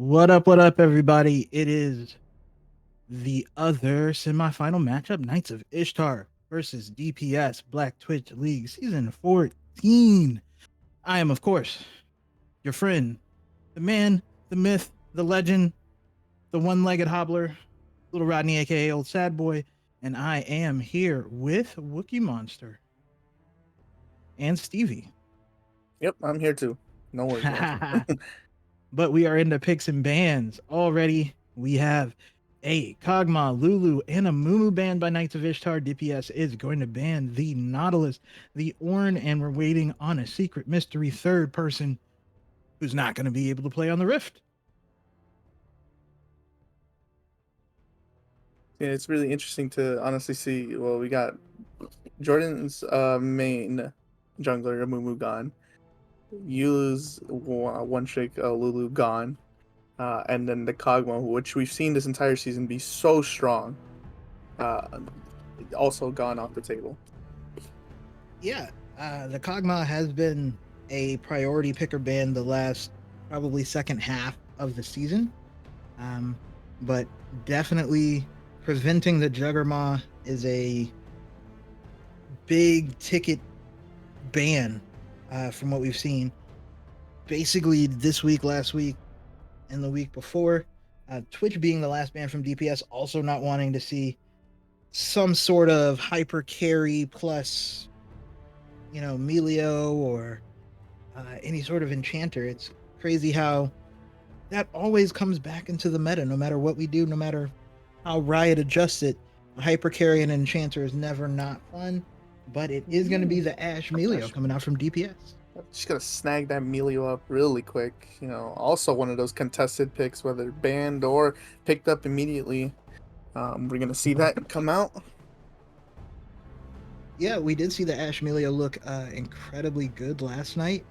What up, everybody? It is the other semifinal matchup Knights of Ishtar versus DPS Black Twitch League Season 14. I am, of course, your friend, the man, the myth, the legend, the one legged hobbler, Little Rodney, aka Old Sad Boy, and I am here with WookieMonster and Stevie. Yep, I'm here too. No worries, guys. But we are into picks and bans already. We have a Kog'Maw, Lulu, and a Mumu ban by Knights of Ishtar. DPS is going to ban the Nautilus, the Ornn, and we're waiting on a secret mystery third person who's not going to be able to play on the Rift. Yeah, it's really interesting to honestly see. Well, we got Jordan's main jungler, Mumu, gone. Yulu's one trick Lulu gone. And then the Kog'Maw, which we've seen this entire season be so strong, uh, also gone off the table. Yeah, the Kog'Maw has been a priority picker ban the last probably second half of the season. But definitely preventing the Juggernaut is a big ticket ban from what we've seen. Basically, this week, last week, and the week before, Twitch being the last ban from DPS, also not wanting to see some sort of hyper carry plus, Melio or any sort of enchanter. It's crazy how that always comes back into the meta, no matter what we do, no matter how Riot adjusts it. A hyper carry and enchanter is never not fun, but it is going to be the Ash Melio coming out from DPS. Just gotta snag that Melio up really quick. Also one of those contested picks, whether banned or picked up immediately. We're gonna see that come out. Yeah, we did see the Ash Melio look incredibly good last night,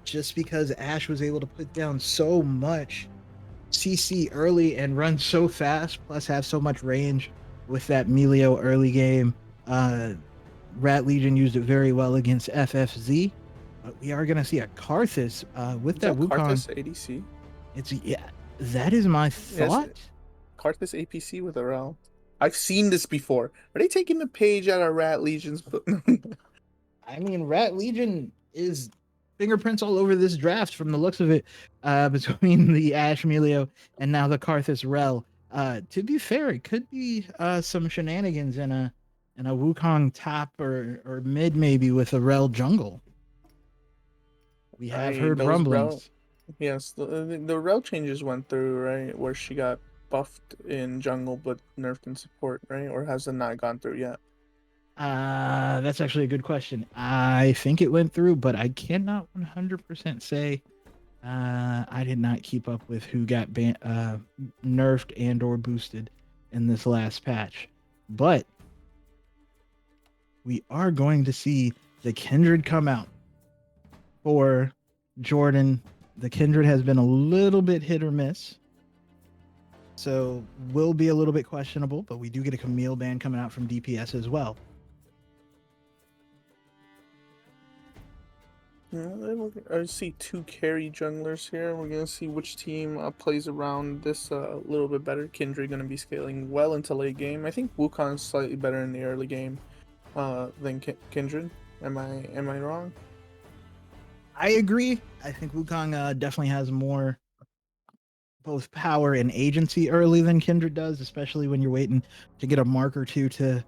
just because Ash was able to put down so much CC early and run so fast, plus have so much range with that Melio early game. Rat Legion used it very well against FFZ. But we are going to see a Karthus with that Wukong. Karthus ADC? Yeah, that is my thought. Yes, Karthus APC with a Rel. I've seen this before. Are they taking the page out of Rat Legion's book? I mean, Rat Legion is fingerprints all over this draft from the looks of it, between the Ash Melio and now the Karthus Rel. To be fair, it could be some shenanigans in a Wukong top or mid maybe with a Rel jungle. We have heard rumblings. Yes, the Rel changes went through, right? Where she got buffed in jungle but nerfed in support, right? Or has it not gone through yet? That's actually a good question. I think it went through, but I cannot 100% say. I did not keep up with who got nerfed and or boosted in this last patch, but we are going to see the Kindred come out for Jordan. The Kindred has been a little bit hit or miss, so will be a little bit questionable, but we do get a Camille ban coming out from DPS as well. I see two carry junglers here. We're gonna see which team plays around this a little bit better. Kindred gonna be scaling well into late game. I think Wukong's slightly better in the early game than Kindred. Am I wrong? I agree. I think Wukong definitely has more both power and agency early than Kindred does, especially when you're waiting to get a mark or two to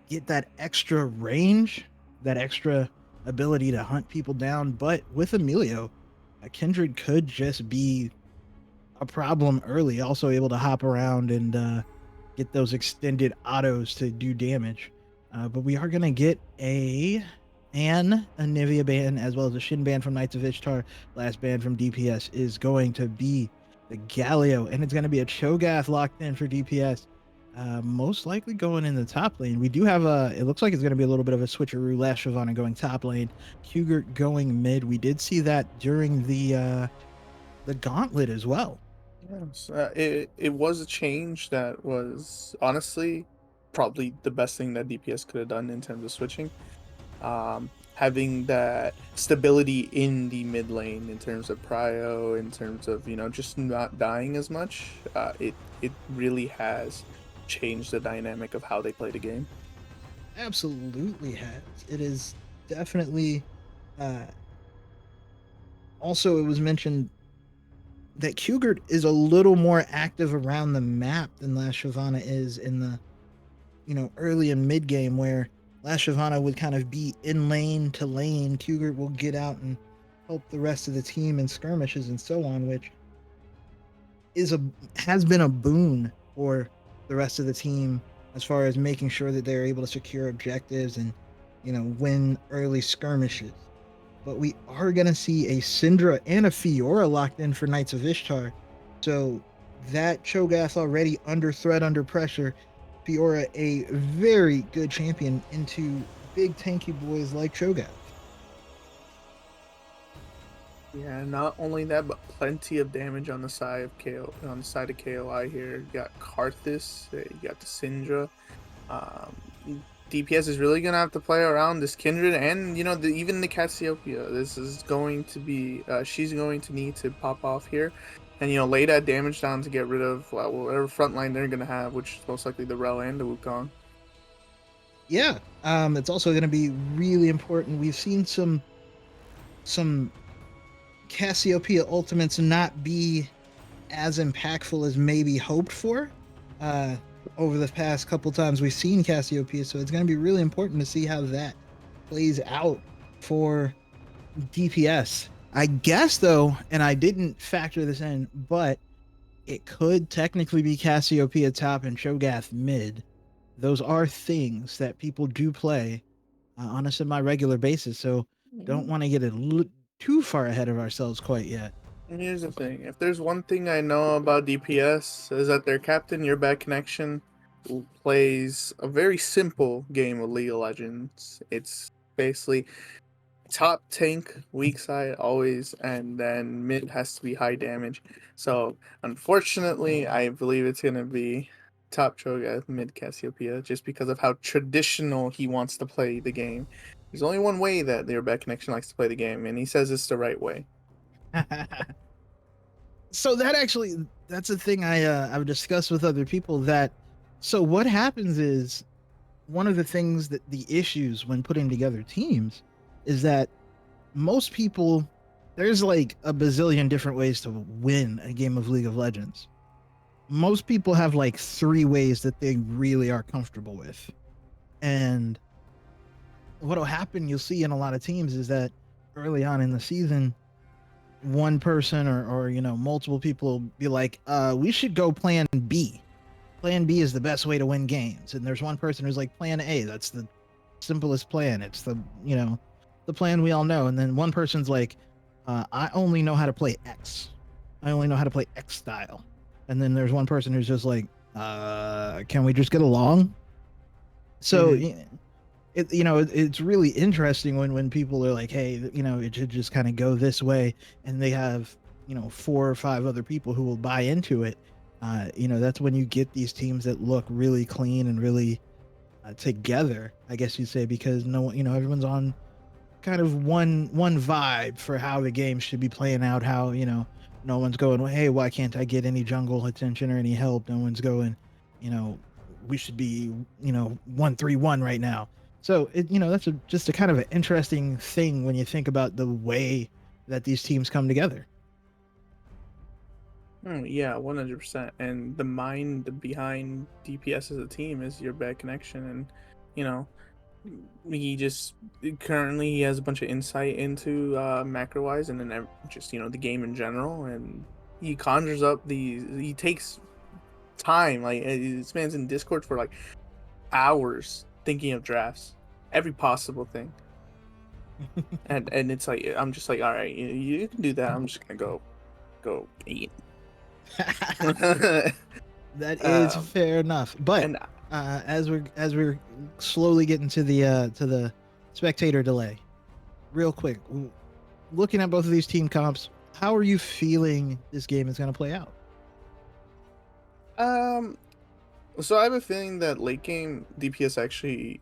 get that extra range, that extra ability to hunt people down. But with Emilio, a Kindred could just be a problem early, also able to hop around and get those extended autos to do damage. But we are going to get a Nivea ban as well as a Shin ban from Knights of Ishtar. Last ban from DPS is going to be the Galio, and it's going to be a Cho'Gath locked in for DPS. Most likely going in the top lane. We do have it looks like it's going to be a little bit of a switcheroo. Last Shyvana going top lane, Hugert going mid. We did see that during the gauntlet as well. Yes, it was a change that was honestly probably the best thing that DPS could have done in terms of switching. having that stability in the mid lane in terms of prio, in terms of just not dying as much. It really has changed the dynamic of how they play the game. Absolutely has. It is definitely. Uh, Also, it was mentioned that Kugert is a little more active around the map than Last Shyvana is in the early and mid game, where Last Shyvana would kind of be in lane to lane. Kugert will get out and help the rest of the team in skirmishes and so on, which is a has been a boon for the rest of the team as far as making sure that they're able to secure objectives and win early skirmishes. But we are going to see a Syndra and a Fiora locked in for Knights of Ishtar. So that Cho'Gath already under threat, under pressure. Fiora, a very good champion into big tanky boys like Cho'Gath. Yeah, not only that, but plenty of damage on the side of KOI here. You got Karthus, you got the Syndra. DPS is really gonna have to play around this Kindred and even the Cassiopeia. This is going to be she's going to need to pop off here, and lay that damage down to get rid of whatever front line they're gonna have, which is most likely the Rel and the Wukong. Yeah, it's also going to be really important. We've seen some Cassiopeia ultimates not be as impactful as maybe hoped for uh, over the past couple times we've seen Cassiopeia. So it's going to be really important to see how that plays out for DPS. I guess though, and I didn't factor this in, but it could technically be Cassiopeia top and Cho'Gath mid. Those are things that people do play on a semi-regular basis. So don't want to get too far ahead of ourselves quite yet. And here's the thing: if there's one thing I know about DPS, is that their captain, Your Bad Connection, plays a very simple game of League of Legends. It's basically top tank, weak side always, and then mid has to be high damage. So unfortunately, I believe it's gonna be top Cho'Gath, mid Cassiopeia, just because of how traditional he wants to play the game. There's only one way that Your Bad Connection likes to play the game, and he says it's the right way. So that's a thing I've discussed with other people that so what happens is one of the things that the issues when putting together teams is that most people there's like a bazillion different ways to win a game of League of Legends. Most people have like three ways that they really are comfortable with. And what'll happen you'll see in a lot of teams is that early on in the season one person or multiple people will be like we should go plan B. Plan B is the best way to win games. And there's one person who's like plan A, that's the simplest plan. It's the plan we all know. And then one person's like I only know how to play X. I only know how to play X style. And then there's one person who's just like can we just get along? So it's really interesting when people are like, hey, it should just kind of go this way, and they have 4 or 5 other people who will buy into it. That's when you get these teams that look really clean and really together, I guess you'd say, because no one, everyone's on kind of one vibe for how the game should be playing out. How no one's going, hey, why can't I get any jungle attention or any help? No one's going, we should be 1-3-1 right now. So that's just a kind of an interesting thing when you think about the way that these teams come together. Yeah, 100%. And the mind behind DPS as a team is Your Bad Connection, and you know he just currently he has a bunch of insight into macro wise, and then just the game in general, and he conjures up these. He takes time, like this man's in Discord for like hours thinking of drafts, every possible thing, and it's like I'm just like, all right, you can do that. I'm just gonna go eat. That is fair enough. But And as we're slowly getting to the spectator delay, real quick, looking at both of these team comps, how are you feeling this game is going to play out? So I have a feeling that late game DPS actually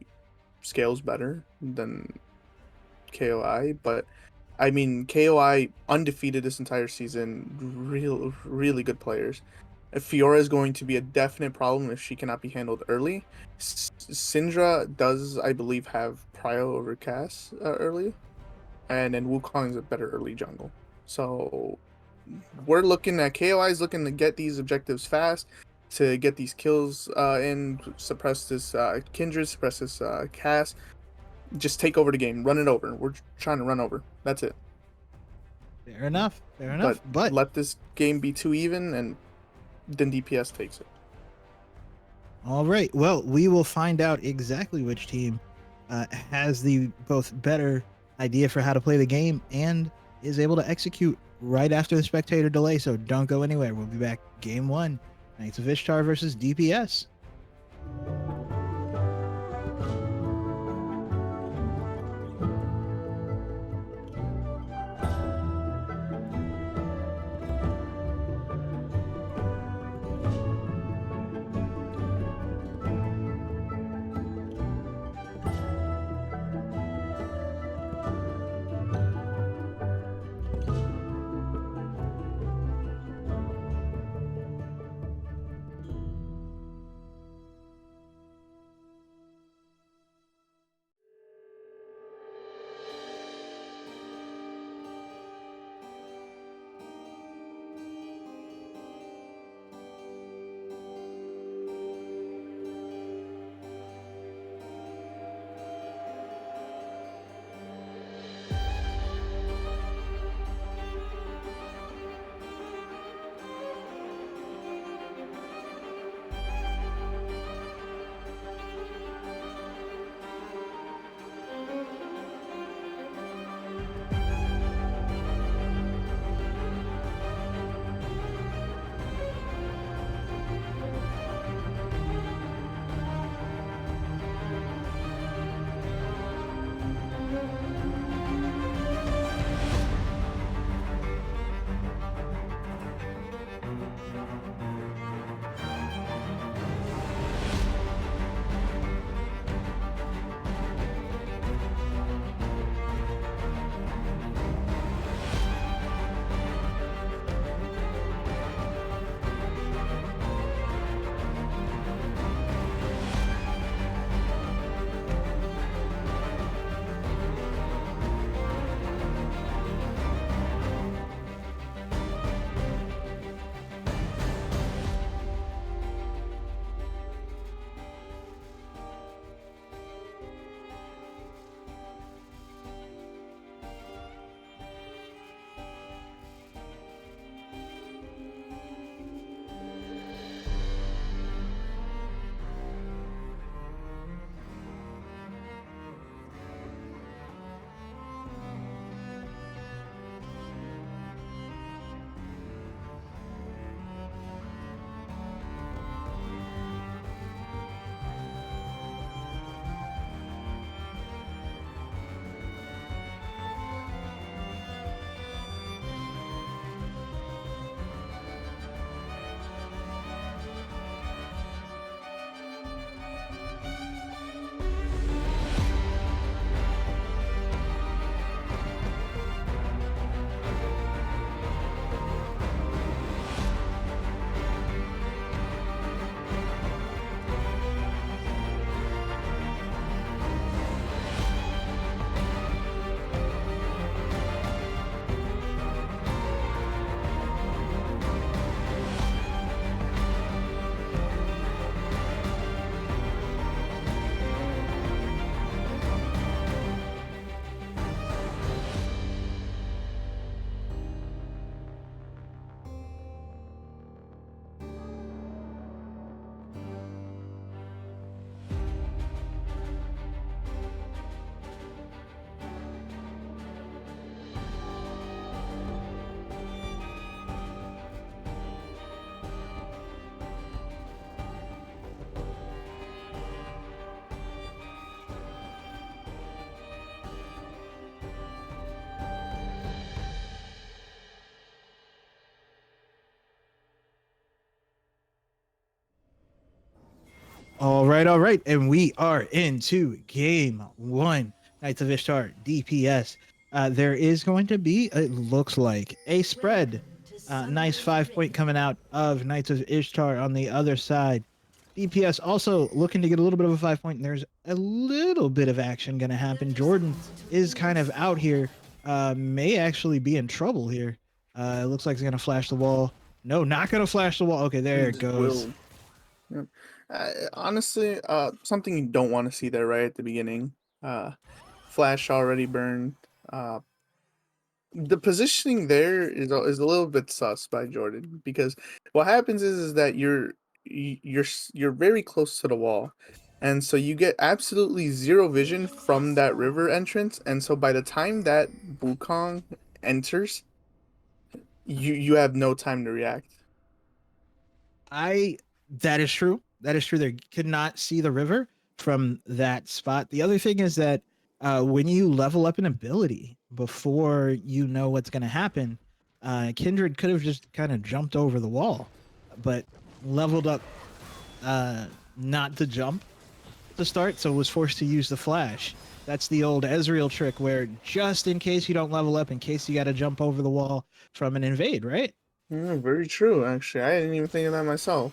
scales better than KOI, but I mean KOI undefeated this entire season. Really good players. Fiora is going to be a definite problem if she cannot be handled early. Syndra does, I believe, have prio over Cass early, and then Wukong is a better early jungle. So we're looking at KOI is looking to get these objectives fast, to get these kills in, suppress this Kindred, suppress this Cass, just take over the game, run it over. We're trying to run over. That's it. Fair enough. Fair But enough. But let this game be too even, and then DPS takes it. all right. Well, we will find out exactly which team has the both better idea for how to play the game and is able to execute right after the spectator delay. So don't go anywhere. We'll be back. Game one. Knights of Ishtar versus DPS. All right, and we are into game one. Knights of Ishtar, DPS. There is going to be, it looks like, a spread. Nice 5 point coming out of Knights of Ishtar on the other side. DPS also looking to get a little bit of a 5 point, and there's a little bit of action going to happen. Jordan is kind of out here, may actually be in trouble here. It looks like he's going to flash the wall. No, not going to flash the wall. Okay, there it goes. Will. Yep. Honestly, something you don't want to see there right at the beginning. Flash already burned. The positioning there is a little bit sus by Jordan, because what happens is that you're very close to the wall, and so you get absolutely zero vision from that river entrance, and so by the time that Wukong enters, you have no time to react. That is true. That is true. They could not see the river from that spot. The other thing is that when you level up an ability before you know what's going to happen, Kindred could have just kind of jumped over the wall, but leveled up not to jump to start, so was forced to use the flash. That's the old Ezreal trick where just in case you don't level up, in case you got to jump over the wall from an invade, right? Very true, actually. I didn't even think of that myself.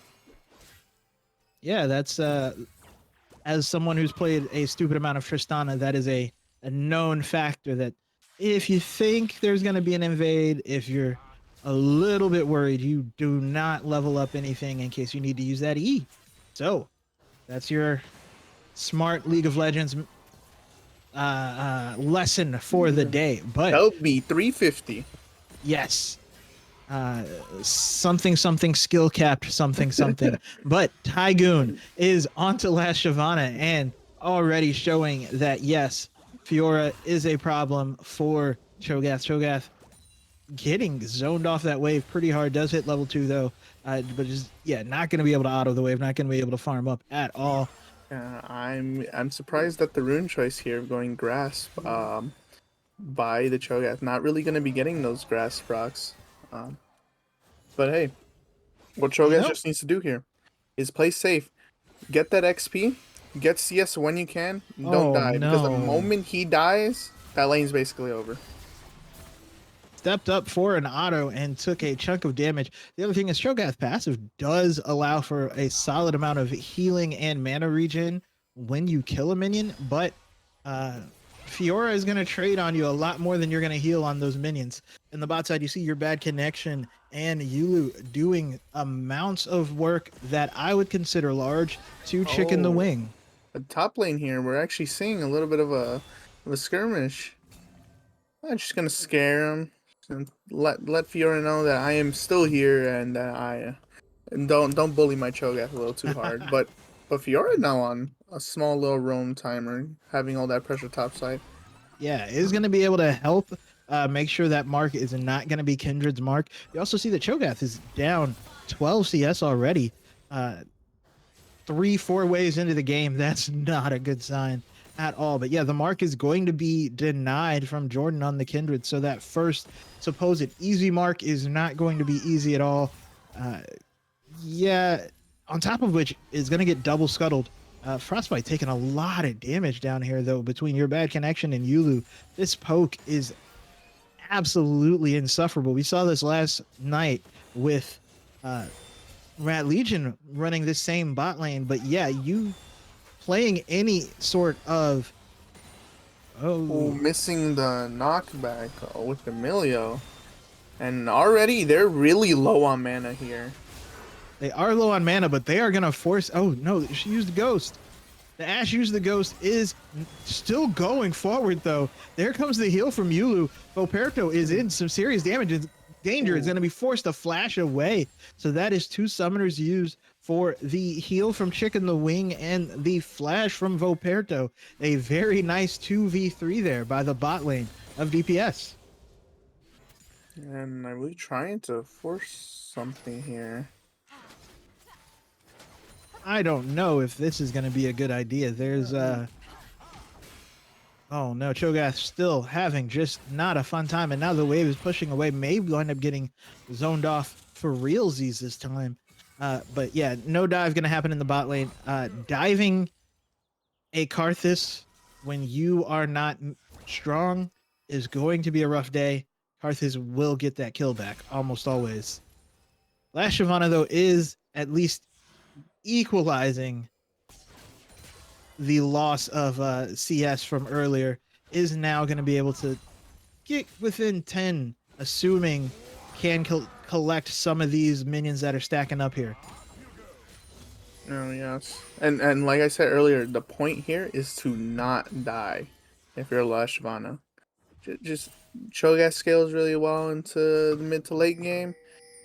Yeah, that's as someone who's played a stupid amount of Tristana, that is a known factor that if you think there's going to be an invade, if you're a little bit worried, you do not level up anything in case you need to use that E. So that's your smart League of Legends lesson for the day. But That would be 350. yes, something skill capped something. But Tygoon is onto last Shyvana and already showing that yes, Fiora is a problem for Cho'Gath. Cho'Gath getting zoned off that wave pretty hard. Does hit level 2 though, but just not going to be able to auto the wave. Not going to be able to farm up at all. I'm surprised at the rune choice here of going grasp by the Cho'Gath. Not really going to be getting those grasp rocks. But hey, what Cho'Gath just needs to do here is play safe, get that XP, get CS when you can, don't die. Because the moment he dies, that lane's basically over. Stepped up for an auto and took a chunk of damage. The other thing is Cho'Gath passive does allow for a solid amount of healing and mana regen when you kill a minion, but Fiora is going to trade on you a lot more than you're going to heal on those minions. In the bot side, you see your bad connection and Yulu doing amounts of work that I would consider large to chicken the wing. The top lane here, we're actually seeing a little bit of a skirmish. I'm just going to scare him and let Fiora know that I am still here and that and don't bully my Cho'Gath a little too hard. but Fiora now on a small little roam timer, having all that pressure topside. Yeah, is going to be able to help make sure that mark is not going to be Kindred's mark. You also see that Cho'Gath is down 12 CS already. 3-4 waves into the game. That's not a good sign at all. But yeah, the mark is going to be denied from Jordan on the Kindred. So that first supposed easy mark is not going to be easy at all. Yeah, on top of which is going to get double scuttled. Frostbite taking a lot of damage down here, though, between your bad connection and Yulu. This poke is absolutely insufferable. We saw this last night with Rat Legion running this same bot lane, but yeah, you playing any sort of missing the knockback with Emilio, and already they're really low on mana here. They are low on mana, but they are gonna force. Oh no, she used the ghost. The Ashe used the ghost is still going forward though. There comes the heal from Yulu. Voperto is in some serious damage. Danger is going to be forced to flash away. So that is 2 summoners used for the heal from Chicken the Wing and the flash from Voperto. A very nice 2v3 there by the bot lane of DPS. And are we trying to force something here? I don't know if this is going to be a good idea. There's oh no, Cho'Gath still having just not a fun time, and now the wave is pushing away. May wind up getting zoned off for realsies this time. But yeah, no dive going to happen in the bot lane. Diving a Karthus when you are not strong is going to be a rough day. Karthus will get that kill back almost always. Last Shyvana, though, is at least equalizing the loss of CS from earlier, is now going to be able to get within 10, assuming can collect some of these minions that are stacking up here. Oh yes, and like I said earlier, the point here is to not die if you're Last Shyvana. Just Cho'Gath scales really well into the mid to late game.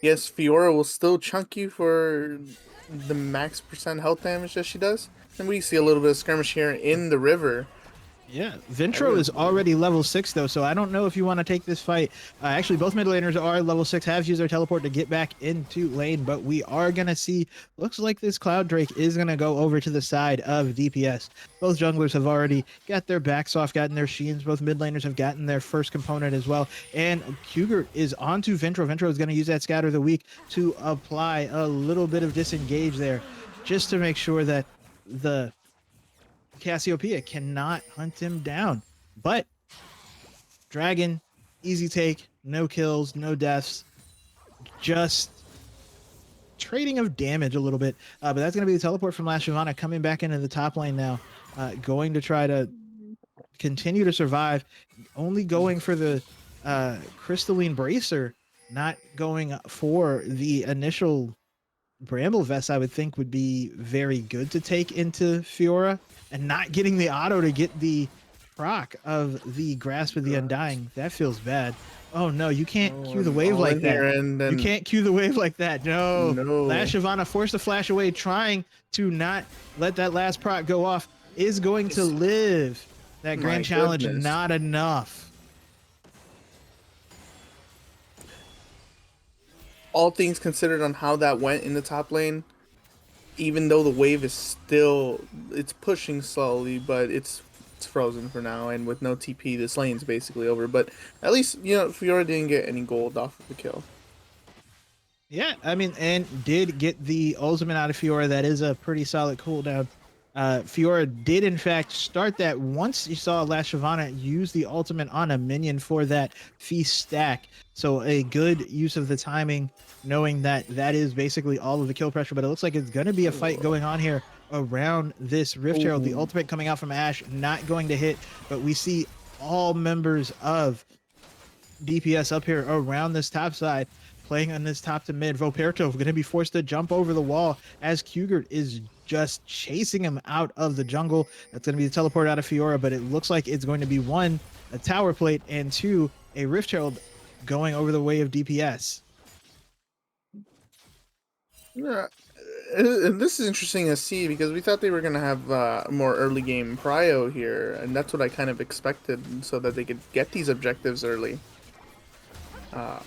Yes, Fiora will still chunk you for the max percent health damage that she does. And we see a little bit of skirmish here in the river. Yeah, Ventro is already level 6 though, so I don't know if you want to take this fight. Actually, both mid laners are level 6, have used their teleport to get back into lane, but we are going to see, looks like this Cloud Drake is going to go over to the side of DPS. Both junglers have already got their backs off, gotten their sheens. Both mid laners have gotten their first component as well, and Cougar is onto Ventro. Ventro is going to use that Scatter of the Weak to apply a little bit of disengage there, just to make sure that the Cassiopeia cannot hunt him down. But Dragon, easy take, no kills, no deaths, just trading of damage a little bit. But that's going to be the teleport from Last Shyvana coming back into the top lane now, going to try to continue to survive, only going for the Crystalline Bracer, not going for the initial Bramble Vest. I would think would be very good to take into Fiora, and not getting the auto to get the proc of the Grasp of the Undying. That feels bad. Oh no, you can't cue the wave like that. You can't cue the wave like that. No. Last Shyvana forced to flash away, trying to not let that last proc go off, is going to live. That grand challenge, not enough. All things considered on how that went in the top lane, even though the wave is still, it's pushing slowly, but it's frozen for now, and with no TP, this lane's basically over. But at least, you know, Fiora didn't get any gold off of the kill. Yeah, I mean, and did get the ultimate out of Fiora. That is a pretty solid cooldown. Fiora did, in fact, start that once you saw Last Shyvana use the ultimate on a minion for that feast stack. So a good use of the timing, knowing that that is basically all of the kill pressure. But it looks like it's going to be a fight going on here around this Rift Herald. The ultimate coming out from Ashe, not going to hit, but we see all members of DPS up here around this top side, playing on this top to mid. Voperto going to be forced to jump over the wall as Cougar is just chasing him out of the jungle. That's going to be the teleport out of Fiora, but it looks like it's going to be 1, a tower plate, and 2, a Rift Herald going over the way of DPS. Yeah, and this is interesting to see because we thought they were going to have more early game prio here, and that's what I kind of expected, so that they could get these objectives early. I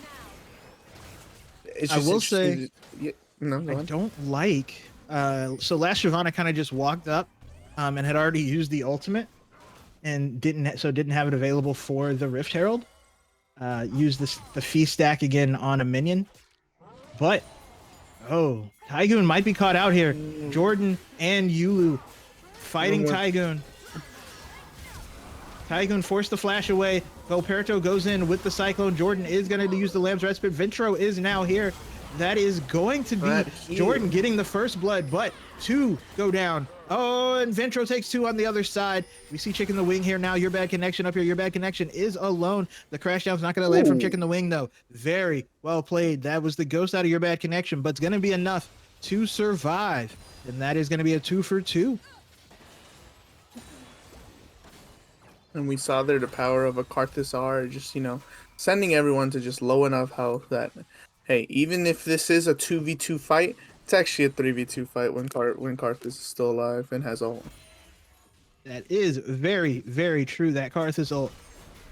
will say, I don't like. So Last Shyvana kind of just walked up, and had already used the ultimate, and didn't have it available for the Rift Herald. Used the feast stack again on a minion, but Tygoon might be caught out here. Jordan and Yulu fighting Tygoon. Tygoon forced the flash away. Voperto goes in with the Cyclone. Jordan is going to use the Lamb's Respite. Ventro is now here. That is going to be Jordan getting the first blood, but 2 go down. Oh, and Ventro takes 2 on the other side. We see Chicken the Wing here now. Your bad connection up here. Your bad connection is alone. The crash down's not going to land from Chicken the Wing, though. Very well played. That was the ghost out of your bad connection, but it's going to be enough to survive. And that is going to be a 2 for 2. And we saw there the power of a Karthus R, just, you know, sending everyone to just low enough health that, hey, even if this is a 2v2 fight, it's actually a 3v2 fight when Karthus is still alive and has ult. That is very, very true. That Karthus ult,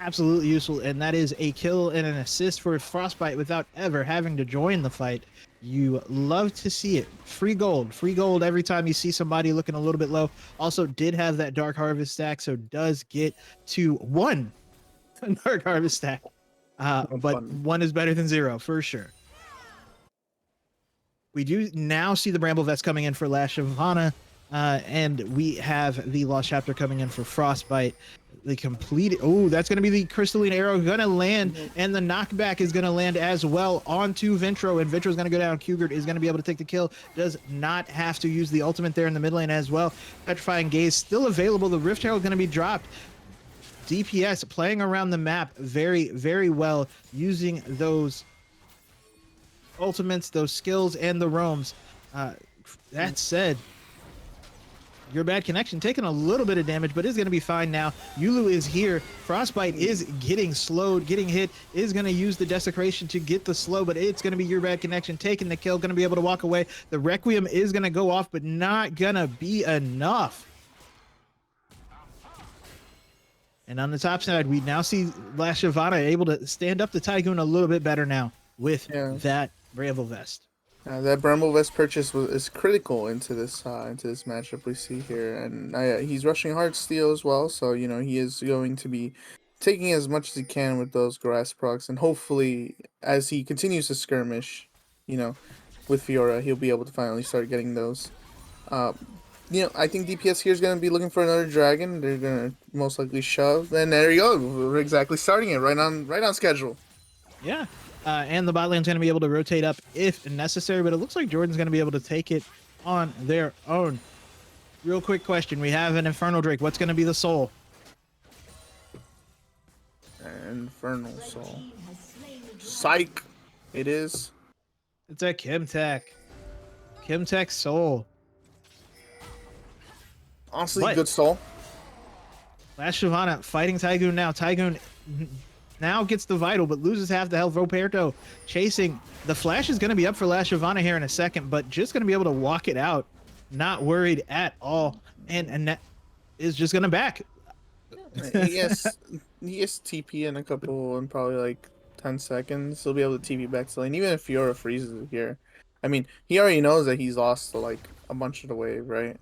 absolutely useful, and that is a kill and an assist for Frostbite without ever having to join the fight. You love to see it. Free gold every time you see somebody looking a little bit low. Also did have that Dark Harvest stack, so does get to 1 Dark Harvest stack. But 1 is better than 0 for sure. We do now see the Bramble Vest coming in for Last Shyvana. And we have the Lost Chapter coming in for Frostbite. The complete. Oh, that's going to be the Crystalline Arrow going to land, and the knockback is going to land as well onto Ventro, and Ventro's going to go down. Kugert is going to be able to take the kill. Does not have to use the ultimate there in the mid lane as well. Petrifying Gaze still available. The Rift Herald going to be dropped. DPS playing around the map very, very well, using those ultimates, those skills, and the roams. That said, your bad connection taking a little bit of damage, but is going to be fine now. Yulu is here. Frostbite is getting slowed, getting hit, is going to use the desecration to get the slow, but it's going to be your bad connection taking the kill, going to be able to walk away. The Requiem is going to go off, but not going to be enough. And on the top side, we now see Last Shyvana able to stand up to Tygoon a little bit better now with that Bramble Vest. That Bramble Vest purchase is critical into this matchup we see here, and he's rushing hard steel as well. So you know he is going to be taking as much as he can with those grass procs, and hopefully as he continues to skirmish, you know, with Fiora, he'll be able to finally start getting those. You know, I think DPS here is going to be looking for another dragon. They're going to most likely shove, and there you go. We're exactly starting it right on schedule. Yeah. And the bot lane's going to be able to rotate up if necessary, but it looks like Jordan's going to be able to take it on their own. Real quick question. We have an Infernal Drake. What's going to be the soul? Infernal Soul. Psych. It is. It's a Kimtech. Kimtech Soul. Honestly, good soul. Last Shyvana fighting Tygoon now. Tygoon now gets the vital, but loses half the health. Roberto chasing. The flash is going to be up for Last Shyvana here in a second, but just going to be able to walk it out. Not worried at all. And Annette is just going to back. Yes, he gets TP in probably like 10 seconds. He'll be able to TP back to lane, even if Fiora freezes here. I mean, he already knows that he's lost like a bunch of the wave, right?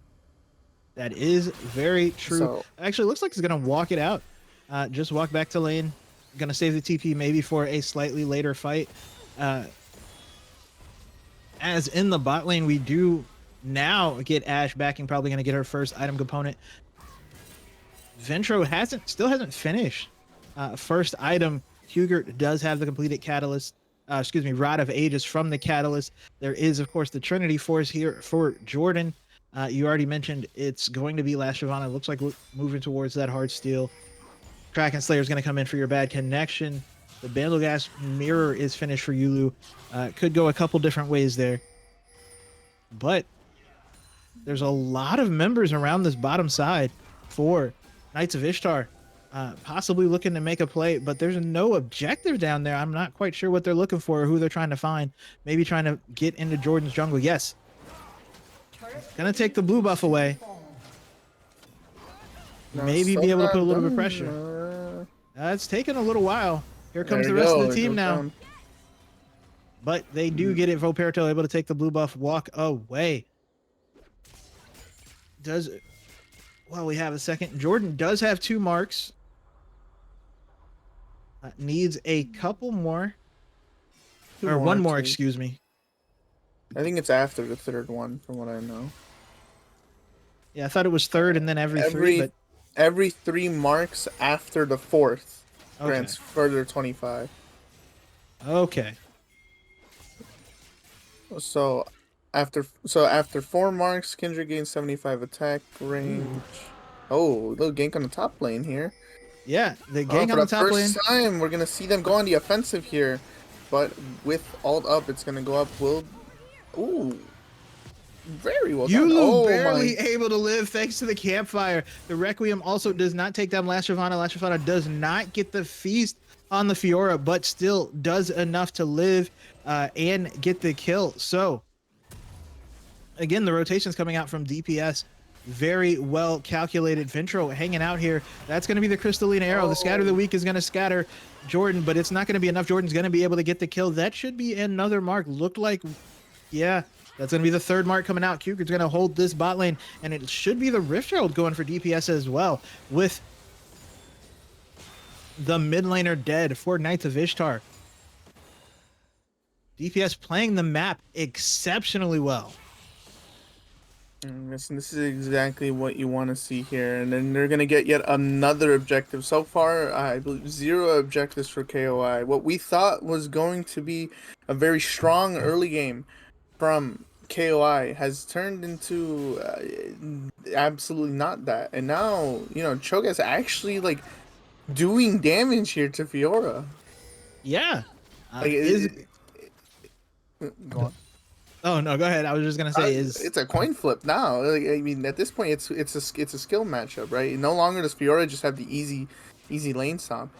That is very true. So, actually, looks like he's going to walk it out. Just walk back to lane. Going to save the TP maybe for a slightly later fight. As in the bot lane, we do now get Ashe backing, probably going to get her first item component. Ventro still hasn't finished first item. Hugert does have the completed catalyst. Rod of Ages from the catalyst. There is, of course, the Trinity Force here for Jordan. You already mentioned it's going to be Last Shyvana. Looks like we're moving towards that hard steel. Kraken Slayer is going to come in for your bad connection. The Bandlegas Mirror is finished for Yulu. Could go a couple different ways there. But there's a lot of members around this bottom side for Knights of Ishtar. Possibly looking to make a play, but there's no objective down there. I'm not quite sure what they're looking for or who they're trying to find. Maybe trying to get into Jordan's jungle. Yes. Gonna take the blue buff away. Maybe be able to put a little bit of pressure. It's taken a little while. Here comes the rest of the team now. But they do get it. Voperto able to take the blue buff, walk away. Well, we have a second. Jordan does have 2 marks. Needs a couple more. Or one more, excuse me. I think it's after the 3rd one, from what I know. Yeah, I thought it was 3rd and then every 3. But every 3 marks after the 4th grants further 25. Okay. So after 4 marks, Kindred gains 75 attack range. Oh, little gank on the top lane here. Yeah, the gank on the top lane. For the first time, we're gonna see them go on the offensive here, but with ult up, it's gonna go up. Ooh, very well done. Yulu barely able to live thanks to the campfire. The Requiem also does not take down Last Shyvana. Last Shyvana does not get the feast on the Fiora, but still does enough to live and get the kill. So, again, the rotations coming out from DPS. Very well calculated. Ventro hanging out here. That's going to be the Crystalline Arrow. The Scatter of the Weak is going to scatter Jordan, but it's not going to be enough. Jordan's going to be able to get the kill. That should be another mark. Looked like, yeah, that's going to be the 3rd mark coming out. Kuger's going to hold this bot lane, and it should be the Rift Herald going for DPS as well, with the mid laner dead for Knights of Ishtar. DPS playing the map exceptionally well. This is exactly what you want to see here, and then they're gonna get yet another objective. So far, I believe 0 objectives for KOI. What we thought was going to be a very strong early game from KOI has turned into absolutely not that. And now, Cho'Gath's actually like doing damage here to Fiora. Yeah. Like, Is go on. Oh no, go ahead. I was just gonna say It's a coin flip now. Like, I mean, at this point, it's a skill matchup, right? No longer does Fiora just have the easy lane stomp.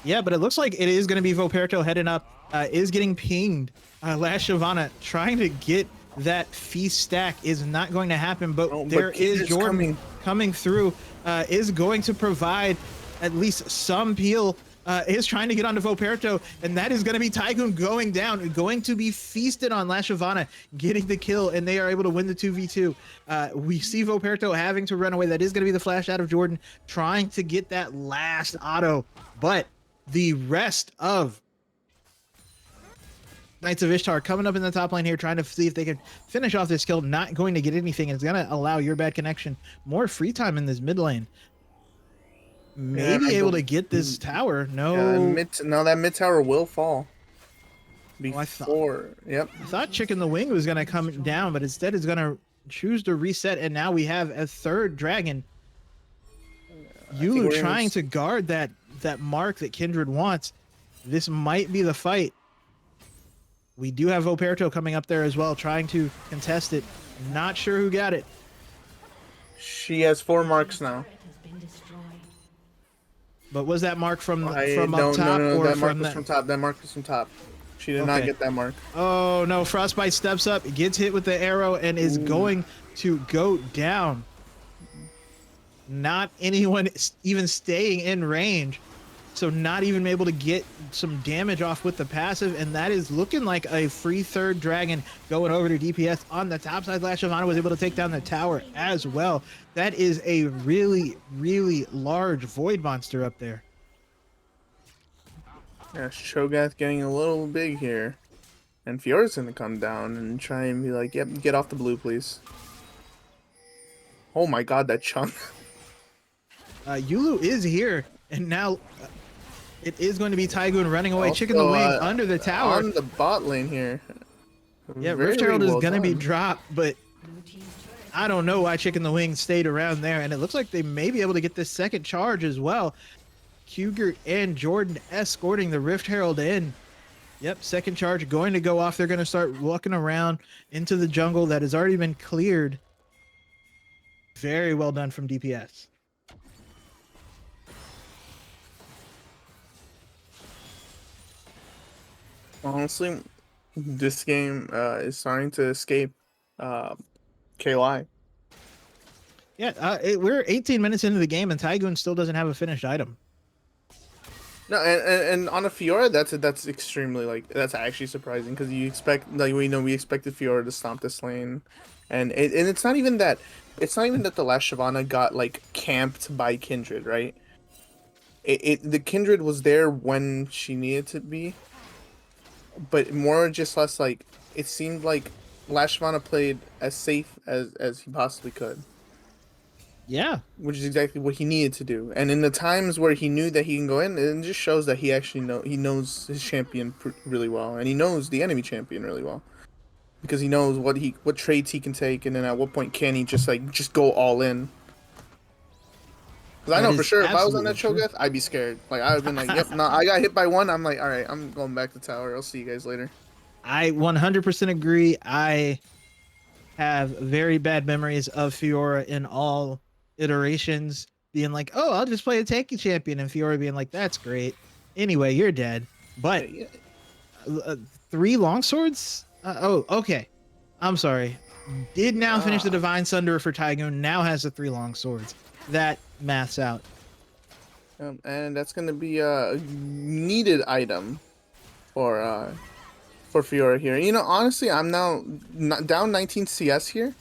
Yeah, but it looks like it is gonna be Voperto heading up. Is getting pinged. Last Shyvana trying to get that feast stack is not going to happen, but there is Jordan coming through. Is going to provide at least some peel. Is trying to get onto Voperto, and that is going to be Tycoon going down, going to be feasted on Last Shyvana, getting the kill, and they are able to win the 2v2. We see Voperto having to run away. That is going to be the flash out of Jordan, trying to get that last auto, but the rest of Knights of Ishtar coming up in the top lane here, trying to see if they can finish off this kill. Not going to get anything. It's going to allow Your Bad Connection more free time in this mid lane. Maybe able to get this tower. No. Yeah, that mid tower will fall. Before. Yep. I thought Chicken the Wing was going to come down, but instead it's going to choose to reset. And now we have a third dragon. Yulu trying to guard that mark that Kindred wants. This might be the fight. We do have Voperto coming up there as well, trying to contest it. Not sure who got it. She has 4 marks now. But was that mark from up top no, or that mark was from top? That mark was from top. She did not get that mark. Oh no! Frostbite steps up, gets hit with the arrow, and is going to go down. Not anyone even staying in range, so not even able to get some damage off with the passive, and that is looking like a free third dragon going over to DPS on the top side. Last Shyvana was able to take down the tower as well. That is a really, really large void monster up there. Yeah, Cho'Gath getting a little big here. And Fiora's gonna come down and try and be like, yep, get off the blue, please. Oh my god, that chunk. Yulu is here, and now it is going to be Tygoon running away. Chicken the Wing under the tower. On the bot lane here. Yeah, Rift Herald is going to be dropped, but I don't know why Chicken the Wing stayed around there, and it looks like they may be able to get this second charge as well. Hugert and Jordan escorting the Rift Herald in. Yep, second charge going to go off. They're going to start walking around into the jungle that has already been cleared. Very well done from DPS. Honestly, this game is starting to escape KOI. Yeah, we're 18 minutes into the game, and Tygoon still doesn't have a finished item. No, and on a Fiora, that's extremely that's actually surprising because you expect we expected Fiora to stomp this lane, and it's not even that the last Shyvana got camped by Kindred, right? The Kindred was there when she needed to be, but more or just less it seemed like last Shyvana played as safe as he possibly could. Yeah, which is exactly what he needed to do. And in the times where he knew that he can go in, it just shows that he actually knows his champion really well, and he knows the enemy champion really well, because he knows what traits he can take, and then at what point can he just go all in. Because I know for sure if I was on that Cho'Gath, I'd be scared. I would have been yep, no, I got hit by one. I'm all right, I'm going back to tower. I'll see you guys later. I 100% agree. I have very bad memories of Fiora in all iterations being oh, I'll just play a tanky champion, and Fiora being that's great. Anyway, you're dead. But 3 longswords? Oh, okay. I'm sorry. Did now finish the Divine Sunderer for Tygoon. Now has the 3 longswords. That maths out. And that's going to be a needed item for Fiora here. Honestly, I'm now down 19 CS here.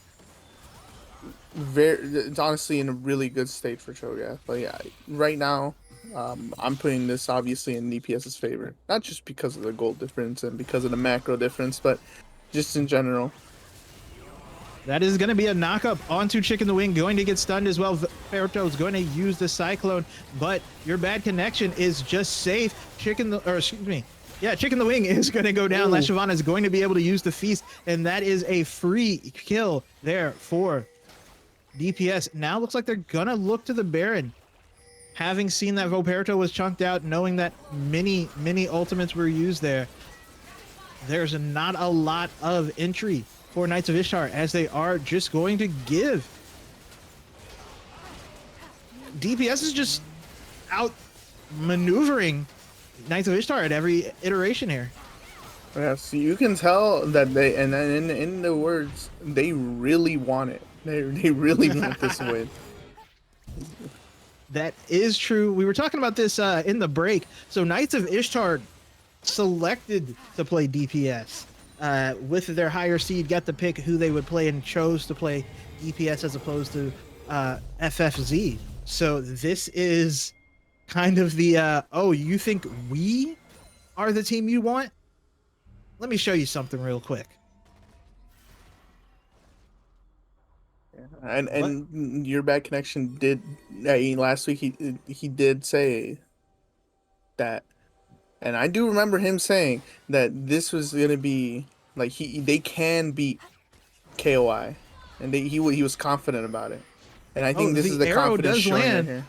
It's honestly in a really good state for Cho'Gath. But yeah, right now, I'm putting this obviously in DPS's favor. Not just because of the gold difference and because of the macro difference, but just in general. That is going to be a knockup onto Chicken the Wing, going to get stunned as well. Ferto is going to use the Cyclone, but your bad connection is just safe. Chicken the Wing is going to go down. Lashavana is going to be able to use the Feast, and that is a free kill there for DPS. Now looks like they're going to look to the Baron. Having seen that Voperto was chunked out, knowing that many ultimates were used there, there's not a lot of entry for Knights of Ishtar, as they are just going to give. DPS is just out maneuvering Knights of Ishtar at every iteration here. Yeah, so you can tell that they, and then in the words, they really want it. They really want this win. That is true. We were talking about this in the break. So Knights of Ishtar selected to play DPS. With their higher seed, got to pick who they would play and chose to play DPS as opposed to FFZ. So this is kind of the, oh, you think we are the team you want? Let me show you something real quick. And your bad connection did, last week he did say that, and I do remember him saying that this was gonna be like they can beat KOI, and he was confident about it, and I think this is the confidence showing right here.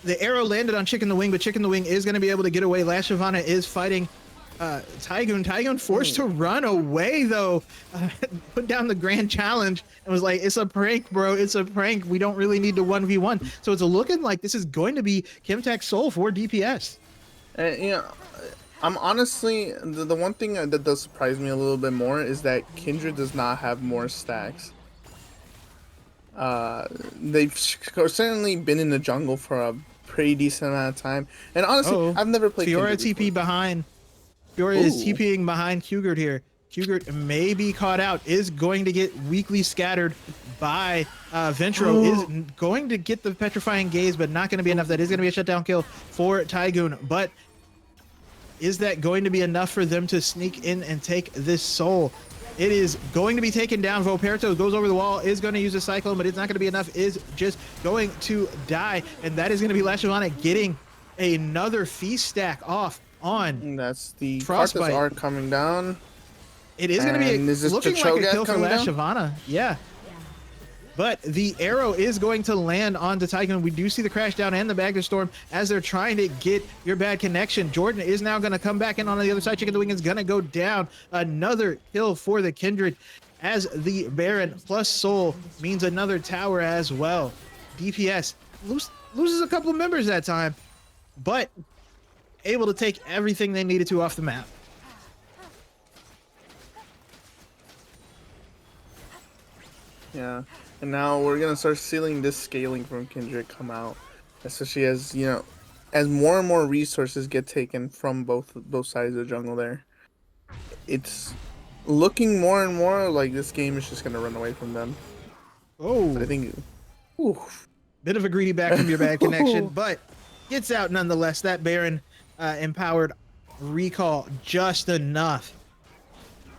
The arrow landed on Chicken the Wing, but Chicken the Wing is going to be able to get away. Lashavana is fighting Tygoon. Tygoon forced to run away, though. Put down the grand challenge and was like, it's a prank, bro. It's a prank. We don't really need to 1v1. So it's looking like this is going to be Kimtech's soul for DPS. You know, I'm honestly, the one thing that does surprise me a little bit more is that Kindred does not have more stacks. They've certainly been in the jungle for a pretty decent amount of time. And honestly, I've never played Fiora Kindred TP before. behind. Fiora is TPing behind Qgurt here. Qgurt may be caught out, is going to get weakly scattered by Ventro, is going to get the Petrifying Gaze, but not going to be enough. That is going to be a shutdown kill for Tygoon, but is that going to be enough for them to sneak in and take this soul? It is going to be taken down. Voperto goes over the wall, is going to use a Cyclone, but it's not going to be enough, is just going to die, and that is going to be Lashavana getting another feast stack off on. And that's the Frostbite. are coming down. It is going to be looking like a kill for Lashavana. Yeah. But the arrow is going to land onto Tycoon. We do see the crash down and the Bagger Storm as they're trying to get your bad connection. Jordan is now going to come back in on the other side. Chicken the Wing is going to go down. Another kill for the Kindred as the Baron plus Soul means another tower as well. DPS loses a couple of members that time, but able to take everything they needed to off the map. Yeah. And now we're gonna start seeing this scaling from Kindred come out, especially as, you know, as more and more resources get taken from both sides of the jungle. There, it's looking more and more like this game is just gonna run away from them. I think. Bit of a greedy back from your bad connection, but gets out nonetheless. That Baron empowered recall just enough.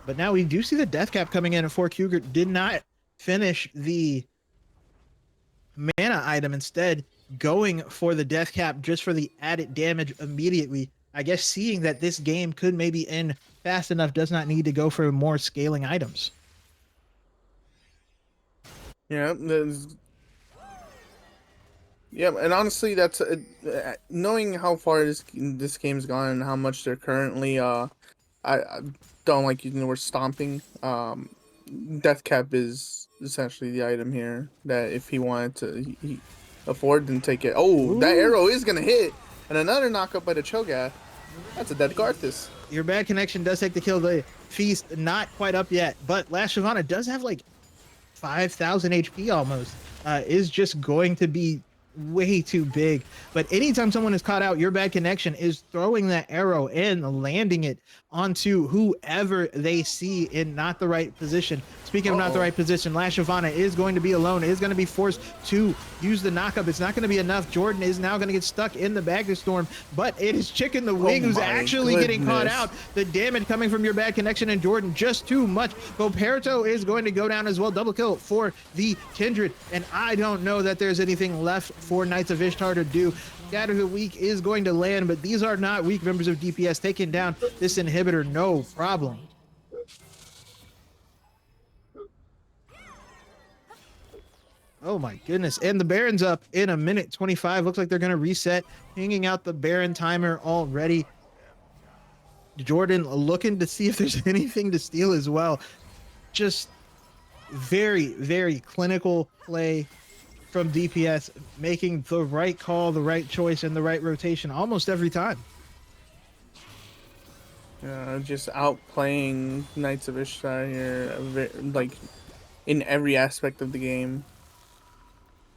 But now we do see the death cap coming in, and 4 Qgurt did not finish the mana item, instead going for the death cap just for the added damage immediately. I guess seeing that this game could maybe end fast enough, does not need to go for more scaling items. Yeah, and honestly, that's knowing how far this game's gone and how much they're currently I don't like using the word stomping. Death cap is essentially the item here that if he wanted to he afford, then take it. That arrow is gonna hit, and another knockup by the Cho'Gath. That's a dead Garthus. Your bad connection does take the kill. The feast not quite up yet, but Lashavana does have like 5,000 HP almost. Is just going to be way too big. But anytime someone is caught out, your bad connection is throwing that arrow and landing it onto whoever they see in not the right position. Speaking of not the right position, Last Shyvana is going to be alone, is going to be forced to use the knockup. It's not going to be enough. Jordan is now going to get stuck in the Bagger Storm, but it is Chicken the Wing who's actually getting caught out. The damage coming from your bad connection and Jordan just too much. Boperto is going to go down as well. Double kill for the Kindred, and I don't know that there's anything left for Knights of Ishtar to do. Scatter the Weak is going to land, but these are not weak members of DPS. Taking down this inhibitor, no problem. Oh my goodness. And the Baron's up in a minute 25. Looks like they're going to reset. Hanging out the Baron timer already. Jordan looking to see if there's anything to steal as well. Just very, very clinical play from DPS, making the right call, the right choice, and the right rotation almost every time. Just outplaying Knights of Ishtar here, like in every aspect of the game.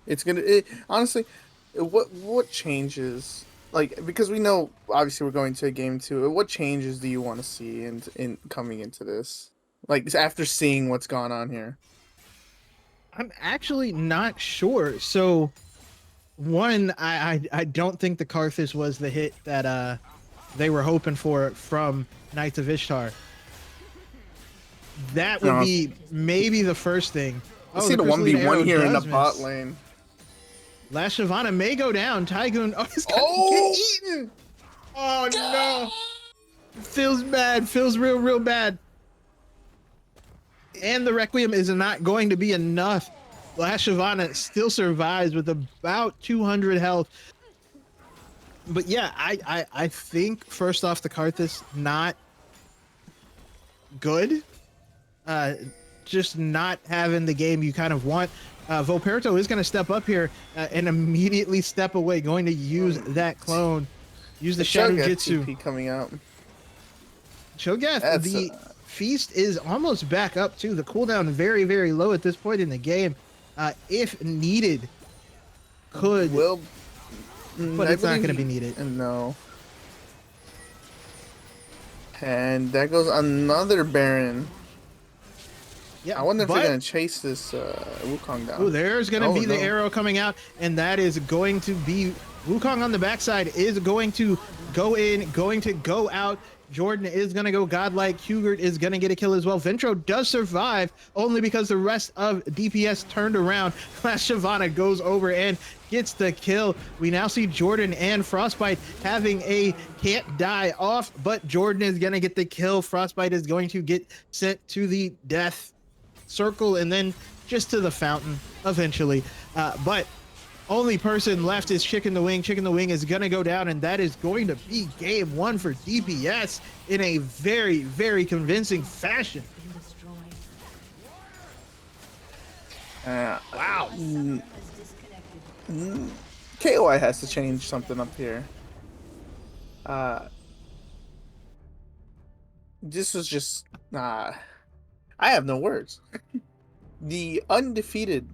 It's gonna honestly, what changes? Like, because we know obviously we're going to a game 2. What changes do you want to see in coming into this? Like after seeing what's gone on here. I'm actually not sure. So, one, I don't think the Karthus was the hit that they were hoping for from Knights of Ishtar. That would be maybe the first thing. I see the 1v1 here in the bot lane. Last Shyvana may go down. Tygoon, he's gonna get eaten. Oh no. Feels bad. Feels real bad. And the Requiem is not going to be enough. Last Shyvana still survives with about 200 health. But yeah, I think first off, the Karthus not good. Just not having the game you kind of want. Boperto is going to step up here and immediately step away, going to use that clone. Use the Shadow Jitsu. Coming out. Cho'Gath, the feast is almost back up too. The cooldown very, very low at this point in the game. If needed, but it's not going to be needed. No. And there goes another Baron. Yeah, I wonder if they're going to chase this Wukong down. Oh, there's going to be the arrow coming out, and that is going to be Wukong on the backside is going to go in, going to go out. Jordan is going to go godlike. Hugert is going to get a kill as well. Ventro does survive only because the rest of DPS turned around. Last Shyvana goes over and gets the kill. We now see Jordan and Frostbite having a can't die off, but Jordan is going to get the kill. Frostbite is going to get sent to the death circle and then just to the fountain eventually. But only person left is Chicken the Wing. Chicken the Wing is going to go down, and that is going to be game 1 for DPS in a very, very convincing fashion. Wow. KOI has to change something up here. This was just... I have no words. The undefeated...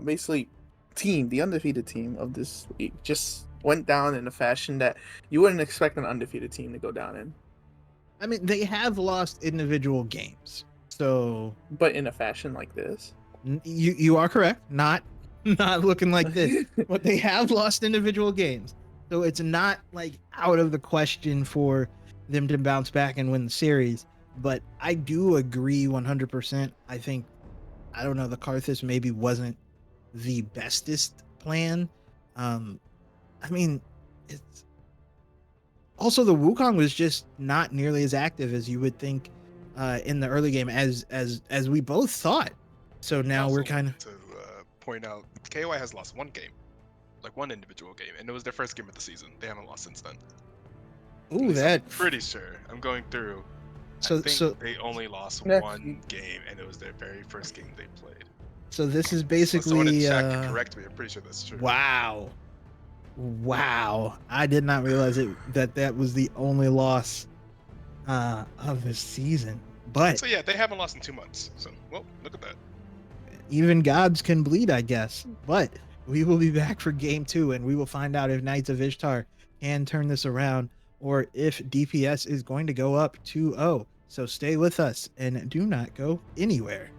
basically the undefeated team of this week just went down in a fashion that you wouldn't expect an undefeated team to go down in. I mean, they have lost individual games, so but in a fashion like this, you are correct. Not looking like this, but they have lost individual games, so it's not like out of the question for them to bounce back and win the series. But I do agree 100%. I think, I don't know, the Karthus maybe wasn't the bestest plan. I mean, it's also the Wukong was just not nearly as active as you would think in the early game as we both thought. So now we're kind of to point out KOI has lost one game, like one individual game, and it was their first game of the season. They haven't lost since then. Ooh, that I'm pretty sure. I'm going through. So they only lost one game, and it was their very first game they played. So this is basically. Someone in chat can correct me. I'm pretty sure that's true. Wow! I did not realize that was the only loss of the season. But so yeah, they haven't lost in 2 months. So well, look at that. Even gods can bleed, I guess. But We will be back for game 2, and we will find out if Knights of Ishtar can turn this around or if DPS is going to go up 2-0. So stay with us and do not go anywhere.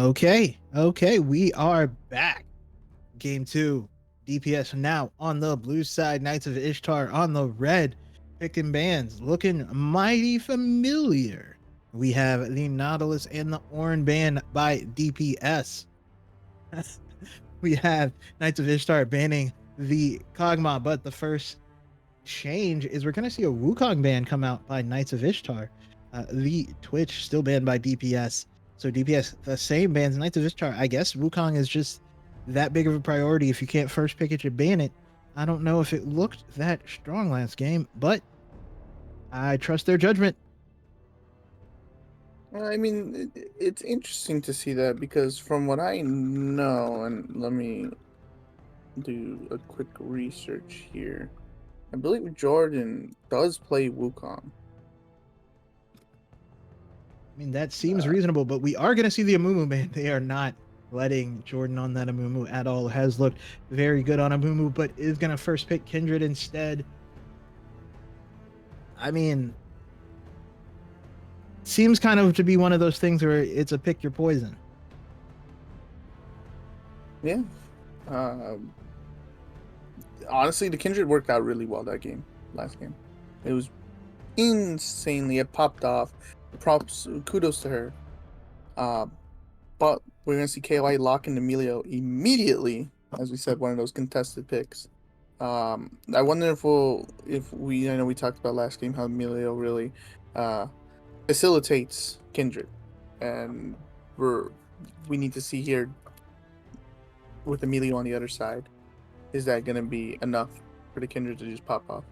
Okay, we are back. Game 2, DPS now on the blue side, Knights of Ishtar on the red, picking bands, looking mighty familiar. We have the Nautilus and the Orange band by DPS. We have Knights of Ishtar banning the Kog'Maw, but the first change is we're going to see a Wukong ban come out by Knights of Ishtar. The Twitch still banned by DPS. So DPS, the same bans Knights of Ishtar. I guess Wukong is just that big of a priority. If you can't first pick it, you ban it. I don't know if it looked that strong last game, but I trust their judgment. I mean, it's interesting to see that because from what I know, and let me do a quick research here. I believe Jordan does play Wukong. I mean, that seems reasonable, but we are going to see the Amumu ban. They are not letting Jordan on that Amumu at all. Has looked very good on Amumu, but is going to first pick Kindred instead. I mean, seems kind of to be one of those things where it's a pick your poison. Yeah. Honestly, the Kindred worked out really well that game, last game. It was insanely. It popped off. Props, kudos to her. But we're gonna see KOI lock in Emilio immediately, as we said, one of those contested picks. I wonder if I know we talked about last game how Emilio really facilitates Kindred, and we need to see here with Emilio on the other side, is that gonna be enough for the Kindred to just pop off?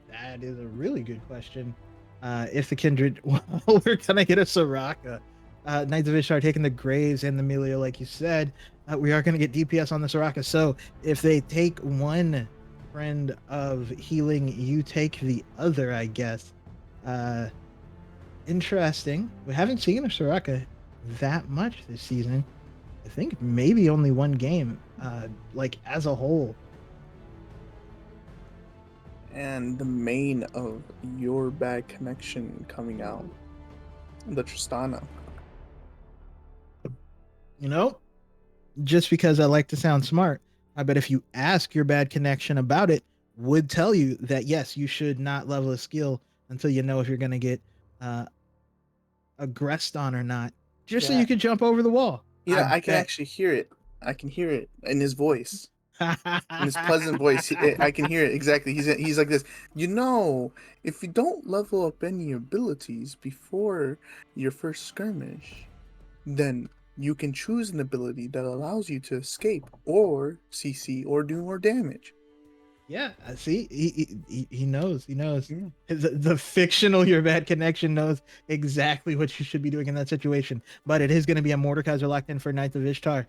That is a really good question. If the Kindred, well, we're gonna get a Soraka. Knights of Ishtar taking the Graves and the Emilio, like you said. We are gonna get DPS on the Soraka. So if they take one friend of healing, you take the other, I guess. Interesting. We haven't seen a Soraka that much this season. I think maybe only one game, like as a whole. And the main of Your Bad Connection coming out, the Tristana. You know, just because I like to sound smart, I bet if you ask Your Bad Connection about it, would tell you that yes, you should not level a skill until you know if you're going to get aggressed on or not, just so Yeah. you could jump over the wall. Yeah, I can actually hear it. I can hear it in his voice. In his pleasant voice, I can hear it exactly. He's like this. You know, if you don't level up any abilities before your first skirmish, then you can choose an ability that allows you to escape or CC or do more damage. Yeah, see, he knows. He knows. Yeah. The fictional Your Bad Connection knows exactly what you should be doing in that situation. But it is going to be a Mordekaiser locked in for Knights of Ishtar.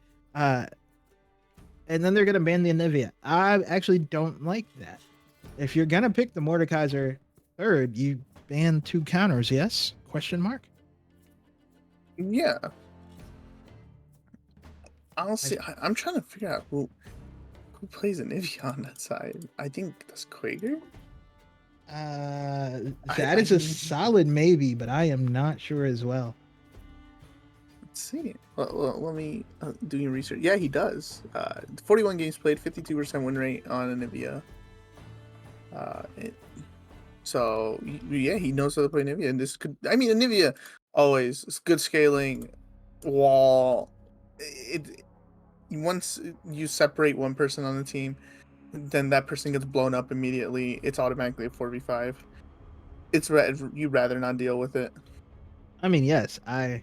And then they're going to ban the Anivia. I actually don't like that. If you're going to pick the Mordekaiser third, you ban 2 counters, yes? Question mark? Yeah. Honestly, I'm trying to figure out who plays Anivia on that side. I think that's Quaker. That is a solid maybe, but I am not sure as well. Let's see. Well, let me do your research. Yeah, he does. 41 games played, 52% win rate on Anivia. So yeah, he knows how to play Anivia, and this could. I mean, Anivia always it's good scaling, wall. Once you separate one person on the team, then that person gets blown up immediately. It's automatically a 4v5. You'd rather not deal with it. I mean, yes, I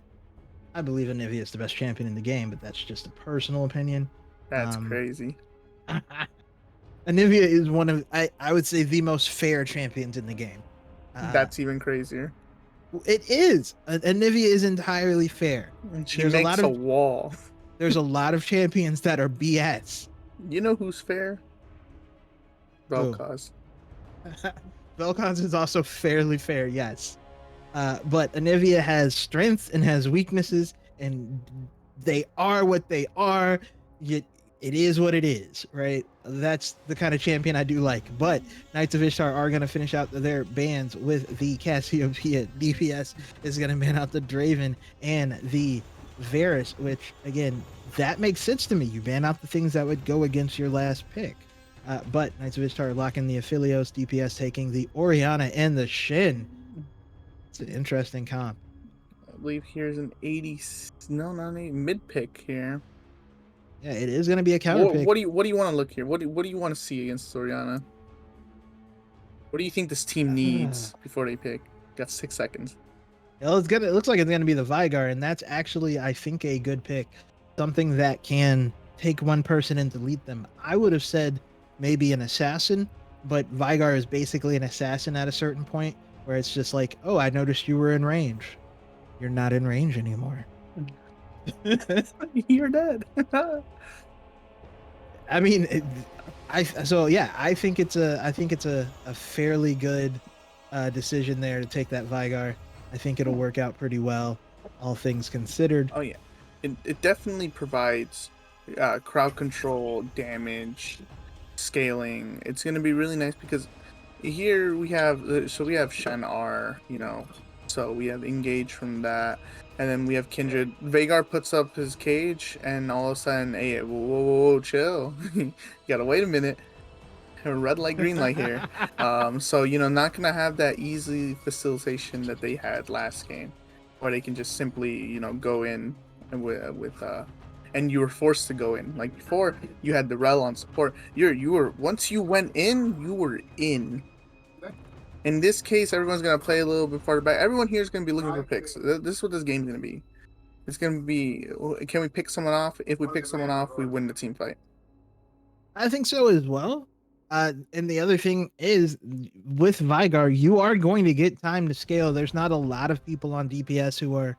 believe Anivia is the best champion in the game, but that's just a personal opinion. That's crazy. Anivia is one of, I would say, the most fair champions in the game. That's even crazier. It is. Anivia is entirely fair. She makes a wall. There's a lot of champions that are BS. You know who's fair? Vel'Koz. Vel'Koz is also fairly fair, yes. But Anivia has strengths and has weaknesses, and they are what they are. Yet it is what it is, right? That's the kind of champion I do like. But Knights of Ishtar are going to finish out their bans with the Cassiopeia. DPS is going to ban out the Draven and the Varus, which, again, that makes sense to me. You ban out the things that would go against your last pick. But Knights of Ishtar locking the Aphelios, DPS taking the Orianna and the Shin. It's an interesting comp. I believe here's an 80. No, not 80. Mid pick here. Yeah, it is going to be a counter pick. What do you want to look here? What do you want to see against Orianna? What do you think this team needs before they pick? Got 6 seconds. Well, it looks like it's gonna be the Vygar, and that's actually, I think, a good pick. Something that can take one person and delete them. I would have said maybe an assassin, but Vygar is basically an assassin at a certain point where it's just like, oh, I noticed you were in range. You're not in range anymore. You're dead. I mean, I think it's a fairly good decision there to take that Vygar. I think it'll work out pretty well, all things considered. Oh yeah, it definitely provides crowd control, damage, scaling. It's gonna be really nice because here we have we have Shen R, so we have engage from that, and then we have Kindred. Vhagar puts up his cage, and all of a sudden, hey, whoa, chill, you gotta wait a minute. Red light, green light here. So not gonna have that easy facilitation that they had last game, where they can just simply go in with and you were forced to go in. Like before, you had the rel on support. You were once you went in, you were in. In this case, everyone's gonna play a little bit farther back. Everyone here is gonna be looking for picks. This is what this game's gonna be. It's gonna be, can we pick someone off? If we pick someone off, we win the team fight. I think so as well. And the other thing is, with Vygar, you are going to get time to scale. There's not a lot of people on DPS who are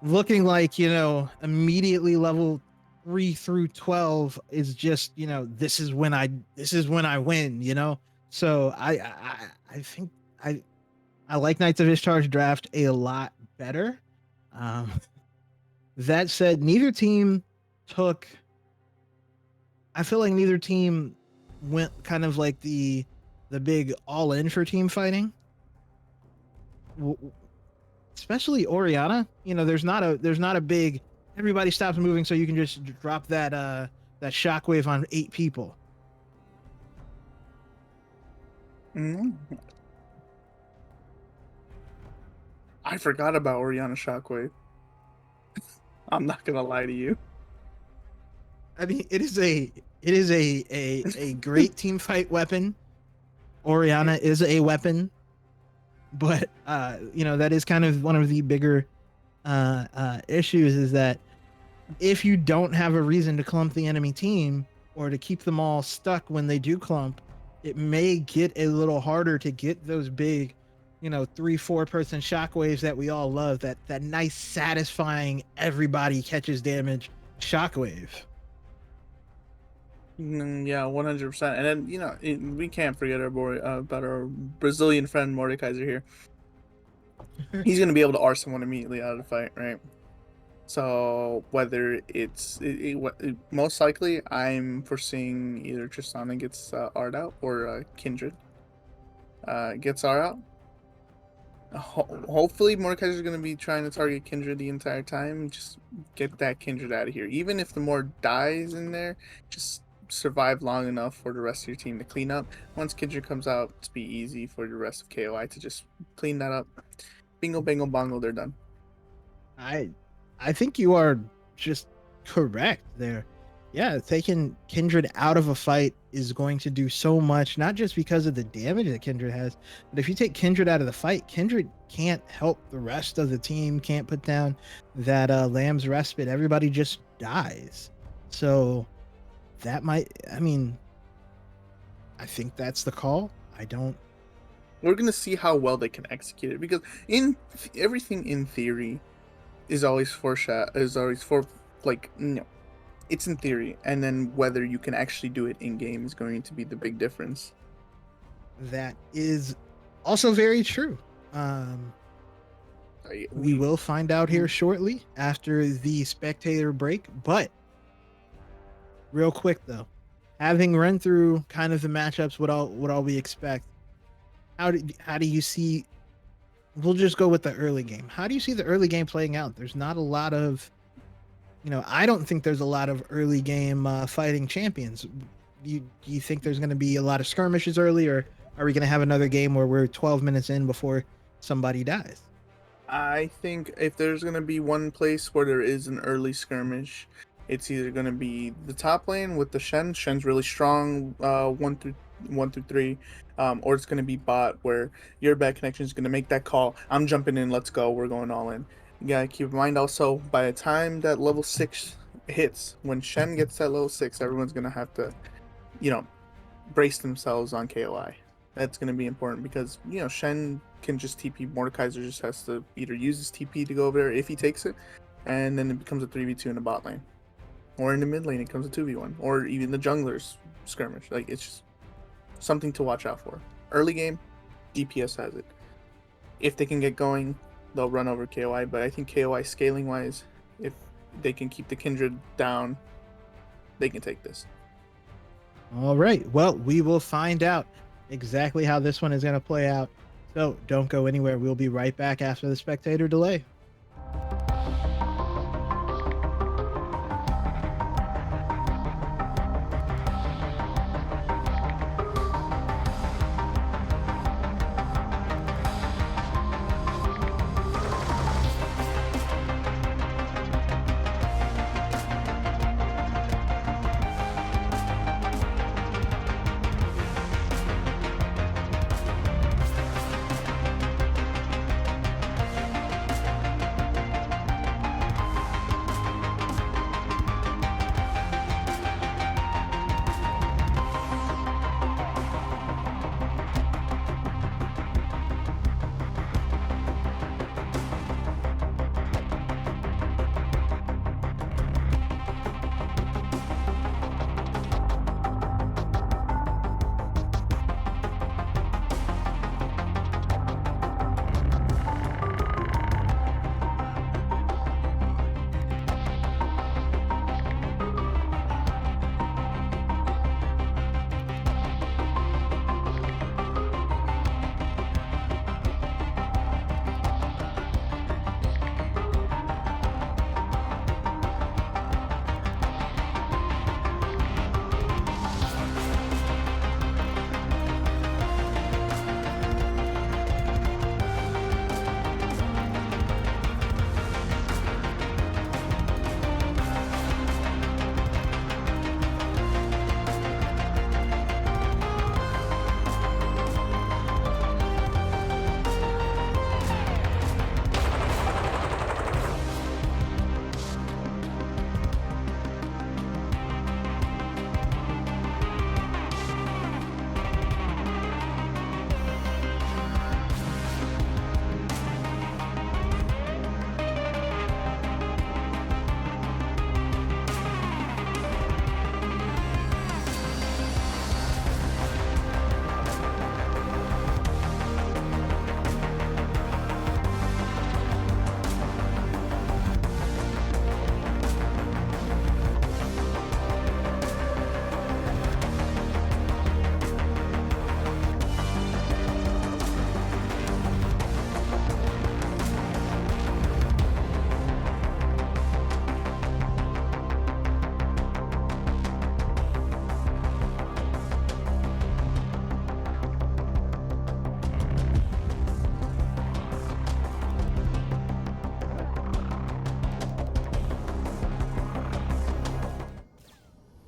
looking like, immediately level 3 through 12 is just, this is when I win, So I think I like Knights of Ishtar's draft a lot better. That said, I feel like neither team went kind of like the big all in for team fighting. Especially Orianna, there's not a big everybody stops moving so you can just drop that shockwave on 8 people. Mm-hmm. I forgot about Orianna Shockwave. I'm not gonna lie to you. I mean, it is a great team fight weapon. Orianna is a weapon, but that is kind of one of the bigger issues is that if you don't have a reason to clump the enemy team or to keep them all stuck when they do clump, it may get a little harder to get those big 3-4 person shockwaves that we all love, that nice satisfying everybody catches damage shockwave. Yeah, 100%. And then we can't forget our boy about our Brazilian friend Mordekaiser here. He's gonna be able to R someone immediately out of the fight, right? So whether it's most likely, I'm foreseeing either Tristana gets R'd out or Kindred gets R out. Hopefully Mordekaiser's going to be trying to target Kindred the entire time. Just get that Kindred out of here. Even if the Mord dies in there, just survive long enough for the rest of your team to clean up. Once Kindred comes out, it's be easy for the rest of KOI to just clean that up. Bingo, bango, bongo, they're done. I think you are just correct there. Yeah, taking Kindred out of a fight is going to do so much, not just because of the damage that Kindred has, but if you take Kindred out of the fight, Kindred can't help the rest of the team, can't put down that Lamb's Respite. Everybody just dies. So that I think that's the call. We're going to see how well they can execute it, because everything in theory is always it's in theory, and then whether you can actually do it in game is going to be the big difference. That is also very true. We will find out here shortly after the spectator break, but real quick though, having run through kind of the matchups, what all we expect, how do you see? We'll just go with the early game. How do you see the early game playing out? There's not a lot of, I don't think there's a lot of early game fighting champions. Do you think there's going to be a lot of skirmishes early, or are we going to have another game where we're 12 minutes in before somebody dies? I think if there's gonna be one place where there is an early skirmish, it's either gonna be the top lane with the Shen. Shen's really strong, 1 through 3, or it's gonna be bot where your bad connection is gonna make that call. I'm jumping in. Let's go. We're going all in. You gotta keep in mind also by the time that level 6 hits, when Shen gets that level 6, everyone's gonna have to, you know, brace themselves on KOI. That's going to be important because, Shen can just TP. Mordekaiser just has to either use his TP to go over there if he takes it, and then it becomes a 3v2 in the bot lane. Or in the mid lane, it becomes a 2v1. Or even the junglers skirmish. Like, it's just something to watch out for. Early game, DPS has it. If they can get going, they'll run over KOI, but I think KOI scaling-wise, if they can keep the Kindred down, they can take this. All right. Well, we will find out exactly how this one is going to play out. So don't go anywhere. We'll be right back after the spectator delay.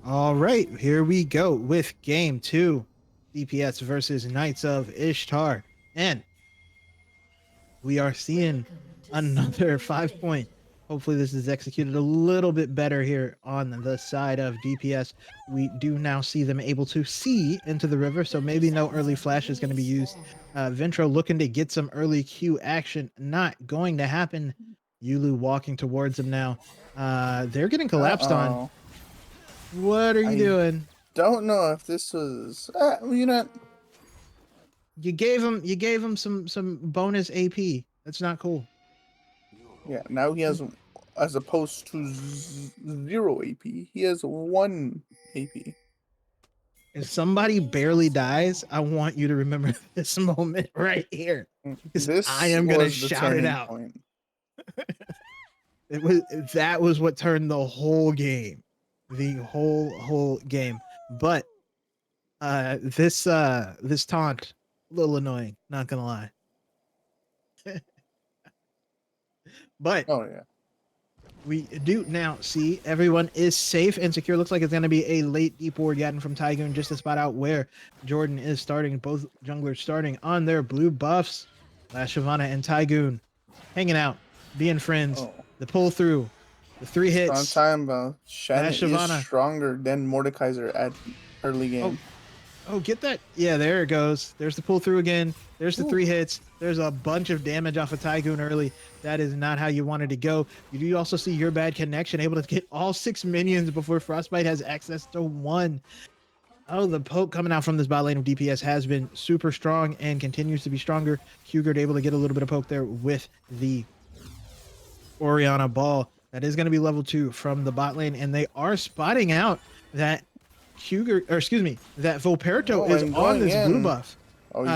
All right, here we go with game 2, DPS versus Knights of Ishtar. And we are seeing another 5-point. Hopefully this is executed a little bit better here on the side of DPS. We do now see them able to see into the river, so maybe no early flash is going to be used. Ventro looking to get some early Q action. Not going to happen. Yulu walking towards him now. They're getting collapsed on. What are you doing? Don't know if this was, You gave him some bonus AP. That's not cool. Yeah, now he has as opposed to 0 AP. He has 1 AP. If somebody barely dies, I want you to remember this moment right here, because I This am gonna was the shout it turning out. point. That was what turned the whole game, the whole game. But this taunt, a little annoying, not gonna lie. But Oh yeah. we do now see everyone is safe and secure. Looks like it's going to be a late deep ward gotten from Tygoon just to spot out where Jordan is starting. Both junglers starting on their blue buffs. Last Shyvana and Tygoon hanging out, being friends. Oh. The pull through, the 3 Strong hits. time, bro. Shen Last is Shyvana. stronger than Mordekaiser at early game. Oh, get that. Yeah, there it goes. There's the pull through again. There's the 3 hits. There's a bunch of damage off of Tygoon early. That is not how you wanted to go. You do also see your bad connection able to get all 6 minions before Frostbite has access to 1. Oh, the poke coming out from this bot lane of DPS has been super strong and continues to be stronger. Hugert able to get a little bit of poke there with the Orianna ball. That is going to be level 2 from the bot lane, and they are spotting out that that Volperto is on this blue buff.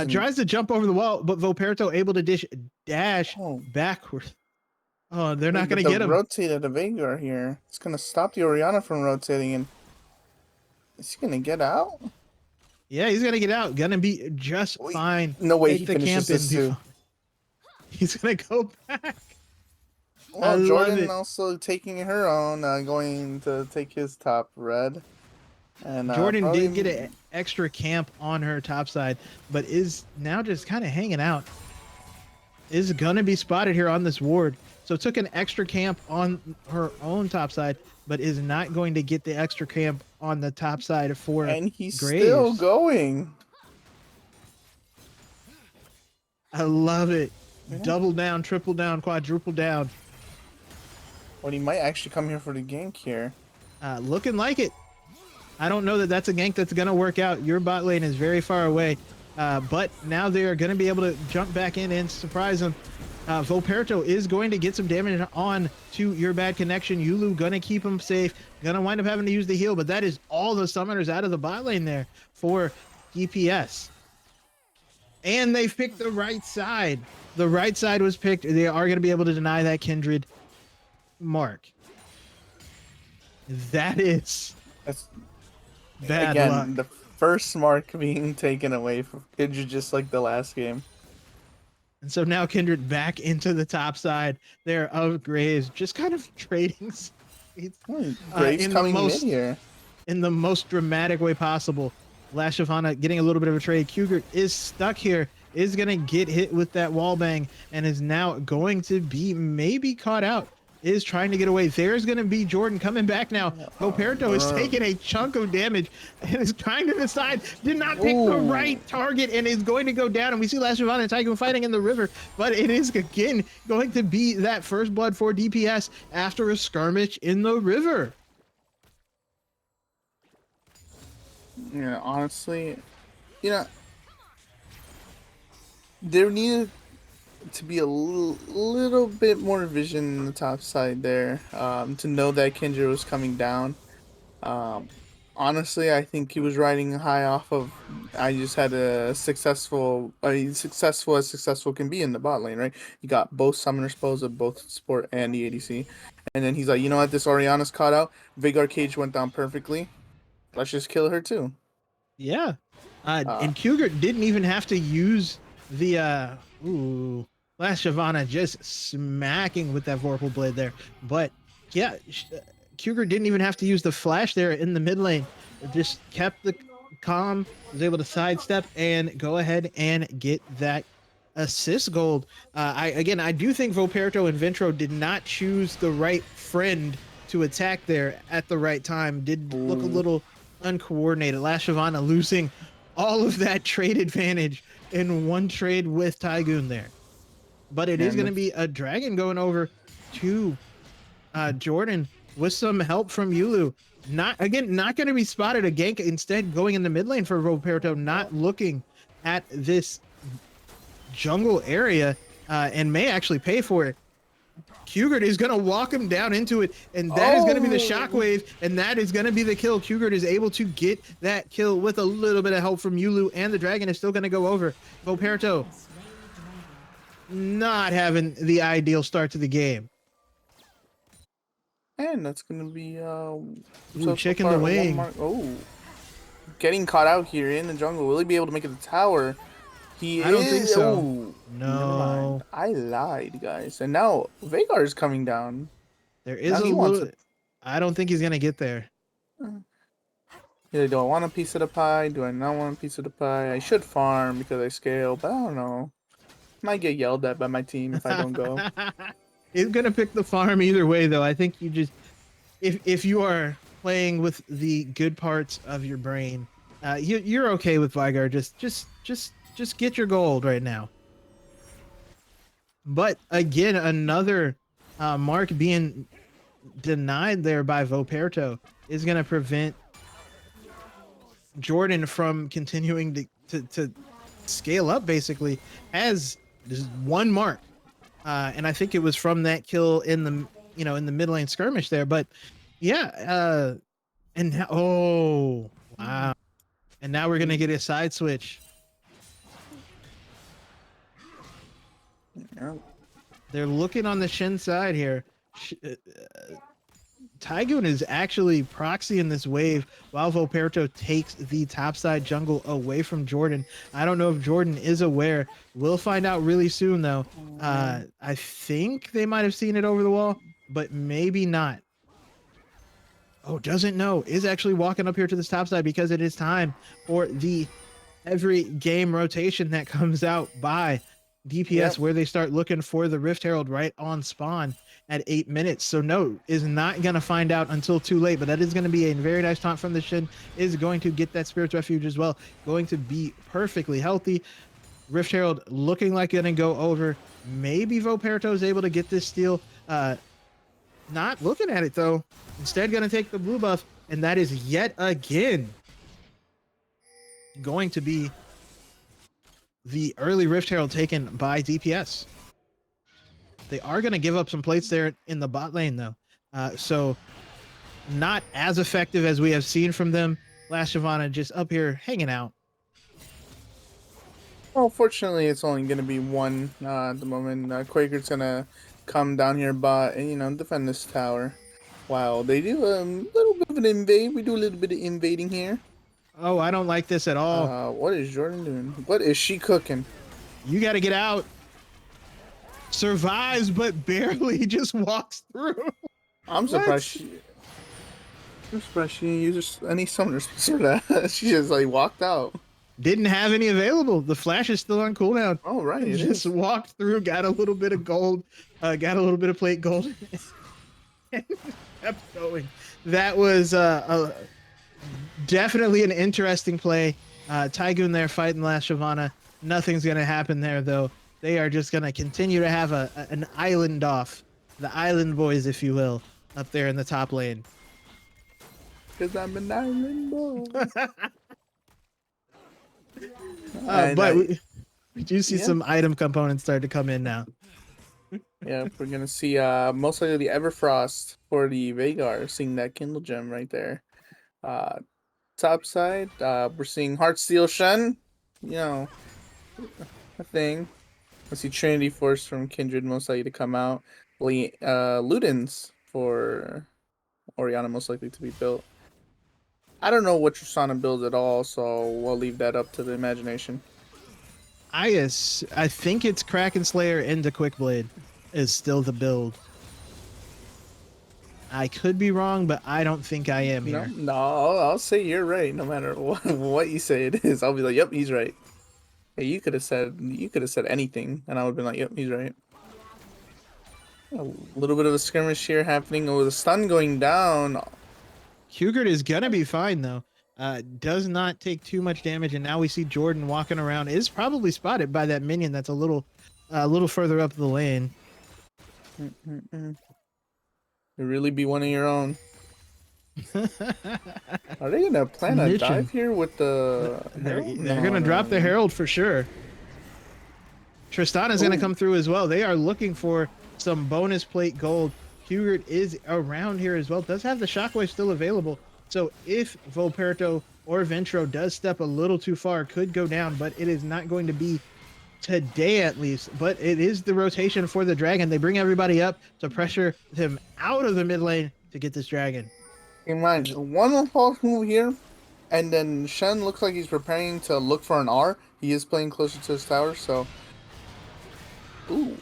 Tries to jump over the wall, but Volperto able to dash backwards. Oh, they're not going to get him. Rotate at the Veigar here. It's going to stop the Orianna from rotating. And is he going to get out? Yeah, he's going to get out. Going to be just fine. No way he finishes this too. He's going to go back. Well, Jordan also taking her on, going to take his top red. And Jordan did get an extra camp on her top side, but is now just kind of hanging out. Is going to be spotted here on this ward. So took an extra camp on her own top side, but is not going to get the extra camp on the top side for And he's Graves. Still going. I love it. Yeah. Double down, triple down, quadruple down. Well, he might actually come here for the gank here. Looking like it. I don't know that that's a gank that's going to work out. Your bot lane is very far away. But now they are going to be able to jump back in and surprise them. Volperto is going to get some damage on to your bad connection. Yulu going to keep him safe. Going to wind up having to use the heal, but that is all the summoners out of the bot lane there for DPS. And they picked the right side. The right side was picked. They are going to be able to deny that Kindred mark. That's bad luck. The first mark being taken away from Kindred just like the last game. And so now Kindred back into the top side there of Graves, just kind of trading Graves coming in here. In the most dramatic way possible. Last Shyvana getting a little bit of a trade. Hugert is stuck here, is going to get hit with that wall bang, and is now going to be maybe caught out. Is trying to get away. There's going to be Jordan coming back now. Volperto is taking a chunk of damage and is trying to decide, did not pick the right target, and is going to go down. And we see Last Shyvana and Tygoon fighting in the river, but it is again going to be that first blood for DPS after a skirmish in the river. Yeah, honestly, there needed to be a little bit more vision in the top side there, to know that Kindred was coming down. Honestly, I think he was riding high off of, I just had a successful as successful can be in the bot lane, right? You got both summoners pose of both support and the ADC. And then he's like, you know what, this Orianna's caught out. Veigar cage went down perfectly. Let's just kill her too. Yeah. And Hugert didn't even have to use the Last Shyvana just smacking with that Vorpal Blade there. But yeah, Hugert didn't even have to use the flash there in the mid lane. Just kept the calm, was able to sidestep and go ahead and get that assist gold. I do think Volperto and Ventro did not choose the right friend to attack there at the right time. Did look a little uncoordinated. Last Shyvana losing all of that trade advantage in one trade with Tygoon there. But it is going to be a dragon going over to Jordan with some help from Yulu. Not going to be spotted a gank, instead going in the mid lane for Volperto, not looking at this jungle area, and may actually pay for it. Kugert is going to walk him down into it, and that is going to be the Oh. shockwave, and that is going to be the kill. Kugert is able to get that kill with a little bit of help from Yulu, and the dragon is still going to go over. Voperto not having the ideal start to the game. And that's gonna be chicken the wing. Oh, getting caught out here in the jungle. Will he be able to make it to the tower? I don't think so. Oh, never No. mind. I lied, guys. And now Veigar is coming down. There is Now a he wants little... I don't think he's going to get there. Yeah, do I want a piece of the pie? Do I not want a piece of the pie? I should farm because I scale, but I don't know. Might get yelled at by my team if I don't go. He's going to pick the farm either way, though. I think you just... If you are playing with the good parts of your brain, you're okay with Veigar. Just get your gold right now. But again, another mark being denied there by Voperto is going to prevent Jordan from continuing to scale up. Basically, as just one mark, and I think it was from that kill in the mid lane skirmish there. But yeah, and now, oh wow, and now we're gonna get a side switch. Yeah. They're looking on the Shin side here. Tygoon is actually proxying this wave while Voperto takes the topside jungle away from Jordan. I don't know if Jordan is aware. We'll find out really soon, though. I think they might have seen it over the wall, but maybe not. Oh, doesn't know. Is actually walking up here to this topside because it is time for the every game rotation that comes out by DPS, Yep. where they start looking for the Rift Herald right on spawn at 8 minutes. So no, is not going to find out until too late, but that is going to be a very nice taunt from the Shin. Is going to get that Spirit Refuge as well. Going to be perfectly healthy. Rift Herald looking like going to go over. Maybe Voperto is able to get this steal. Not looking at it, though. Instead, going to take the blue buff, and that is yet again going to be the early Rift Herald taken by DPS. They are going to give up some plates there in the bot lane, though. So not as effective as we have seen from them. Last Shyvana just up here hanging out. Well, fortunately, it's only going to be one at the moment. Quaker's going to come down here bot and, defend this tower. Wow, they do a little bit of an invade. We do a little bit of invading here. Oh, I don't like this at all. What is Jordan doing? What is she cooking? You got to get out. Survives, but barely just walks through. I'm surprised she didn't use any summoners for that. She just walked out. Didn't have any available. The flash is still on cooldown. Oh right, it Just is. walked through, got a little bit of gold, got a little bit of plate gold, and kept going. That was definitely an interesting play. Tygoon there fighting last Shyvana. Nothing's gonna happen there though. They are just gonna continue to have an island off, the island boys, if you will, up there in the top lane. Because I'm an island boy. But we do see some item components start to come in now. Yeah, we're gonna see most likely the Everfrost for the Veigar, seeing that Kindle gem right there. Top side, we're seeing Heartsteel Shen, a thing. I see Trinity Force from Kindred most likely to come out. Ludens for Orianna most likely to be built. I don't know what Tristana builds at all, so we'll leave that up to the imagination. I think it's Kraken Slayer into Quickblade is still the build. I could be wrong, but I don't think I am here. No, I'll say you're right. No matter what you say it is, I'll be like, yep, he's right. Hey, you could have said anything, and I would have been like, yep, he's right. A little bit of a skirmish here happening with the stun going down. Hugert is gonna be fine though. Does not take too much damage, and now we see Jordan walking around. Is probably spotted by that minion that's a little further up the lane. You really be one of your own. Are they gonna plan a dive here with the? They're gonna drop the Herald for sure. Tristana's gonna come through as well. They are looking for some bonus plate gold. Hugert is around here as well. Does have the shockwave still available. So if Volperto or Ventro does step a little too far, could go down, but it is not going to be today at least. But it is the rotation for the dragon. They bring everybody up to pressure him out of the mid lane to get this dragon. In mind, just one false move here, and then Shen looks like he's preparing to look for an R. He is playing closer to his tower, so. Ooh.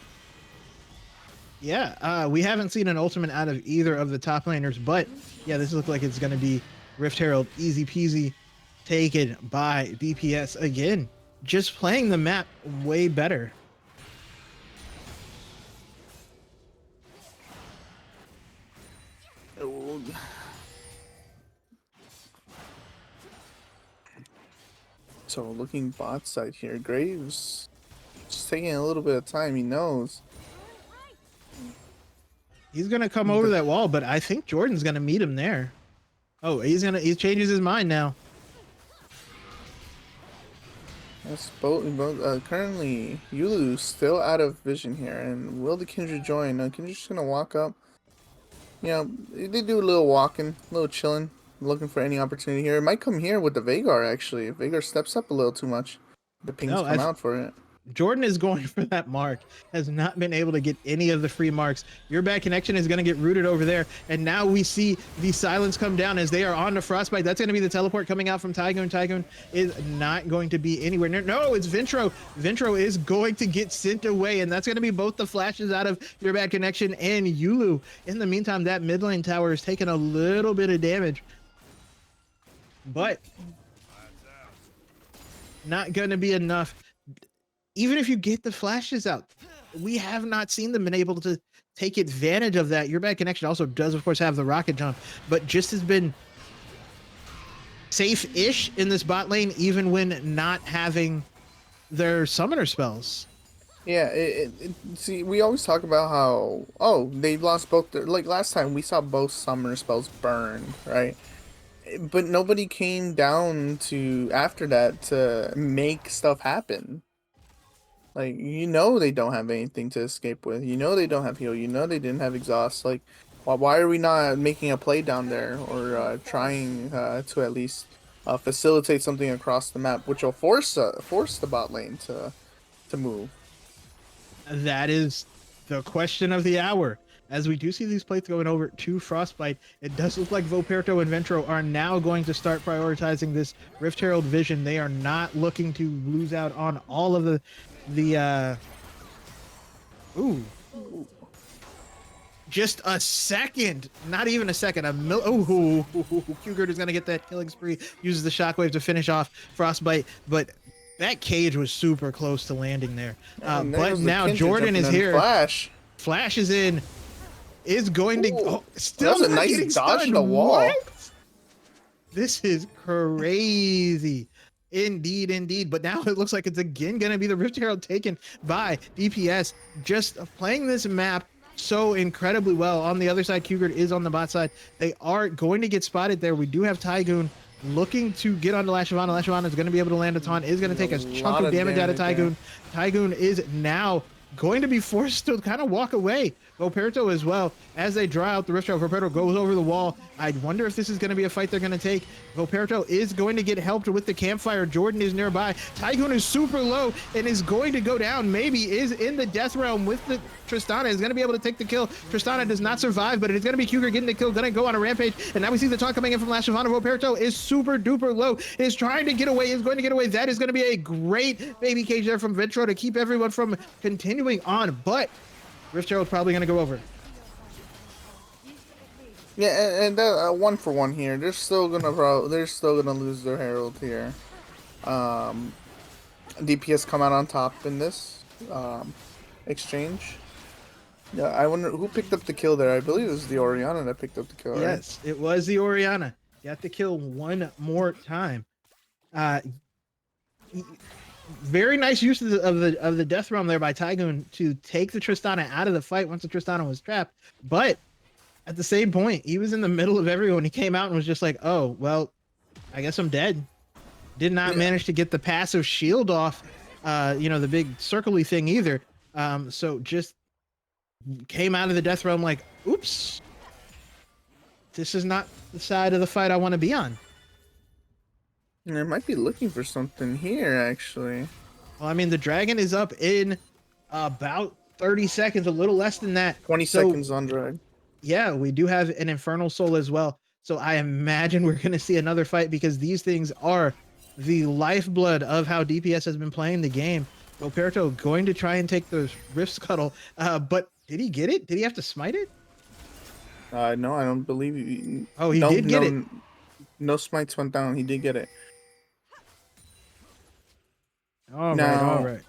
Yeah, we haven't seen an ultimate out of either of the top laners, but yeah, this looks like it's going to be Rift Herald, easy peasy, taken by DPS again. Just playing the map way better. So looking bot side here, Graves just taking a little bit of time. He knows. He's going to come over that wall, but I think Jordan's going to meet him there. Oh, he changes his mind now. That's currently Yulu still out of vision here, and will the Kindred join? No, Kindred's just gonna walk up. You know, they do a little walking, a little chilling, looking for any opportunity here. It might come here with the Veigar actually. If Veigar steps up a little too much, the pings come out for it. Jordan is going for that mark, has not been able to get any of the free marks. Your bad connection is going to get rooted over there. And now we see the silence come down as they are on the frostbite. That's going to be the teleport coming out from Tygoon. Tygoon is not going to be anywhere near. No, it's Ventro. Ventro is going to get sent away. And that's going to be both the flashes out of your bad connection and Yulu. In the meantime, that mid lane tower is taking a little bit of damage. But not going to be enough. Even if you get the flashes out, we have not seen them been able to take advantage of that. Your bad connection also does, of course, have the rocket jump, but just has been safe-ish in this bot lane, even when not having their summoner spells. Yeah, see, we always talk about how, oh, they lost both their, like last time we saw both summoner spells burn, right? But nobody came down to, after that, to make stuff happen. Like, you know they don't have anything to escape with. You know they don't have heal. You know they didn't have exhaust. Like, why are we not making a play down there or trying to at least facilitate something across the map, which will force the bot lane to move? That is the question of the hour. As we do see these plates going over to Frostbite, it does look like Volperto and Ventro are now going to start prioritizing this Rift Herald vision. They are not looking to lose out on all of the just a second, not even a second, Hugert is gonna get that killing spree, uses the shockwave to finish off Frostbite, but that cage was super close to landing there. But now Jordan is here. Flash is in, is going to still that was a nice dodge in the wall. What? This is crazy. Indeed. But now it looks like it's again going to be the Rift Herald taken by DPS. Just playing this map so incredibly well. On the other side, Hugert is on the bot side. They are going to get spotted there. We do have Tygoon looking to get onto Lashavana. Lashavana is going to be able to land a taunt. Is going to take a chunk of damage out of Tygoon. Tygoon is now going to be forced to kind of walk away. Volperto as well, as they draw out the Rift Herald. Volperto goes over the wall. I wonder if this is going to be a fight they're going to take. Volperto is going to get helped with the campfire. Jordan is nearby. Tygoon is super low and is going to go down. Maybe is in the death realm with the Tristana. Is going to be able to take the kill. Tristana does not survive, but it's going to be Hugert getting the kill. Going to go on a rampage. And now we see the taunt coming in from Lashavana. Volperto is super duper low. Is trying to get away. Is going to get away. That is going to be a great baby cage there from Ventro to keep everyone from continuing on. But Rift Herald's probably going to go over. Yeah, and 1-for-1 here. They're still gonna lose their Herald here. DPS come out on top in this exchange. Yeah, I wonder who picked up the kill there. I believe it was the Orianna that picked up the kill. Yes, right? It was the Orianna. Got the kill one more time. Very nice use of the death realm there by Tygoon to take the Tristana out of the fight once the Tristana was trapped. But at the same point, he was in the middle of everyone. He came out and was just like, oh, well, I guess I'm dead. Did not manage to get the passive shield off, the big circle-y thing either. So just came out of the death realm like, oops, this is not the side of the fight I want to be on. I might be looking for something here, actually. Well, I mean, the dragon is up in about 30 seconds, a little less than that. 20 seconds on drag. Yeah, we do have an Infernal Soul as well. So I imagine we're going to see another fight because these things are the lifeblood of how DPS has been playing the game. Operto going to try and take the Rift Scuttle, but did he get it? Did he have to smite it? No, I don't believe you. Oh, he did get it. No smites went down. He did get it. All right.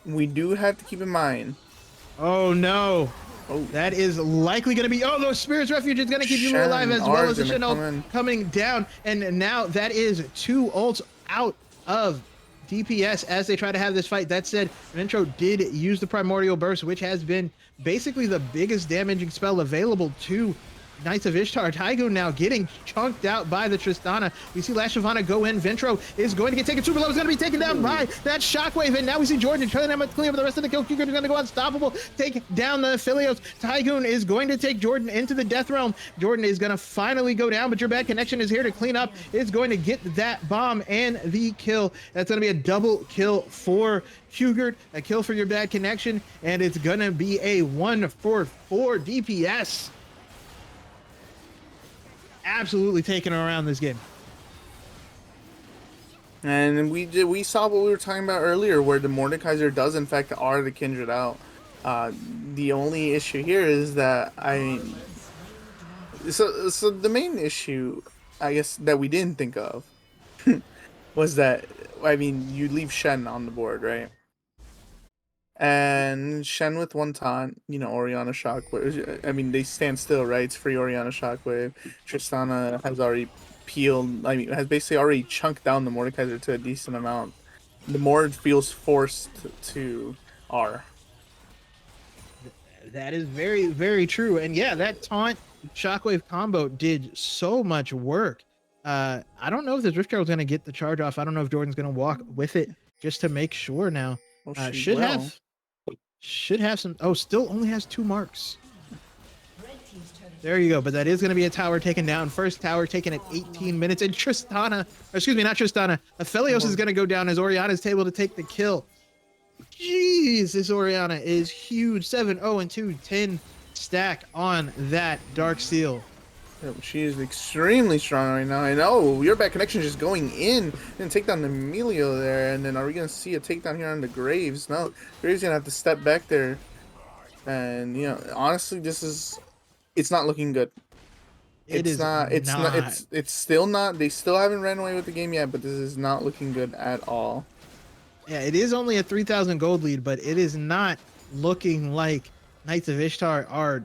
We do have to keep in mind. Oh, no. Oh, that is likely going to be... Oh, no, Spirit's Refuge is going to keep you alive as well as the Shin'O coming down. And now that is 2 ults out of DPS as they try to have this fight. That said, Ventro did use the Primordial Burst, which has been basically the biggest damaging spell available to Knights of Ishtar. Tygoon now getting chunked out by the Tristana. We see La Shyvana go in. Ventro is going to get taken super low. Is going to be taken down by that Shockwave. And now we see Jordan trying to clean up the rest of the kill. Cougar is going to go unstoppable. Take down the Philios. Tygoon is going to take Jordan into the Death Realm. Jordan is going to finally go down, but your bad connection is here to clean up. It's going to get that bomb and the kill. That's going to be a double kill for Hugert, a kill for your bad connection, and it's going to be a 1-for-4 DPS. Absolutely taking around this game. And we saw what we were talking about earlier, where the Mordekaiser does in fact are the Kindred out. The only issue here is that so the main issue, I guess, that we didn't think of was that, I mean, you leave Shen on the board, right? And Shen with 1 taunt, you know, Orianna Shockwave. I mean, they stand still, right? It's free Orianna Shockwave. Tristana has already peeled, I mean, has basically already chunked down the Mordekaiser to a decent amount. The Mord feels forced to R. That is very, very true. And yeah, that taunt Shockwave combo did so much work. I don't know if this Rift Carol's going to get the charge off. I don't know if Jordan's going to walk with it just to make sure now. Well, Should have some. Oh, still only has 2 marks. There you go. But that is going to be a tower taken down. First tower taken at 18 minutes. And Tristana, excuse me, not Tristana. Aphelios is going to go down as Orianna's able to take the kill. Jeez, this Orianna is huge. 7-0-2, 10 stack on that Dark Seal. She is extremely strong right now. I know your back connection is just going in and take down the Emilio there, and then are we gonna see a takedown here on the Graves? No, Graves gonna have to step back there, and you know, honestly, it's not looking good. It's still not. They still haven't ran away with the game yet, but this is not looking good at all. Yeah, it is only a 3,000 gold lead, but it is not looking like Knights of Ishtar are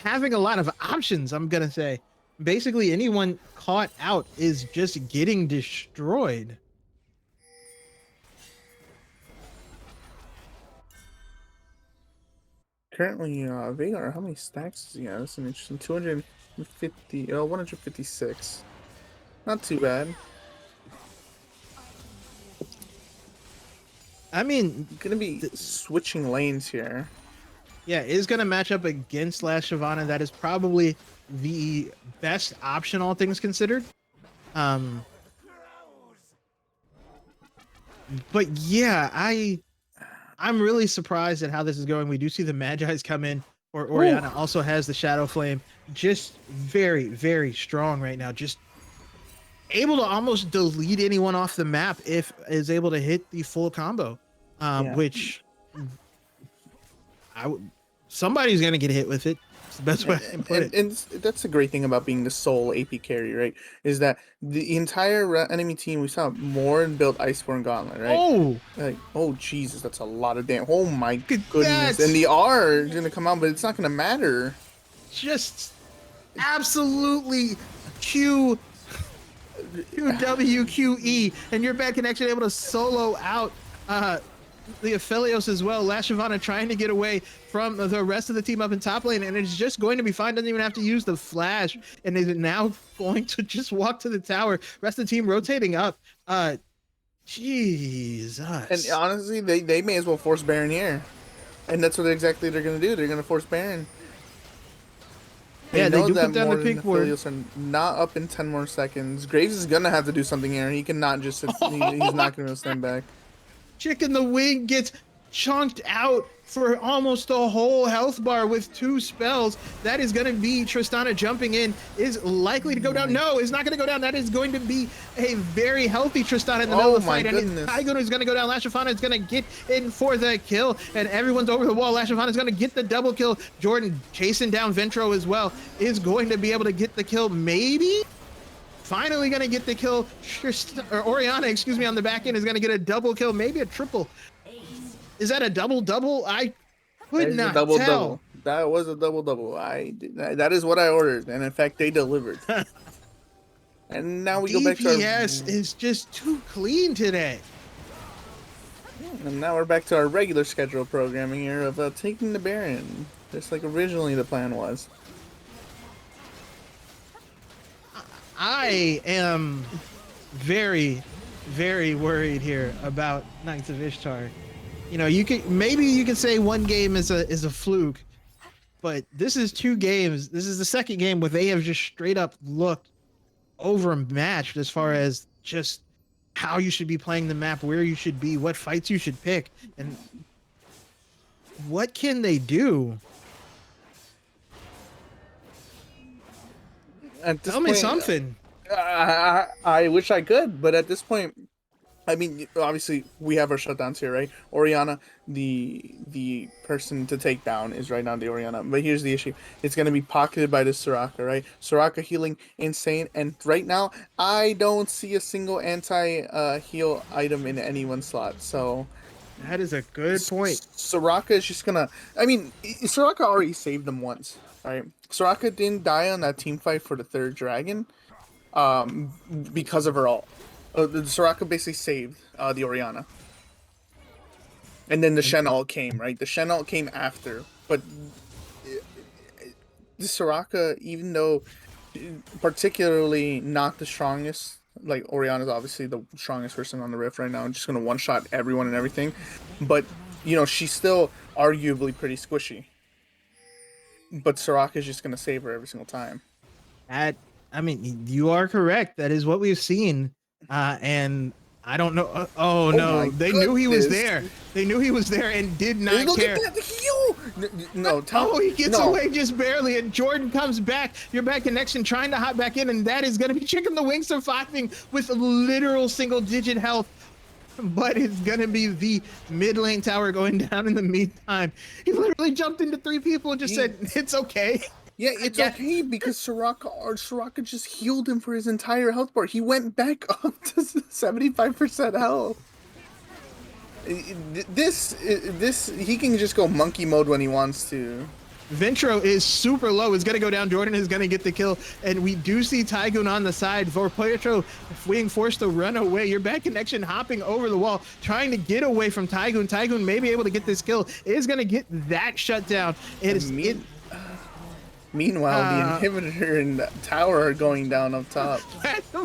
having a lot of options. I'm gonna say basically anyone caught out is just getting destroyed. Currently, Veigar, how many stacks does he have? That's an interesting 250, 156. Not too bad. I mean, gonna be switching lanes here. Yeah, is going to match up against La Shyvana. That is probably the best option, all things considered. But yeah, I'm really surprised at how this is going. We do see the Magi's come in, or Orianna also has the Shadow Flame. Just very, very strong right now. Just able to almost delete anyone off the map if is able to hit the full combo, which somebody's gonna get hit with it. It's the best way I can put it. And that's the great thing about being the sole AP carry, right? Is that the entire enemy team, we saw Morn build Iceborne Gauntlet, right? Oh, like, oh Jesus, that's a lot of damage. Oh my goodness! And the R is gonna come out, but it's not gonna matter. Just absolutely QWQE, and your bad connection able to solo out the Aphelios as well. La Shyvana trying to get away from the rest of the team up in top lane, and it's just going to be fine. Doesn't even have to use the flash, and is now going to just walk to the tower. Rest of the team rotating up. Jesus. And honestly, they may as well force Baron here. And that's what exactly they're gonna do. They're gonna force Baron. Yeah, they know do that put down the Morton pick ward. affiliates are not up in 10 more seconds. Graves is gonna have to do something here. He cannot just sit. He's not gonna stand back. Chicken the Wing gets chunked out for almost a whole health bar with 2 spells. That is going to be Tristana jumping in, is likely to go down. No, it's not going to go down. That is going to be a very healthy Tristana in the middle of the fight. Goodness. And Tygoon is going to go down. Lashafana is going to get in for the kill, and everyone's over the wall. Lashafana is going to get the double kill. Jordan chasing down Ventro as well is going to be able to get the kill, maybe? Finally gonna get the kill. Oriana, excuse me, on the back end is gonna get a double kill, maybe a triple. Is that a double? I could not tell. That was a double. That is what I ordered, and in fact, they delivered. And now we go back to our... DPS is just too clean today. And now we're back to our regular schedule programming here of taking the Baron, just like originally the plan was. I am very, very worried here about Knights of Ishtar. You know, maybe you can say one game is a fluke, but this is 2 games. This is the second game where they have just straight up looked overmatched as far as just how you should be playing the map, where you should be, what fights you should pick, and what can they do? Tell me something. I wish I could, but at this point, I mean, obviously we have our shutdowns here, right? Oriana, the person to take down is right now the Oriana. But here's the issue: it's going to be pocketed by the Soraka, right? Soraka healing insane, and right now I don't see a single anti-heal item in anyone's slot. So that is a good point. Soraka is just gonna. I mean, Soraka already saved them once, right? Soraka didn't die on that team fight for the 3rd dragon, because of her ult. The Soraka basically saved the Oriana. And then the Shen ult came, right? The Shen ult came after. But the Soraka, even though particularly not the strongest, like Oriana's obviously the strongest person on the Rift right now, and just going to one-shot everyone and everything. But, you know, she's still arguably pretty squishy. But Soraka's just going to save her every single time. I mean, you are correct. That is what we've seen. And I don't know. Oh no, they knew he was there. They knew he was there and did not care. Look at that heal! No, he gets away just barely, and Jordan comes back. Your back connection trying to hop back in, and that is going to be Chicken the Wing surviving with literal single-digit health. But it's going to be the mid lane tower going down in the meantime. He literally jumped into 3 people and just said, it's okay. Yeah, it's okay because Soraka just healed him for his entire health bar. He went back up to 75% health. This he can just go monkey mode when he wants to. Ventro is super low. It's going to go down. Jordan is going to get the kill. And we do see Tygoon on the side. For Pietro being forced to run away. Your back connection hopping over the wall, trying to get away from Tygoon. Tygoon may be able to get this kill. Is going to get that shut down. Meanwhile, the inhibitor and the tower are going down up top.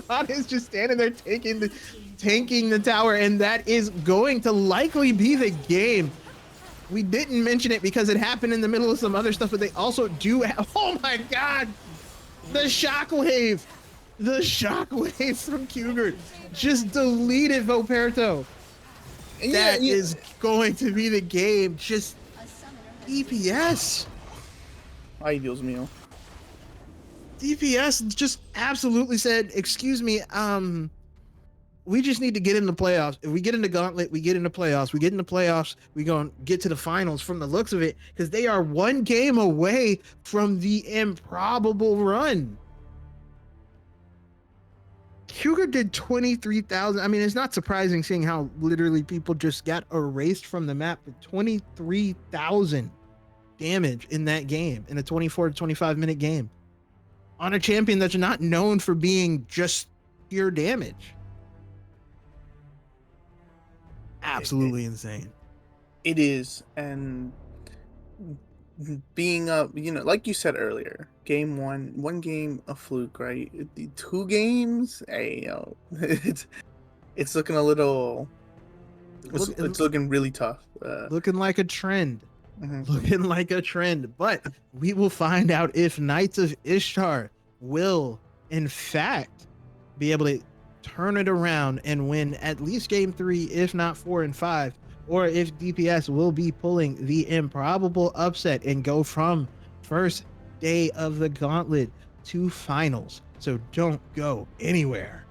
Bot is just standing there tanking the tower, and that is going to likely be the game. We didn't mention it because it happened in the middle of some other stuff, but they also do have, oh my god, the shockwave from Cougar just deleted Voperto. That is going to be the game. Just DPS. Ay, Dios mío. DPS just absolutely said, excuse me, we just need to get in the playoffs. If we get into Gauntlet, we get into playoffs. We get into playoffs, we gonna get to the finals from the looks of it, because they are 1 game away from the improbable run. Cougar did 23,000. I mean, it's not surprising seeing how literally people just got erased from the map with 23,000 damage in that game, in a 24 to 25 minute game, on a champion that's not known for being just pure damage. Absolutely insane. It is, and being up, you know, like you said earlier, game one game a fluke, right? 2 games, hey, yo, it's looking a little, it's looking really tough. Looking like a trend. looking like a trend. But we will find out if Knights of Ishtar will, in fact, be able to turn it around and win at least game 3, if not 4 and 5, or if DPS will be pulling the improbable upset and go from first day of the gauntlet to finals. So don't go anywhere.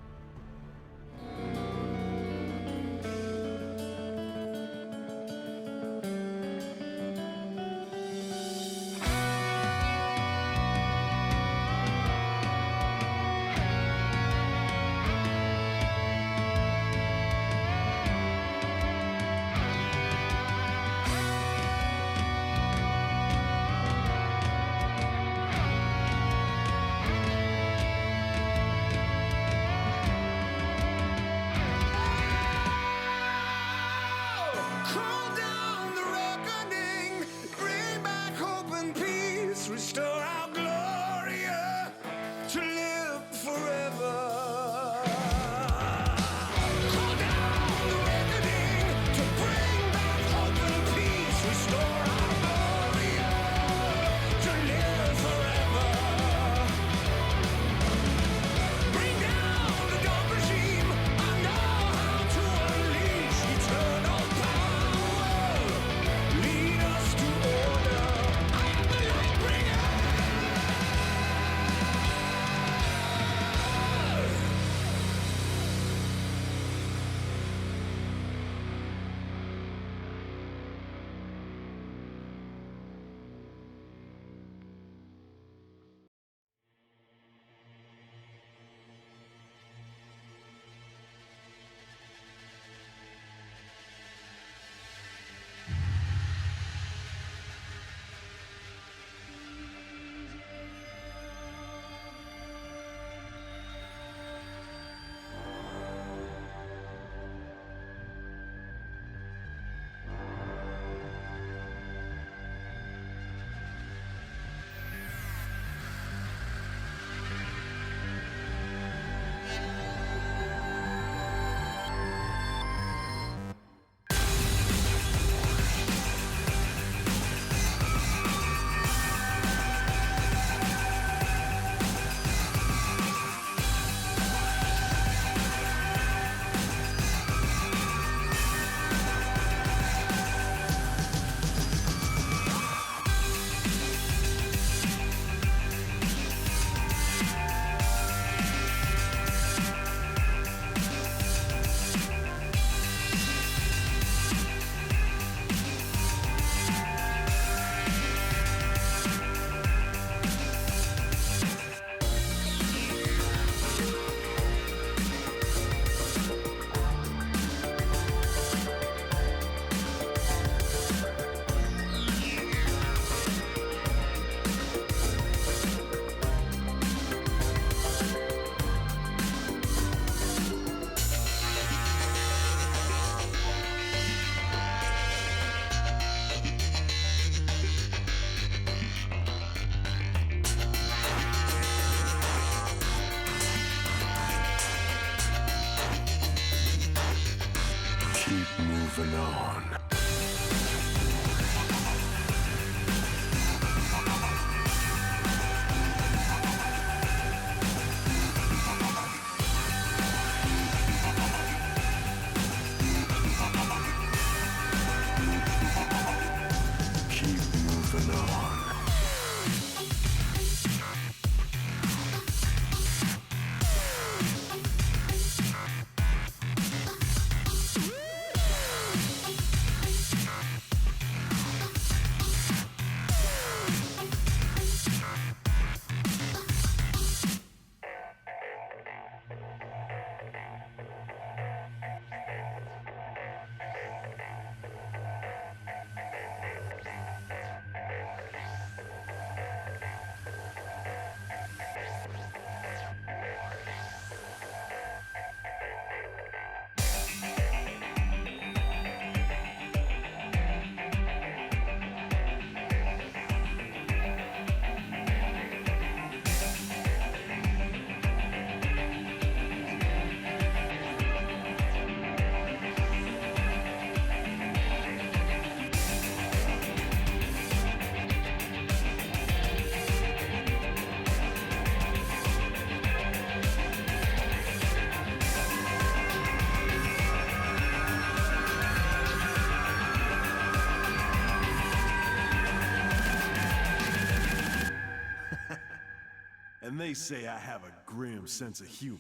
and they say I have a grim sense of humor.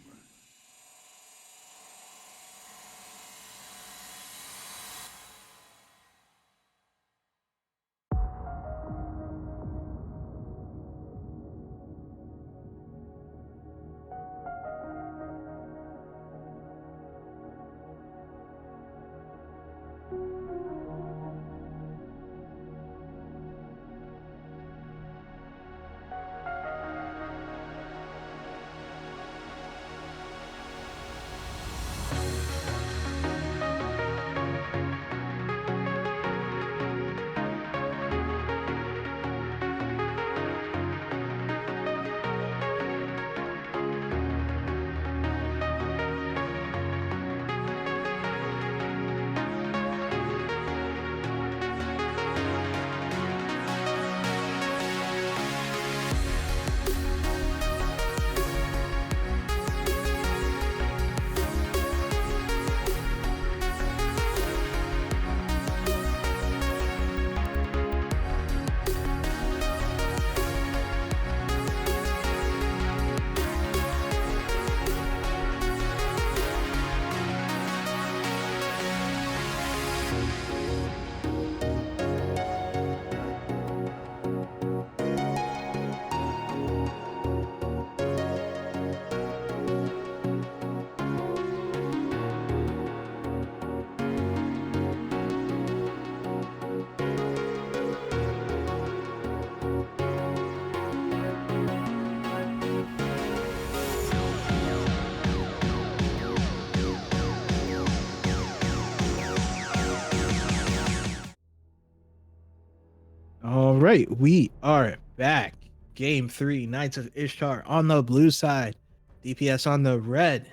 All right, we are back. Game 3, Knights of Ishtar on the blue side, DPS on the red.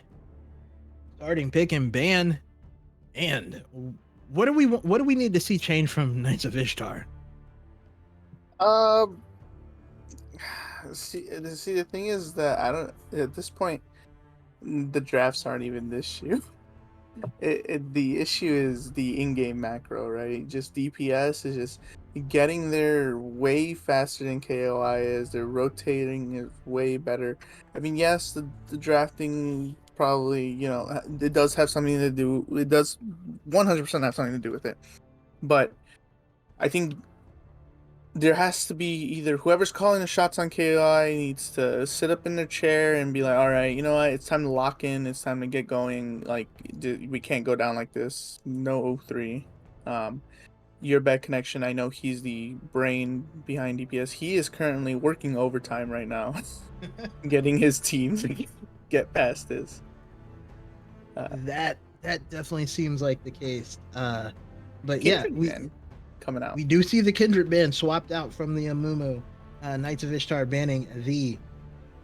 Starting pick and ban. And what do we need to see change from Knights of Ishtar? See, the thing is that I don't. At this point, the drafts aren't even this year. The issue is the in-game macro, right? Just DPS is just getting there way faster than KOI is. They're rotating it way better. I mean, yes, the drafting probably, it does have something to do. It does 100% have something to do with it. But I think there has to be either whoever's calling the shots on KOI needs to sit up in their chair and be like, all right, you know what? It's time to lock in. It's time to get going. Like, we can't go down like this. No 03. Your bad connection. I know he's the brain behind DPS. He is currently working overtime right now, getting his team to get past this. That definitely seems like the case. But Kindred yeah, we Man coming out. we do see the Kindred ban swapped out from the Amumu. Knights of Ishtar banning the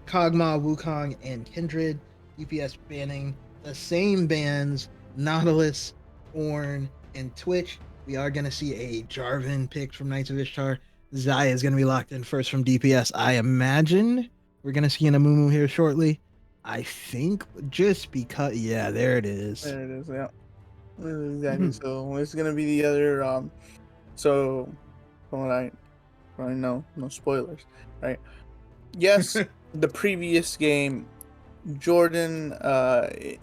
Kog'Maw, Wukong, and Kindred. DPS banning the same bans, Nautilus, Ornn, and Twitch. We are going to see a Jarvan picked from Knights of Ishtar. Xayah is going to be locked in first from DPS. I imagine we're going to see an Amumu here shortly. I think just because, yeah, there it is. There it is, yeah. Exactly. So it's gonna be the other. So from what I know, no spoilers, right? Yes, the previous game, Jordan,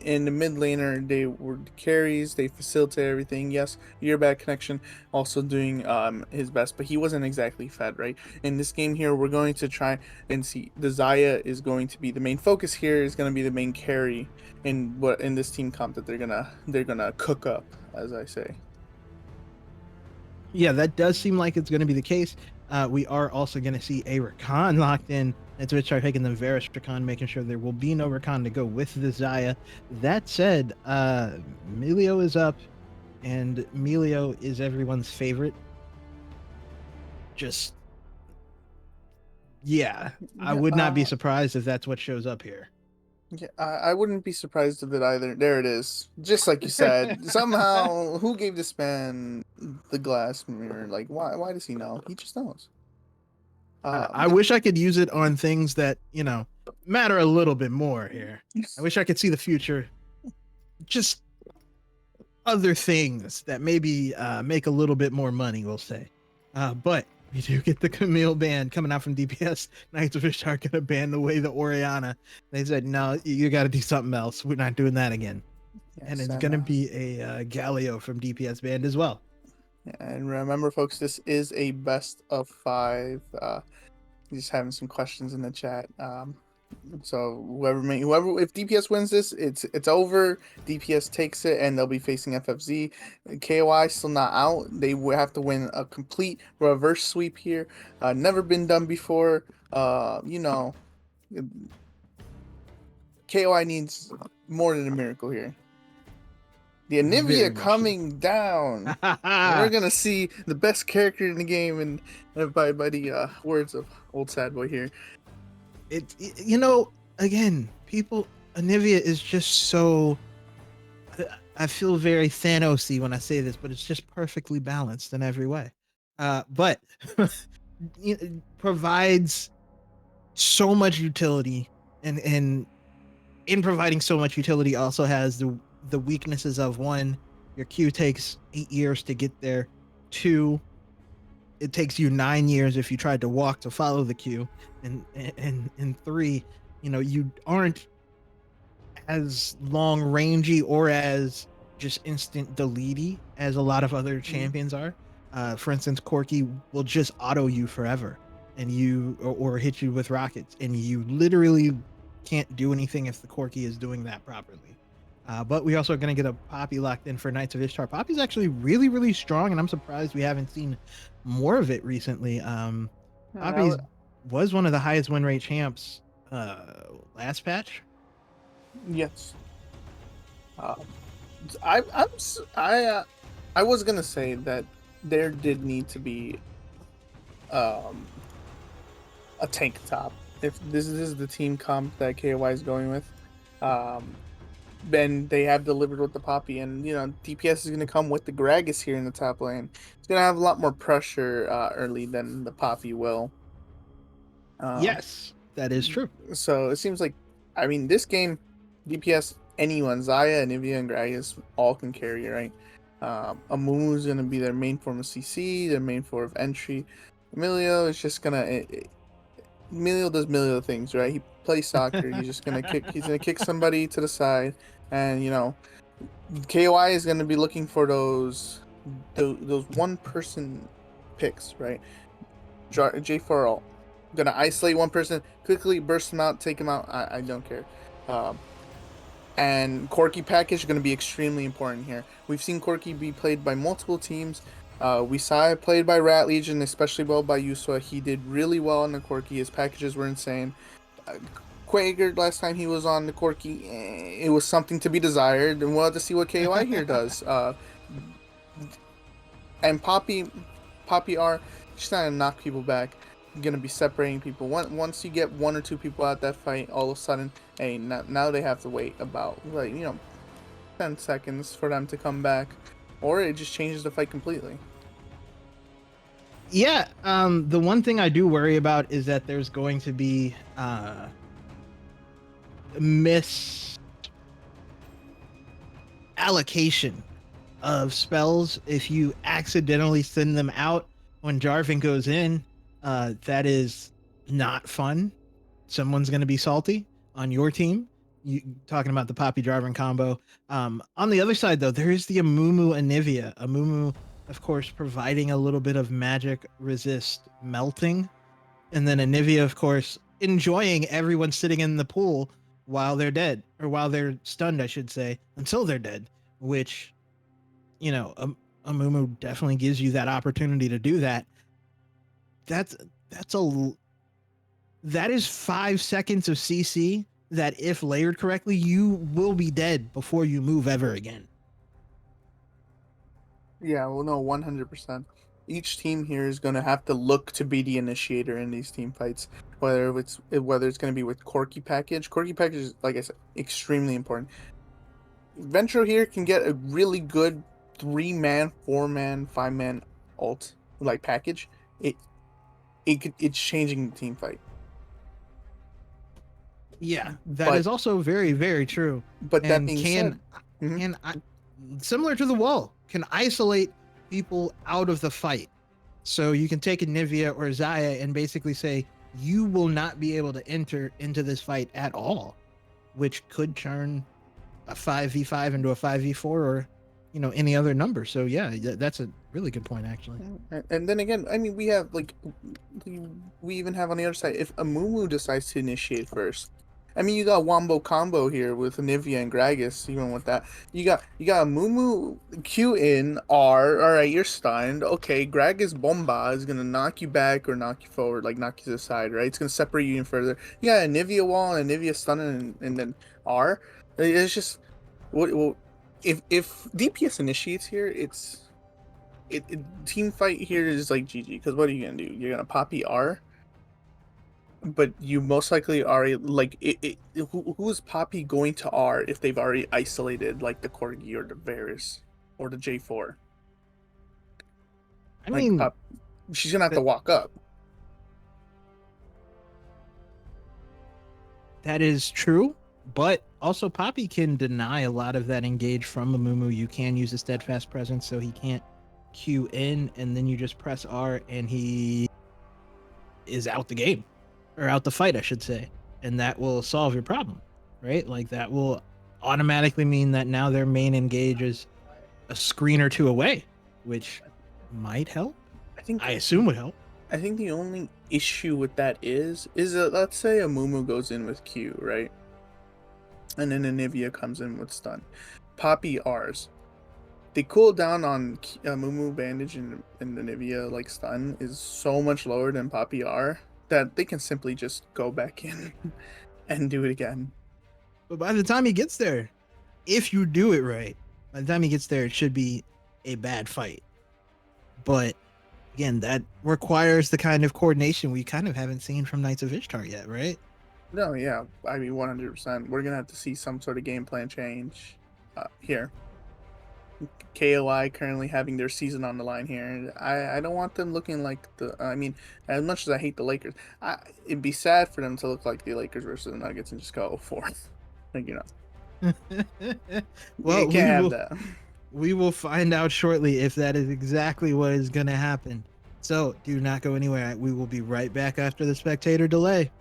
in the mid laner, they were the carries, they facilitate everything. Yes, your bad connection also doing his best, but he wasn't exactly fed, right? In this game here, we're going to try and see the Xayah is going to be the main focus here, is going to be the main carry in this team comp that they're gonna cook up, as I say. Yeah, that does seem like it's going to be the case. We are also going to see a Rakan locked in. And Twitch are taking the Varus Rakan, making sure there will be no Rakan to go with the Xayah. That said, Melio is up, and Melio is everyone's favorite. Just, yeah, I would not be surprised if that's what shows up here. Yeah, I wouldn't be surprised if it either. There it is. Just like you said, somehow, who gave this man the glass mirror? Like, why does he know? He just knows. I wish I could use it on things that, matter a little bit more here. I wish I could see the future. Just other things that maybe make a little bit more money, we'll say. But we do get the Camille ban coming out from DPS. Knights of Ishtar gonna ban away the Oriana. They said, no, you got to do something else. We're not doing that again. Yes, And it's gonna be a Galio from DPS banned as well. And remember, folks, this is a best of 5. Just having some questions in the chat. So whoever, if DPS wins this, it's over. DPS takes it, and they'll be facing FFZ. KOI still not out. They will have to win a complete reverse sweep here. Never been done before. You know, KOI needs more than a miracle here. The Very Anivia much so. coming down. We're gonna see the best character in the game, and by the words of old sad boy here. You know, again, Anivia is just so. I feel very Thanos-y when I say this, but it's just perfectly balanced in every way. But it provides so much utility, and in providing so much utility, also has the weaknesses of, one, your Q takes 8 years to get there. 2, it takes you 9 years if you tried to walk to follow the Q, and 3, you know, you aren't as long rangey or as just instant deletey as a lot of other champions are. For instance, Corki will just auto you forever, and or hit you with rockets, and you literally can't do anything if the Corki is doing that properly. But we also are going to get a Poppy locked in for Knights of Ishtar. Poppy's actually really, really strong, and I'm surprised we haven't seen more of it recently. Poppy was one of the highest win rate champs last patch. Yes. I was gonna say that there did need to be a tank top. If this is the team comp that KOI is going with, then they have delivered with the Poppy, and you know DPS is gonna come with the Gragas here in the top lane. It's gonna have a lot more pressure early than the Poppy will. Yes, that is true. So it seems like, I mean, this game, DPS, anyone, Xayah, Anivia, and Gragas all can carry, right? Amumu is going to be their main form of CC, their main form of entry. Emilio is just going to... Emilio does Emilio things, right? He plays soccer. He's just going to kick... He's going to kick somebody to the side. And, you know, KOI is going to be looking for those one-person picks, right? J4 ult. Gonna isolate one person, quickly burst him out, take him out. I don't care. And Corki package is going to be extremely important here. We've seen Corki be played by multiple teams. We saw it played by Rat Legion, especially well by Yusua. He did really well on the Corki. His packages were insane. Quaker, last time he was on the Corki, it was something to be desired. And we'll have to see what KOI here does. And Poppy R, she's not going to knock people back. Gonna be separating people. Once you get 1 or 2 people out that fight, all of a sudden, hey, now they have to wait about 10 seconds for them to come back, or it just changes the fight completely. Yeah, the one thing I do worry about is that there's going to be misallocation of spells if you accidentally send them out when Jarvan goes in. That is not fun. Someone's going to be salty on your team. You talking about the Poppy Jarvan combo. On the other side, though, there is the Amumu Anivia. Amumu, of course, providing a little bit of magic resist melting. And then Anivia, of course, enjoying everyone sitting in the pool while they're dead. Or while they're stunned, I should say, until they're dead. Which, you know, Amumu definitely gives you that opportunity to do that. That is 5 seconds of CC that, if layered correctly, you will be dead before you move ever again. Yeah, well, no, 100%. Each team here is going to have to look to be the initiator in these team fights, whether it's going to be with Corki package. Corki package is, like I said, extremely important. Ventro here can get a really good 3-man, 4-man, 5-man ult like package. It's changing the team fight. Yeah, that is also very, very true. But that being said, similar to the wall, can isolate people out of the fight. So you can take a Nivea or Zaya and basically say you will not be able to enter into this fight at all, which could turn a 5v5 into a 5v4 or any other number. So yeah, that's a really good point actually. And then again, I mean, we have like we even have on the other side, if Amumu decides to initiate first. I mean, you got Wombo combo here with Nivea and Gragas. Even with that, you got Amumu Q in R. All right, you're stunned. Okay, Gragas Bomba is gonna knock you back or knock you forward, like knock you to the side. Right, it's gonna separate you even further. You got a Nivea wall and a Nivea stun and then R. It's just what if DPS initiates here, it's team fight here is like GG, because what are you gonna do? You're gonna poppy R, but you most likely are like who's poppy going to R if they've already isolated like the Corgi or the Varus or the J4? I mean, she's gonna have to walk up. That is true, but also Poppy can deny a lot of that engage from Amumu. You can use a steadfast presence, so he can't Q in, and then you just press R, and he is out the game, or out the fight, I should say, and that will solve your problem, right? Like that will automatically mean that now their main engage is a screen or two away, which might help. I assume would help. I think the only issue with that is that, let's say Amumu goes in with Q, right? And then Anivia comes in with stun. Poppy R's. The cooldown on Amumu Bandage and Anivia like stun is so much lower than Poppy R that they can simply just go back in and do it again. But by the time he gets there, if you do it right, by the time he gets there, it should be a bad fight. But again, that requires the kind of coordination we kind of haven't seen from Knights of Ishtar yet, right? No, yeah. I mean, 100%. We're going to have to see some sort of game plan change here. KOI currently having their season on the line here. I don't want them looking like I mean, as much as I hate the Lakers, it'd be sad for them to look like the Lakers versus the Nuggets and just go fourth. Like, Well, you can't have that. We will find out shortly if that is exactly what is going to happen. So do not go anywhere. We will be right back after the spectator delay.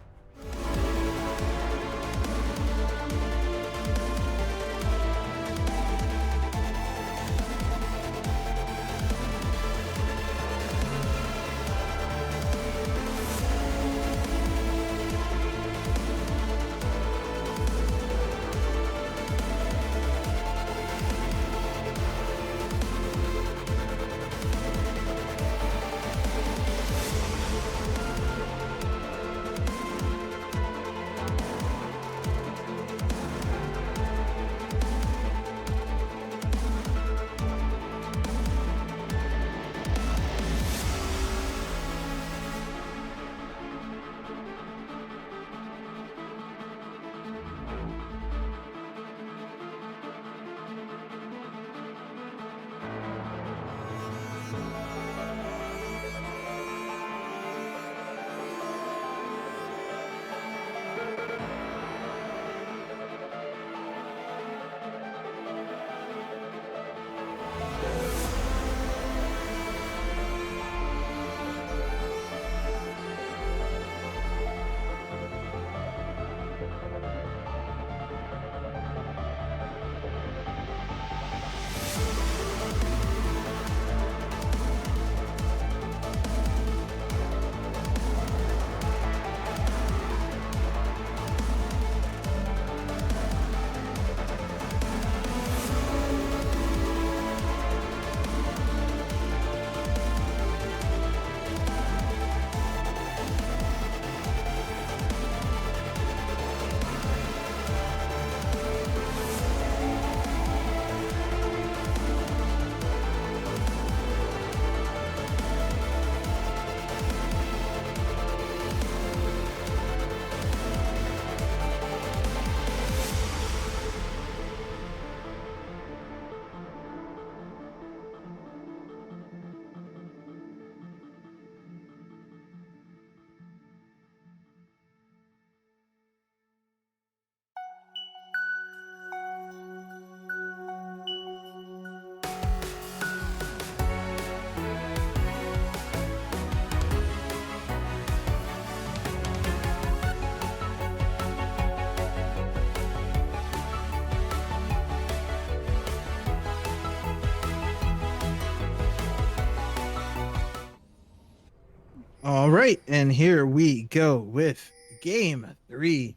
All right, and here we go with game 3.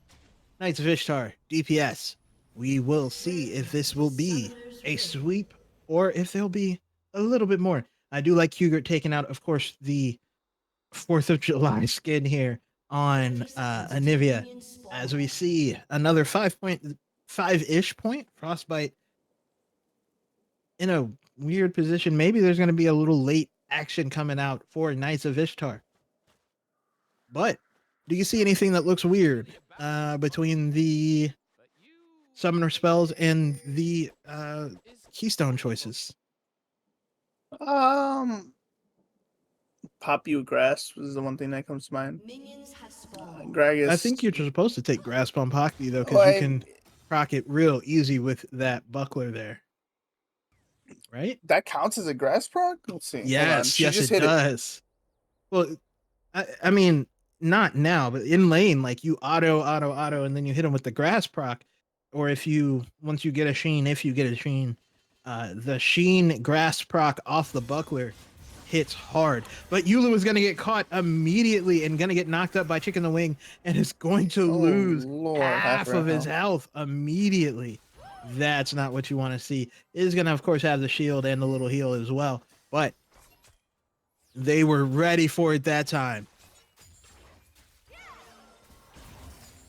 Knights of Ishtar, DPS. We will see if this will be a sweep or if there'll be a little bit more. I do like Hugert taking out, of course, the 4th of July skin here on Anivia, as we see another 5.5-ish point Frostbite in a weird position. Maybe there's going to be a little late action coming out for Knights of Ishtar. But do you see anything that looks weird between the summoner spells and the keystone choices? Pop you grasp is the one thing that comes to mind. I think you're supposed to take grasp on Pocky though, because you can proc it real easy with that buckler there. Right? That counts as a grasp proc? Let's see. Yes, She yes, just it hit does. Well, I mean, not now, but in lane, like you auto, and then you hit him with the grass proc. Or if you, once you get a sheen, the sheen grass proc off the buckler hits hard. But Yulu is going to get caught immediately and going to get knocked up by Chicken the Wing and is going to lose half of his health immediately. That's not what you want to see. Is going to, of course, have the shield and the little heal as well. But they were ready for it that time.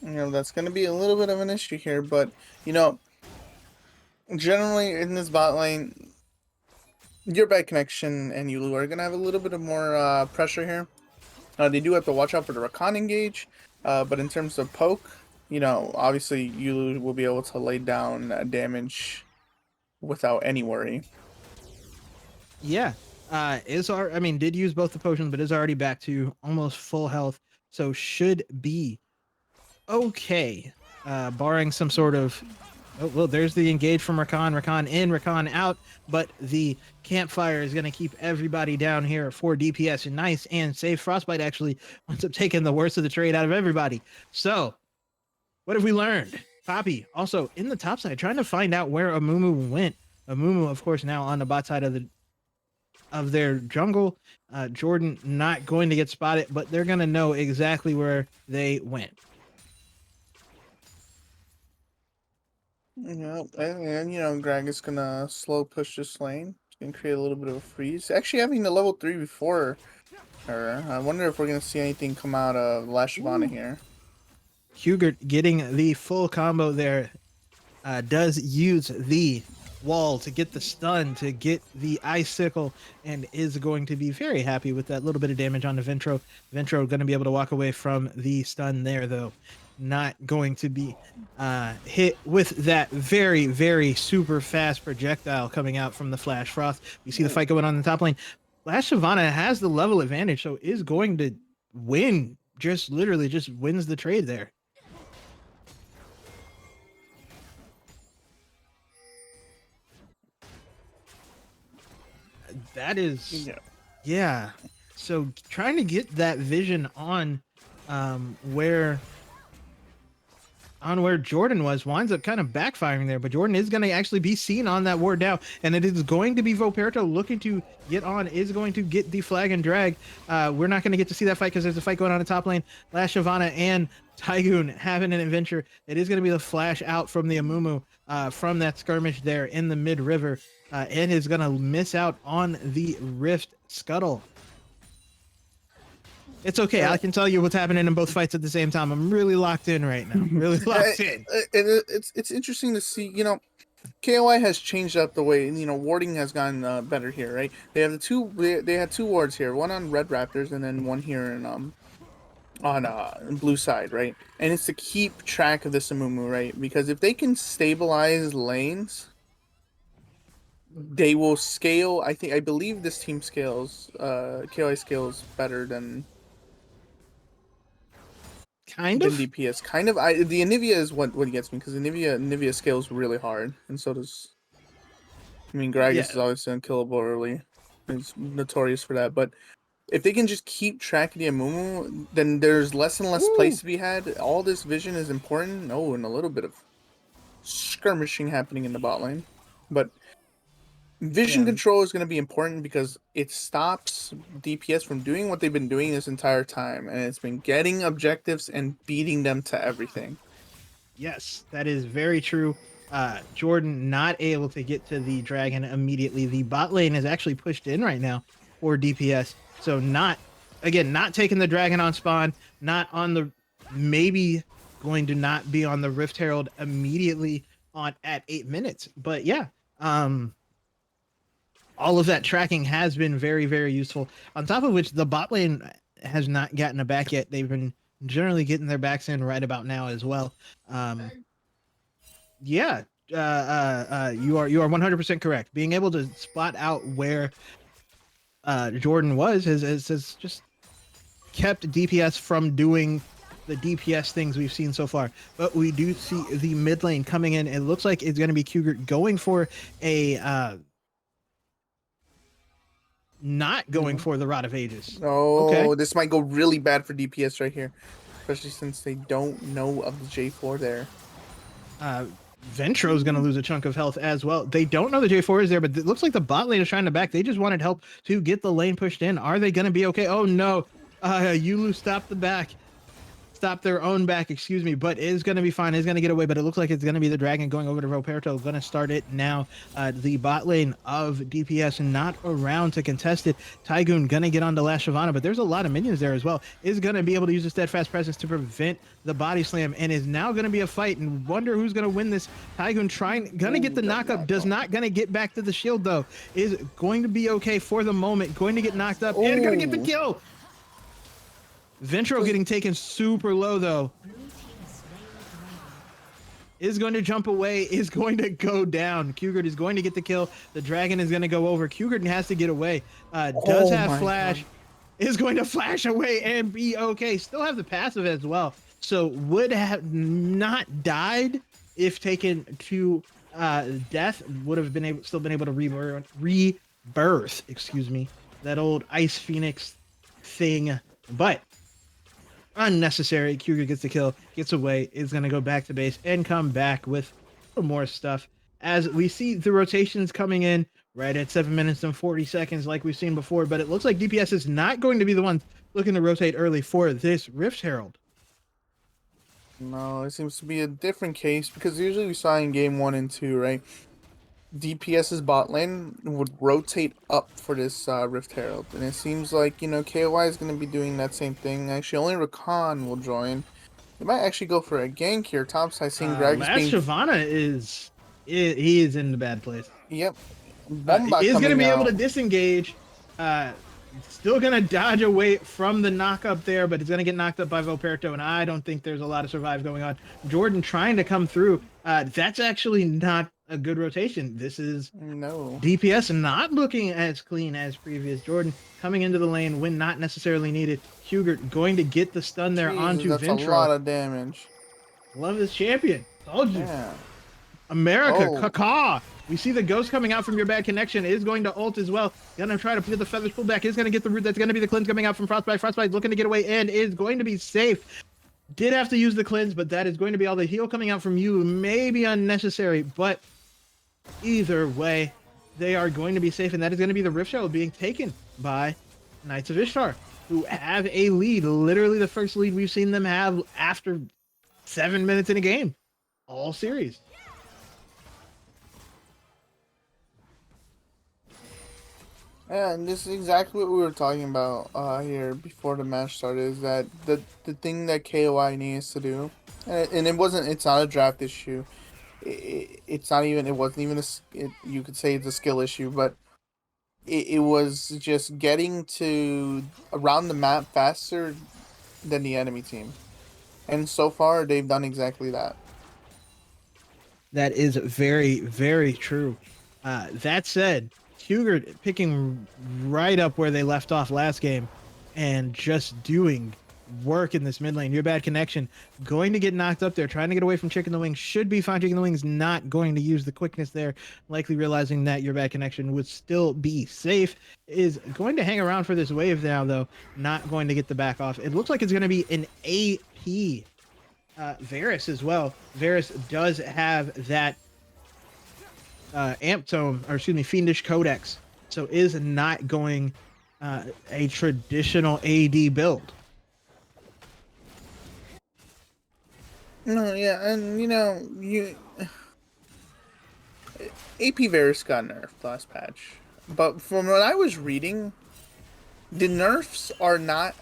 You know, that's going to be a little bit of an issue here, but, you know, generally in this bot lane, your bad connection and Yulu are going to have a little bit of more pressure here. They do have to watch out for the Rakan engage, but in terms of poke, you know, obviously Yulu will be able to lay down damage without any worry. Yeah. Izar, I mean, did use both the potions, but is already back to almost full health, so should be okay. Barring some sort of... Oh, well, there's the engage from Rakan. Rakan in, Rakan out, but the campfire is going to keep everybody down here for DPS. Nice and safe. Frostbite actually ends up taking the worst of the trade out of everybody. So, what have we learned? Poppy, also in the top side, trying to find out where Amumu went. Amumu, of course, now on the bot side of their jungle. Jordan not going to get spotted, but they're going to know exactly where they went. Yeah, and you know, Greg is gonna slow push this lane. It's gonna create a little bit of a freeze. Actually, having the level 3 before her, I wonder if we're gonna see anything come out of Lash Shyvana here. Hugert getting the full combo there. Does use the wall to get the stun, to get the icicle, and is going to be very happy with that little bit of damage on the Ventro. Ventro going to be able to walk away from the stun there, though. Not going to be hit with that very, very super fast projectile coming out from the Flash Frost. We see the fight going on in the top lane. Lash Shyvana has the level advantage, so is going to win. Just literally just wins the trade there. That is, yeah. So trying to get that vision on where Jordan was winds up kind of backfiring there, but Jordan is going to actually be seen on that ward now, and it is going to be Voperto looking to get on, is going to get the flag and drag. We're not going to get to see that fight because there's a fight going on in top lane. Lash Shyvana and Tygoon having an adventure. It is going to be the flash out from the Amumu from that skirmish there in the mid river, and is going to miss out on the Rift Scuttle. It's okay. I can tell you what's happening in both fights at the same time. I'm really locked in right now. Really locked in. It's interesting to see, you know, KOI has changed up the way, you know, warding has gotten better here, right? They have they had 2 wards here, one on Red Raptors and then one here in on blue side, right? And it's to keep track of this Amumu, right? Because if they can stabilize lanes, they will scale. I believe this team scales, KOI scales better than Kind of DPS. Kind of. The Anivia is what gets me, because Anivia scales really hard, and so does. I mean, Gragas is always unkillable early. He's notorious for that. But if they can just keep track of the Amumu, then there's less and less place to be had. All this vision is important. Oh, and a little bit of skirmishing happening in the bot lane. But Vision Yeah. control is going to be important because it stops DPS from doing what they've been doing this entire time, and it's been getting objectives and beating them to everything. Yes, that is very true. Jordan not able to get to the dragon immediately. The bot lane is actually pushed in right now for DPS. So not taking the dragon on spawn, not on the maybe going to not be on the Rift Herald immediately on at 8 minutes. But yeah, all of that tracking has been very, very useful. On top of which, the bot lane has not gotten a back yet. They've been generally getting their backs in right about now as well. Yeah, you are 100% correct. Being able to spot out where Jordan was has just kept DPS from doing the DPS things we've seen so far. But we do see the mid lane coming in. It looks like it's going to be Cougar going for a not going for the Rod of Ages. Oh, Okay. this might go really bad for DPS right here, especially since they don't know of the J4 there. Ventro's going to lose a chunk of health as well. They don't know the J4 is there, but it looks like the bot lane is trying to back. They just wanted help to get the lane pushed in. Are they going to be okay? Oh no. Yulu stopped the back. Stop their own back, excuse me, but is going to be fine. Is going to get away, but it looks like it's going to be the dragon going over to Roberto. Going to start it now. The bot lane of DPS not around to contest it. Tygoon going to get onto Last Shyvana, but there's a lot of minions there as well. Is going to be able to use a steadfast presence to prevent the body slam, and is now going to be a fight. And wonder who's going to win this. Tygoon going to get the knockup. Does not going to get back to the shield though. Is going to be okay for the moment. Going to get knocked up and going to get the kill. Ventro getting taken super low though. Is going to jump away, is going to go down. Cougar is going to get the kill. The dragon is going to go over. Cougar has to get away. Does have flash. God. Is going to flash away and be okay. Still have the passive as well. So would have not died if taken to death. Would have been still been able to rebirth. Excuse me. That old Ice Phoenix thing. But unnecessary. Cougar gets the kill, gets away, is going to go back to base and come back with more stuff. As we see the rotations coming in right at 7 minutes and 40 seconds like we've seen before, but it looks like DPS is not going to be the ones looking to rotate early for this Rift Herald. No, it seems to be a different case because usually we saw in game 1 and 2, right? DPS's bot lane would rotate up for this Rift Herald, and it seems like, you know, KOI is going to be doing that same thing. Actually, only Rakan will join. They might actually go for a gank here. Topside seeing Greg Last Shyvana is in the bad place. Yep. Is going to be able to disengage. Still going to dodge away from the knockup there, but it's going to get knocked up by Voperto, and I don't think there's a lot of survive going on. Jordan trying to come through. That's actually not a good rotation. This is DPS not looking as clean as previous. Jordan coming into the lane when not necessarily needed. Hugert going to get the stun there onto that's Ventro. A lot of damage. Love this champion. Told you. Yeah. America, caca. We see the ghost coming out from your bad connection. Is going to ult as well. Gonna try to get the feathers pulled back. Is gonna get the root. That's gonna be the cleanse coming out from Frostbite. Frostbite looking to get away and is going to be safe. Did have to use the cleanse, but that is going to be all the heal coming out from you. Maybe unnecessary, but either way, they are going to be safe, and that is going to be the Rift Show being taken by Knights of Ishtar, who have a lead. Literally the first lead we've seen them have after 7 minutes in a game, all series. Yeah, and this is exactly what we were talking about here before the match started, is that the thing that KOI needs to do, and it's not a draft issue. It wasn't even you could say it's a skill issue, but it was just getting to around the map faster than the enemy team. And so far, they've done exactly that. That is very, very true. That said, Cougar picking right up where they left off last game and just doing work in this mid lane. Your bad connection going to get knocked up there, trying to get away from Chicken the Wing. Should be fine. Chicken the Wing's not going to use the quickness there, likely realizing that your bad connection would still be safe. Is going to hang around for this wave now, though, not going to get the back off. It looks like it's going to be an AP Varus as well. Varus does have that Amp Tome, or excuse me, Fiendish Codex. So is not going a traditional AD build. No, yeah, and AP Varus got nerfed last patch, but from what I was reading, the nerfs are not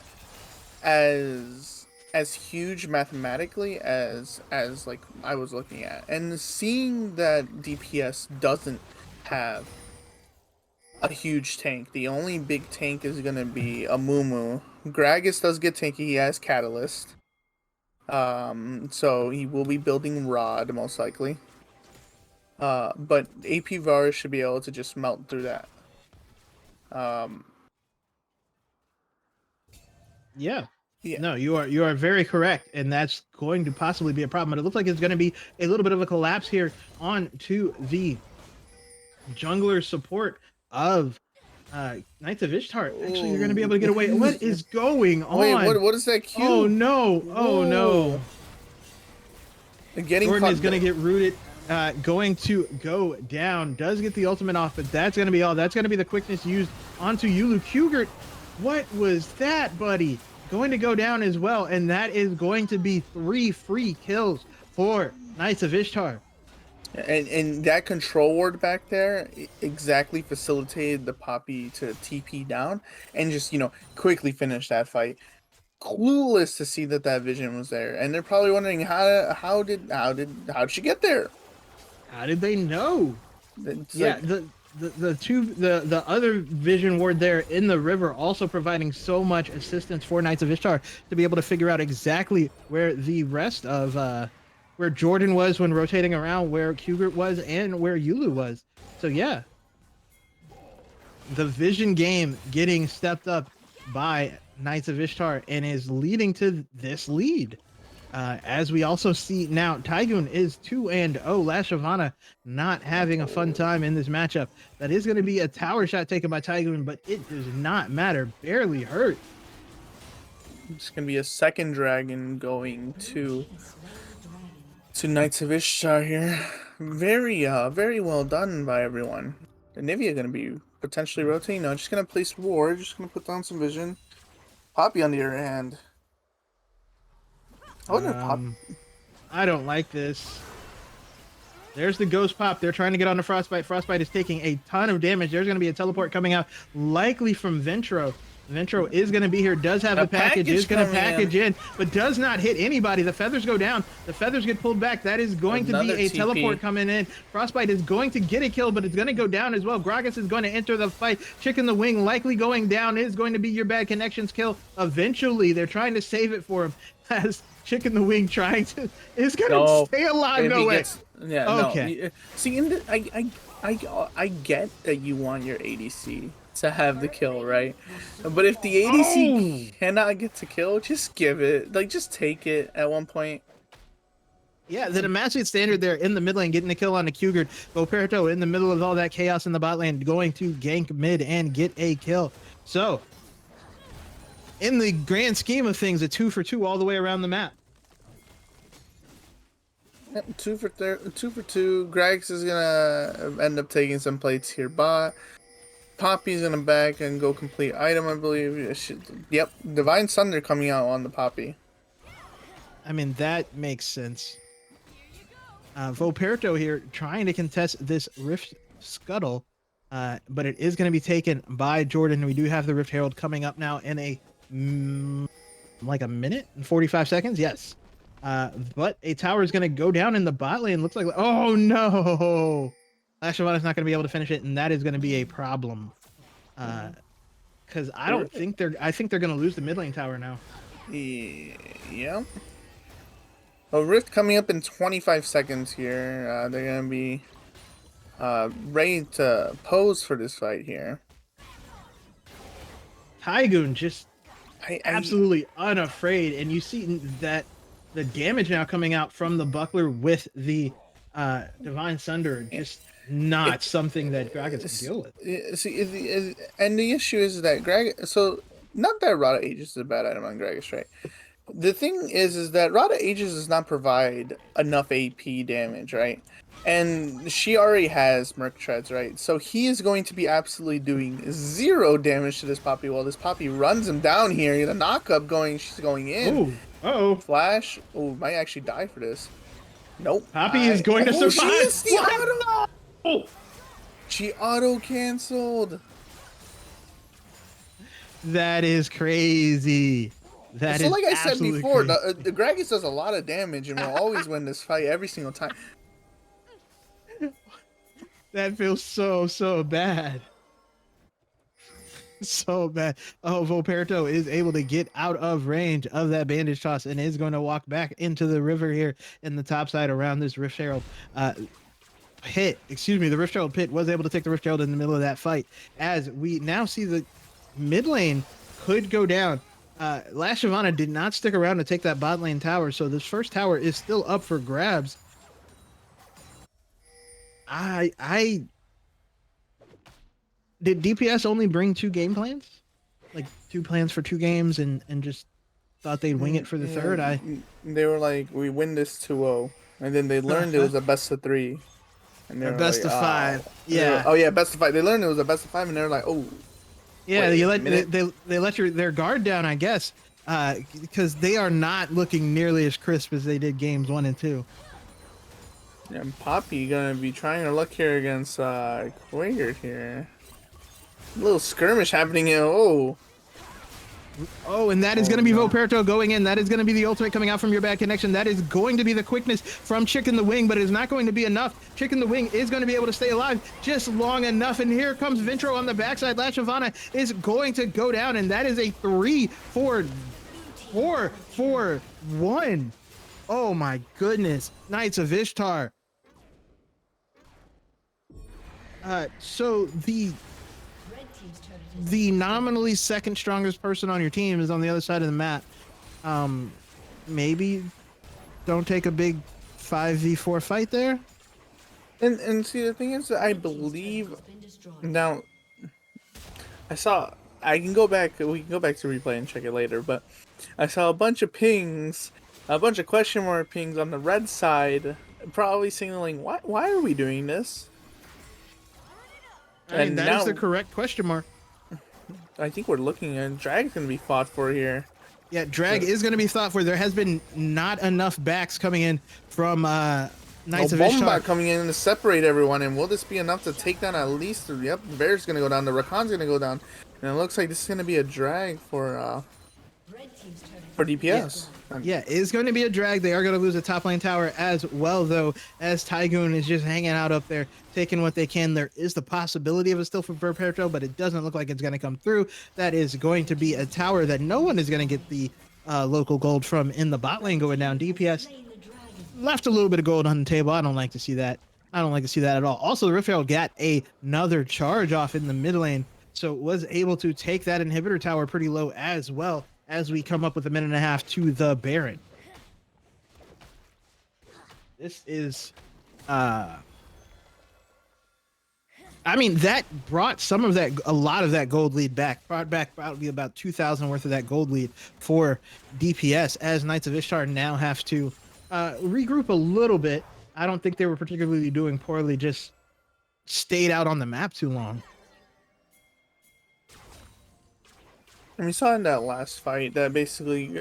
as huge mathematically as like I was looking at, and seeing that DPS doesn't have a huge tank. The only big tank is gonna be a Mumu. Gragas does get tanky. He has Catalyst. So he will be building Rod most likely. But AP Varus should be able to just melt through that. Yeah. Yeah. No, you are very correct, and that's going to possibly be a problem. But it looks like it's going to be a little bit of a collapse here on to the jungler support of Knights of Ishtar. Actually, you're going to be able to get away. What is going on? Wait, what is that Q? Oh no! Oh no! Getting Jordan is going to get rooted. Going to go down. Does get the ultimate off, but that's going to be all. That's going to be the quickness used onto Yulu. Kugert, what was that, buddy? Going to go down as well, and that is going to be 3 free kills for Knights of Ishtar. And that control ward back there exactly facilitated the Poppy to TP down and just quickly finish that fight. Clueless to see that vision was there, and they're probably wondering how did she get there? How did they know? It's yeah, like, the other vision ward there in the river also providing so much assistance for Knights of Ishtar to be able to figure out exactly where the rest of where Jordan was when rotating around, where Kugert was, and where Yulu was. So yeah, the vision game getting stepped up by Knights of Ishtar and is leading to this lead. As we also see now, Tygoon is 2-0. Lashavana not having a fun time in this matchup. That is going to be a tower shot taken by Tygoon, but it does not matter. Barely hurt. it's gonna be a second dragon going to Knights of Ishtar here. Very well done by everyone. And Nivea gonna be potentially rotating. No, just gonna place ward. Just gonna put down some vision. Poppy on the other hand. I don't like this. There's the ghost pop. They're trying to get on the Frostbite. Frostbite is taking a ton of damage. There's going to be a teleport coming out, likely from Ventro. Ventro is going to be here, does have the package, is going to package in, but does not hit anybody. The feathers go down. The feathers get pulled back. That is going to be a teleport coming in. Frostbite is going to get a kill, but it's going to go down as well. Gragas is going to enter the fight. Chicken the Wing likely going down is going to be your bad connections kill. Eventually, they're trying to save it for him as Chicken the Wing trying to is gonna stay alive. No way. Okay. No. See, I get that you want your ADC to have the kill, right? But if the ADC cannot get to kill, just give it. Like, just take it at one point. Yeah, the Demacian standard there in the mid lane, getting the kill on the Kugert. Boperto in the middle of all that chaos in the bot lane, going to gank mid and get a kill. So, in the grand scheme of things, a 2 for 2 all the way around the map. Yep, 2 for 2. Grags is gonna end up taking some plates here. Poppy's gonna back and go complete item, I believe. Yep, Divine Thunder coming out on the Poppy. I mean, that makes sense. Voperto here trying to contest this Rift Scuttle, but it is going to be taken by Jordan. We do have the Rift Herald coming up now in a like a minute and 45 seconds. Yes. But a tower is going to go down in the bot lane. Looks like, oh no, Lashavana's not going to be able to finish it, and that is going to be a problem. Because I think they're going to lose the mid lane tower now. Yeah. A Rift coming up in 25 seconds here. They're going to be ready to pose for this fight here. Tygoon just absolutely unafraid, and you see that the damage now coming out from the buckler with the Divine Thunder, just not something that Gragas can deal with. See, and the issue is that Gragas, so not that Rada Aegis is a bad item on Gragas, right? The thing is that Rada Aegis does not provide enough AP damage, right? And she already has Merc Treads, right? So he is going to be absolutely doing 0 damage to this Poppy while this Poppy runs him down here. The knock-up going, she's going in. Oh, uh-oh. Flash. Oh, might actually die for this. Nope. Poppy is going to Oh, survive. she missed the auto. Oh. She auto-canceled. That is crazy. That So is like I said absolutely before, crazy. the Gragas does a lot of damage and will always win this fight every single time. That feels so bad. So bad. Oh, Volperto is able to get out of range of that bandage toss and is going to walk back into the river here in the top side around this Rift Herald pit. Excuse me, the Rift Herald pit was able to take the Rift Herald in the middle of that fight. As we now see the mid lane could go down. La Shyvana did not stick around to take that bot lane tower, so this first tower is still up for grabs. Did DPS only bring 2 game plans? Like 2 plans for 2 games and just thought they'd wing it for the third? They were like, we win this 2-0. And then they learned it was a best of 3. And they A were best like, of 5. Yeah. They were, oh yeah, best of 5. They learned it was a best of 5 and they were like, oh. Yeah, wait you a let minute. they let their guard down, I guess. Because they are not looking nearly as crisp as they did games 1 and 2. Yeah, Poppy gonna be trying her luck here against Quaker here. A little skirmish happening here. Oh. Oh, and that is going to be Volperto going in. That is going to be the ultimate coming out from your bad connection. That is going to be the quickness from Chicken the Wing, but it is not going to be enough. Chicken the Wing is going to be able to stay alive just long enough. And here comes Vintro on the backside. La Shyvana is going to go down, and that is a 3-4-4-4-1. Oh my goodness. Knights of Ishtar. So the nominally second strongest person on your team is on the other side of the map. Maybe don't take a big 5v4 fight there. And see, the thing is, I believe now. I can go back. We can go back to replay and check it later. But I saw a bunch of pings, a bunch of question mark pings on the red side, probably signaling, why are we doing this? I mean, that is the correct question mark. I think we're looking at Drag's gonna be fought for here. Yeah, Drag is going to be thought for. There has been not enough backs coming in from Knights of Ishtar. Bomba coming in to separate everyone, and will this be enough to take down at least? Yep, Bear's gonna go down. The Rakan's gonna go down, and it looks like this is gonna be a drag for DPS. Yeah, it's going to be a drag. They are going to lose a top lane tower as well, though, as Tygoon is just hanging out up there, taking what they can. There is the possibility of a steal from Volperto, but it doesn't look like it's going to come through. That is going to be a tower that no one is going to get the local gold from in the bot lane going down. DPS left a little bit of gold on the table. I don't like to see that. I don't like to see that at all. Also, the Rift Herald got another charge off in the mid lane, so was able to take that inhibitor tower pretty low as well, as we come up with 1.5 minutes to the Baron. This is, I mean, that brought a lot of that gold lead back. Brought back probably about 2,000 worth of that gold lead for DPS, as Knights of Ishtar now have to regroup a little bit. I don't think they were particularly doing poorly, just stayed out on the map too long. And we saw in that last fight that basically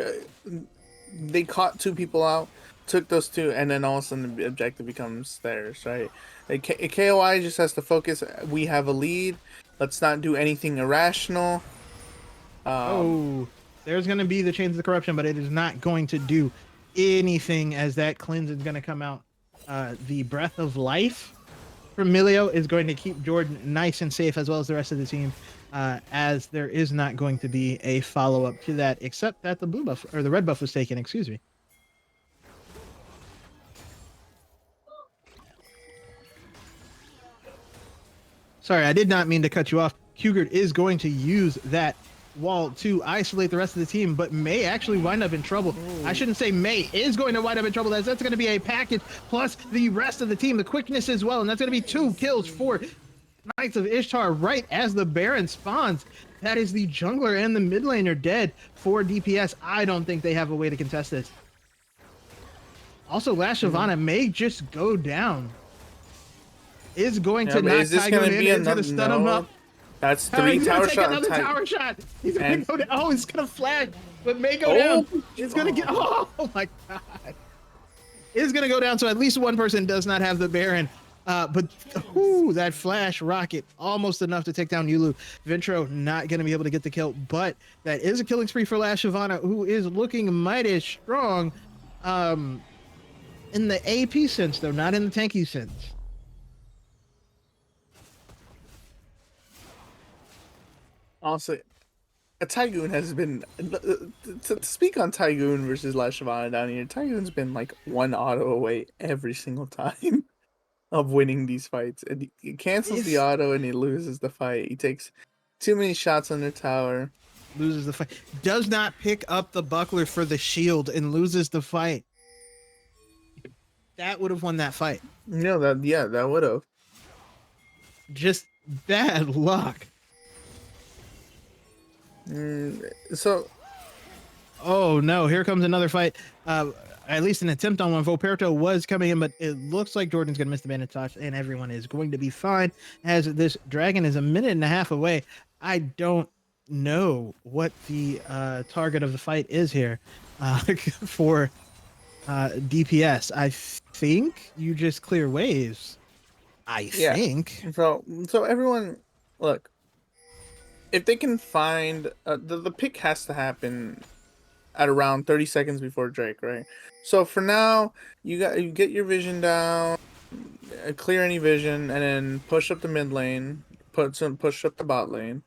they caught 2 people out, took those 2, and then all of a sudden the objective becomes theirs, right? KOI just has to focus. We have a lead. Let's not do anything irrational. There's going to be the Chains of the Corruption, but it is not going to do anything, as that cleanse is going to come out. The Breath of Life from Milio is going to keep Jordan nice and safe, as well as the rest of the team. As there is not going to be a follow-up to that, except that the blue buff, or the red buff, was taken, excuse me. Sorry, I did not mean to cut you off. Kugert is going to use that wall to isolate the rest of the team, but may actually wind up in trouble. I shouldn't say may is going to wind up in trouble, as that's going to be a package, plus the rest of the team, the quickness as well, and that's going to be 2 kills for Knights of Ishtar right as the Baron spawns. That is the jungler and the mid laner dead for DPS. I don't think they have a way to contest this. Also, La Shyvana may just go down. is going Yeah, to but knock is this Tygoon gonna in. be It's going another? to stun him No, up. that's He's 3 gonna tower take shot. another tower shot. He's gonna And- go down. Oh, he's gonna flag, but may go Oh, down. It's gonna get. Oh my god! It's gonna go down. So at least one person does not have the Baron. But that flash rocket almost enough to take down Yulu. Ventro not gonna be able to get the kill, but that is a killing spree for Last Shyvana, who is looking mighty strong. In the AP sense though, not in the tanky sense. Honestly, a Tygoon has been to speak on Tygoon versus Last Shyvana down here. Tygoon's been like 1 auto away every single time of winning these fights, and he cancels the auto and he loses the fight. He takes too many shots on their tower, Loses the fight. Does not pick up the buckler for the shield and loses the fight. That would have won that fight. That would have. Just bad luck. So, oh no, here comes another fight. At least an attempt on one. Volperto was coming in, but it looks like Jordan's gonna miss the bandit toss, and everyone is going to be fine as this dragon is a minute and a half away. I don't know what the target of the fight is here for DPS. I think you just clear waves. I think. So everyone, look. If they can find the pick has to happen at around 30 seconds before Drake, right? So for now, you get your vision down, clear any vision, and then push up the mid lane, push up the bot lane.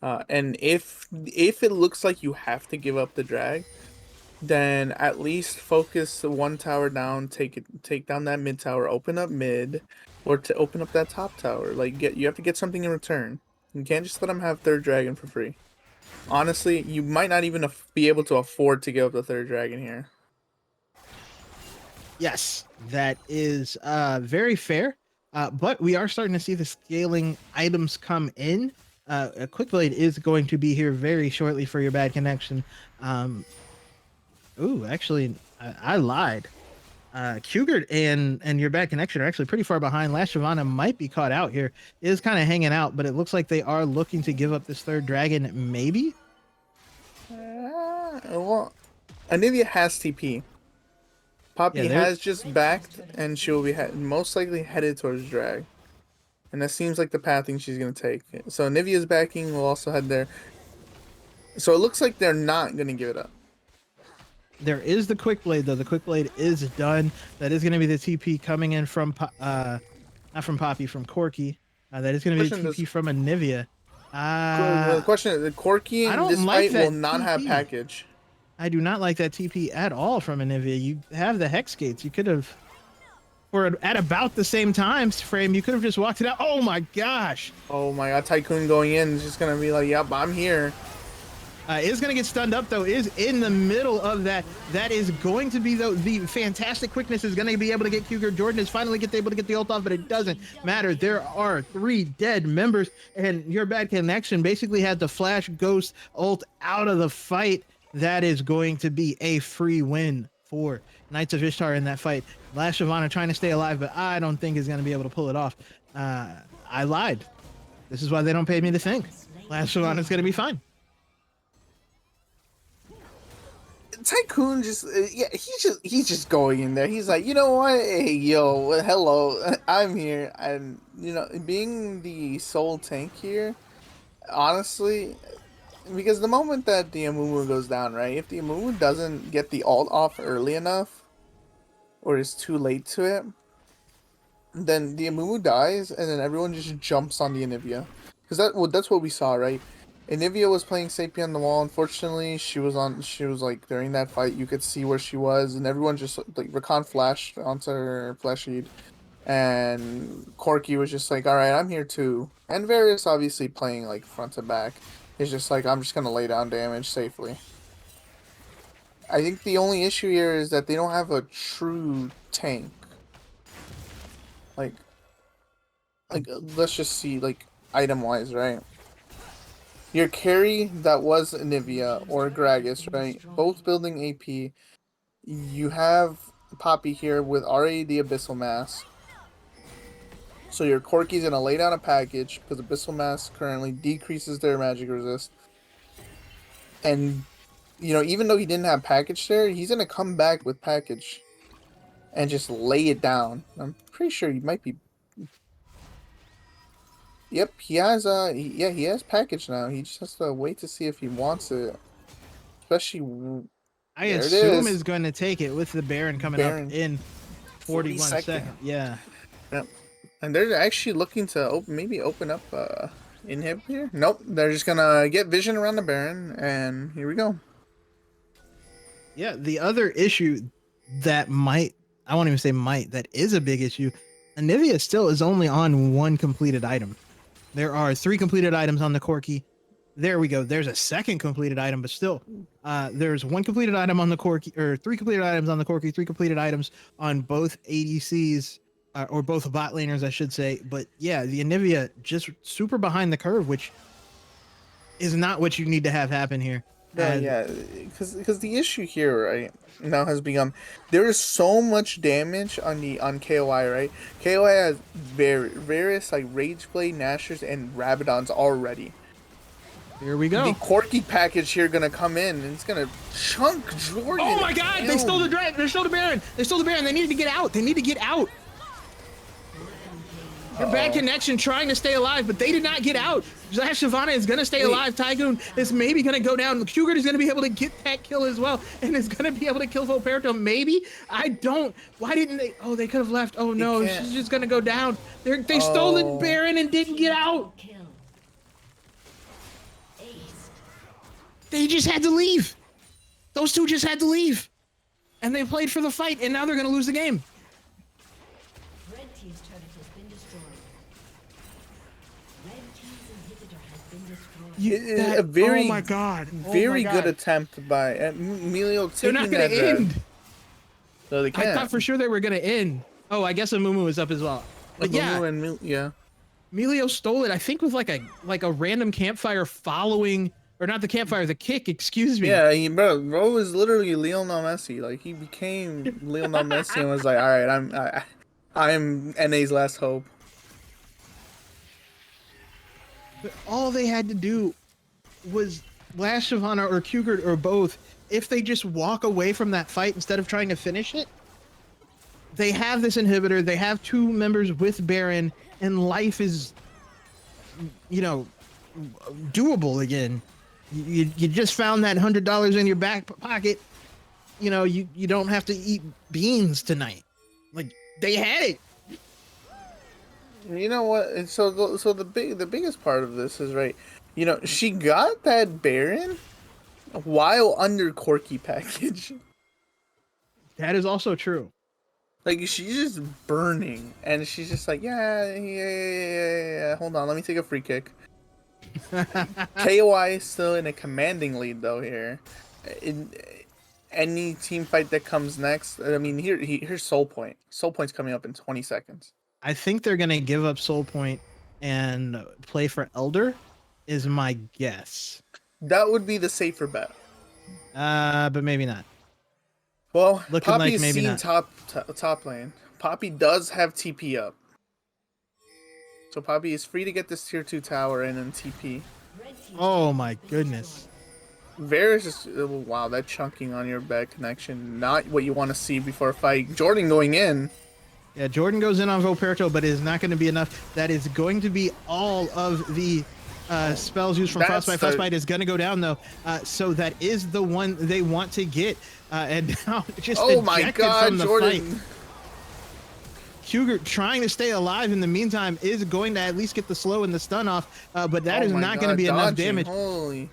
And if it looks like you have to give up the drag, then at least focus the 1 tower down, take down that mid tower, open up mid, or to open up that top tower. Like you have to get something in return. You can't just let them have 3rd dragon for free. Honestly, you might not even be able to afford to give up the 3rd dragon here. Yes, that is very fair. But we are starting to see the scaling items come in. A quick blade is going to be here very shortly for your bad connection. Actually, I lied. Kugert and your bad connection are actually pretty far behind. Last Shyvana might be caught out here. Is kind of hanging out, but it looks like they are looking to give up this 3rd dragon, maybe? Well, Anivia has TP. Poppy has just backed, and she will be most likely headed towards drag. And that seems like the pathing she's going to take. So Anivia's backing will also head there. So it looks like they're not going to give it up. There is the quick blade though. The quick blade is done. That is going to be the TP coming in from not from Poppy, from Corky. That is going to be the TP from Anivia. The question is, the Corky in this fight will not have package. I do not like that TP at all from Anivia. You have the Hex Gates. You could have, or at about the same time frame, you could have just walked it out. Oh my gosh. Oh my god, Tycoon going in is just going to be like, yep, I'm here. Is going to get stunned up, though, is in the middle of that. That is going to be, though, the fantastic quickness is going to be able to get Cougar. Jordan is finally able to get the ult off, but it doesn't matter. There are 3 dead members, and your bad connection basically had the flash ghost ult out of the fight. That is going to be a free win for Knights of Ishtar in that fight. Last Shyvana trying to stay alive, but I don't think is going to be able to pull it off. I lied. This is why they don't pay me to think. Last Shyvana is going to be fine. Tycoon just he's just going in there. He's like, you know what? Hey, yo, hello, I'm here. And being the sole tank here, honestly, because the moment that the Amumu goes down, right? If the Amumu doesn't get the ult off early enough, or is too late to it, then the Amumu dies, and then everyone just jumps on the Anivia. Because that's what we saw, right? Anivia was playing Sapien on the wall. Unfortunately, she was like during that fight, you could see where she was, and everyone just like Rakan flashed onto her flash sheet, and Corky was just like, "All right, I'm here too." And Varus obviously playing like front to back is just like, "I'm just gonna lay down damage safely." I think the only issue here is that they don't have a true tank. Like let's just see like item wise, right? Your carry that was Anivia or Gragas, right? Both building AP. You have Poppy here with already the Abyssal Mass. So your Corki's gonna lay down a package because Abyssal Mask currently decreases their magic resist. And even though he didn't have package there, he's gonna come back with package and just lay it down. I'm pretty sure he might be. Yep, he has he has package now. He just has to wait to see if he wants it. Especially I there it assume is. is going to take it with the Baron coming Baron. up in 41 seconds. seconds. Yeah. Yep. And they're actually looking to maybe open up inhib here. Nope, they're just gonna get vision around the Baron, and here we go. Yeah, the other issue that I won't even say that is a big issue. Anivia still is only on one completed item. There are 3 completed items on the Corki. There we go. There's a second completed item, but still, there's 1 completed item on the Corki, or 3 completed items on the Corki, 3 completed items on both ADCs, or both bot laners, I should say. But yeah, the Anivia just super behind the curve, which is not what you need to have happen here. Yeah, because the issue here right now has become there is so much damage on KOI, right? KOI has various like Rage Blade, Nashers, and Rabadons already. Here we go. The Corki package here gonna come in and it's gonna chunk Jordan. Oh my God! down. They stole the Baron. They stole the Baron. They stole the Baron. They need to get out. They need to get out. They're bad connection, trying to stay alive, but they did not get out. Slash Shyvana is gonna stay alive. Tycoon is maybe gonna go down. Cougar is gonna be able to get that kill as well, and is gonna be able to kill Volperto. Maybe. I don't. Why didn't they? Oh, they could have left. Oh no, she's just gonna go down. They stole the Baron and didn't get out. They just had to leave. Those 2 just had to leave, and they played for the fight, and now they're gonna lose the game. Red team's turret has been destroyed. Red team's inhibitor has been destroyed. A very oh my God. very good attempt by Emilio. They're not gonna end. No, they can't. I thought for sure they were gonna end. Oh, I guess Amumu is up as well. But yeah, Emilio stole it. I think with like a random campfire following, or not the campfire, the kick. Excuse me. Yeah, bro was literally Lionel Messi. Like he became Lionel Messi and was like, all right, I'm NA's last hope. But all they had to do was last Shyvana or Cougar or both. If they just walk away from that fight instead of trying to finish it, they have this inhibitor. They have 2 members with Baron, and life is, doable again. You just found that $100 in your back pocket. You don't have to eat beans tonight. Like they had it. You know what? So the biggest part of this is right. She got that Baron while under Corki package. That is also true. Like she's just burning, and she's just like, yeah. Hold on, let me take a free kick. KOI is still in a commanding lead though here. In any team fight that comes next, I mean, here's Soul Point. Soul Point's coming up in 20 seconds. I think they're gonna give up Soul Point and play for Elder, is my guess. That would be the safer bet. But maybe not. Well, Looking Poppy like is maybe seen not. top lane. Poppy does have TP up. So Poppy is free to get this tier 2 tower in and TP. Oh my goodness. Varus just, wow, that chunking on your bad connection. Not what you want to see before a fight. Jordan going in. Yeah, Jordan goes in on Volperto, but it is not going to be enough. That is going to be all of the spells used from Frostbite. Frostbite is going to go down, though. So that is the one they want to get. And now just ejected from the Jordan. fight. Cougar trying to stay alive in the meantime is going to at least get the slow and the stun off, but that is not going to be enough damage. Holy.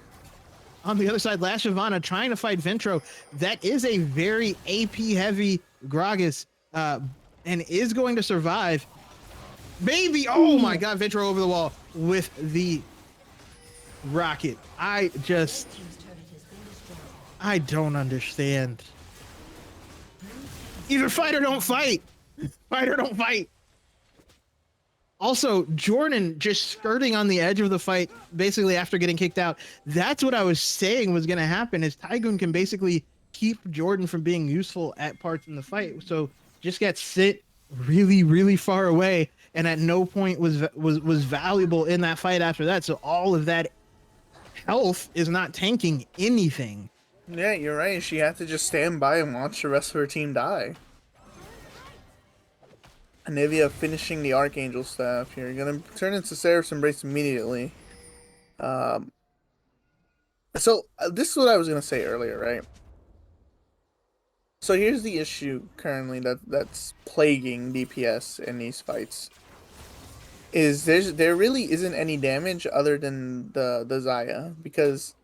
On the other side, Last Shyvana trying to fight Ventro. That is a very AP heavy Gragas, and is going to survive. Maybe, oh my God, Ventro over the wall with the rocket. I don't understand. Either fight or don't fight. Fight or don't fight. Also, Jordan just skirting on the edge of the fight, basically after getting kicked out. That's what I was saying was going to happen, is Tygoon can basically keep Jordan from being useful at parts in the fight. So just get sit really, really far away and at no point was valuable in that fight after that. So all of that health is not tanking anything. Yeah, you're right. She had to just stand by and watch the rest of her team die. Anivia finishing the Archangel staff here. Gonna turn into Seraph's Embrace immediately. So this is what I was gonna say earlier, right? So here's the issue currently that's plaguing DPS in these fights. Is there really isn't any damage other than the Xayah, because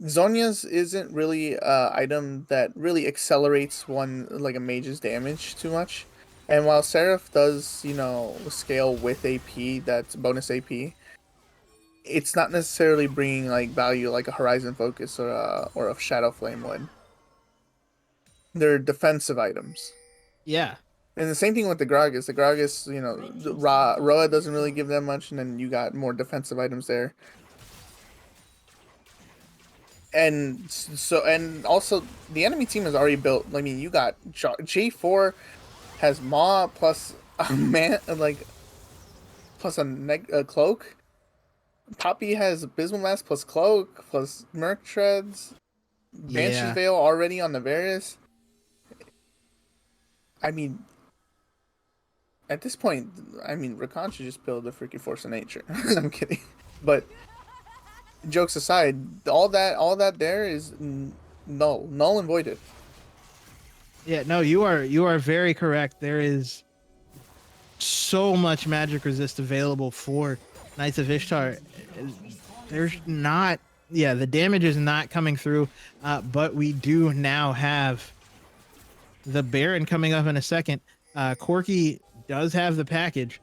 Zhonya's isn't really a item that really accelerates one like a mage's damage too much. And while Seraph does, you know, scale with AP, that's bonus AP, it's not necessarily bringing like value like a Horizon Focus or a Shadow Flame would. They're defensive items. Yeah. And the same thing with the Gragas. The Gragas, you know, Roa doesn't really give them much, and then you got more defensive items there. And so, and also, the enemy team has already built. I mean, you got J4 has Maw plus a man, like plus a cloak. Poppy has Abysmal Mask plus cloak plus Merc Treads. Banshee's Veil already on the Varus. I mean, at this point, I mean, Rakan should just build a freaking Force of Nature. I'm kidding, but jokes aside, all that there is null and voided. Yeah, no, you are very correct. There is so much magic resist available for Knights of Ishtar. There's not, yeah, the damage is not coming through, but we do now have the Baron coming up in a second. Corki does have the package,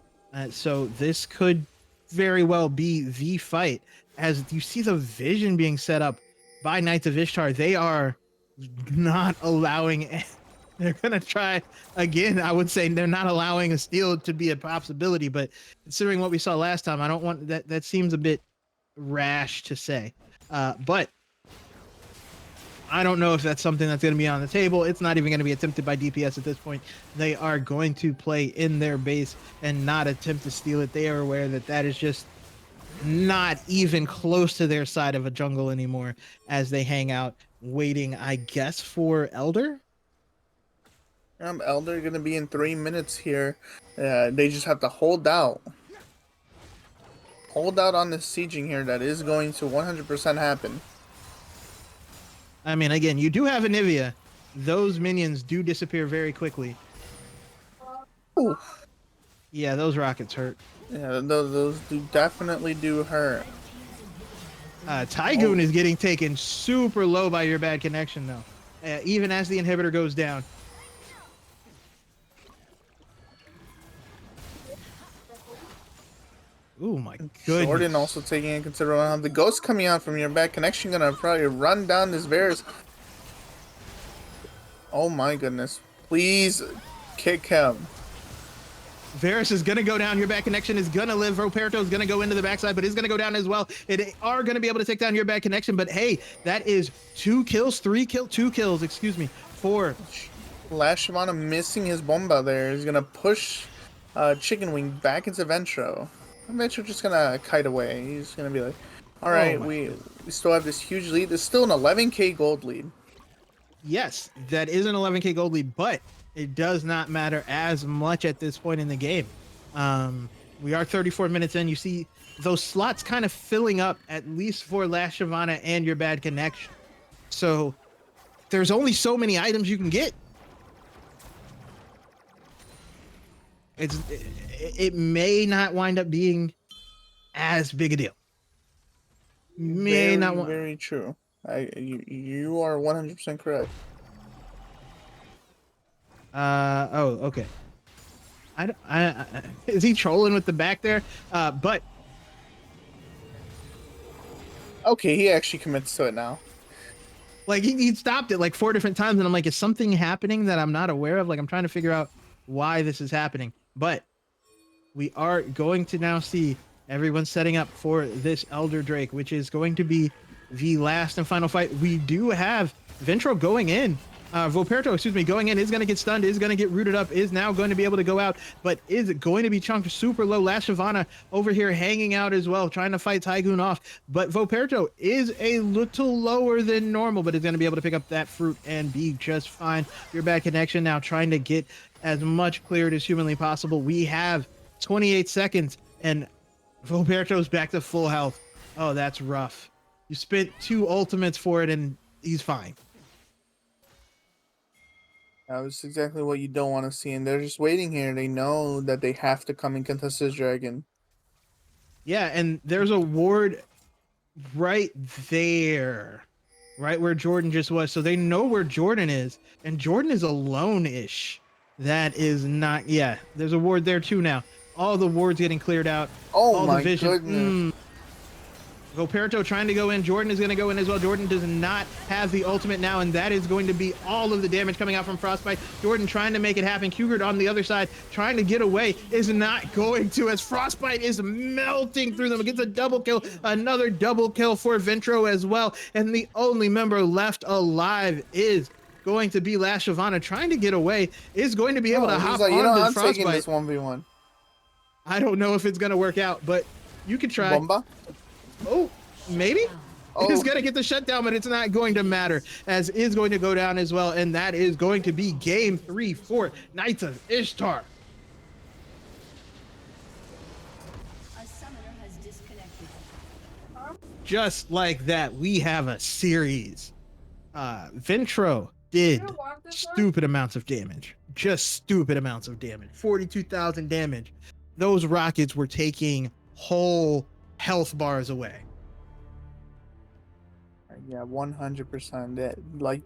so this could very well be the fight. As you see the vision being set up by Knights of Ishtar, they are not allowing. They're gonna try again. I would say they're not allowing a steal to be a possibility, but considering what we saw last time, I don't want that. That seems a bit rash to say, but I don't know if that's something that's going to be on the table. It's not even going to be attempted by DPS at this point. They are going to play in their base and not attempt to steal it. They are aware that that is just not even close to their side of a jungle anymore, as they hang out waiting, I guess, for Elder. Elder going to be in 3 minutes here. They just have to hold out. Hold out on this sieging here. That is going to 100% happen. I mean, again, you do have Anivia. Those minions do disappear very quickly. Ooh. Yeah, those rockets hurt. Yeah, those do definitely do hurt. Tygoon is getting taken super low by your bad connection, though. Even as the inhibitor goes down. Oh my goodness. Jordan also taking into consideration the ghost coming out from your bad connection, gonna probably run down this Varus. Oh my goodness. Please kick him. Varus is gonna go down. Your bad connection is gonna live. Roberto is gonna go into the backside, but is gonna go down as well. It are gonna be able to take down your bad connection, but hey, that is 2 kills, excuse me, 4. Last Shyvana missing his bomba there. He's gonna push Chicken Wing back into Ventro. Ventro just gonna kite away. He's gonna be like, all right, we still have this huge lead. There's still an 11k gold lead. Yes, that is an 11k gold lead, but it does not matter as much at this point in the game. We are 34 minutes in. You see those slots kind of filling up, at least for Last Shyvana and your bad connection. So there's only so many items you can get. It may not wind up being as big a deal. Very true. You are 100% correct. Oh, okay. Is he trolling with the back there? But okay, he actually commits to it now. Like he stopped it like 4 different times, and I'm like, is something happening that I'm not aware of? Like I'm trying to figure out why this is happening. But we are going to now see everyone setting up for this Elder Drake, which is going to be the last and final fight. We do have Ventro going in Volperto, excuse me, going in, is going to get stunned, is going to get rooted up, is now going to be able to go out, but is going to be chunked super low. Last Shyvana over here hanging out as well, trying to fight Tygoon off, but Volperto is a little lower than normal, but is going to be able to pick up that fruit and be just fine. Your bad connection now, trying to get as much cleared as humanly possible. We have 28 seconds, and Volperto's back to full health. Oh, that's rough. You spent 2 ultimates for it, and he's fine. That was exactly what you don't want to see, and they're just waiting here. They know that they have to come and contest this dragon. Yeah, and there's a ward right there, right where Jordan just was. So they know where Jordan is, and Jordan is alone-ish. That is not, yeah, there's a ward there too now. All the wards getting cleared out. Oh all my the vision. goodness. Volperto trying to go in. Jordan is going to go in as well. Jordan does not have the ultimate now, and that is going to be all of the damage coming out from Frostbite. Jordan trying to make it happen. Kugert on the other side trying to get away, is not going to, as Frostbite is melting through them. Gets a double kill, another double kill for Ventro as well, and the only member left alive is going to be Last Shyvana, trying to get away, is going to be able to hop like, on I'm Frostbite. taking this 1v1. I don't know if it's going to work out, but you can try. Bomba? Oh, maybe? Oh. He's going to get the shutdown, but it's not going to matter, as is going to go down as well, and that is going to be game 3 for Knights of Ishtar. A summoner has disconnected. Just like that, we have a series. Ventro did stupid amounts of damage. Just stupid amounts of damage. 42,000 damage. Those rockets were taking whole health bars away. Yeah, 100%. That, like,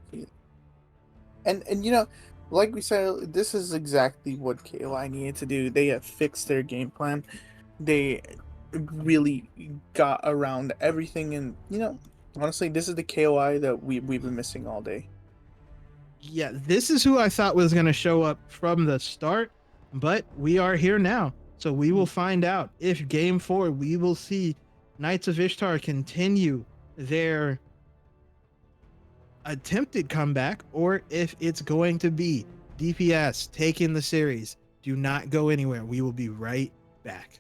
and you know, like we said, this is exactly what KOI needed to do. They have fixed their game plan. They really got around everything, and you know, honestly, this is the KOI that we've been missing all day. Yeah, this is who I thought was going to show up from the start, but we are here now. So we will find out if game 4, we will see Knights of Ishtar continue their attempted comeback, or if it's going to be DPS taking the series. Do not go anywhere. We will be right back.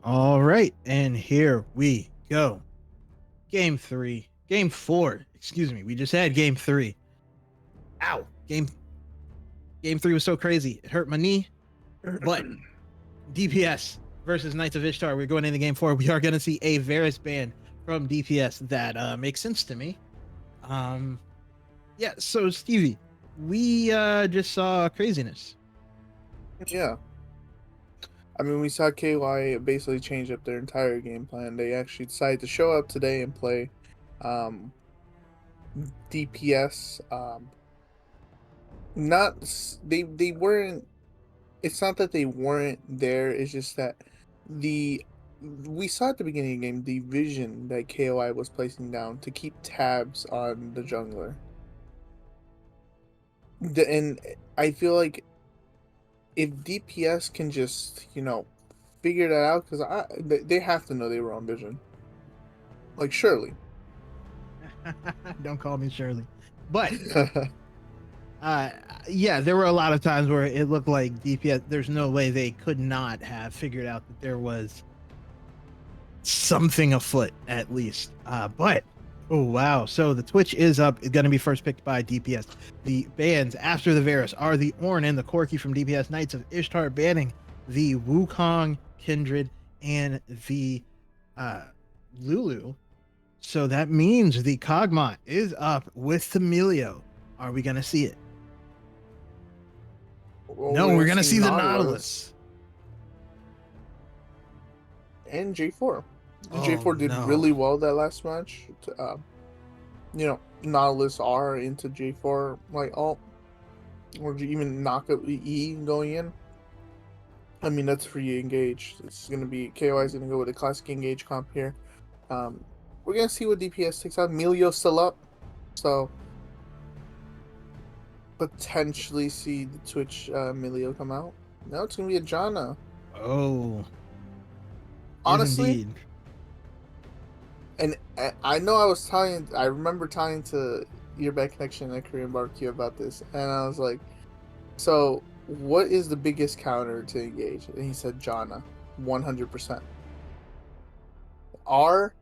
All right, and here we go. Game 3. Game 4. Excuse me. We just had game 3. Ow. Game 3 was so crazy. It hurt my knee. But DPS versus Knights of Ishtar. We're going into game 4. We are going to see a Varus ban from DPS. That makes sense to me. Yeah, so Stevie, we just saw craziness. Yeah. I mean, we saw KY basically change up their entire game plan. They actually decided to show up today and play DPS. They weren't. It's not that they weren't there. It's just that we saw at the beginning of the game the vision that KOI was placing down to keep tabs on the jungler. And I feel like if DPS can just figure that out, because they have to know they were on vision. Like Shirley. Don't call me Shirley. But yeah, there were a lot of times where it looked like DPS, there's no way they could not have figured out that there was something afoot, at least. But oh wow, so the Twitch is up. It's going to be first picked by DPS. The bans after the Varus are the Ornn and the Corki from DPS. Knights of Ishtar banning the Wukong, Kindred, and the Lulu. So that means the Kog'Maw is up with the Melio. Are we going to see it? Well, No, we're going to see the Nautilus. And J4. Oh, J4 did no. really well that last match. Nautilus R into J4 like alt, or even knock up E going in. I mean, that's free engage. It's gonna be KOI is gonna go with a classic engage comp here. We're gonna see what DPS takes out. Melio still up, so potentially see the Twitch Melio come out. No, it's gonna be a Janna. Oh, Honestly, indeed. and I remember talking to Earback Connection at Korean Barbecue about this, and I was like, so what is the biggest counter to engage? And he said Janna, 100%. R,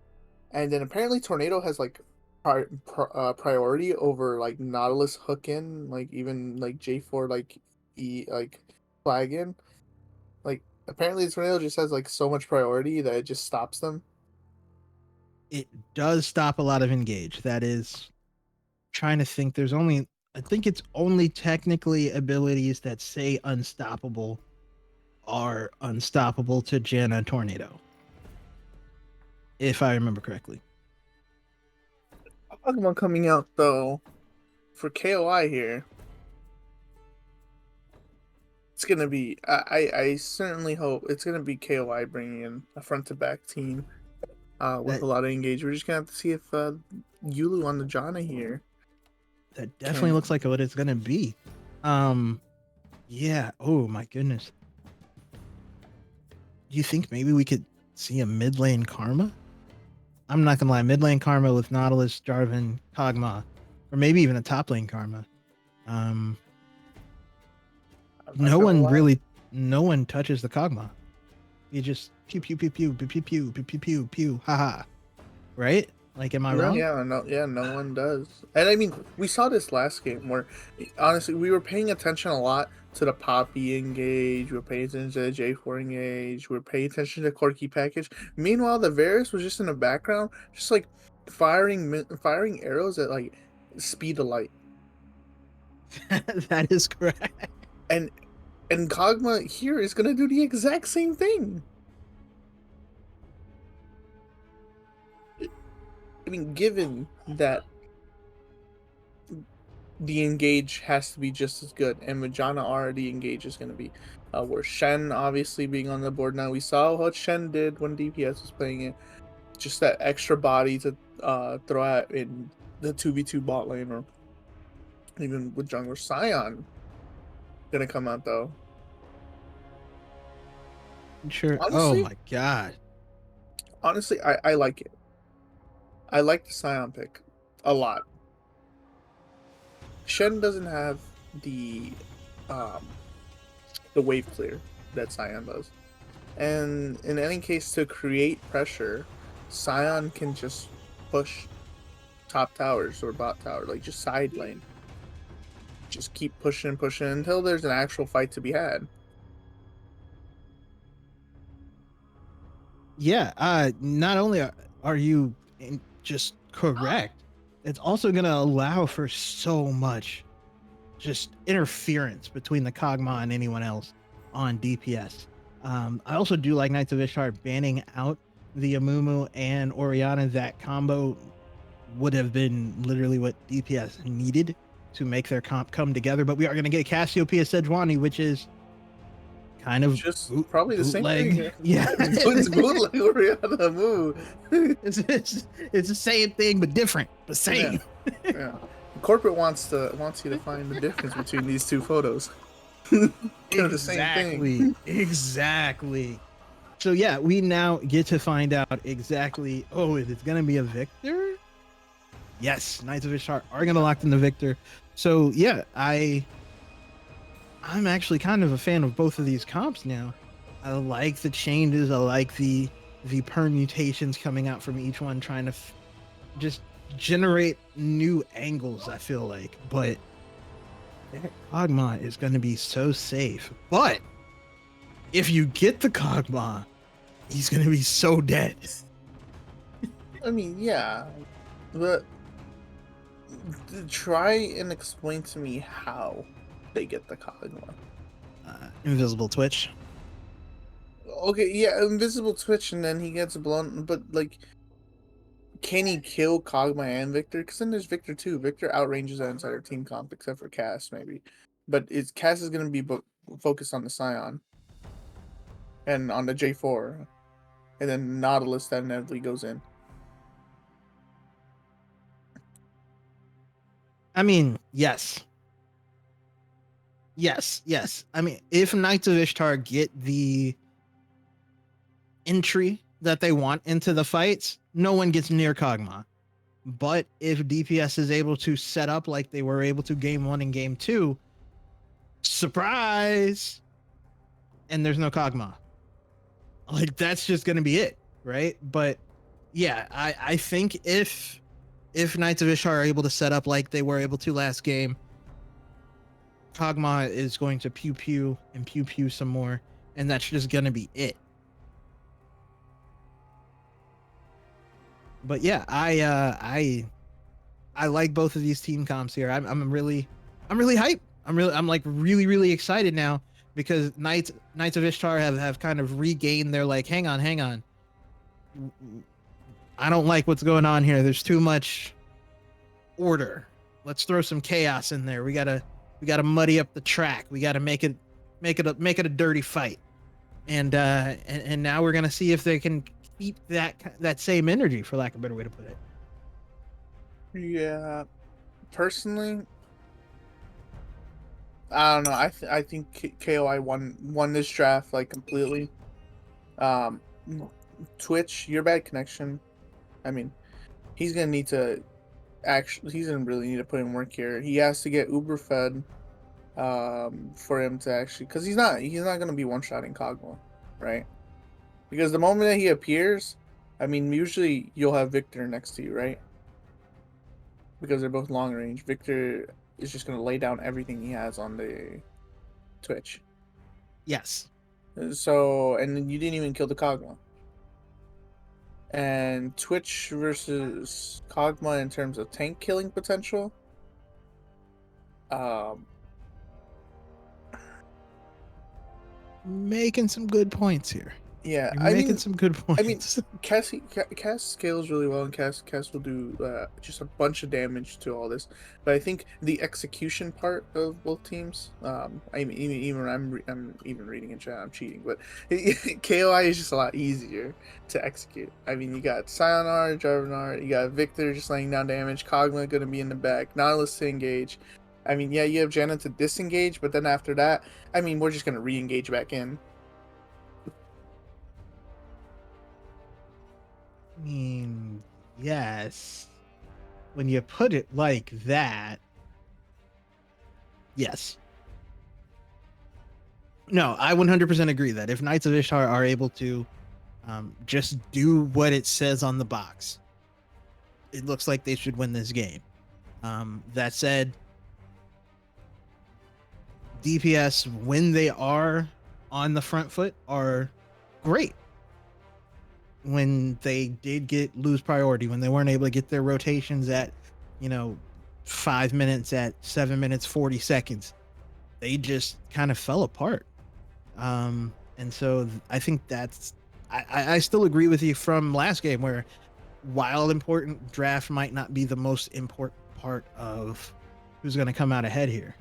and then apparently Tornado has like priority over like Nautilus hook in, like even like J4 like E like flag in. Like apparently Tornado just has like so much priority that it just stops them. It does stop a lot of engage. That is, trying to think. I think it's only technically abilities that say unstoppable are unstoppable to Janna Tornado, if I remember correctly. Pokemon coming out though for KOI here. It's gonna be. I certainly hope it's gonna be KOI bringing in a front to back team with a lot of engage. We're just gonna have to see if Yulu on the Janna here. That definitely looks like what it's gonna be. Yeah. Oh my goodness. Do you think maybe we could see a mid lane Karma? I'm not gonna lie, mid lane Karma with Nautilus, Jarvan, Kog'Maw, or maybe even a top lane Karma. No one touches the Kog'Maw. You just pew pew pew pew pew pew pew pew pew pew pew haha. Right? Like, am I wrong? No one does. And I mean, we saw this last game where, honestly, we were paying attention a lot to the Poppy engage. We were paying attention to the J4 engage. We were paying attention to the Corki package. Meanwhile, the Varus was just in the background, just like firing arrows at like speed of light. That is correct. And Kog'Maw here is gonna do the exact same thing. I mean, given that the engage has to be just as good, and with Janna R, the engage is going to be where Shen obviously being on the board now. We saw what Shen did when DPS was playing it. Just that extra body to throw at in the 2v2 bot lane, or even with jungler. Scion gonna come out though. Sure. Honestly, Oh my god. Honestly, I like it. I like the Scion pick a lot. Shen doesn't have the wave clear that Scion does. And in any case, to create pressure, Scion can just push top towers or bot tower, like just side lane. Just keep pushing until there's an actual fight to be had. Yeah, not only are you just correct, it's also going to allow for so much just interference between the Kog'Maw and anyone else on DPS. I also do like Knights of Ishtar banning out the Amumu and Oriana. That combo would have been literally what DPS needed to make their comp come together. But we are going to get Cassiopeia Sejuani, which is kind of Just probably the same bootleg. thing. Yeah, It's bootleg Oriana move. it's the same thing but different, but same. Yeah. Corporate wants you to find the difference between these two photos. They're the same thing. Exactly. So yeah, we now get to find out exactly. Oh, is it gonna be a Victor? Yes, Knights of Ishtar are gonna lock in the Victor. So yeah, I'm actually kind of a fan of both of these comps now. I like the changes. I like the permutations coming out from each one, trying to just generate new angles. I feel like, but Kog'Maw is going to be so safe. But if you get the Kog'Maw, he's going to be so dead. I mean, yeah, but try and explain to me how they get the Kog'Maw. Invisible Twitch. Okay, yeah, invisible Twitch, and then he gets blown. But like, can he kill Kog'Maw and Victor? Because then there's Victor too. Victor outranges that entire team comp except for Cass, maybe. But Cass is going to be focused on the Scion and on the J4, and then Nautilus that inevitably goes in. I mean, yes. I mean, if Knights of Ishtar get the entry that they want into the fights, no one gets near Kog'Maw. But if DPS is able to set up like they were able to game 1 and game 2, surprise, and there's no Kog'Maw. Like, that's just gonna be it, right? But yeah, I think if Knights of Ishtar are able to set up like they were able to last game, Kog'Maw is going to pew pew some more, and that's just gonna be it. But yeah, I like both of these team comps here. I'm really hyped. I'm like really excited now because Knights of Ishtar have kind of regained their like, hang on. I don't like what's going on here. There's too much order. Let's throw some chaos in there. We gotta muddy up the track. We gotta make it a dirty fight. And now we're gonna see if they can keep that same energy, for lack of a better way to put it. Yeah, personally, I don't know. I think KOI won this draft like completely. Twitch, your bad connection. I mean, he's gonna need to he's gonna really need to put in work here. He has to get Uber fed, for him to actually, because he's not gonna be one shotting Kog'Maw, right? Because the moment that he appears, I mean, usually you'll have Victor next to you, right? Because they're both long range. Victor is just gonna lay down everything he has on the Twitch. Yes. So, and then you didn't even kill the Kog'Maw. And Twitch versus Kog'Maw in terms of tank killing potential, Making some good points here. yeah, You're making some good points. I mean, Cass scales really well, and Cass will do just a bunch of damage to all this. But I think the execution part of both teams, I mean, even I'm even reading in chat, I'm cheating, but KOI is just a lot easier to execute. I mean, you got Sayonara, Jarvanar, you got Victor just laying down damage, Kog'Maw gonna be in the back, Nautilus to engage. I mean, yeah, you have Janna to disengage, but then after that, I mean, we're just gonna re-engage back in. I mean, yes. When you put it like that, yes. No, I 100% agree that if Knights of Ishtar are able to just do what it says on the box, it looks like they should win this game. That said, DPS, when they are on the front foot, are great. When they did lose priority, when they weren't able to get their rotations at, 5 minutes, at 7 minutes 40 seconds, they just kind of fell apart. And so I think I still agree with you from last game, where while important, draft might not be the most important part of who's going to come out ahead here.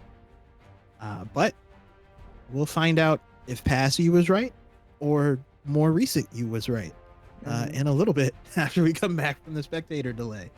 But we'll find out if past you was right or more recent you was right in a little bit after we come back from the spectator delay.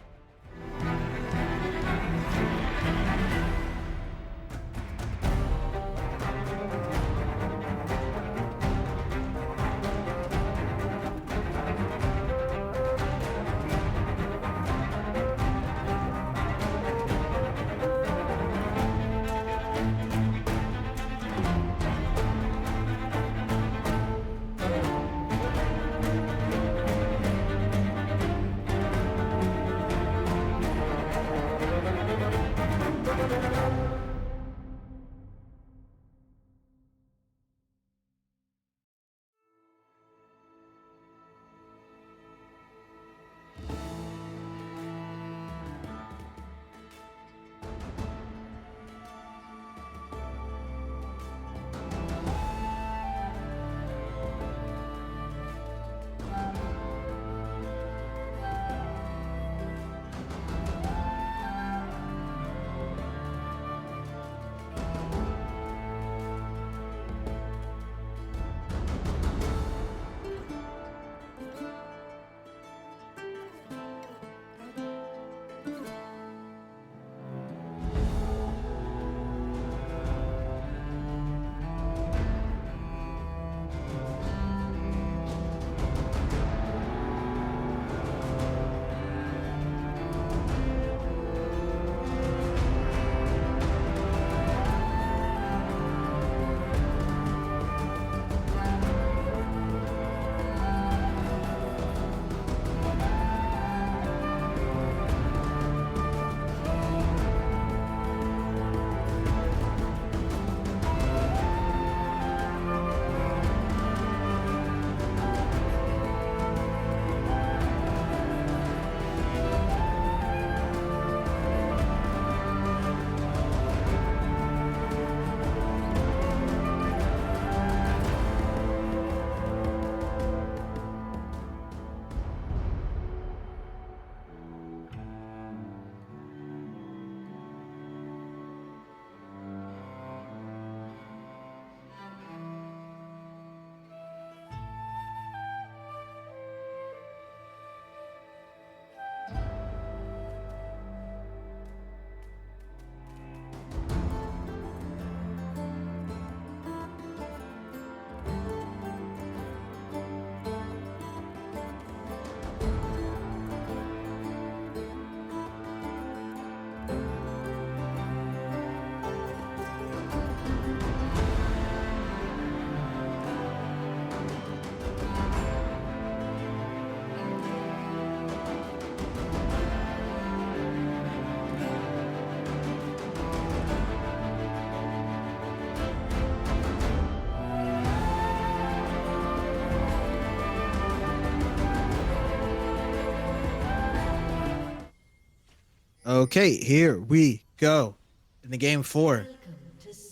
Okay, here we go. In the game 4,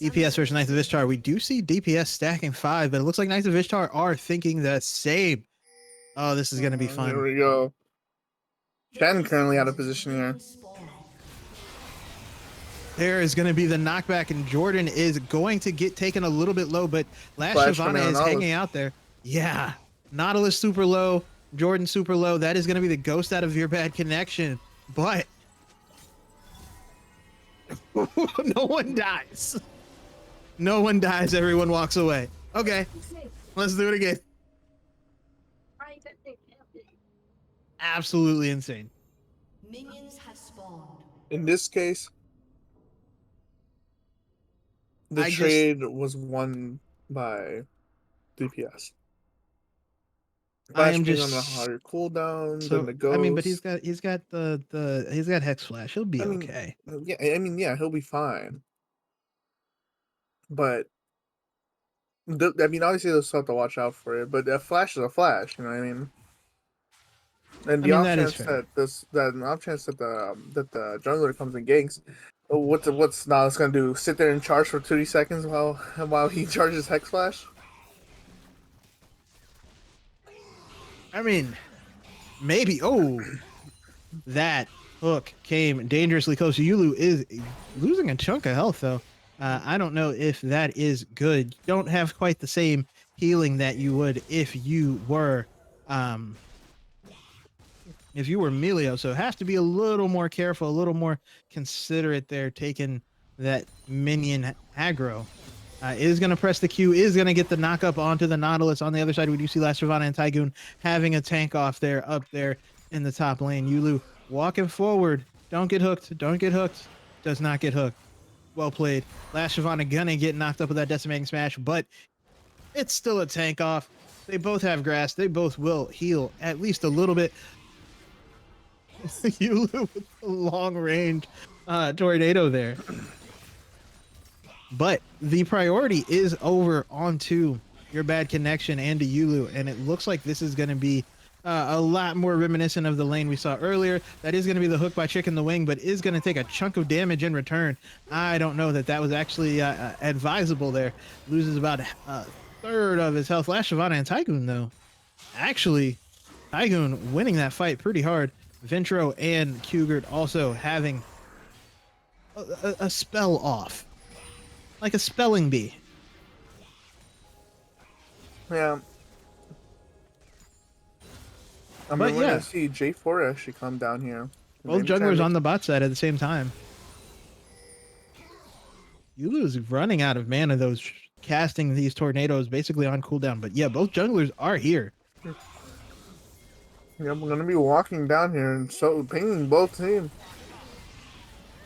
DPS versus Knights of Ishtar. We do see DPS stacking 5, but it looks like Knights of Ishtar are thinking the same. Oh, this is going to be fun. Here we go. Shen currently out of position here. There is going to be the knockback, and Jordan is going to get taken a little bit low, but Last Flash from Shyvana is Nautilus. hanging out there. Yeah, Nautilus super low, Jordan super low. That is going to be the ghost out of your bad connection, but no one dies. No one dies. Everyone walks away. Okay, let's do it again. Absolutely insane. Minions have spawned. In this case, the trade was won by DPS. I Flash am being on a just higher cooldown than so. the Ghost. I mean, but he's got he's got Hex Flash. He'll be I mean, okay. yeah, I mean, yeah, he'll be fine. But I mean, obviously they'll still have to watch out for it. But a Flash is a Flash, you know what I mean? And I the mean, off that is chance fair. that the jungler comes and ganks, what's Nihilus gonna do? Sit there and charge for 30 seconds while he charges Hex Flash? I mean, maybe. Oh, that hook came dangerously close. Yulu is losing a chunk of health, though. I don't know if that is good. You don't have quite the same healing that you would if you were Melio, so have to be a little more careful, a little more considerate there, taking that minion aggro. Is going to press the Q, is going to get the knock up onto the Nautilus. On the other side, we do see Last Shyvana and Tygoon having a tank off there, up there in the top lane. Yulu walking forward. Don't get hooked. Don't get hooked. Does not get hooked. Well played. Last Shyvana gonna get knocked up with that decimating smash, but it's still a tank off. They both have grass. They both will heal at least a little bit. Yulu with the long range tornado there. But the priority is over onto your bad connection and to Yulu, and it looks like this is going to be a lot more reminiscent of the lane we saw earlier. That is going to be the hook by Chick in the Wing, but is going to take a chunk of damage in return. I don't know that that was actually advisable there. Loses about a third of his health. Last Shyvana and Tygoon, though. Actually, Tygoon winning that fight pretty hard. Ventro and Kugert also having a spell off. Like a spelling bee. Yeah. I mean, But we're yeah. gonna see J4 actually come down here. Both junglers on the bot side at the same time. Yulu's running out of mana, those casting these tornadoes basically on cooldown. But yeah, both junglers are here. Yeah, we're gonna be walking down here and so pinging both teams.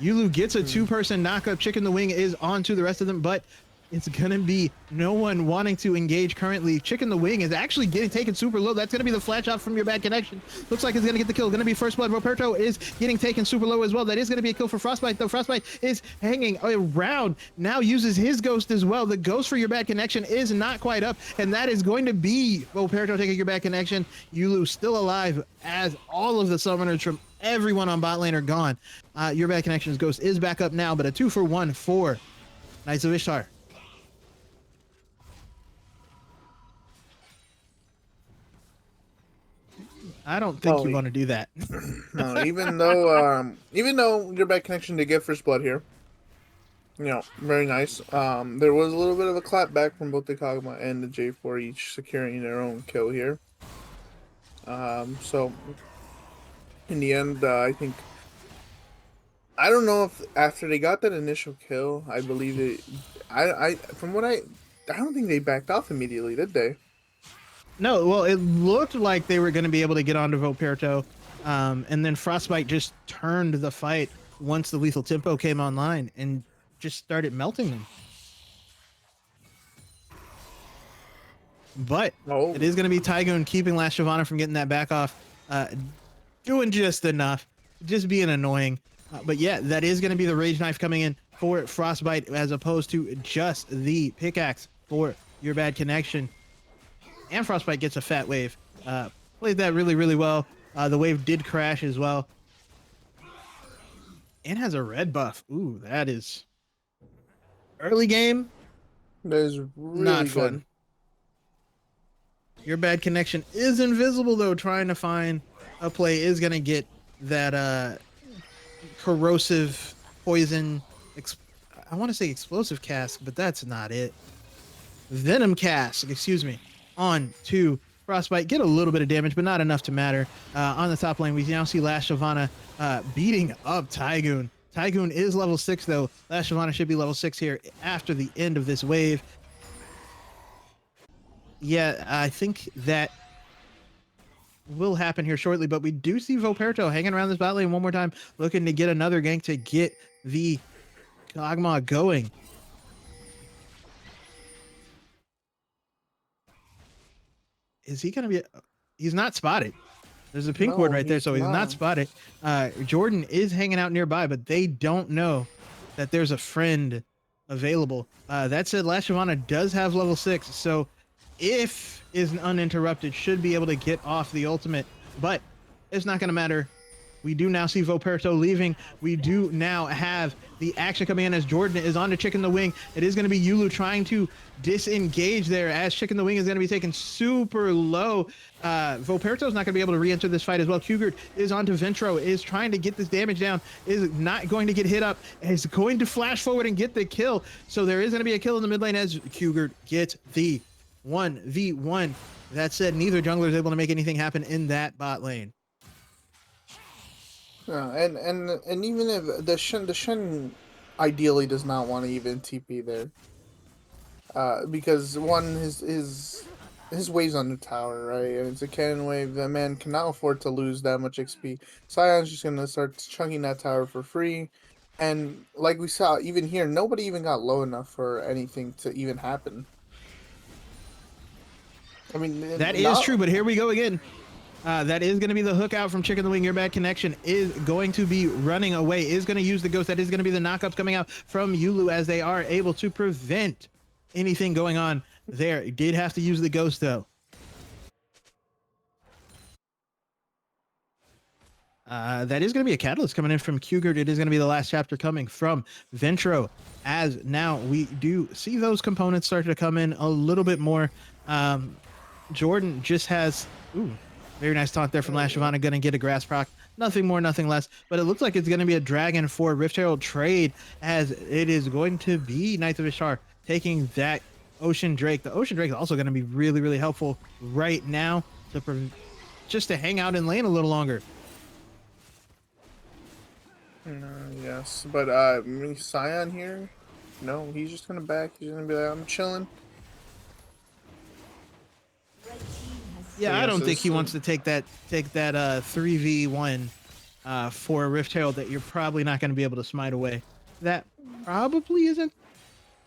Yulu gets a two-person knockup. Chick in the Wing is on to the rest of them, but it's gonna be no one wanting to engage currently. Chick in the Wing is actually getting taken super low. That's gonna be the flash out from your bad connection. Looks like it's gonna get the kill. Gonna be first blood. Roberto is getting taken super low as well. That is gonna be a kill for Frostbite, though. Frostbite is hanging around. Now uses his ghost as well. The ghost for your bad connection is not quite up, and that is going to be Roberto taking your bad connection. Yulu still alive as all of the summoners from everyone on bot lane are gone. Your bad connection's ghost is back up now, but a 2-for-1 for Knights of Ishtar. I don't think you want to do that. No, even though your bad connection did get first blood here, you know, very nice. There was a little bit of a clap back from both the Kog'Maw and the J4, each securing their own kill here. So in the end, I think, I don't know if after they got that initial kill, I believe it. I don't think they backed off immediately, did they? No, well, it looked like they were going to be able to get onto Voperto, and then Frostbite just turned the fight once the lethal tempo came online and just started melting them. But it is going to be Tygoon keeping Last Shyvana from getting that back off, doing just enough, just being annoying. But yeah, that is going to be the Rage Knife coming in for Frostbite as opposed to just the pickaxe for your bad connection. And Frostbite gets a fat wave. Played that really, really well. The wave did crash as well. And has a red buff. Ooh, that is early game. That is really Not good. fun. Your bad connection is invisible though. Trying to find a play is gonna get that corrosive poison. I want to say explosive cask, but that's not it. Venom cask. Excuse me. On to Frostbite, get a little bit of damage, but not enough to matter. On the top lane, we now see Last Shyvana beating up Tygoon. Tygoon is level 6, though. Last Shyvana should be level 6 here after the end of this wave. Yeah, I think that will happen here shortly, but we do see Voperto hanging around this bot lane one more time, looking to get another gank to get the Kog'Maw going. is he going to be? He's not spotted. There's a pink ward No, right there, so he's not spotted. Jordan is hanging out nearby, but they don't know that there's a friend available. That said, Last Shyvana does have level 6, so if is uninterrupted, should be able to get off the ultimate, but it's not going to matter. We do now see Voperto leaving. We do now have the action coming in as Jordan is on to Chicken the Wing. It is going to be Yulu trying to disengage there as Chicken the Wing is going to be taken super low. Voperto is not going to be able to re-enter this fight as well. Kugert is on to Ventro, is trying to get this damage down, is not going to get hit up, is going to flash forward and get the kill. So there is going to be a kill in the mid lane as Kugert gets the 1v1. That said, neither jungler is able to make anything happen in that bot lane. And even if the Shen ideally does not want to even TP there, because one his wave's on the tower, right, and it's a cannon wave. That man cannot afford to lose that much XP. Sion's just gonna start chunking that tower for free, and like we saw even here, nobody even got low enough for anything to even happen. I mean, that is true, but here we go again. That is going to be the hook out from Chicken the Wing. Your bad connection is going to be running away, is going to use the ghost. That is going to be the knockups coming out from Yulu as they are able to prevent anything going on there. Did have to use the ghost though. That is going to be a catalyst coming in from Kugert. It is going to be the last chapter coming from Ventro, as now we do see those components start to come in a little bit more. Jordan just has... Ooh. Very nice taunt there from Last Shyvana. Gonna get a grass proc. Nothing more, nothing less. But it looks like it's gonna be a Dragon for Rift Herald trade, as it is going to be Knights of Ishtar taking that Ocean Drake. The Ocean Drake is also gonna be really, really helpful right now to just to hang out in lane a little longer. Yes, but Sion here, no, he's just gonna back. He's gonna be like, I'm chilling. Yeah, I don't think he wants to take that 3v1 for a Rift Herald that you're probably not going to be able to smite away. That probably isn't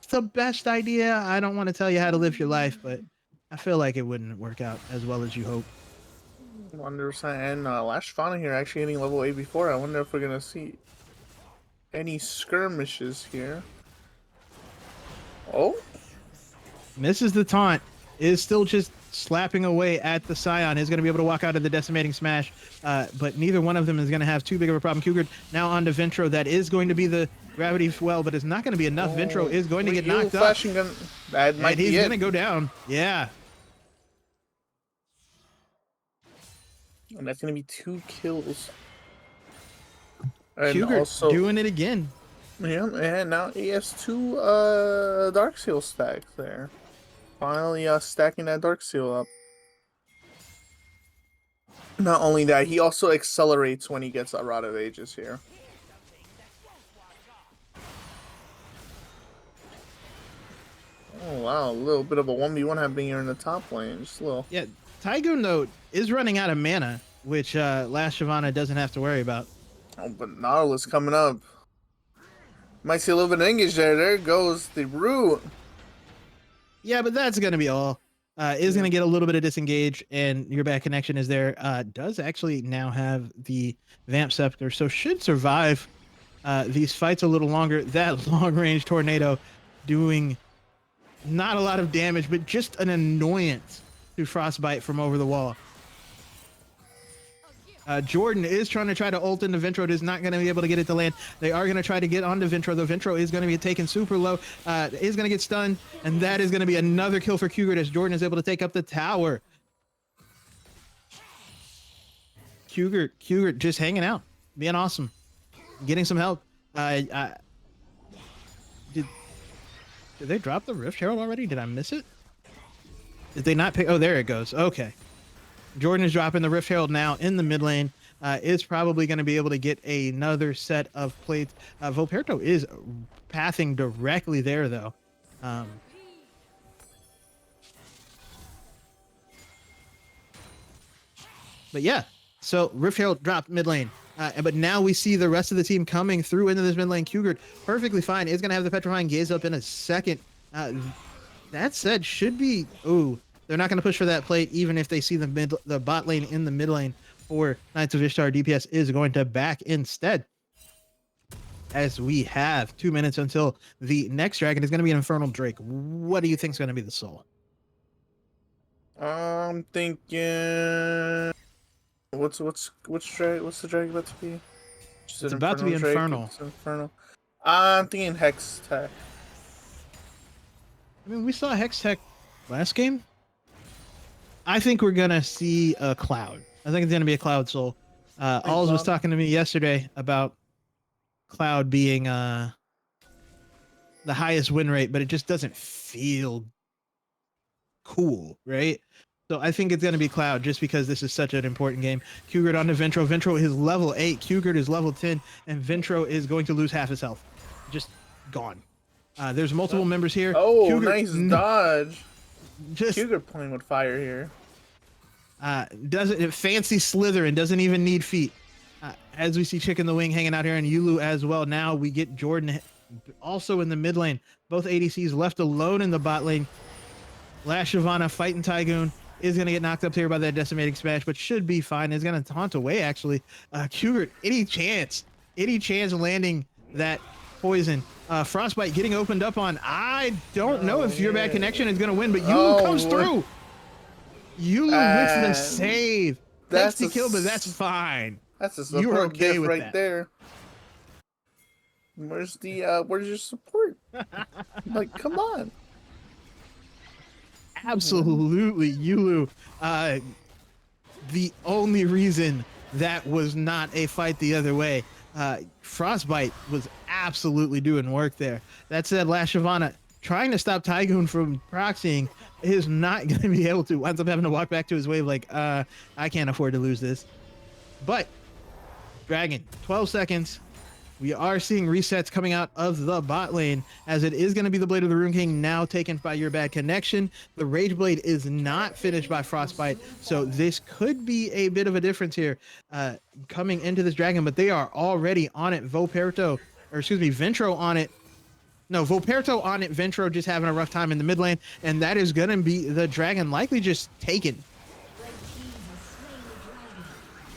the best idea. I don't want to tell you how to live your life, but I feel like it wouldn't work out as well as you hope. 100%. And Last Shyvana here actually hitting level 8 before. I wonder if we're going to see any skirmishes here. Oh? Misses the taunt. Is still just slapping away at the Sion. Is going to be able to walk out of the decimating smash, but neither one of them is going to have too big of a problem. Kugert now on to Ventro. That is going to be the gravity well, but it's not going to be enough. Ventro is going to get knocked up. And he's going to go down. Yeah. And that's going to be 2 kills. And Kugert also doing it again. Yeah, and now he has 2 Dark Seal stacks there. Finally stacking that Dark Seal up. Not only that, he also accelerates when he gets a Rod of Ages here. Oh wow, a little bit of a 1v1 happening here in the top lane. Just a little. Yeah, Tygoon though is running out of mana, which Last Shyvana doesn't have to worry about. Oh, but Nautilus coming up. Might see a little bit of engage there. There goes the root. Yeah, but that's going to be all. Is going to get a little bit of disengage, and your back connection is there. Does actually now have the Vamp Scepter, so should survive these fights a little longer. That long-range tornado doing not a lot of damage, but just an annoyance to Frostbite from over the wall. Jordan is trying to ult into Ventro. Is not going to be able to get it to land. They are going to try to get onto Ventro, though. Ventro is going to be taken super low. Is going to get stunned, and that is going to be another kill for Kugert as Jordan is able to take up the tower. Kugert just hanging out, being awesome, getting some help. Did they drop the Rift Herald already? Did I miss it? Did they not pick? Oh, there it goes. Okay. Jordan is dropping the Rift Herald now in the mid lane. Is probably going to be able to get another set of plates. Voperto is pathing directly there, though. But yeah, so Rift Herald dropped mid lane. But now we see the rest of the team coming through into this mid lane. Kugert perfectly fine. Is going to have the Petrifying Gaze up in a second. That said, should be... Ooh. They're not going to push for that plate, even if they see the bot lane in the mid lane for Knights of Ishtar. DPS is going to back instead. As we have 2 minutes until the next dragon is going to be an Infernal Drake. What do you think is going to be the soul? I'm thinking. What's the dragon about to be? Just It's an about to be Drake? Infernal. It's Infernal. I'm thinking Hex Tech. I mean, we saw Hex Tech last game. I think we're going to see a Cloud. I think it's going to be a Cloud soul. Alls was talking to me yesterday about Cloud being the highest win rate, but it just doesn't feel cool, right? So I think it's going to be Cloud just because this is such an important game. Qgert onto Ventro. Ventro is level 8. Qgert is level 10. And Ventro is going to lose half his health. Just gone. There's multiple members here. Oh, Qgert, nice dodge. Just Qgert playing with fire here. doesn't fancy slither and doesn't even need feet. As we see Chicken the Wing hanging out here and Yulu as well. Now we get Jordan also in the mid lane. Both ADCs left alone in the bot lane. Last Shyvana fighting Tygoon is going to get knocked up here by that decimating smash, but should be fine. Is going to taunt away, actually. Qgert, any chance landing that poison. Frostbite getting opened up on. I don't know if your bad connection is going to win, but Yulu comes through. Yulu with the save. That's the kill, but that's fine. That's a support okay gift with right that. there. Where's your support? Like, come on. Absolutely, Yulu. The only reason that was not a fight the other way. Frostbite was absolutely doing work there. That said, Last Shyvana trying to stop Tygoon from proxying is not going to be able to. Winds up having to walk back to his wave like, I can't afford to lose this. But Dragon, 12 seconds. We are seeing resets coming out of the bot lane, as it is going to be the Blade of the Rune King now taken by your bad connection. The Rage Blade is not finished by Frostbite, so this could be a bit of a difference here coming into this dragon, but they are already on it. Ventro on it. No, Voperto on it. Ventro just having a rough time in the mid lane, and that is going to be the dragon likely just taken.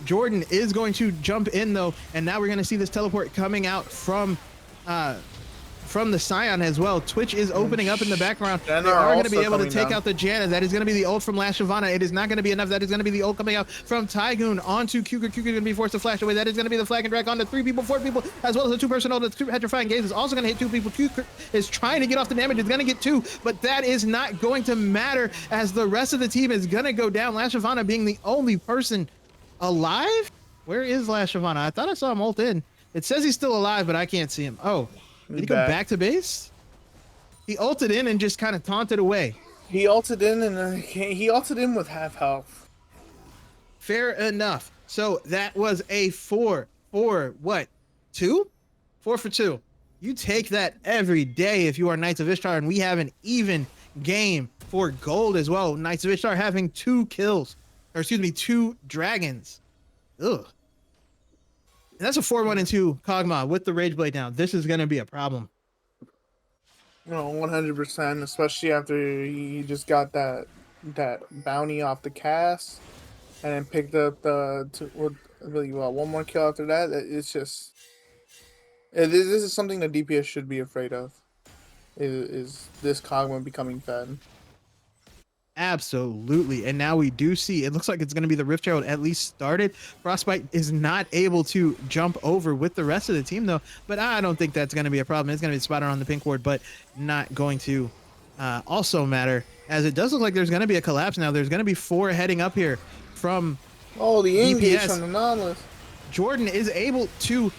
Jordan is going to jump in though, and now we're going to see this teleport coming out from the Scion as well. Twitch is opening up in the background. They are going to be able to take out the Janna. That is going to be the ult from Last Shyvana. It is not going to be enough. That is going to be the ult coming out from Tygoon onto Qgert. Qgert going to be forced to flash away. That is going to be the flag and drag onto 3 people, 4 people, as well as the 2-person ult. The Petrifying Gaze is also going to hit 2 people. Qgert is trying to get off the damage. It's going to get 2, but that is not going to matter as the rest of the team is going to go down. Last Shyvana being the only person alive. Where is Last Shyvana? I thought I saw him ult in. It says he's still alive, but I can't see him. Oh, did he go back to base? He ulted in and just kind of taunted away. He ulted in and he ulted in with half health. Fair enough. So that was a 4 for what? 2? 4 for 2. You take that every day if you are Knights of Ishtar, and we have an even game for gold as well. Knights of Ishtar having 2 kills, or excuse me, 2 dragons. Ugh. And that's a 4-1-2 Kog'Maw with the Rage Blade down. This is going to be a problem. No, 100%, especially after he just got that bounty off the cast and then picked up one more kill after that. It's just this is something that DPS should be afraid of. Is this Kog'Maw becoming fed? Absolutely. And now we do see, it looks like it's going to be the Rift Herald at least started. Frostbite is not able to jump over with the rest of the team though, but I don't think that's going to be a problem. It's going to be spotted on the pink ward, but not going to also matter, as it does look like there's going to be a collapse now. There's going to be 4 heading up here from the engage DPS. from the Nautilus. Jordan is able to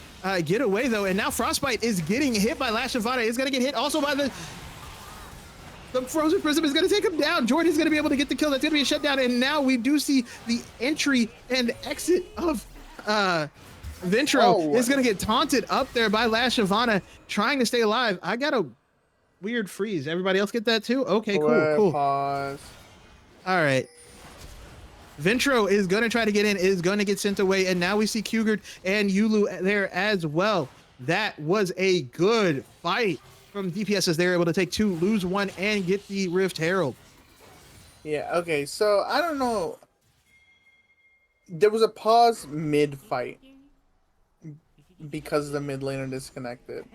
get away though, and now Frostbite is getting hit by Last Shyvana. Is going to get hit also by the Frozen Prism is going to take him down. Jordan's going to be able to get the kill. That's going to be a shutdown. And now we do see the entry and exit of Ventro is going to get taunted up there by Last Shyvana, trying to stay alive. I got a weird freeze. Everybody else get that too? Okay, cool. Pause. All right. Ventro is going to try to get in, is going to get sent away. And now we see Qgert and Yulu there as well. That was a good fight from DPS as they're able to take 2, lose 1, and get the Rift Herald. Yeah, okay, so I don't know. There was a pause mid-fight because the mid laner disconnected.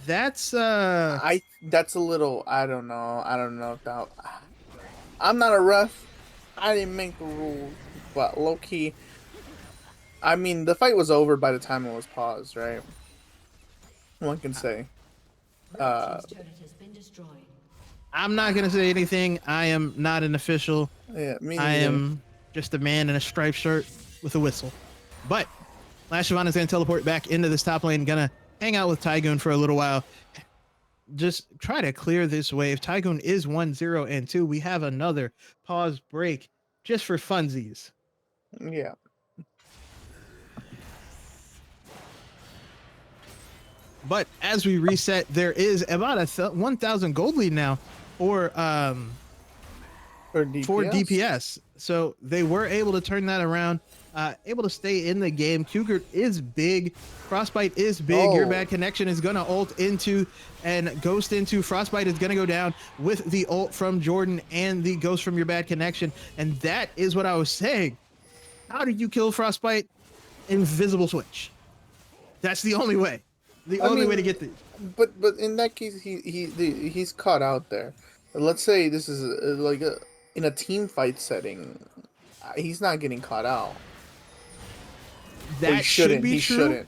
That's That's a little, I don't know. I don't know if that. I'm not a ref. I didn't make the rules, but low key. I mean, the fight was over by the time it was paused, right? One can say. Red team's turret has been destroyed. I'm not gonna say anything. I am not an official. Yeah, me I neither. am just a man in a striped shirt with a whistle. But Lashavana is gonna teleport back into this top lane, gonna hang out with Tygoon for a little while. Just try to clear this wave. Tygoon is 1-0 and 2. We have another pause break just for funsies. Yeah. But as we reset, there is about a 1,000 gold lead now for DPS. So they were able to turn that around, able to stay in the game. Cougar is big. Frostbite is big. Your bad connection is going to ult into and ghost into. Frostbite is going to go down with the ult from Jordan and the ghost from your bad connection. And that is what I was saying. How did you kill Frostbite? Invisible switch. That's the only way. The only way to get these. But in that case, he's caught out there. Let's say this is in a team fight setting, he's not getting caught out. That should be true. Shouldn't.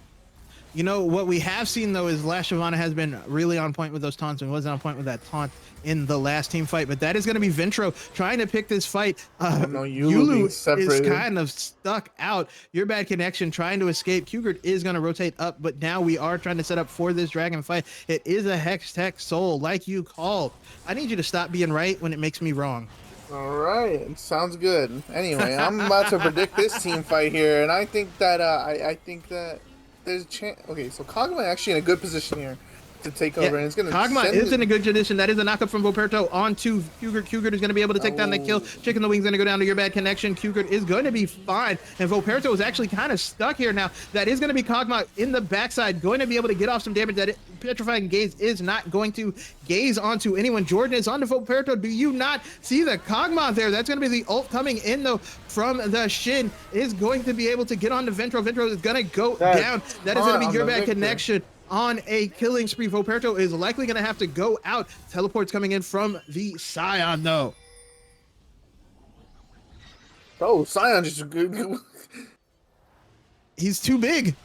You know, what we have seen, though, is Lashavana has been really on point with those taunts and wasn't on point with that taunt in the last team fight. But that is going to be Ventro trying to pick this fight. Yulu is kind of stuck out. Your bad connection trying to escape. Cougar is going to rotate up, but now we are trying to set up for this dragon fight. It is a Hex Tech Soul, like you called. I need you to stop being right when it makes me wrong. All right, sounds good. Anyway, I'm about to predict this team fight here, and I think that I think that there's a chance. Okay, so Kog'Maw actually in a good position here to take over, and it's gonna. Kog'Maw is in a good position. That is a knockup from Voperto onto Cougar. Cougar is going to be able to take down the kill. Chicken the Wing's going to go down to your bad connection. Cougar is going to be fine, and Voperto is actually kind of stuck here now. That is going to be Kog'Maw in the backside, going to be able to get off some damage. That Petrifying Gaze is not going to gaze onto anyone. Jordan is onto Voperto. Do you not see the Kog'Maw there? That's going to be the ult coming in, though, from the Shin. Is going to be able to get onto Ventro. Ventro is going to go down. That is going to be your bad connection on a killing spree. Voperto is likely going to have to go out. Teleports coming in from the Scion, though. Oh, Scion just good. He's too big.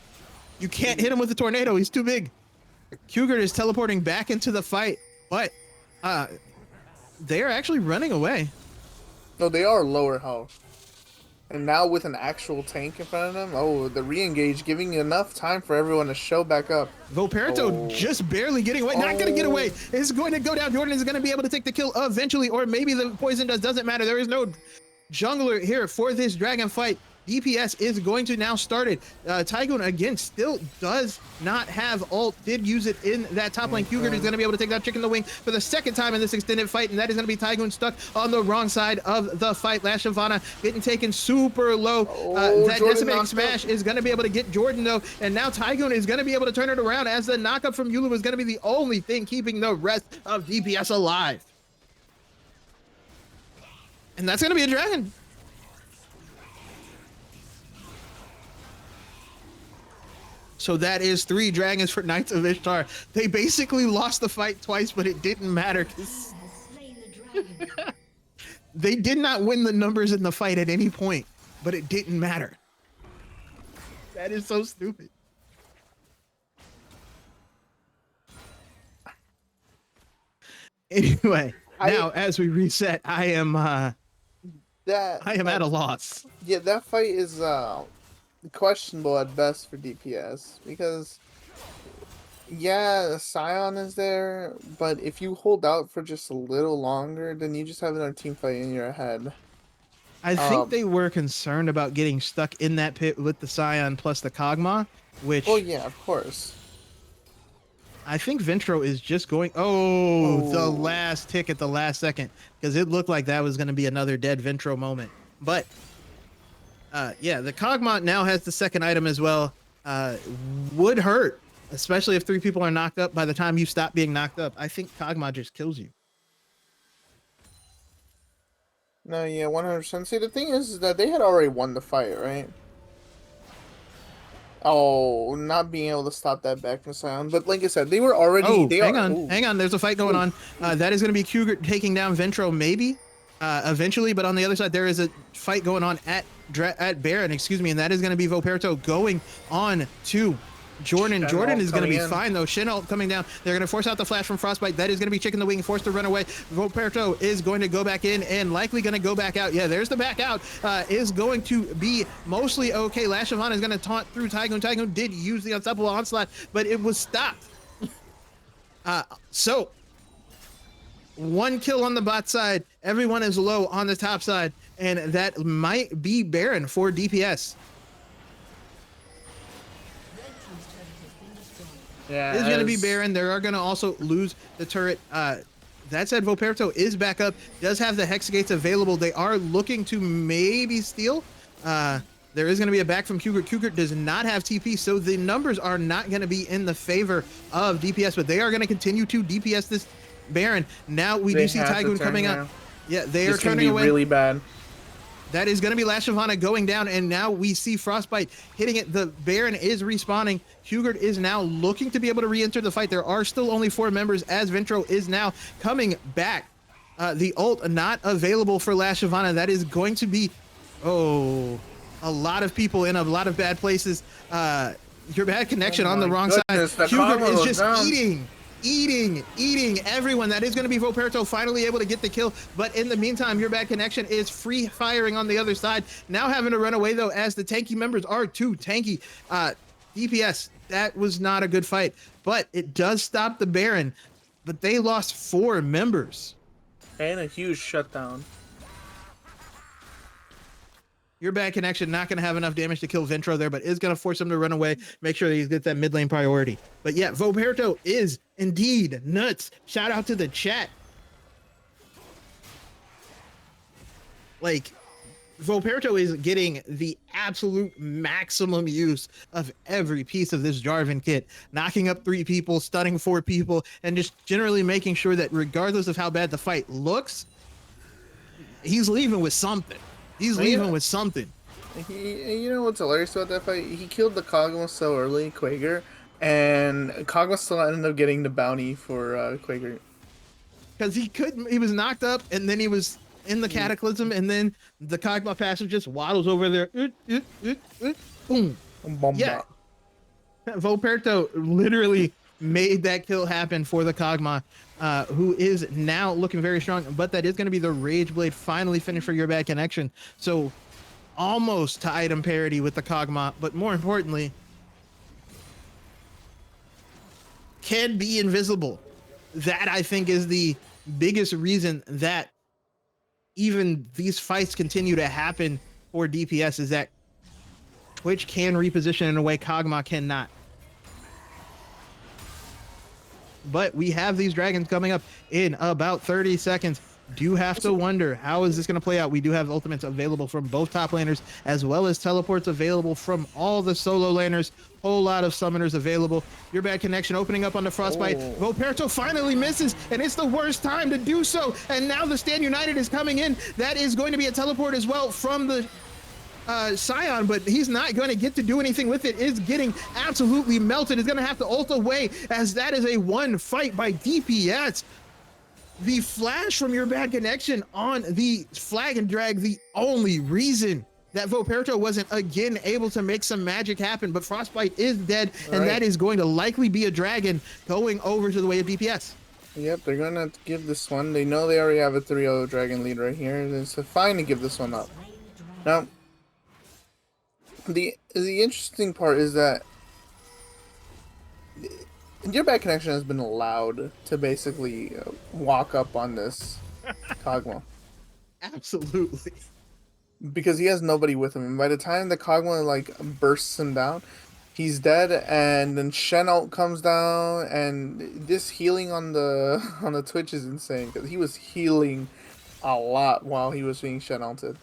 You can't hit him with a tornado. He's too big. Cougar is teleporting back into the fight, but they are actually running away. No, they are lower health. And now with an actual tank in front of them, the re-engage, giving enough time for everyone to show back up. Voperto just barely getting away. Not going to get away. It's going to go down. Jordan is going to be able to take the kill eventually, or maybe the poison doesn't matter. There is no jungler here for this dragon fight. DPS is going to now start it. Tygoon, again, still does not have ult. Did use it in that top lane. Cougar is going to be able to take that chicken the wing for the second time in this extended fight, and that is going to be Tygoon stuck on the wrong side of the fight. Lashavana getting taken super low. That decimating smash is going to be able to get Jordan, though, and now Tygoon is going to be able to turn it around, as the knockup from Yulu is going to be the only thing keeping the rest of DPS alive. And that's going to be a dragon. So that is 3 dragons for Knights of Ishtar. They basically lost the fight twice, but it didn't matter. They did not win the numbers in the fight at any point, but it didn't matter. That is so stupid. Anyway, now as we reset, I am at a loss. Yeah, that fight is questionable at best for DPS, because Scion is there, but if you hold out for just a little longer, then you just have another team fight in your head. I think they were concerned about getting stuck in that pit with the Scion plus the Kog'Maw, which... Oh yeah, of course. I think Ventro is just going... the last tick at the last second, because it looked like that was going to be another dead Ventro moment. But yeah, the Kog'Maw now has the second item as well. Would hurt, especially if 3 people are knocked up by the time you stop being knocked up. I think Kog'Maw just kills you. No, yeah, 100%. See, the thing is that they had already won the fight, right? Oh, not being able to stop that back from sound. But like I said, they were already. Oh, they hang are, on, ooh. hang on. There's a fight going on. That is going to be Cougar taking down Ventro, maybe, eventually. But on the other side, there is a fight going on at Baron, excuse me, and that is going to be Voperto going on to Jordan. Jordan is going to be fine though. Shinult coming down. They're going to force out the flash from Frostbite. That is going to be chicken the wing, forced to run away. Voperto is going to go back in and likely going to go back out. Yeah, there's the back out. Is going to be mostly okay. Lashavana is going to taunt through Tygoon. Tygoon did use the unstoppable onslaught, but it was stopped. So one kill on the bot side. Everyone is low on the top side, and that might be Baron for DPS. Yeah, It's going to be Baron. They are going to also lose the turret. That said, Voperto is back up, does have the Hex Gates available. They are looking to maybe steal. There is going to be a back from Cougar. Cougar does not have TP, so the numbers are not going to be in the favor of DPS, but they are going to continue to DPS this Baron. Now we do see Tygoon coming up. Yeah, they are turning away. Really bad. That is going to be Lashavana going down, and now we see Frostbite hitting it. The Baron is respawning. Hugert is now looking to be able to re-enter the fight. There are still only 4 members as Ventro is now coming back. The ult not available for Lashavana. That is going to be, a lot of people in a lot of bad places. Your bad connection on the wrong side. Hugert is just eating everyone. That is going to be Voperto finally able to get the kill, but in the meantime, your bad connection is free firing on the other side, now having to run away though, as the tanky members are too tanky. DPS, that was not a good fight, but it does stop the Baron, but they lost 4 members and a huge shutdown. Your bad connection not going to have enough damage to kill Ventro there, but is going to force him to run away, make sure that he gets that mid lane priority. But yeah, Voperto is indeed nuts. Shout out to the chat. Like, Voperto is getting the absolute maximum use of every piece of this Jarvan kit, knocking up 3 people, stunning 4 people, and just generally making sure that regardless of how bad the fight looks, he's leaving with something. He's leaving with something. You know what's hilarious about that fight? He killed the Kog'Maw so early, Quaker, and Kog'Maw still ended up getting the bounty for Quaker. Because he was knocked up, and then he was in the Cataclysm, and then the Kog'Maw passive just waddles over there. Boom. Yeah. Voperto literally made that kill happen for the Kog'Maw, who is now looking very strong, but that is going to be the Rage Blade finally finished for your bad connection. So almost to item parity with the Kog'Maw, but more importantly, can be invisible. That I think is the biggest reason that even these fights continue to happen for DPS, is that Twitch can reposition in a way Kog'Maw cannot. But we have these dragons coming up in about 30 seconds. Do have to wonder, how is this going to play out? We do have ultimates available from both top laners, as well as teleports available from all the solo laners. Whole lot of summoners available. Your bad connection opening up on the Frostbite. Voperto finally misses, and it's the worst time to do so. And now the Stand United is coming in. That is going to be a teleport as well from the Scion, but he's not going to get to do anything with it. Is getting absolutely melted. Is going to have to ult away, as that is a 1 fight by DPS. The flash from your bad connection on the flag and drag, the only reason that Voperto wasn't again able to make some magic happen, but Frostbite is dead, and that is going to likely be a dragon going over to the way of DPS. Yep, they're going to give this one. They know they already have a 3-0 dragon lead right here. It's fine to give this one up. Now, the interesting part is that your bad connection has been allowed to basically walk up on this Kog'Maw. Absolutely. Because he has nobody with him. And by the time the Kog'Maw like bursts him down, he's dead, and then Shen ult comes down, and this healing on the Twitch is insane, because he was healing a lot while he was being Shen ulted.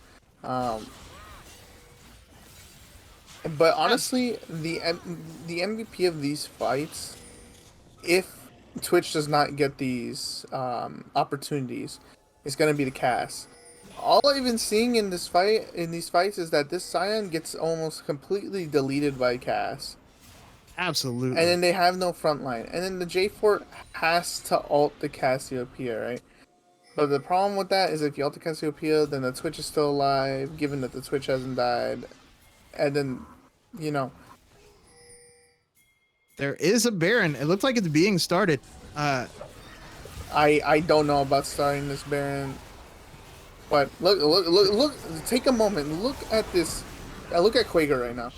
But honestly, the MVP of these fights, if Twitch does not get these opportunities, is going to be the Cass. All I've been seeing in these fights, is that this Scion gets almost completely deleted by Cass. Absolutely. And then they have no front line. And then the J4 has to ult the Cassiopeia, right? But the problem with that is if you ult the Cassiopeia, then the Twitch is still alive, given that the Twitch hasn't died. And then, you know. There is a Baron. It looks like it's being started. I don't know about starting this Baron. But look, take a moment. Look at this. Look at Quaker right now.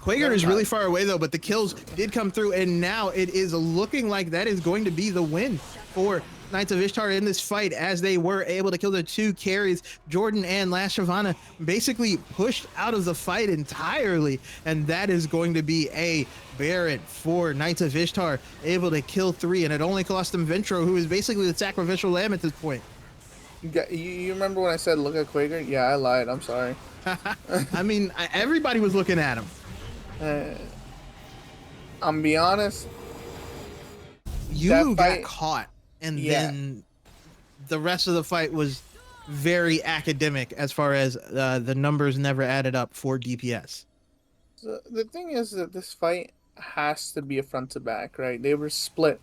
Quaker is really far away though, but the kills did come through, and now it is looking like that is going to be the win for Knights of Ishtar in this fight, as they were able to kill the two carries. Jordan and Last Shyvana basically pushed out of the fight entirely, and that is going to be a Baron for Knights of Ishtar, able to kill 3, and it only cost them Ventro, who is basically the sacrificial lamb at this point. You remember when I said look at Quaker? Yeah, I lied. I'm sorry. I mean, everybody was looking at him. I'm be honest. You got caught, and then the rest of the fight was very academic as far as the numbers never added up for DPS. So the thing is that this fight has to be a front to back, right? They were split.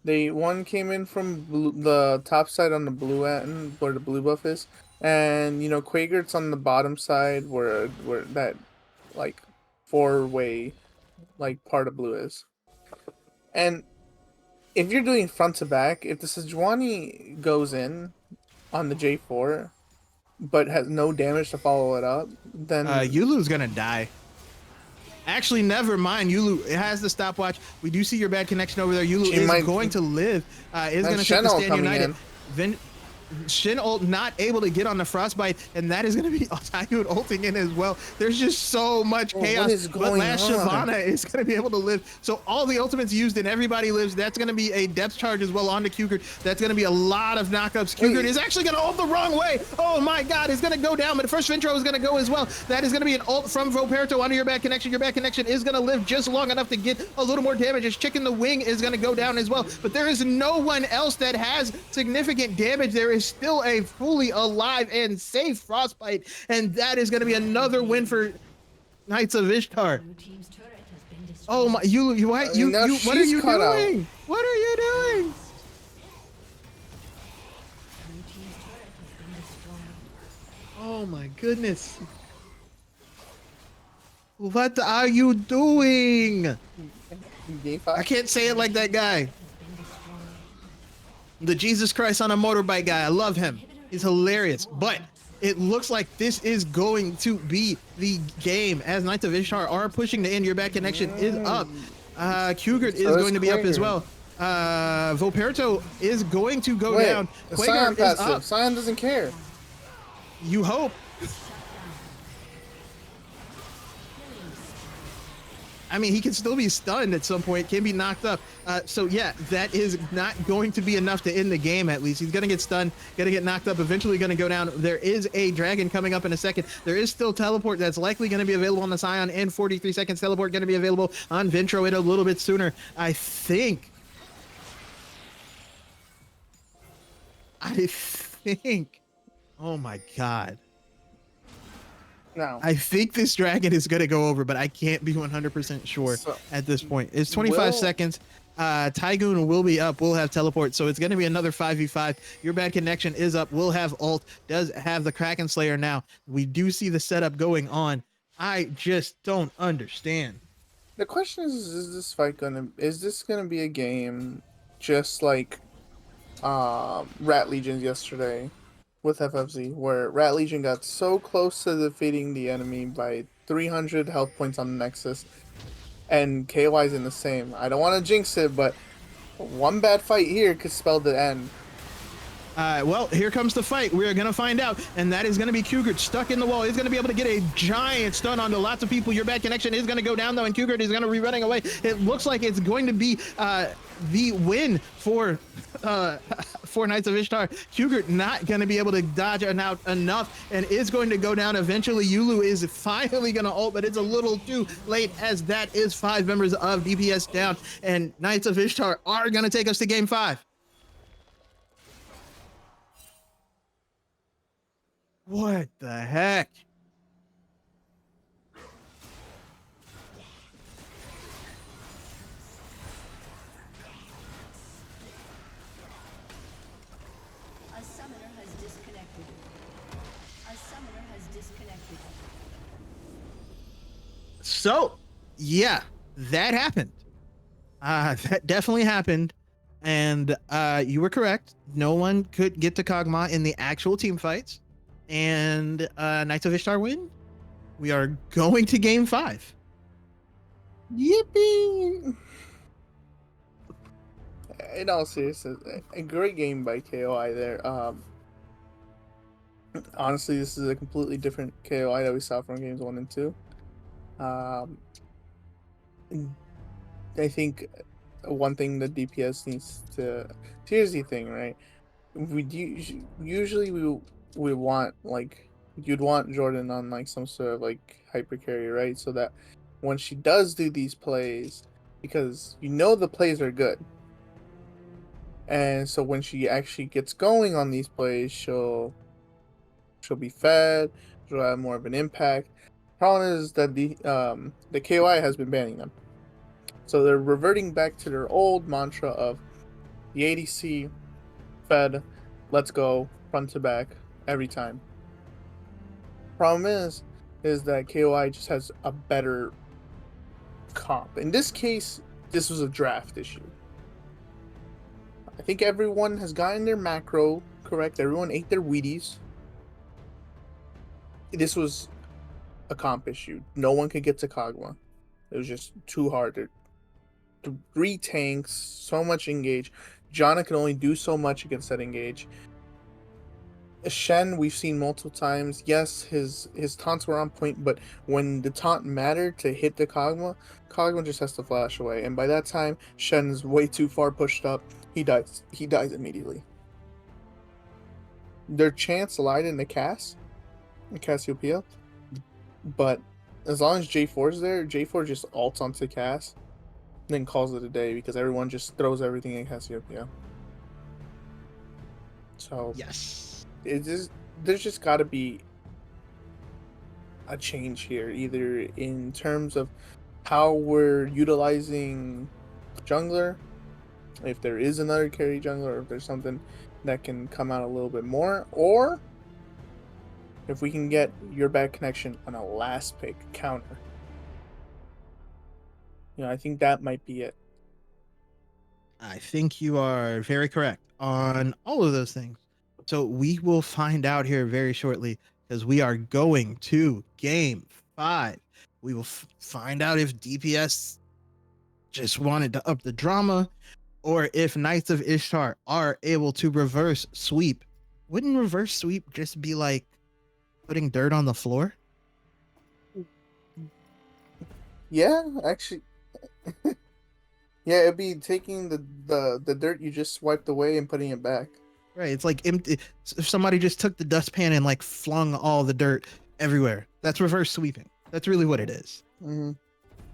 One came in from the top side on the blue end where the blue buff is, and Quaker's on the bottom side where that like 4-way like part of blue is. And if you're doing front to back, if the Sejuani goes in on the J4 but has no damage to follow it up, then Yulu's gonna die. Actually, never mind. Yulu, it has the stopwatch. We do see your bad connection over there. Yulu is going to live. Is going to take the stand united. Shin ult not able to get on the frostbite, and that is going to be Tycoon ulting in as well. There's just so much chaos, but Last Shyvana is going to be able to live. So all the ultimates used and everybody lives. That's going to be a depth charge as well onto Kugert. That's going to be a lot of knockups. Kugert is actually going to ult the wrong way. Oh my God, it's going to go down, but the first Ventro is going to go as well. That is going to be an ult from Voperto onto your bad connection. Your bad connection is going to live just long enough to get a little more damage. As Chicken the Wing is going to go down as well, but there is no one else that has significant damage. There is still a fully alive and safe frostbite, and that is going to be another win for Knights of Ishtar. Oh my, what are you doing? What are you doing? Oh my goodness. What are you doing? I can't say it like that guy. The Jesus Christ on a motorbike guy. I love him. He's hilarious. But it looks like this is going to be the game, as Knights of Ishtar are pushing to end. Your bad connection is up. Kugert is going to be up as well. Voperto is going to go down. Quaker is up. Scion doesn't care. You hope. I mean, he can still be stunned at some point, can be knocked up. So yeah, that is not going to be enough to end the game, at least. He's gonna get stunned, gonna get knocked up, eventually gonna go down. There is a dragon coming up in a second. There is still teleport that's likely gonna be available on the Scion in 43 seconds. Teleport gonna be available on Ventro in a little bit sooner. I think. Oh my God. No. I think this dragon is going to go over, but I can't be 100% sure at this point. It's 25 seconds. Tygoon will be up. We'll have teleport. So it's going to be another 5v5. Your bad connection is up. We'll have ult. Does have the Kraken Slayer now. We do see the setup going on. I just don't understand. The question is this fight is this gonna be a game just like Rat Legions yesterday with FFZ, where Rat Legion got so close to defeating the enemy by 300 health points on the Nexus, and KY's in the same. I don't want to jinx it, but one bad fight here could spell the end. Well, here comes the fight. We're going to find out, and that is going to be Kugert stuck in the wall. He's going to be able to get a giant stun onto lots of people. Your bad connection is going to go down, though, and Kugert is going to be running away. It looks like it's going to be the win for Knights of Ishtar. Kugert not going to be able to dodge out enough and is going to go down eventually. Yulu is finally going to ult, but it's a little too late, as that is 5 members of DPS down, and Knights of Ishtar are going to take us to game 5. What the heck? A summoner has disconnected. A summoner has disconnected. So, yeah, that happened. That definitely happened. And you were correct. No one could get to Kog'Maw in the actual team fights. And Knights of Ishtar win. We are going to game 5. Yippee! In all seriousness, a great game by KOI there. Honestly, this is a completely different KOI that we saw from games 1 and 2. Um, I think one thing that DPS needs to. Here's the thing, right? Usually we want like you'd want Jordan on like some sort of like hyper carry, right? So that when she does do these plays, because you know the plays are good, and so when she actually gets going on these plays, she'll be fed. She'll have more of an impact. Problem is that the KOI has been banning them, so they're reverting back to their old mantra of the ADC fed, let's go front to back every time. Problem is that KOI just has a better comp. In this case, this was a draft issue. I think everyone has gotten their macro correct. Everyone ate their Wheaties. This was a comp issue. No one could get to Kagwa. It was just too hard. 3 tanks, so much engage. Janna can only do so much against that engage. Shen, we've seen multiple times. Yes, his taunts were on point, but when the taunt mattered to hit the Kog'Maw just has to flash away. And by that time, Shen is way too far pushed up. He dies. He dies immediately. Their chance lied in the Cassiopeia. But as long as J4 is there, J4 just ults onto Cass, then calls it a day because everyone just throws everything in Cassiopeia. So Yes. there's just got to be a change here, either in terms of how we're utilizing jungler, if there is another carry jungler, or if there's something that can come out a little bit more, or if we can get your bad connection on a last pick counter. I think that might be it. I think you are very correct on all of those things. So we will find out here very shortly because we are going to game 5. We will find out if DPS just wanted to up the drama or if Knights of Ishtar are able to reverse sweep. Wouldn't reverse sweep just be like putting dirt on the floor? Yeah, actually, yeah, it'd be taking the dirt you just swiped away and putting it back. Right. It's like empty. If somebody just took the dustpan and like flung all the dirt everywhere, that's reverse sweeping. That's really what it is. Mm-hmm.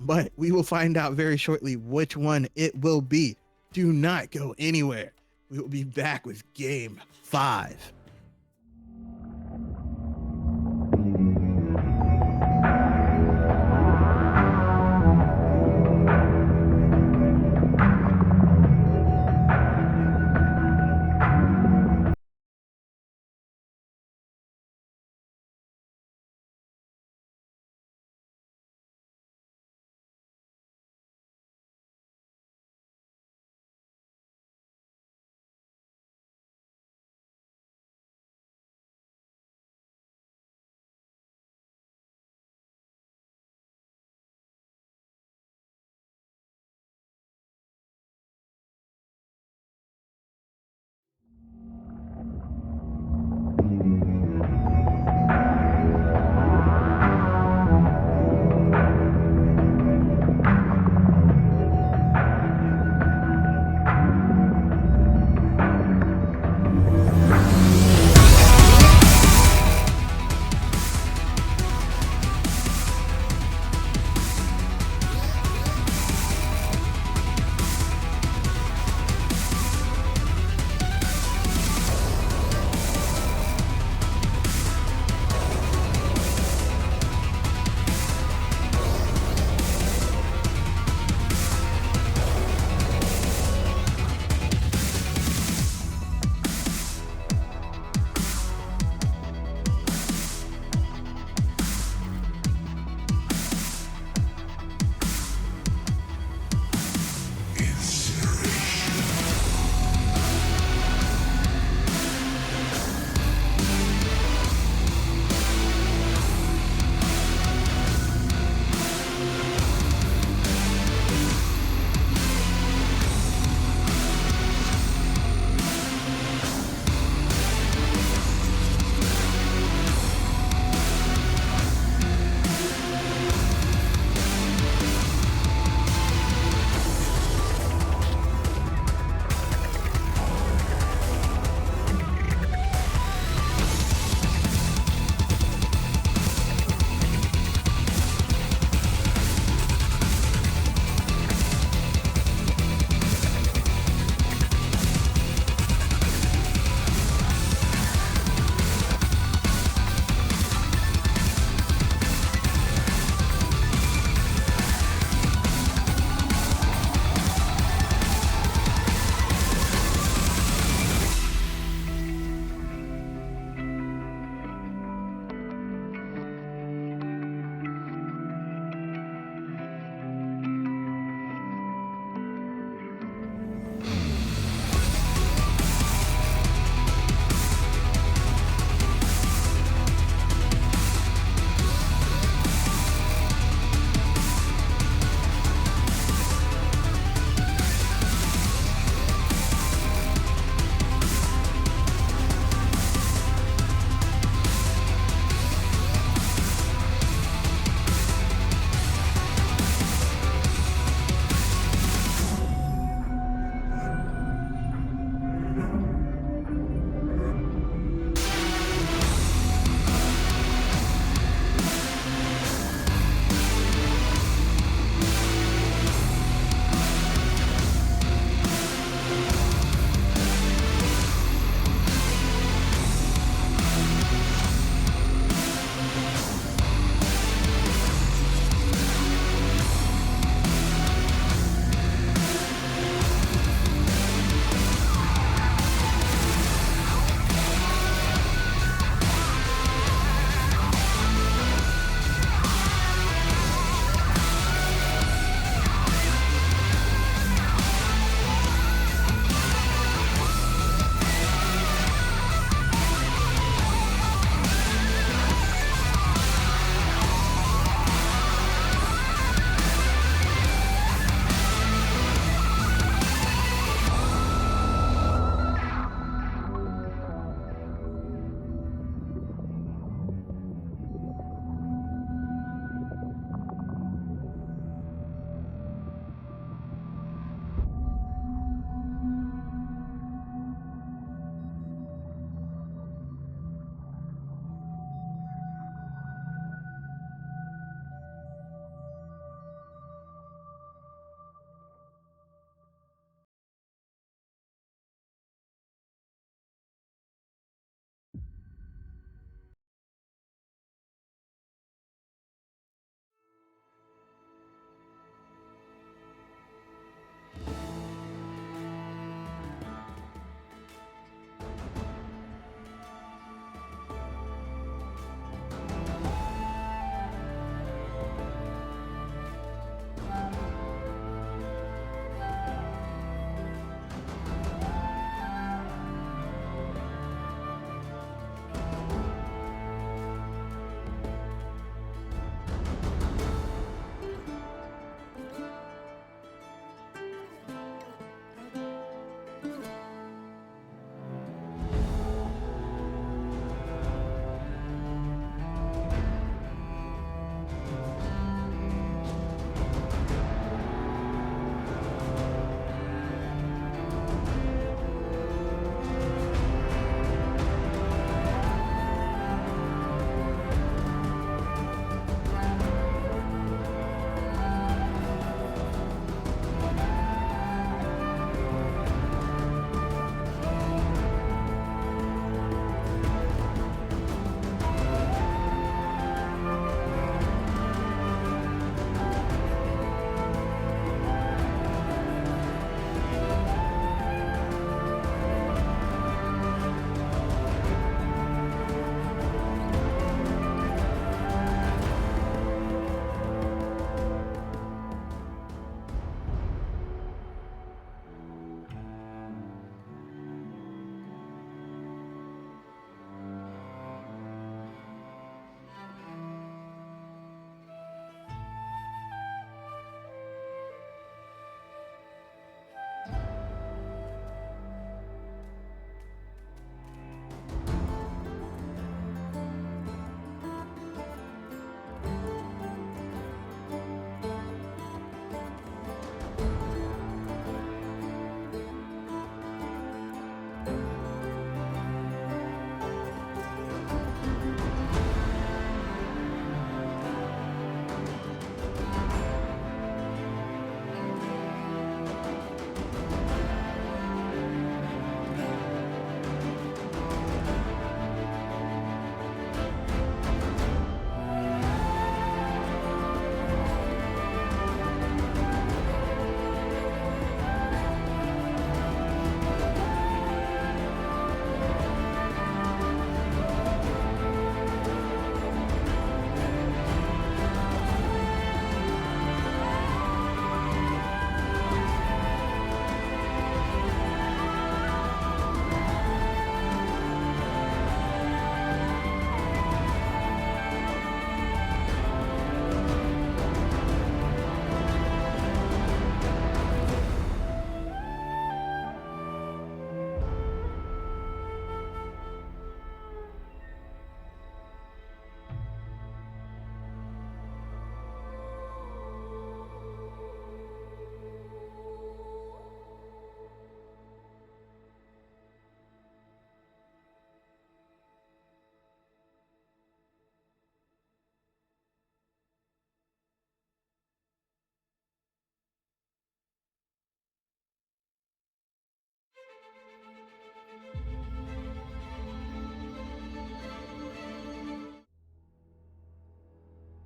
But we will find out very shortly which one it will be. Do not go anywhere. We will be back with game 5.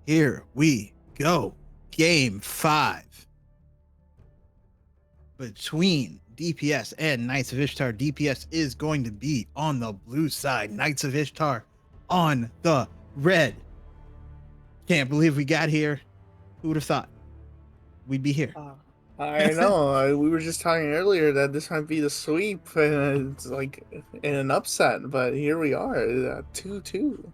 Here we go. Game 5 between DPS and Knights of Ishtar. DPS is going to be on the blue side. Knights of Ishtar on the red. Can't believe we got here. Who would have thought we'd be here? I know. We were just talking earlier that this might be the sweep, and it's like in an upset, but here we are, 2-2.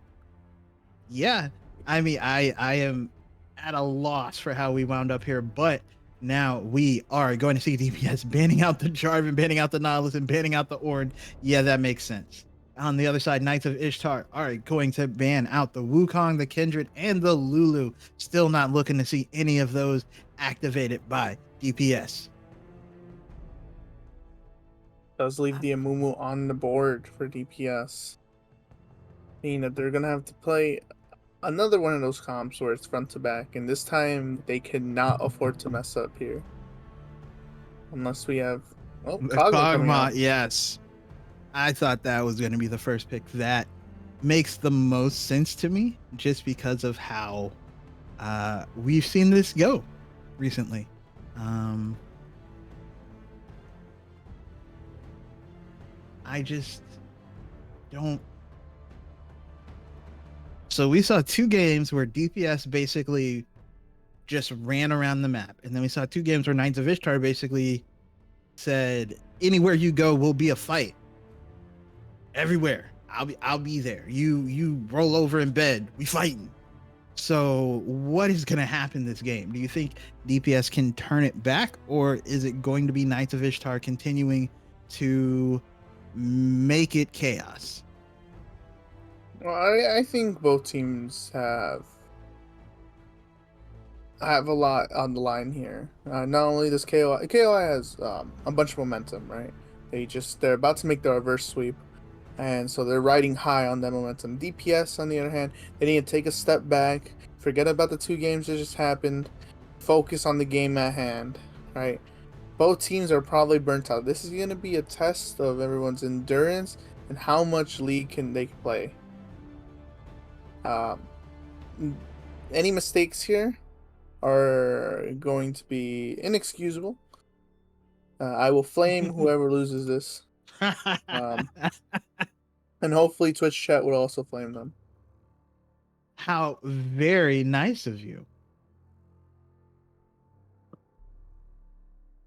Yeah, I mean, I am at a loss for how we wound up here, but now we are going to see DPS banning out the Jarvan, banning out the Nautilus, and banning out the Ornn. Yeah, that makes sense. On the other side, Knights of Ishtar are going to ban out the Wukong, the Kindred, and the Lulu. Still not looking to see any of those activated by DPS. Does leave the Amumu on the board for DPS. Meaning that they're gonna have to play another one of those comps where it's front to back, and this time they cannot afford to mess up here. Unless we have Kog'Maw coming out. Yes. I thought that was going to be the first pick. That makes the most sense to me just because of how we've seen this go recently. I just don't. So we saw 2 games where DPS basically just ran around the map, and then we saw 2 games where Knights of Ishtar basically said, "Anywhere you go will be a fight. Everywhere, I'll be there. You roll over in bed, we fighting." So what is going to happen this game? Do you think DPS can turn it back, or is it going to be Knights of Ishtar continuing to make it chaos? Well, I think both teams have a lot on the line here. Not only does KOI has a bunch of momentum, right? They're about to make the reverse sweep, and so they're riding high on that momentum. DPS, on the other hand, they need to take a step back, forget about the 2 games that just happened, focus on the game at hand, right? Both teams are probably burnt out. This is going to be a test of everyone's endurance and how much league they can play. Any mistakes here are going to be inexcusable. I will flame whoever loses this. And hopefully Twitch chat will also flame them. How very nice of you.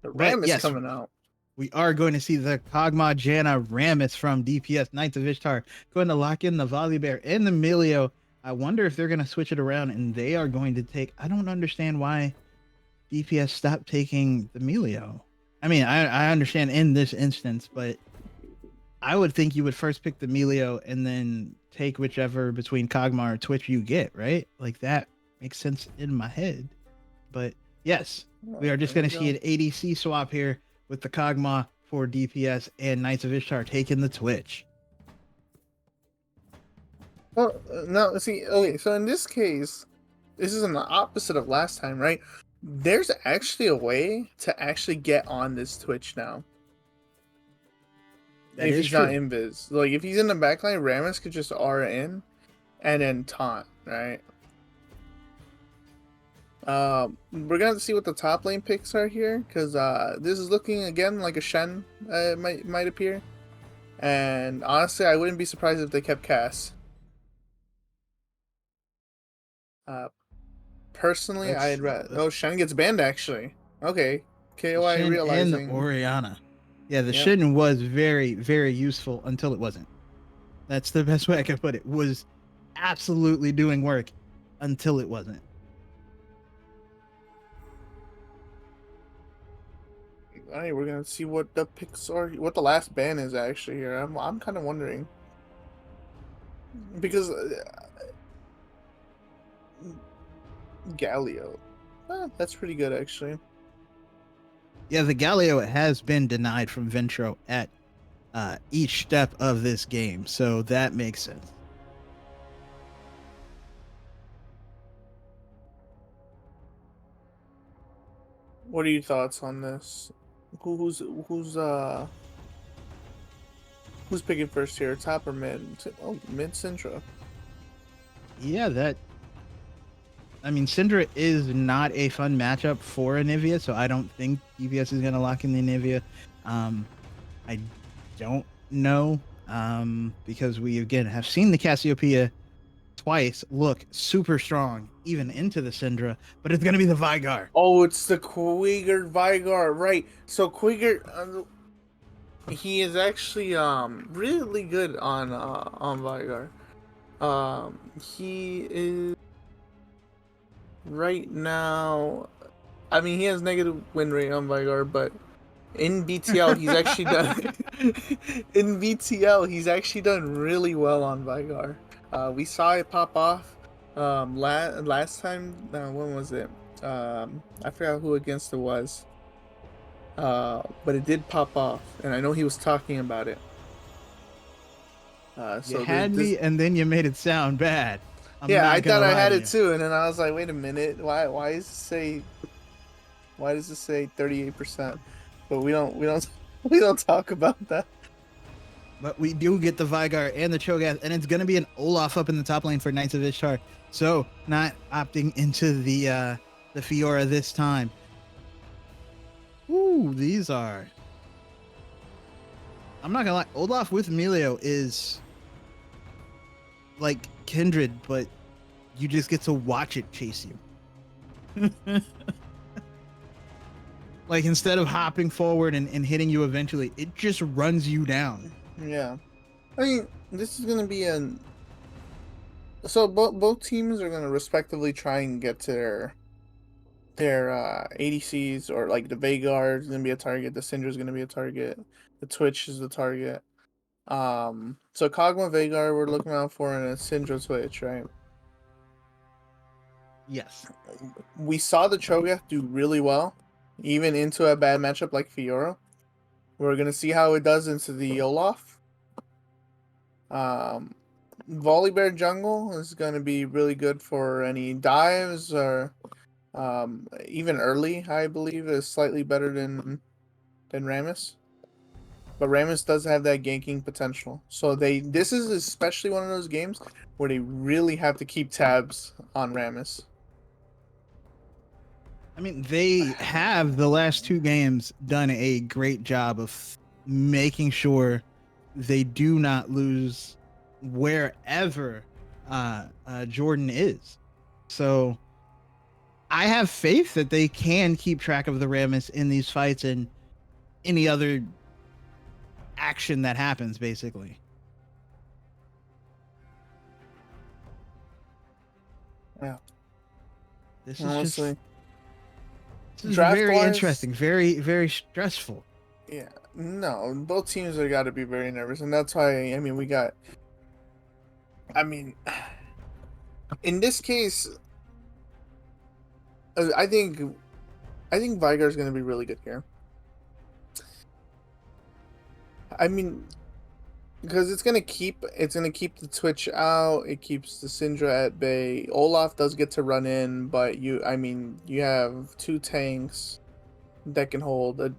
The Ram But is yes, coming out. we are going to see the Kog'Maw Janna Rammus from DPS. Knights of Ishtar going to lock in the Volibear and the Milio. I wonder if they're going to switch it around and they are going to take. I don't understand why DPS stopped taking the Milio. I mean, I understand in this instance, but I would think you would first pick the Milio and then take whichever between Kog'Maw or Twitch you get, right? Like that makes sense in my head. But yes, we are just going to see an ADC swap here with the Kog'Maw for DPS and Knights of Ishtar taking the Twitch. Well, no, see, okay, so in this case, this is an opposite of last time, right? There's actually a way to actually get on this Twitch now. That if is he's not true. invis. Like, if he's in the backline, Rammus could just R in and then taunt, right? We're gonna have to see what the top lane picks are here, because this is looking again like a Shen might appear. And honestly, I wouldn't be surprised if they kept Cass. Personally, I'd rather. Shen gets banned actually. Okay, KOI Shin realizing. and Orianna. Yeah, the Yep. Shin was very, very useful until it wasn't. That's the best way I can put it. Was absolutely doing work until it wasn't. Alright, we're gonna see what the picks are, what the last ban is actually here. I'm kind of wondering because Galio, that's pretty good actually. Yeah, the Galio has been denied from Ventro at each step of this game, so that makes sense. What are your thoughts on this? Who's Who's picking first here? Top or mid? Oh, mid Syndra. Yeah, I mean, Syndra is not a fun matchup for Anivia, so I don't think DPS is going to lock in the Anivia. I don't know, because we, again, have seen the Cassiopeia twice look super strong, even into the Syndra, but it's going to be the Vigar. Oh, it's the Quigger Vigar, right? So Quigger, he is actually really good on Vigar. He is right now. I mean, he has negative win rate on Vigar, but in BTL he's actually done. In BTL he's actually done really well on Vigar. We saw it pop off. Last time, when was it? I forgot who against it was. But it did pop off, and I know he was talking about it. You So had me, and then you made it sound bad. I'm yeah, not I gonna thought I lie had to it you. too, and then I was like, wait a minute, why does it say 38%? But we don't we don't talk about that. But we do get the Vigar and the Cho'Gath, and it's going to be an Olaf up in the top lane for Knights of Ishtar. So not opting into the Fiora this time. Ooh, these are. I'm not gonna lie. Olaf with Melio is like Kindred, but you just get to watch it chase you. Like instead of hopping forward and hitting you eventually, it just runs you down. Yeah, I mean, this is gonna be an. So both teams are gonna respectively try and get to their ADCs, or like the Veigar is gonna be a target, the Syndra is gonna be a target, the Twitch is the target. So Kog'Maw Veigar we're looking out for, in a Syndra Twitch, right? Yes. We saw the Cho'Gath do really well, even into a bad matchup like Fiora. We're gonna see how it does into the Olaf. Volibear jungle is gonna be really good for any dives, or even early. I believe is slightly better than Rammus. But Rammus does have that ganking potential. So this is especially one of those games where they really have to keep tabs on Rammus. I mean, they have the last two games done a great job of making sure they do not lose wherever Jordan is. So I have faith that they can keep track of the Rammus in these fights and any other action that happens, basically. Yeah. This is Honestly. This is Draft very wise, interesting, very, very stressful. Yeah, no, both teams are got to be very nervous, and that's why. I mean, we got. I mean, in this case, I think Vigar is going to be really good here. I mean, because it's gonna keep the Twitch out. It keeps the Syndra at bay. Olaf does get to run in, but you have two tanks that can hold.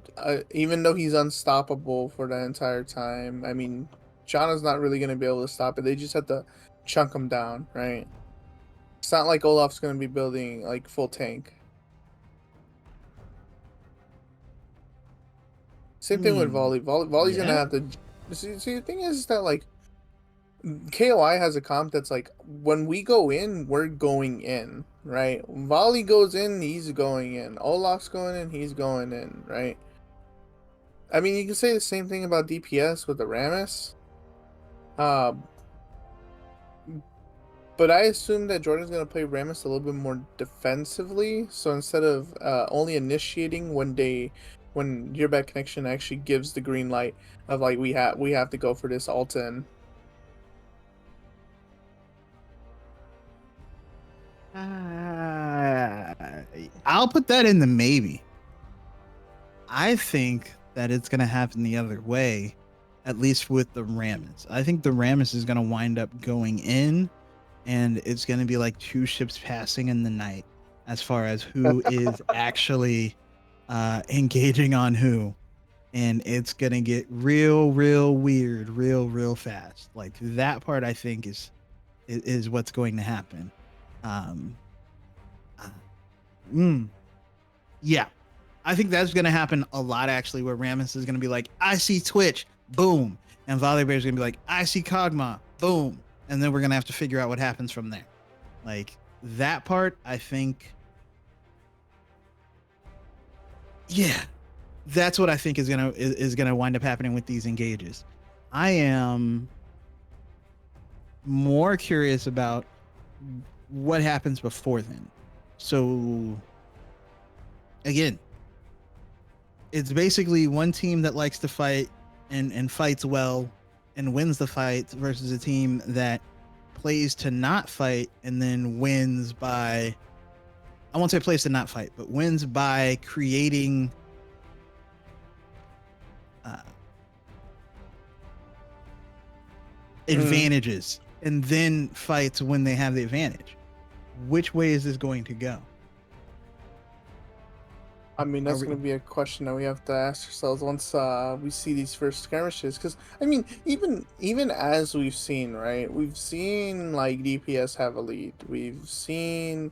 Even though he's unstoppable for the entire time. I mean, Janna's not really gonna be able to stop it. They just have to chunk him down, right? It's not like Olaf's gonna be building like full tank. Same thing with Volley. Volley's gonna have to. See, the thing is that like KOI has a comp that's like, when we go in, we're going in, right? Volley goes in, he's going in. Olaf's going in, he's going in, right? I mean, you can say the same thing about DPS with the Rammus. But I assume that Jordan's going to play Rammus a little bit more defensively. So instead of only initiating when your bad connection actually gives the green light of like, we have to go for this ult in. I'll put that in the maybe. I think that it's going to happen the other way, at least with the Rammus. I think the Rammus is going to wind up going in, and it's going to be like two ships passing in the night as far as who is actually engaging on who. and it's gonna get real weird, real fast. Like that part, I think is what's going to happen. Um, uh, yeah, I think that's gonna happen a lot actually. Where Rammus is gonna be like, I see Twitch, boom, and Volibear's gonna be like, I see Kog'Maw, boom, and then we're gonna have to figure out what happens from there. Like that part, I think. Yeah, that's what I think is gonna wind up happening with these engages. I am more curious about what happens before then. So again, it's basically one team that likes to fight and fights well and wins the fight versus a team that plays to not fight and then wins by, I won't say plays to not fight, but wins by creating advantages and then fights when they have the advantage. Which way is this going to go? I mean, that's going to be a question that we have to ask ourselves once we see these first skirmishes. Because I mean, even as we've seen, right? We've seen like DPS have a lead. We've seen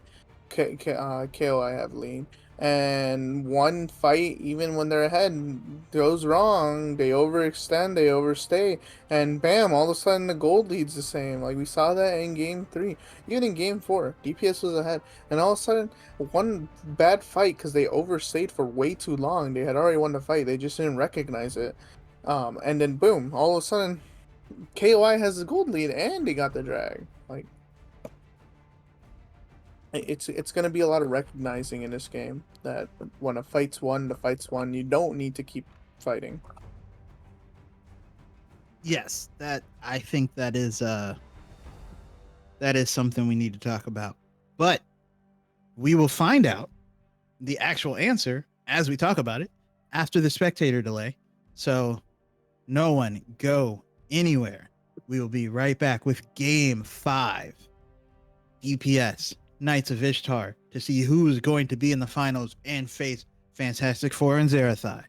KOI have a lead. And one fight, even when they're ahead, goes wrong. They overextend, they overstay, and bam! All of a sudden, the gold lead's the same. Like we saw that in Game 3, even in Game 4, DPS was ahead, and all of a sudden, one bad fight because they overstayed for way too long. They had already won the fight. They just didn't recognize it. And then boom, all of a sudden, KOI has the gold lead and they got the drag. Like it's gonna be a lot of recognizing in this game that when a fight's won, the fight's won. You don't need to keep fighting. Yes, that I think that is something we need to talk about. But we will find out the actual answer as we talk about it after the spectator delay. So no one go anywhere. We will be right back with Game 5. DPS, Knights of Ishtar, to see who's going to be in the finals and face Fantastic Four and Zerathai.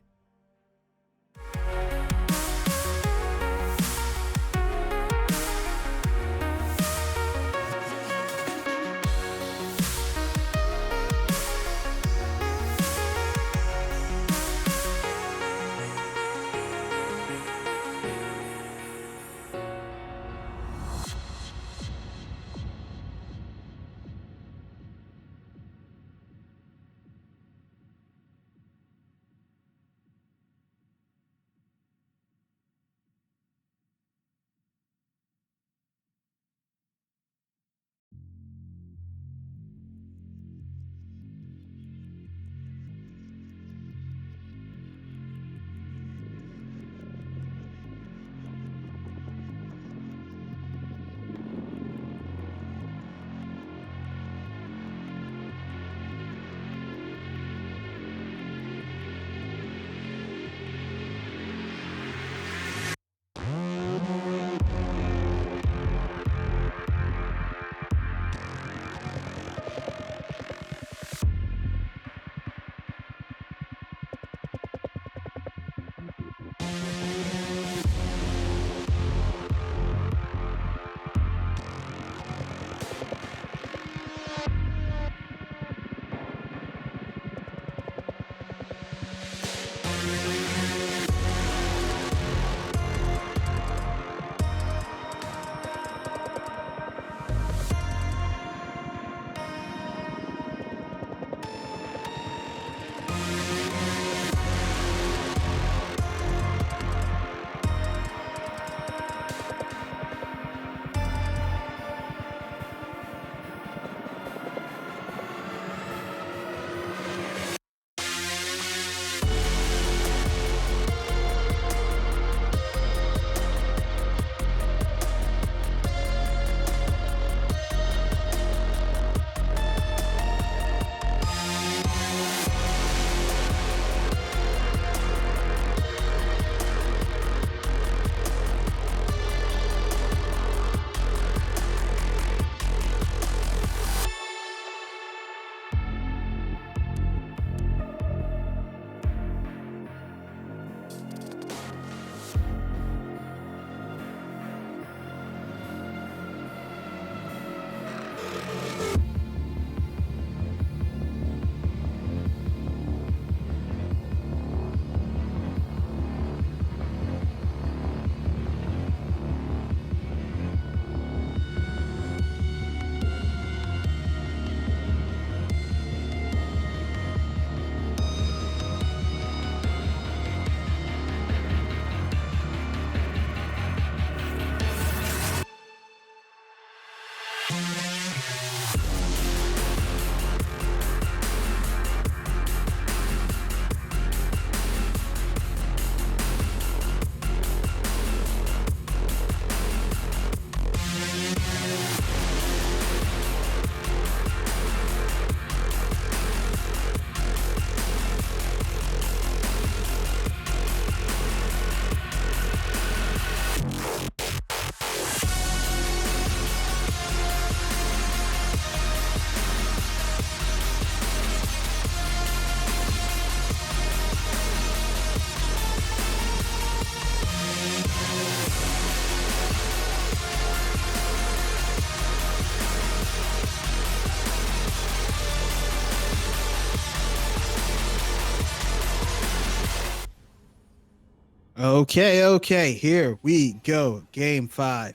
Okay, here we go. Game 5.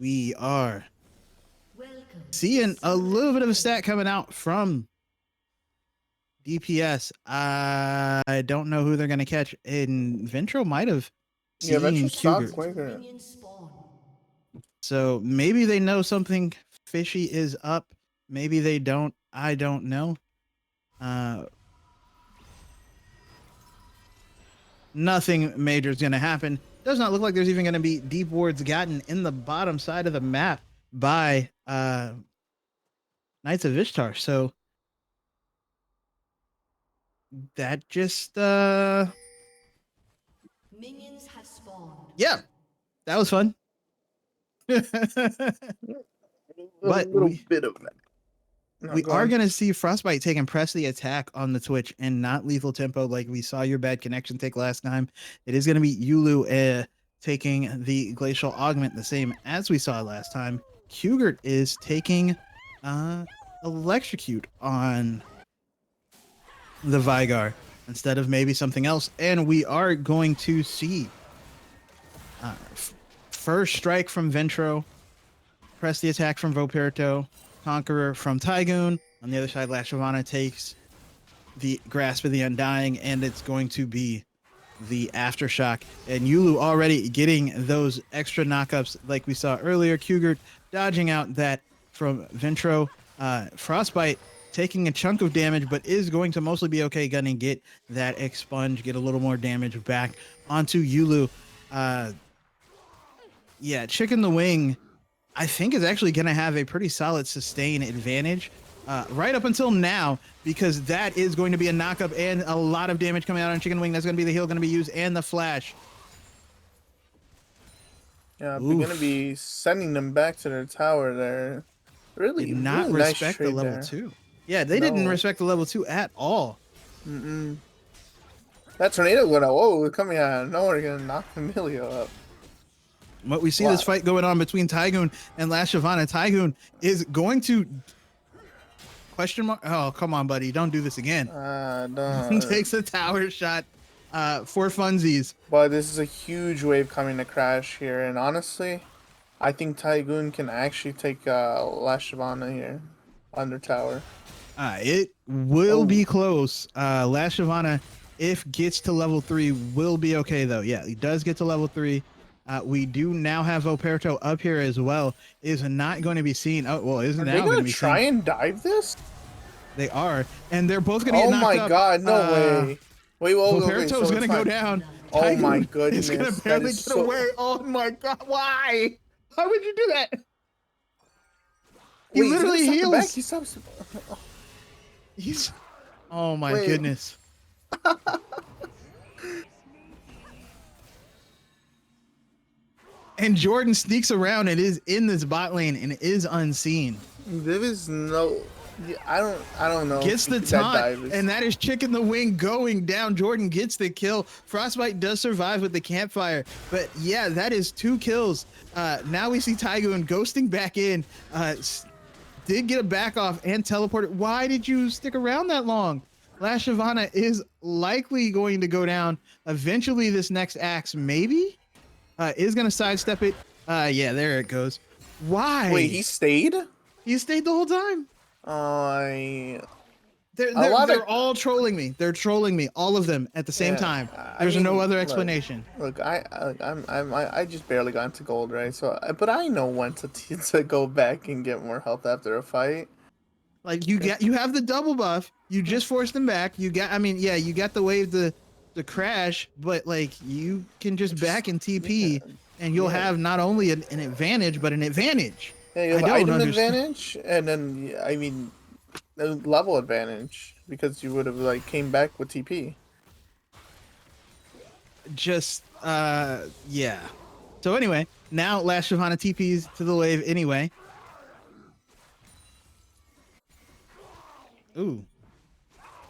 We are Welcome. seeing a little bit of a stat coming out from DPS. I don't know who they're going to catch. And Ventro might have Yeah, seen Venture stopped Cougar. quicker. Minions spawn. So maybe they know something fishy is up. Maybe they don't. I don't know. Nothing major is going to happen. Does not look like there's even going to be deep wards gotten in the bottom side of the map by Knights of Ishtar. So that just Minions have spawned. yeah, that was fun. A But little bit of that. No, we go are on. going to see Frostbite taking press the attack on the Twitch and not lethal tempo like we saw your bad connection take last time. It is going to be Yulu taking the glacial augment the same as we saw last time. Hugert is taking electrocute on the Vigar instead of maybe something else. And we are going to see first strike from Ventro, press the attack from Voperto, Conqueror from Tygoon. On the other side, La Shavana takes the Grasp of the Undying, and it's going to be the Aftershock. And Yulu already getting those extra knockups like we saw earlier. Cougar dodging out that from Ventro. Frostbite taking a chunk of damage, but is going to mostly be okay. Gonna get that expunge, get a little more damage back onto Yulu. Yeah, Chicken the Wing, I think, is actually going to have a pretty solid sustain advantage right up until now, because that is going to be a knockup and a lot of damage coming out on Chicken Wing. That's going to be the heal going to be used and the flash. Yeah, we're gonna Oof. be sending them back to their tower there. Really, Did not really nice respect the trade level there. 2. Yeah, they didn't No. respect the level 2 at all. That tornado going out. Whoa, we're coming out of nowhere, gonna knock Emilio up. But we see Wow. this fight going on between Tygoon and La Shavana. Tygoon is going to question mark. Oh, come on, buddy. Don't do this again. No. Takes a tower shot for funsies. But this is a huge wave coming to crash here, and honestly, I think Tygoon can actually take La Shavana here under tower. It will Oh. be close. La Shavana, if gets to level 3, will be okay though. Yeah, he does get to level 3. We do now have Voperto up here as well. Is not going to be seen. Oh, well, is Are now they going to gonna be try seen. and dive this? They are, and they're both going to get Oh knocked my up. god, no way. Wait, well, okay, Voperto's so going to it's go fine. down. Oh my Tygoon goodness, is going to that barely is get so- away. Oh my god, why? Why would you do that? He Wait, he's gonna literally stop the back? heals. He stops. He's. Oh my Wait. goodness. And Jordan sneaks around and is in this bot lane and is unseen. There is no. I don't know. Gets the if that taunt, dive is- and that is Chicken the Wing going down. Jordan gets the kill. Frostbite does survive with the campfire, but yeah, that is 2 kills. Now we see Tygoon ghosting back in. Did get a back off and teleported. Why did you stick around that long? La Shavana is likely going to go down. Eventually, this next axe maybe is going to sidestep it. Yeah, there it goes. Why? Wait, he stayed? He stayed the whole time. They're all trolling me. They're trolling me, all of them at the same Yeah, time. I There's no mean, other look, explanation. Look, I just barely got into gold, right? So, but I know when to go back and get more health after a fight. Like you have the double buff. You just forced them back. You got the wave to crash, but like you can just back and TP, and you'll have not only an advantage, but an advantage. Yeah, you have item advantage, and then I mean, a level advantage because you would have like came back with TP. Just yeah. So anyway, now La Shavana TPs to the wave anyway. Ooh.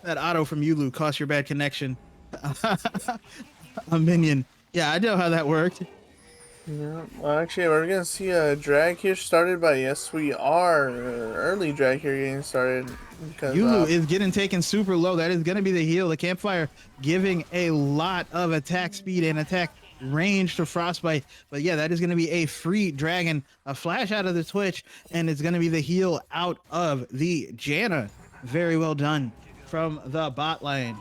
That auto from Yulu cost your bad connection. A minion. Yeah, I know how that worked. Yeah, well, actually, we're gonna see a drag here started by yes, we are early drag here getting started because Yulu is getting taken super low. That is going to be the heal. The campfire giving a lot of attack speed and attack range to Frostbite. But yeah, that is going to be a free dragon, a flash out of the Twitch, and it's going to be the heal out of the Janna. Very well done from the bot lane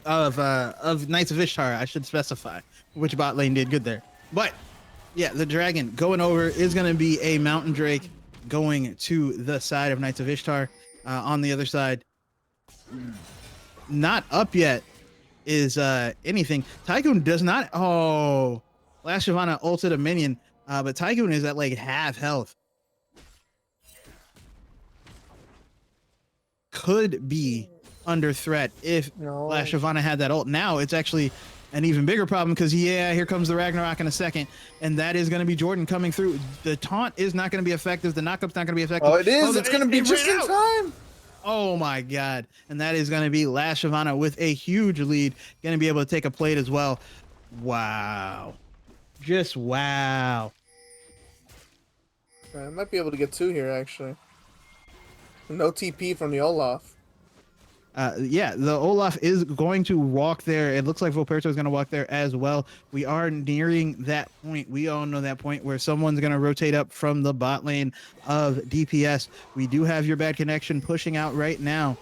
of Knights of Ishtar. I should specify which bot lane did good there. But yeah, the dragon going over is going to be a Mountain Drake going to the side of Knights of Ishtar. On the other side, not up yet is anything. Tycoon does not. Oh, Last Shyvana ulted a minion, but Tycoon is at like half health. Could be under threat if Last Shyvana had that ult. Now it's actually an even bigger problem because, yeah, here comes the Ragnarok in a second, and that is going to be Jordan coming through. The taunt is not going to be effective. The knockup's not going to be effective. Oh, it is. It's going to be just in time. Oh, my God. And that is going to be Last Shyvana with a huge lead. Going to be able to take a plate as well. Wow. Just wow. I might be able to get 2 here, actually. No TP from the Olaf. Yeah, the Olaf is going to walk there. It looks like Volperto is going to walk there as well. We are nearing that point. We all know that point where someone's going to rotate up from the bot lane of DPS. We do have your bad connection pushing out right now.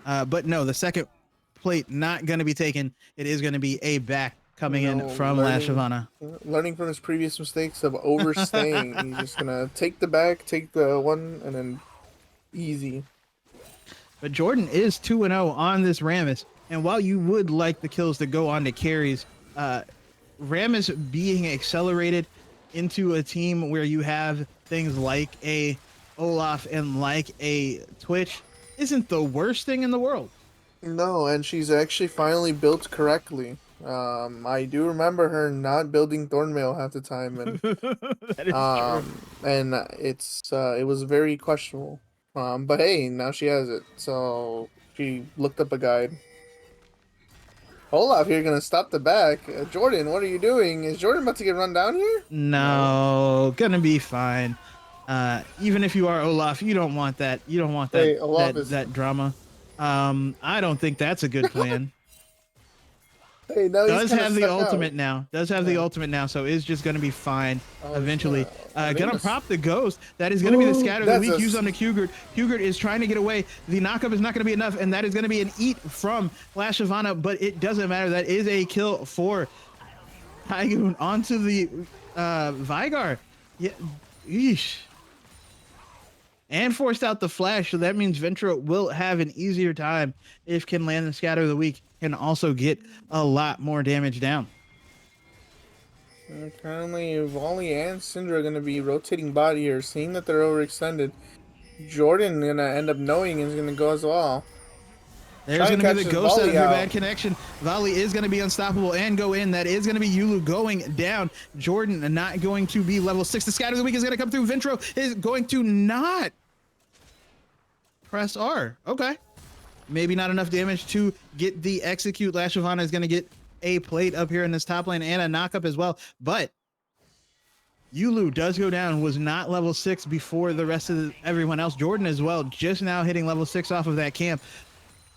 But no, the second plate not going to be taken. It is going to be a back coming in from Last Shyvana. Learning from his previous mistakes of overstaying. He's just going to take the back, take the one, and then easy. But Jordan is 2-0 on this Rammus. And while you would like the kills to go on to carries, Rammus being accelerated into a team where you have things like a Olaf and like a Twitch isn't the worst thing in the world. No, and she's actually finally built correctly. I do remember her not building Thornmail half the time, and That is true. and it was very questionable. But hey, now she has it. So she looked up a guide. Olaf here gonna stop the back. Jordan, what are you doing? Is Jordan about to get run down here? No, gonna be fine. Even if you are Olaf, you don't want that. You don't want that Hey, that drama. I don't think that's a good plan. Hey, now Does he's have the stuck ultimate out. now. Does have the ultimate now, so is just gonna be fine eventually. Gonna prop the ghost. That is gonna be the scatter of the week used on the Hugert. Hugert is trying to get away. The knockup is not gonna be enough, and that is gonna be an eat from Last Shyvana, but it doesn't matter. That is a kill for Tygoon onto the Vigar. Yeah, yeesh. And forced out the flash, so that means Ventra will have an easier time if can land the scatter of the week and also get a lot more damage down. Currently, Volley and Syndra are going to be rotating bot here, seeing that they're overextended. Jordan going to end up knowing is going to go as well. There's going to be the ghost out of your bad connection. Volley is going to be unstoppable and go in. That is going to be Yulu going down. Jordan not going to be level 6. The scatter of the week is going to come through. Ventro is going to not press R. Okay. Maybe not enough damage to get the execute. Last Shyvana is going to get a plate up here in this top lane and a knockup as well. But Yulu does go down, was not level 6 before the rest of everyone else. Jordan as well, just now hitting level 6 off of that camp.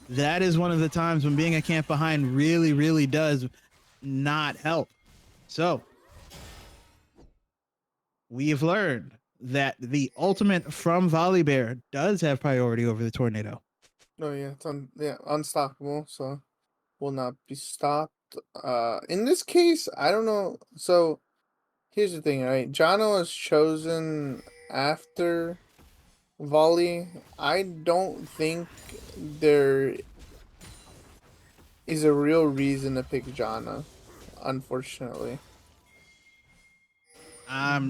That is one of the times when being a camp behind really, really does not help. So we've learned that the ultimate from Volley Bear does have priority over the tornado. Oh yeah, it's unstoppable, so will not be stopped. In this case, I don't know. So here's the thing, right? Jono was chosen after Volley. I don't think there is a real reason to pick Jono, unfortunately.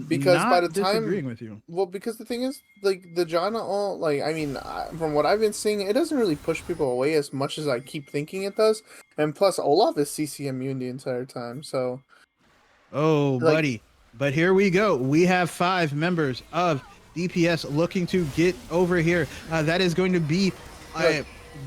Because by the time disagreeing with you. Well, because the thing is, like, the Jono ult, like, I mean, from what I've been seeing, it doesn't really push people away as much as I keep thinking it does. And plus, Olaf is CC immune the entire time, so. Oh, like, buddy. But here we go. We have 5 members of DPS looking to get over here. That is going to be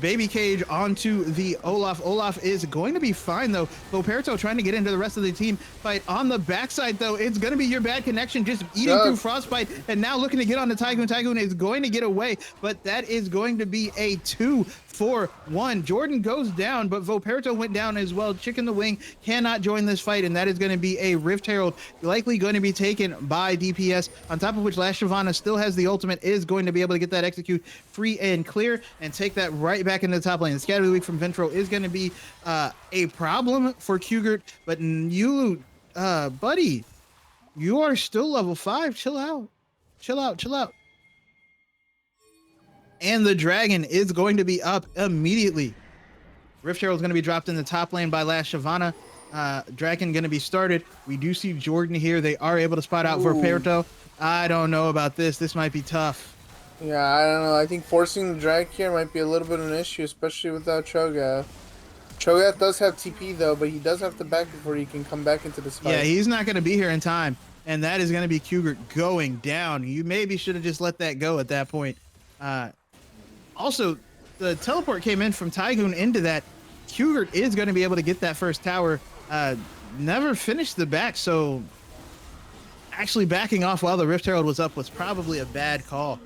Baby Cage onto the Olaf. Olaf is going to be fine though. Voperto trying to get into the rest of the team fight. On the backside though, it's going to be your bad connection just eating through Frostbite and now looking to get on the Tycoon. Tycoon is going to get away, but that is going to be a 2-for-1. Jordan goes down, but Voperto went down as well. Chicken the Wing cannot join this fight, and that is going to be a Rift Herald, likely going to be taken by DPS. On top of which, Last Shyvana still has the ultimate, is going to be able to get that execute free and clear and take that right back into the top lane. The Scatter of the Week from Ventro is going to be a problem for Kugert, but you, buddy, you are still level 5. Chill out. Chill out. Chill out. And the dragon is going to be up immediately. Rift Herald is going to be dropped in the top lane by Last Shyvana. Dragon going to be started. We do see Jordan here. They are able to spot out Voperto. I don't know about this. This might be tough. Yeah, I don't know. I think forcing the drag here might be a little bit of an issue, especially without Cho'Gath. Cho'Gath does have TP though, but he does have to back before he can come back into this fight. Yeah, he's not going to be here in time. And that is going to be Kugert going down. You maybe should have just let that go at that point. Also, the teleport came in from Tycoon into that. Kugert is going to be able to get that first tower. Never finished the back, so actually backing off while the Rift Herald was up was probably a bad call.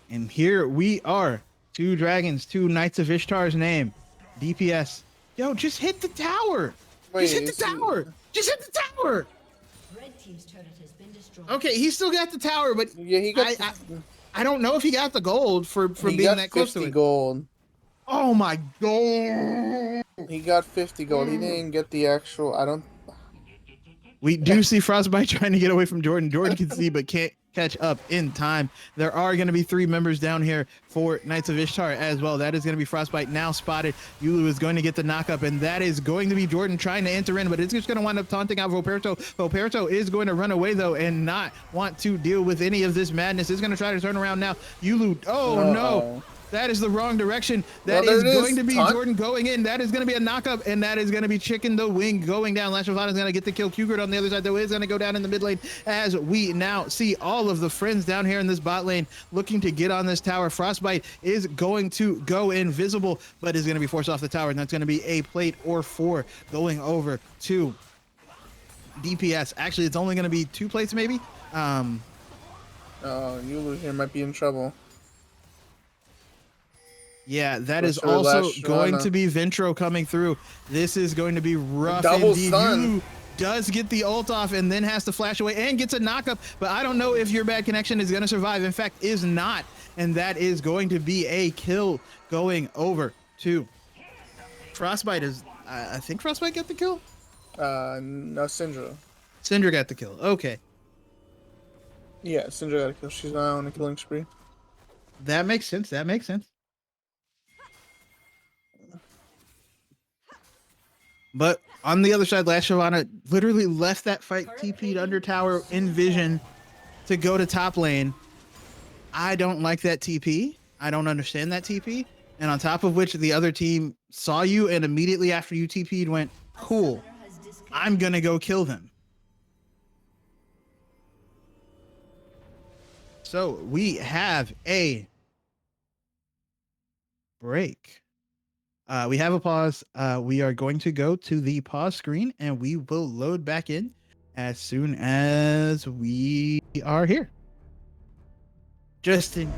And here we are. 2 dragons, 2 Knights of Ishtar's name. DPS. Yo, just hit the tower. Just hit the tower. Just hit the tower. Red team's turret has been destroyed. Okay, he still got the tower, but yeah, he got. I don't know if he got the gold for being that close to it. Gold. Oh my god. He got 50 gold. He didn't get the actual. I don't. We do see Frostbite trying to get away from Jordan. Jordan can see but can't catch up in time. There are going to be 3 members down here for Knights of Ishtar as well. That is going to be Frostbite now spotted. Yulu is going to get the knockup, and that is going to be Jordan trying to enter in, but it's just going to wind up taunting out Voperto. Voperto is going to run away though and not want to deal with any of this madness. Is going to try to turn around now. Yulu, oh no. That is the wrong direction. That is going to be Jordan going in. That is going to be a knockup, and that is going to be Chicken the Wing going down. Last Shyvana is going to get the kill. Kugert on the other side, though, is going to go down in the mid lane as we now see all of the friends down here in this bot lane looking to get on this tower. Frostbite is going to go invisible, but is going to be forced off the tower, and that's going to be a plate or 4 going over to DPS. Actually, it's only going to be 2 plates, maybe. Yulu here might be in trouble. Yeah, that is also going to be Ventro coming through. This is going to be rough indeed. Yulu does get the ult off and then has to flash away and gets a knockup, but I don't know if your bad connection is going to survive. In fact, is not, and that is going to be a kill going over to Frostbite. Is I think Frostbite got the kill? No, Syndra. Syndra got the kill. Okay. Yeah, Syndra got a kill. She's now on a killing spree. That makes sense. That makes sense. But on the other side, Last Shyvana literally left that fight TP'd under tower in vision to go to top lane. I don't like that TP. I don't understand that TP. And on top of which, the other team saw you and immediately after you TP'd went, cool, I'm going to go kill them. So we have a break. We have a pause. We are going to go to the pause screen and we will load back in as soon as we are here. Just in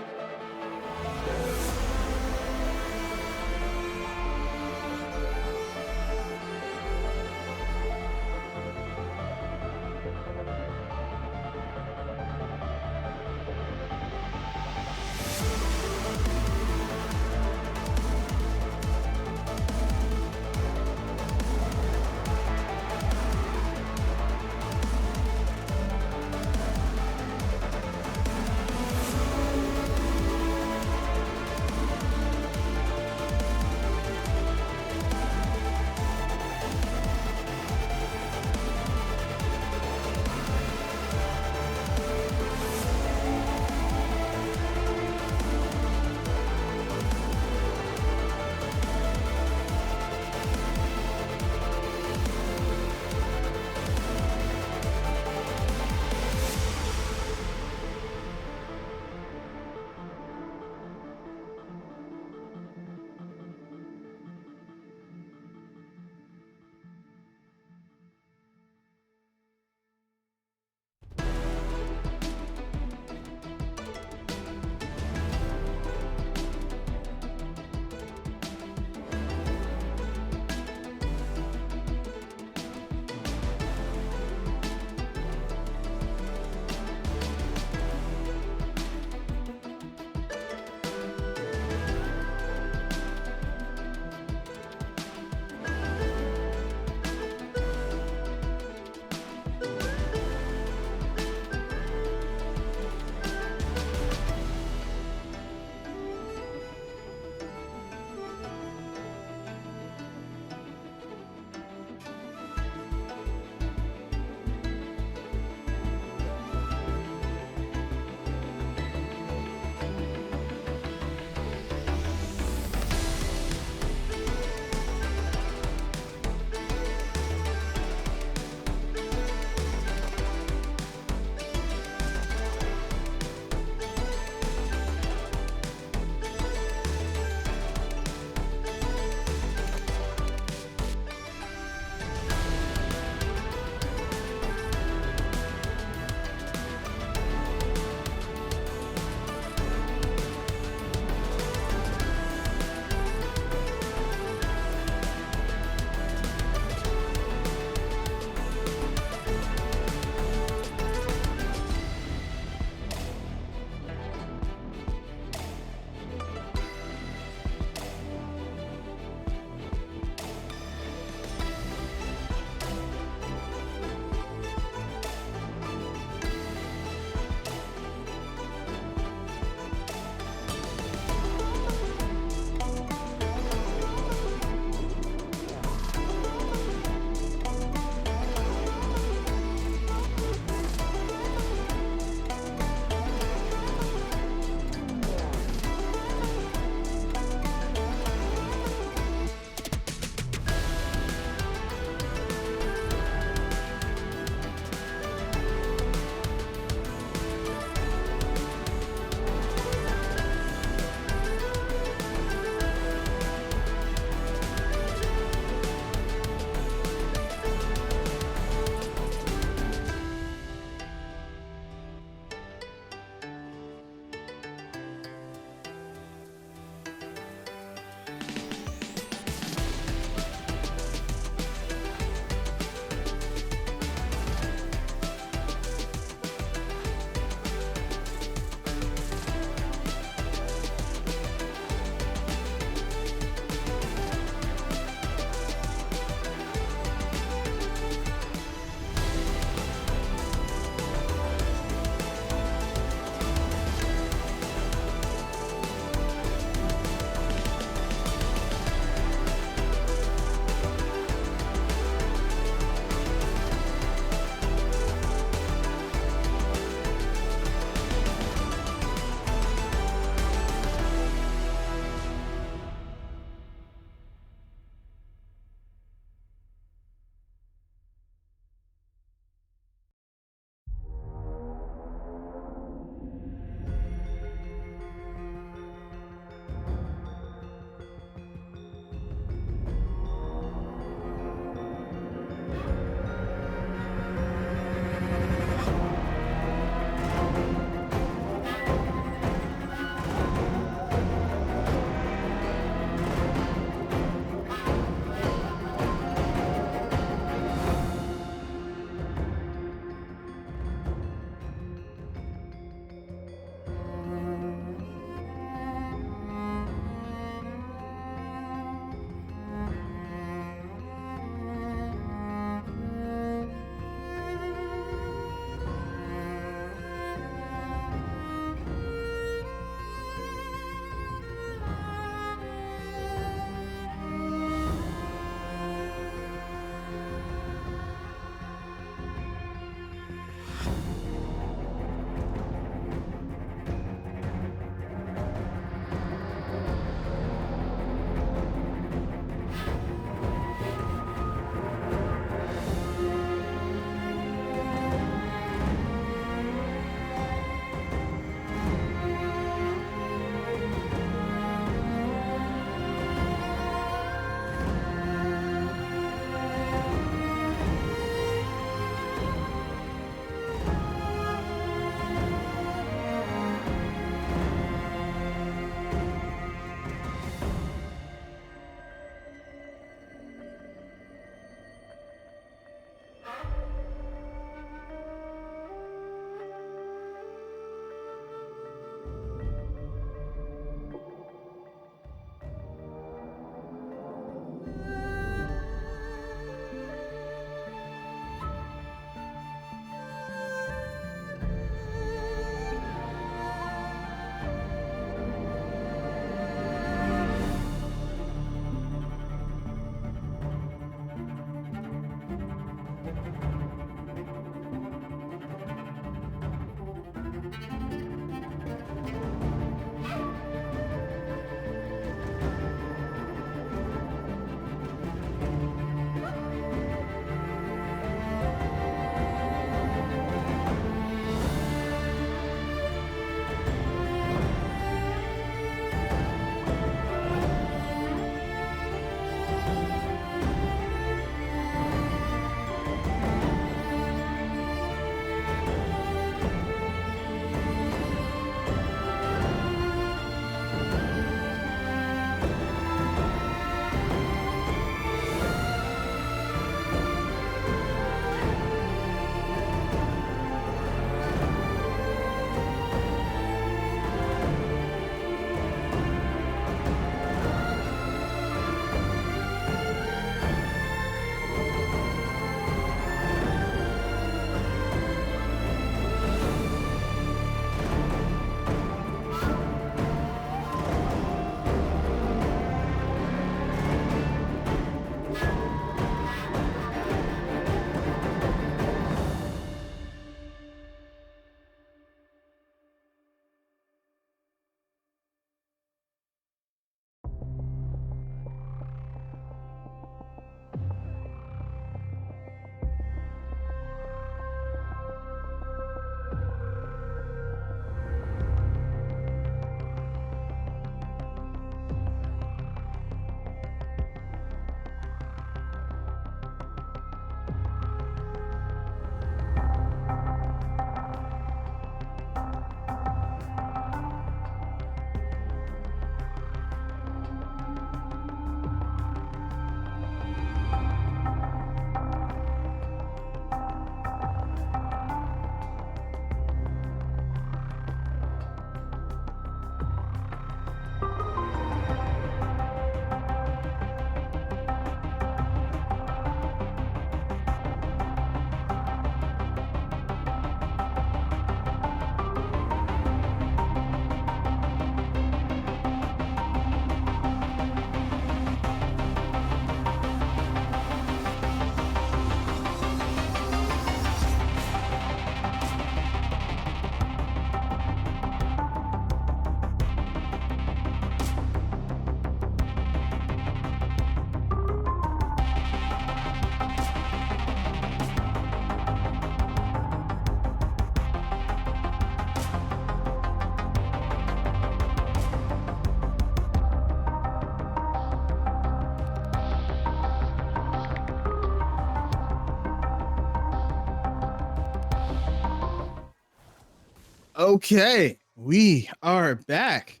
Okay, we are back.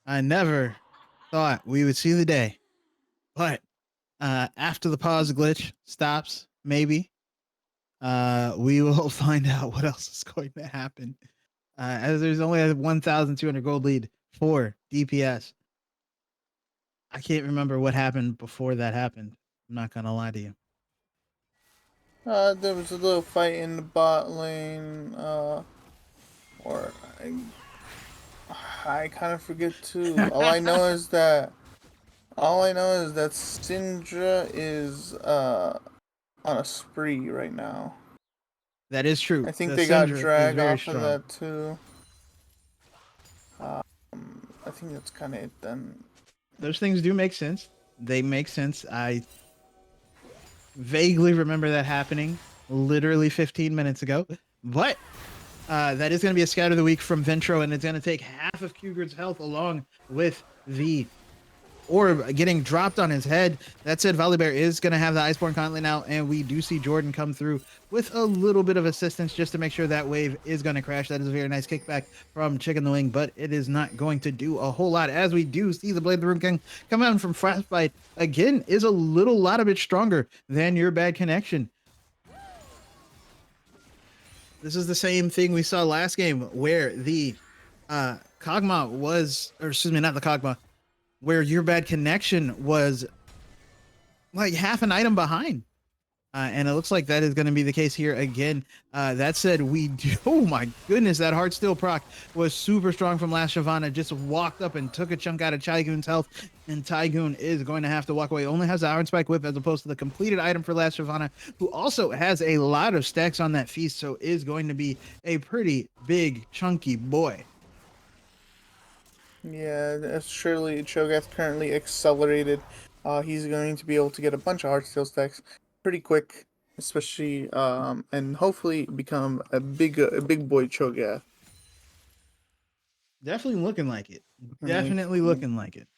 I never thought we would see the day, but after the pause glitch stops, maybe we will find out what else is going to happen. As there's only a 1,200 gold lead for DPS. I can't remember what happened before that happened. I'm not gonna lie to you. There was a little fight in the bot lane, or I kind of forget too. All I know is that Syndra is on a spree right now. That is true. I think The they got Syndra is dragged very off strong. of that too. I think that's kind of it then. Those things do make sense. They make sense. I vaguely remember that happening literally 15 minutes ago. But that is going to be a scout of the week from Ventro, and it's going to take half of Cougar's health along with the orb getting dropped on his head. That said, Volibear is going to have the Iceborne Gauntlet now, and we do see Jordan come through with a little bit of assistance just to make sure that wave is going to crash. That is a very nice kickback from Chicken the Wing, but it is not going to do a whole lot, as we do see the Blade of the Rune King come out from Frostbite. Again, is a lot of bit stronger than your bad connection. This is the same thing we saw last game where the Kog'Maw was, or excuse me, not the Kog'Maw, where your bad connection was like half an item behind. And it looks like that is going to be the case here again. That said, we do, oh my goodness, that Heartsteel proc was super strong from last Shyvana. Just walked up and took a chunk out of Tygoon's health, and Tygoon is going to have to walk away. Only has the Iron Spike Whip as opposed to the completed item for last Shyvana, who also has a lot of stacks on that feast, so is going to be a pretty big, chunky boy. Yeah, that's surely Cho'Gath currently accelerated. He's going to be able to get a bunch of Heartsteel stacks pretty quick, especially and hopefully become a big boy Cho'Gath. Definitely looking like it. Definitely looking like it.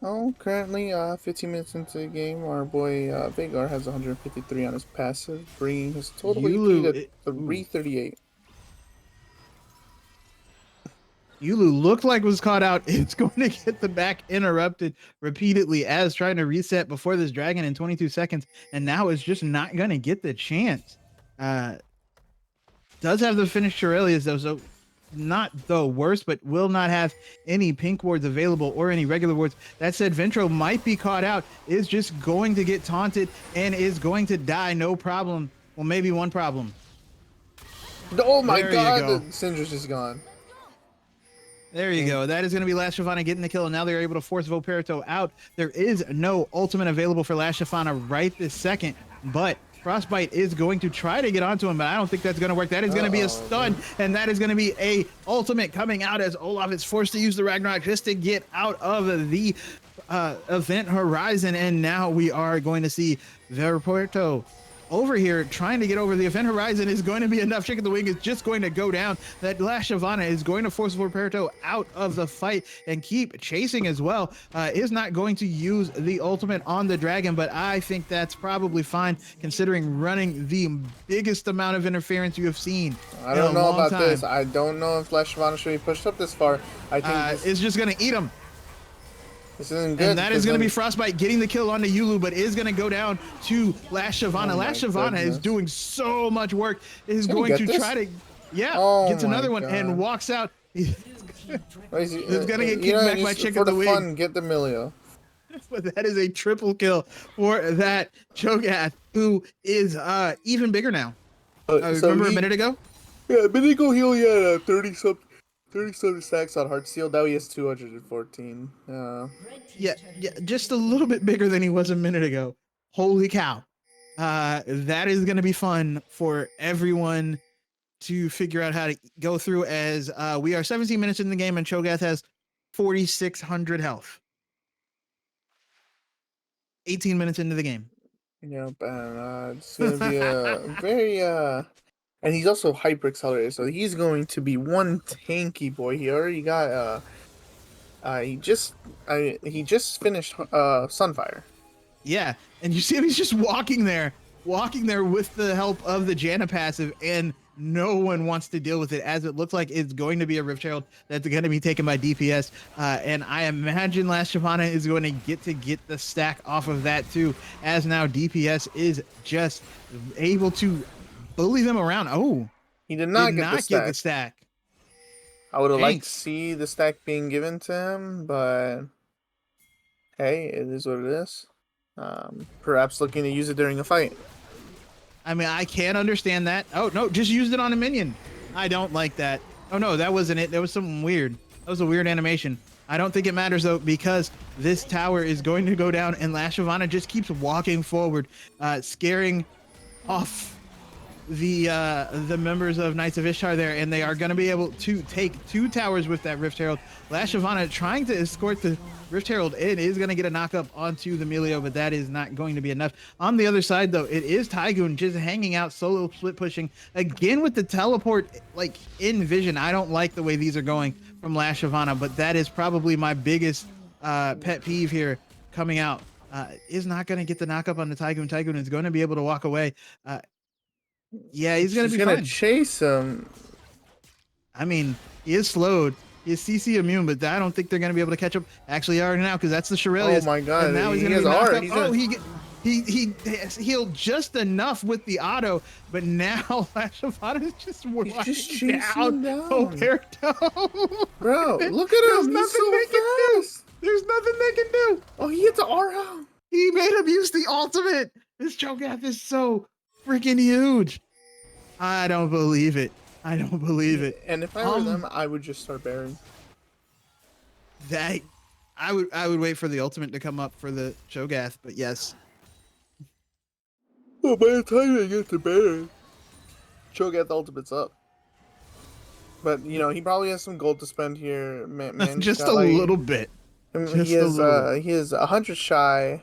Oh, currently 15 minutes into the game, our boy Vagar has 153 on his passive, bringing his total Yulu, AP to 338. Yulu looked like was caught out. It's going to get the back interrupted repeatedly as trying to reset before this dragon in 22 seconds. And now it's just not going to get the chance. Does have the finished Aurelius though, so not the worst, but will not have any pink wards available or any regular wards. That said, Ventro might be caught out, is just going to get taunted and is going to die. No problem. Well, maybe one problem. Oh my There you god, go. the Syndra's just gone. There you go. That is going to be Last Shyvana getting the kill, and now they're able to force Volperito out. There is no ultimate available for Last Shyvana right this second, but Frostbite is going to try to get onto him, but I don't think that's going to work. That is going to be a stun, and that is going to be a ultimate coming out as Olaf is forced to use the Ragnarok just to get out of the event horizon, and now we are going to see Volperito over here trying to get over the event horizon. Is going to be enough. Chicken the Wing is just going to go down. That Last Shyvana is going to force Volperito out of the fight and keep chasing as well. Is not going to use the ultimate on the dragon, but I think that's probably fine considering running the biggest amount of interference you have seen. I don't know about this. I don't know if Last Shyvana should be pushed up this far. I think it's just going to eat him. This isn't good. And that is going to be Frostbite getting the kill onto Yulu, but is going to go down to Last Shyvana. Last Shyvana is doing so much work. Is going to try to, gets another one and walks out. He's going to get kicked back by Chicken the Wing. Fun, get the Milio. But that is a triple kill for that Cho'Gath, who is even bigger now. Remember a minute ago? Yeah, a minute ago he only had 30-something stacks on Heartsteel. Now he has 214. Yeah, just a little bit bigger than he was a minute ago. Holy cow. That is going to be fun for everyone to figure out how to go through, as we are 17 minutes in the game and Cho'Gath has 4,600 health. 18 minutes into the game. Yep, and it's going to be a very... And he's also hyper accelerated, so he's going to be one tanky boy. He already got he just finished Sunfire. Yeah, and you see him, he's just walking there with the help of the Janna passive, and no one wants to deal with it, as it looks like it's going to be a Rift Herald that's going to be taken by DPS. And I imagine Last Shyvana is going to get the stack off of that too, as now DPS is just able to bully them around. Oh, He did not get the stack. stack. I would have liked to Thanks. see the stack being given to him, but hey, it is what it is. Perhaps looking to use it during a fight. I mean, I can't understand that. Oh, no, just used it on a minion. I don't like that. Oh, no, that wasn't it. That was something weird. That was a weird animation. I don't think it matters, though, because this tower is going to go down, and Last Shyvana just keeps walking forward, scaring off the members of Knights of Ishtar there, and they are going to be able to take 2 towers with that Rift Herald. Last Shyvana trying to escort the Rift Herald. It is going to get a knock up onto the Melio, but that is not going to be enough. On the other side, though, it is Tygoon just hanging out, solo split pushing again with the teleport like in vision. I don't like the way these are going from Last Shyvana, but that is probably my biggest pet peeve here coming out. Is not going to get the knock up on the Tygoon. Tygoon is going to be able to walk away. Yeah, he's going to be gonna fine. chase him. I mean, he is slowed. He is CC immune, but I don't think they're going to be able to catch up. Actually, are now, because that's the Shirelius. Oh my god! And now he's he going to has be knocked aura. up. He healed just enough with the auto, but now Last Shyvana is just chasing down. down. Oberto. Bro, look at him. He's so fast. There's nothing they can do. Oh, he hit the aura. He made him use the ultimate. This Cho'Gath is so freaking huge. I don't believe it. I don't believe it. And if I were them, I would just start bearing. That I would wait for the ultimate to come up for the Cho'Gath, but yes. Well, by the time I get to bear, Cho'Gath ultimate's up. But you know, he probably has some gold to spend here. Man, Just a little bit. He is 100 shy,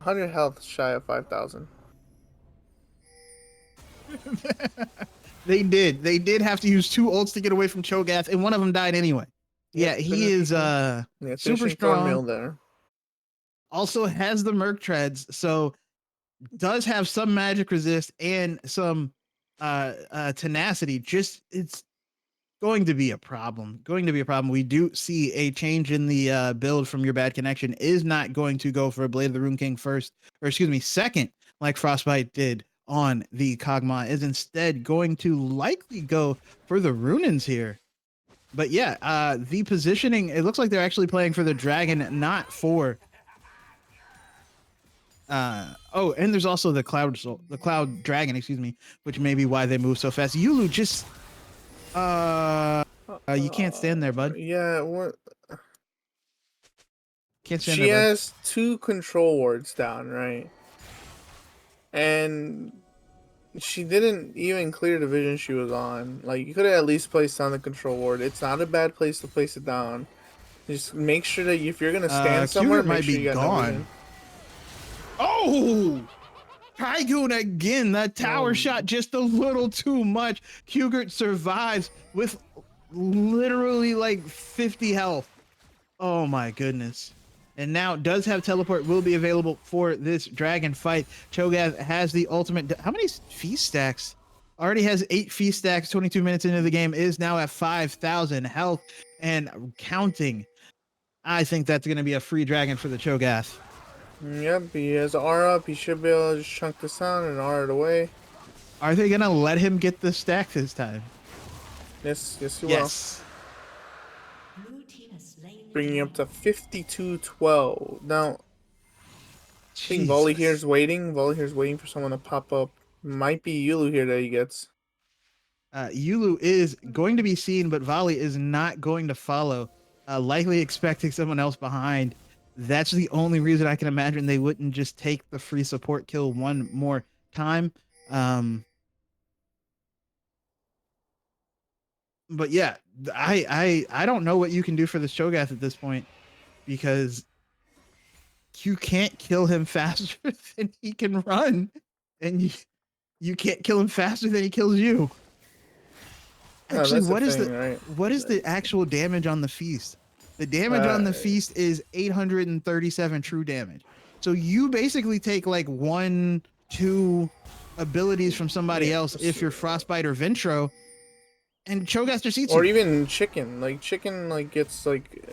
100 health shy of 5,000. They did have to use 2 ults to get away from Cho'Gath, and one of them died anyway. Yeah, he is super strong. There. Also has the Merc treads, so does have some magic resist and some tenacity. Just it's going to be a problem. We do see a change in the build from Your Bad Connection. Is not going to go for a Blade of the Rune King first, or excuse me, second, like Frostbite did on the Kog'Maw. Is instead going to likely go for the Runins here. But yeah, the positioning, it looks like they're actually playing for the dragon, not for oh, and there's also the cloud dragon, excuse me, which may be why they move so fast. Yulu just you can't stand there, bud. Yeah, what? Can't stand she there, bud. has 2 control wards down, right? And she didn't even clear the vision she was on. Like, you could have at least placed down the control ward. It's not a bad place to place it down. Just make sure that if you're gonna stand somewhere, make sure you got no vision. Oh, Tygoon again. That tower shot just a little too much. Hugert survives with literally like 50 health. Oh my goodness. And now does have teleport, will be available for this dragon fight. Cho'Gath has the ultimate. How many feast stacks? Already has 8 feast stacks, 22 minutes into the game, is now at 5,000 health and counting. I think that's going to be a free dragon for the Cho'Gath. Yep, he has aura up. He should be able to just chunk this down and aura it away. Are they going to let him get the stack this time? Yes, he will. Yes. Bringing up to 52-12. Now, I think Volley here is waiting. Volley here is waiting for someone to pop up. Might be Yulu here that he gets. Yulu is going to be seen, but Volley is not going to follow. Likely expecting someone else behind. That's the only reason I can imagine they wouldn't just take the free support kill one more time. But yeah, I don't know what you can do for this Cho'Gath at this point, because you can't kill him faster than he can run, and you can't kill him faster than he kills you. Actually, what is the actual damage on the feast? The damage on the feast is 837 true damage. So you basically take like 1 two abilities from somebody Yeah, else if you're Frostbite or Ventro, and Cho'Gath just eats Or you. even Chicken. Like Chicken, like gets like,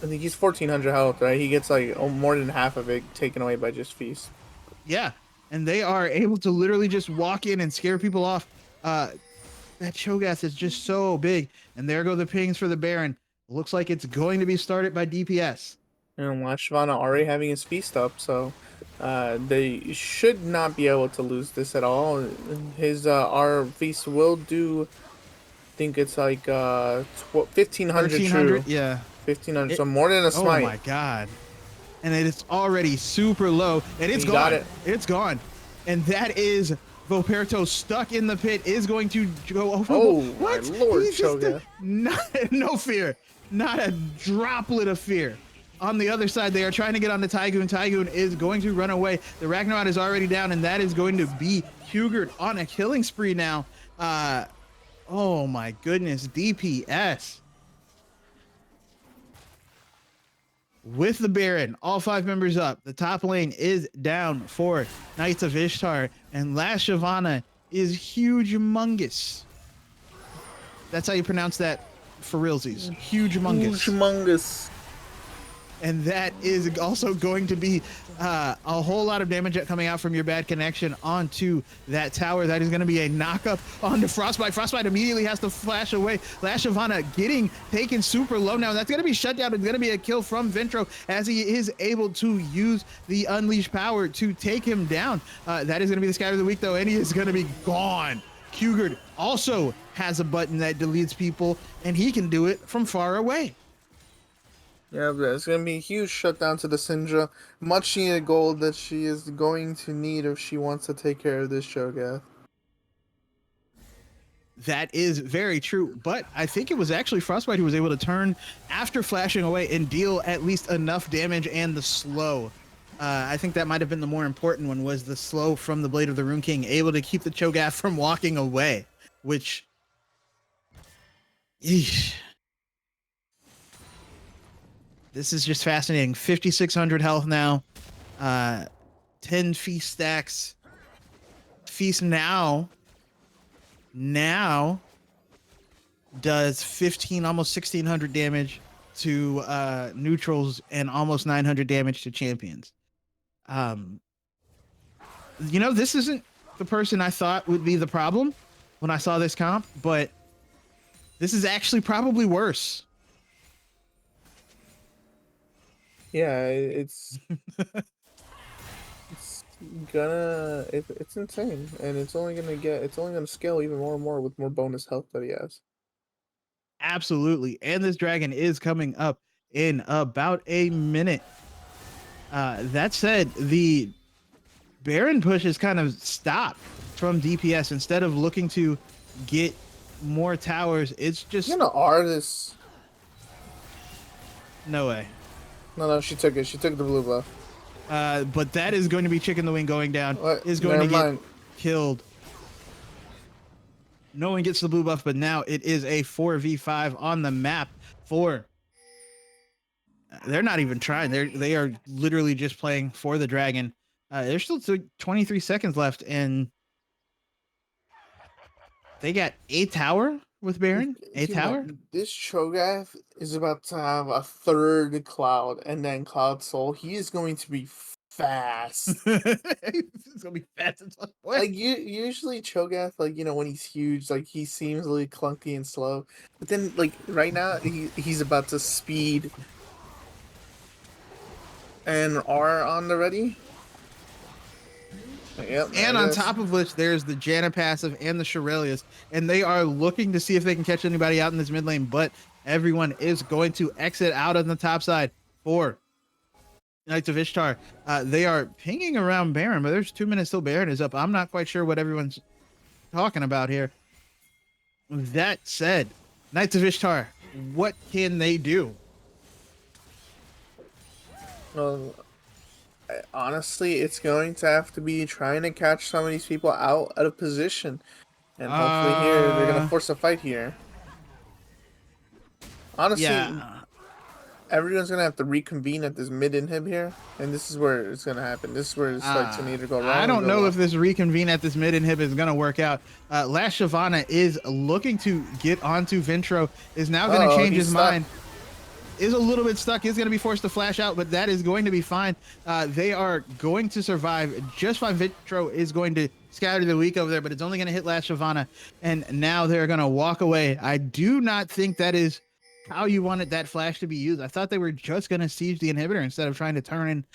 I think he's 1400 health, right? He gets like more than half of it taken away by just Feast. Yeah, and they are able to literally just walk in and scare people off. That Cho'Gath is just so big, and there go the pings for the Baron. Looks like it's going to be started by DPS. And Lashvana already having his Feast up, so they should not be able to lose this at all. His our Feast will do, I think it's like 1500 true. 1300, yeah. 1500, so more than a smite. Oh my god. And it's already super low, and it's He gone. got it. It's gone. And that is Voperto stuck in the pit, is going to go over. Oh What? my lord, He's just Cho'Gath. no fear. Not a droplet of fear. On the other side, they are trying to get on the Tygoon. Tygoon is going to run away. The Ragnarok is already down, and that is going to be Hugert on a killing spree now. Oh my goodness, DPS. With the Baron, all 5 members up. The top lane is down for Knights of Ishtar, and Last Shyvana is huge-humongous. That's how you pronounce that for realsies. Huge-humongous. Humongous. And that is also going to be a whole lot of damage coming out from your bad connection onto that tower. That is going to be a knock-up onto Frostbite. Frostbite immediately has to flash away. Last Shyvana getting taken super low now. That's going to be shut down. It's going to be a kill from Ventro as he is able to use the Unleashed power to take him down. That is going to be the Scatter of the Week, though, and he is going to be gone. Hugert also has a button that deletes people, and he can do it from far away. Yeah, but it's gonna be a huge shutdown to the Syndra. Much needed gold that she is going to need if she wants to take care of this Cho'Gath. That is very true, but I think it was actually Frostbite who was able to turn after flashing away and deal at least enough damage and the slow. I think that might have been the more important one, was the slow from the Blade of the Rune King, able to keep the Cho'Gath from walking away, which... Eesh. This is just fascinating. 5,600 health now. 10 Feast stacks. Feast now does 15, almost 1,600 damage to neutrals and almost 900 damage to champions. You know, this isn't the person I thought would be the problem when I saw this comp, but this is actually probably worse. Yeah, it's it's insane, and it's only gonna scale even more and more with more bonus health that he has. Absolutely. And this dragon is coming up in about a minute. That said, the Baron push is kind of stopped from DPS. Instead of looking to get more towers, it's just... You know, artists. No way. No, she took it. She took the blue buff. But that is going to be Chicken the Wing going down. What? Is going Never to get mind. killed. No one gets the blue buff, but now it is a 4v5 on the map for... They're not even trying. They are literally just playing for the dragon. There's still 23 seconds left, and they got a tower with Baron. A tower. This Cho'Gath is about to have a third Cloud, and then Cloud Soul. He is going to be fast. It's gonna be fast as fuck. Like usually Cho'Gath, like, you know, when he's huge, like he seems really clunky and slow. But then, like right now, he's about to speed. And R on the ready. Yep, And on top of which, there's the Janna passive and the Shurelius, and they are looking to see if they can catch anybody out in this mid lane, but everyone is going to exit out on the top side for Knights of Ishtar. They are pinging around Baron, but there's 2 minutes till Baron is up. I'm not quite sure what everyone's talking about here. That said, Knights of Ishtar, what can they do? Well, honestly, it's going to have to be trying to catch some of these people out of position, and hopefully here they're gonna force a fight here. Honestly, Yeah. everyone's gonna have to reconvene at this mid inhib here, and this is where it's gonna happen. This is where it starts to either go wrong. I or don't go know well. if this reconvene at this mid inhib is gonna work out. Last Shyvana is looking to get onto Ventro, is now gonna change his mind. Is a little bit stuck, is going to be forced to flash out, but that is going to be fine. They are going to survive just fine. Vitro is going to scatter the weak over there, but it's only going to hit last Shyvana, and now they're going to walk away. I do not think that is how you wanted that flash to be used. I thought they were just going to siege the inhibitor instead of trying to turn and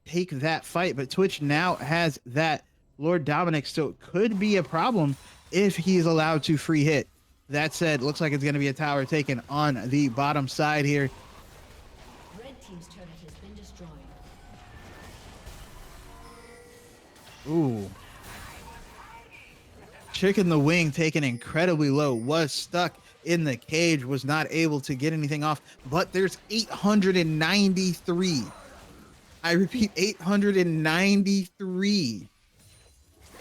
take that fight, but Twitch now has that Lord Dominic, so it could be a problem if he's allowed to free hit. That said, looks like it's going to be a tower taken on the bottom side here. Team's turret has been destroyed. Ooh. Chicken the Wing taken incredibly low, was stuck in the cage, was not able to get anything off, but there's 893. I repeat, 893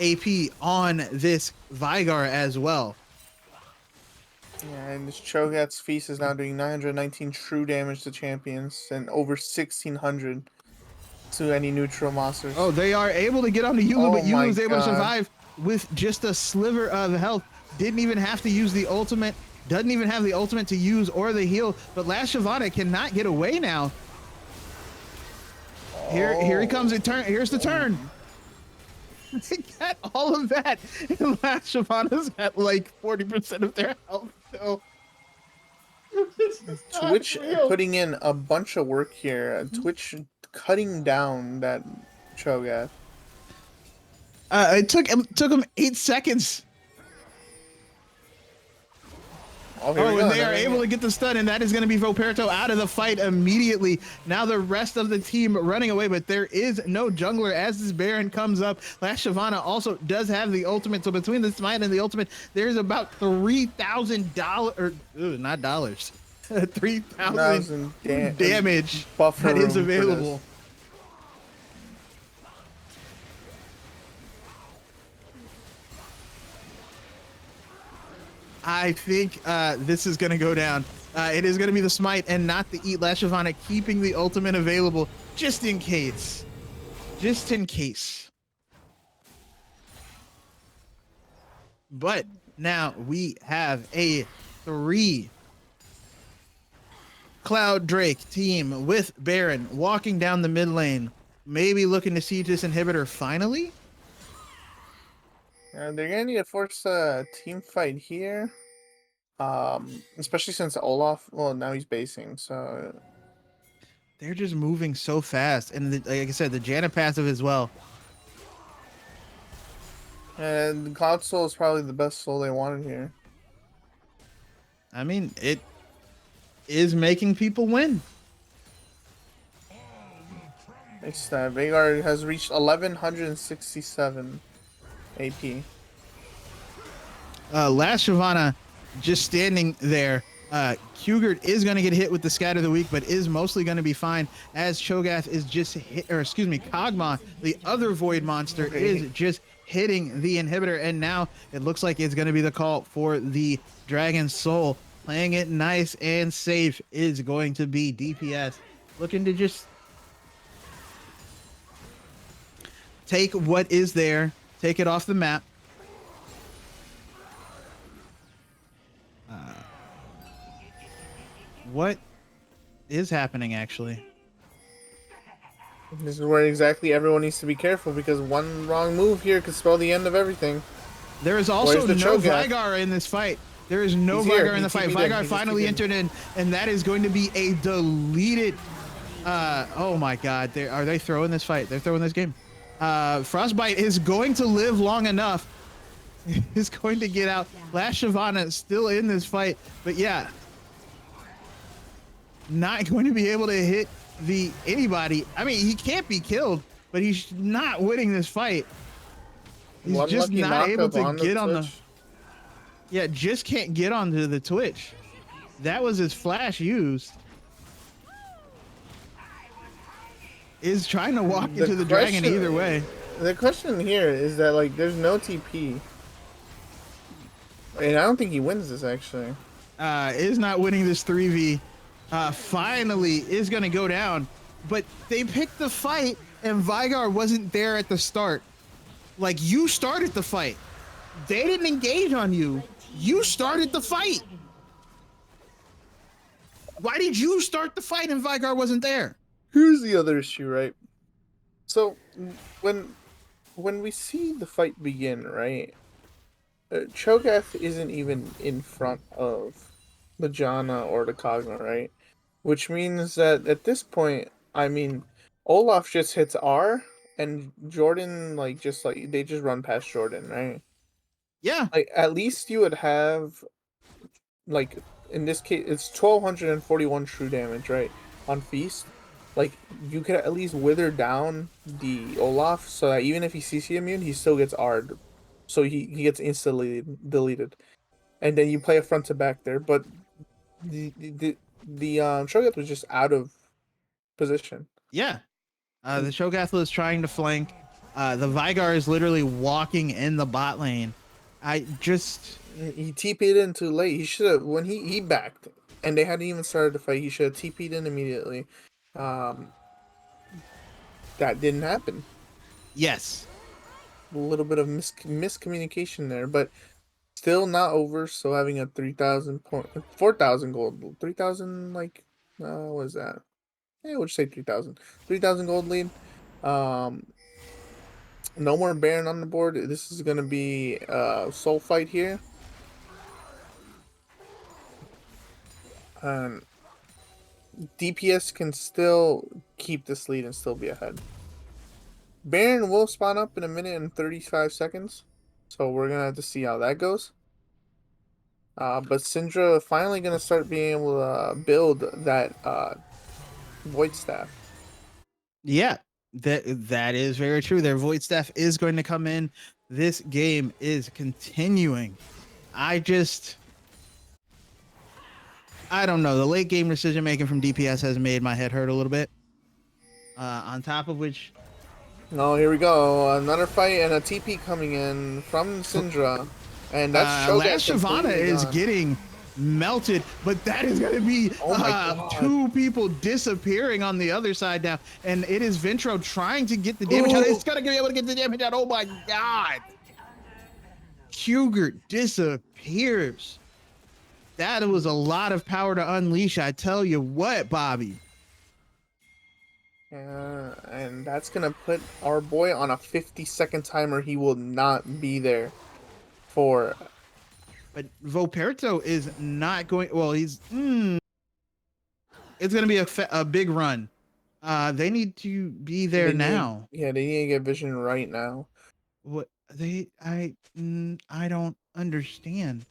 AP on this Vigar as well. Yeah, and this Cho'Gath's Feast is now doing 919 true damage to champions and over 1600 to any neutral monsters. Oh, they are able to get onto Yulu, but Oh my Yulu is able to God. survive with just a sliver of health. Didn't even have to use the ultimate. Doesn't even have the ultimate to use or the heal. But last Shyvana cannot get away now. Here he comes. Here's the turn. They got all of that. And last Shyvana's at like 40% of their health still. Twitch putting in a bunch of work here. Twitch cutting down that Cho'Gath. It took him 8 seconds. Oh, here we go. And they are able to get the stun, and that is going to be Voperto out of the fight immediately. Now the rest of the team running away, but there is no jungler as this Baron comes up. Last Shyvana also does have the ultimate, so between the smite and the ultimate, there's about $3,000, or not dollars, 3,000 damage that is available. I think this is going to go down. It is going to be the smite and not the eat. Last Shyvana keeping the ultimate available just in case. Just in case. But now we have a 3 Cloud Drake team with Baron walking down the mid lane. Maybe looking to siege this inhibitor finally. They're gonna need to force a team fight here, especially since Olaf. Well, now he's basing, so they're just moving so fast, and like I said, the Janna passive as well. And Cloud Soul is probably the best soul they wanted here. I mean, it is making people win. It's that Veigar has reached 1167 AP. Last Shyvana just standing there. Hugert is going to get hit with the Scatter of the Week, but is mostly going to be fine as Cho'Gath is just hit, or excuse me, Kog'Maw, the other Void monster, is just hitting the inhibitor, and now it looks like it's going to be the call for the Dragon Soul. Playing it nice and safe is going to be DPS, looking to just take what is there, take it off the map. What is happening, actually? This is where exactly everyone needs to be careful, because one wrong move here could spell the end of everything. There is also the no Cho'Gath? Vigar in this fight. There is no He's here. Vigar in the He fight. TP'd in. Vigar He just finally TP'd in. entered in, and that is going to be a deleted. Oh my God! Are they throwing this fight? They're throwing this game. Frostbite is going to live long enough. He's going to get out. Last Shyvana is still in this fight, but yeah, not going to be able to hit anybody. I mean, he can't be killed, but he's not winning this fight. He's One just lucky not able knockup on to get on the. Twitch. Yeah, just can't get onto the Twitch. That was his flash used. Is trying to walk into the dragon either way. The question here is that, like, there's no TP. And I don't think he wins this, actually. Is not winning this 3v. finally is going to go down, but they picked the fight and Vigar wasn't there at the start. Like, you started the fight. They didn't engage on you. You started the fight. Why did you start the fight and Vigar wasn't there? Here's the other issue, right? So when we see the fight begin, right? Cho'Gath isn't even in front of the Janna or the Kog'Maw, right? Which means that at this point, I mean, Olaf just hits R, and Jordan they just run past Jordan, right? Yeah. Like, at least you would have, like, in this case, it's 1241 true damage, right? On Feast. Like, you could at least wither down the Olaf so that even if he's CC immune, he still gets R'd. So he gets instantly deleted. And then you play a front to back there. But the Shogat was just out of position. Yeah. The Cho'Gath was trying to flank. The Vigar is literally walking in the bot lane. He TP'd in too late. He should have, when he backed and they hadn't even started the fight, he should have TP'd in immediately. That didn't happen. Yes. A little bit of miscommunication there, but still not over. So having a 4,000 gold, 3,000, like, what is that? Yeah, we'll just say 3,000 gold lead. No more Baron on the board. This is gonna be a soul fight here. And DPS can still keep this lead and still be ahead. Baron will spawn up in 1 minute and 35 seconds. So we're going to have to see how that goes. But Syndra finally going to start being able to build that Void Staff. Yeah, that is very true. Their Void Staff is going to come in. This game is continuing. I don't know. The late game decision making from DPS has made my head hurt a little bit. On top of which... Oh, here we go. Another fight and a TP coming in from Syndra. And that's Last Shyvana is getting melted, but that is going to be two people disappearing on the other side now. And it is Ventro trying to get the damage out. It's going to be able to get the damage out. Oh my God. Hugert disappears. That was a lot of power to unleash. I tell you what, Bobby. And that's going to put our boy on a 50-second timer. He will not be there for... But Voperto is not going... Well, he's... It's going to be a big run. They need to be there now. They need to get vision right now. What? I don't understand.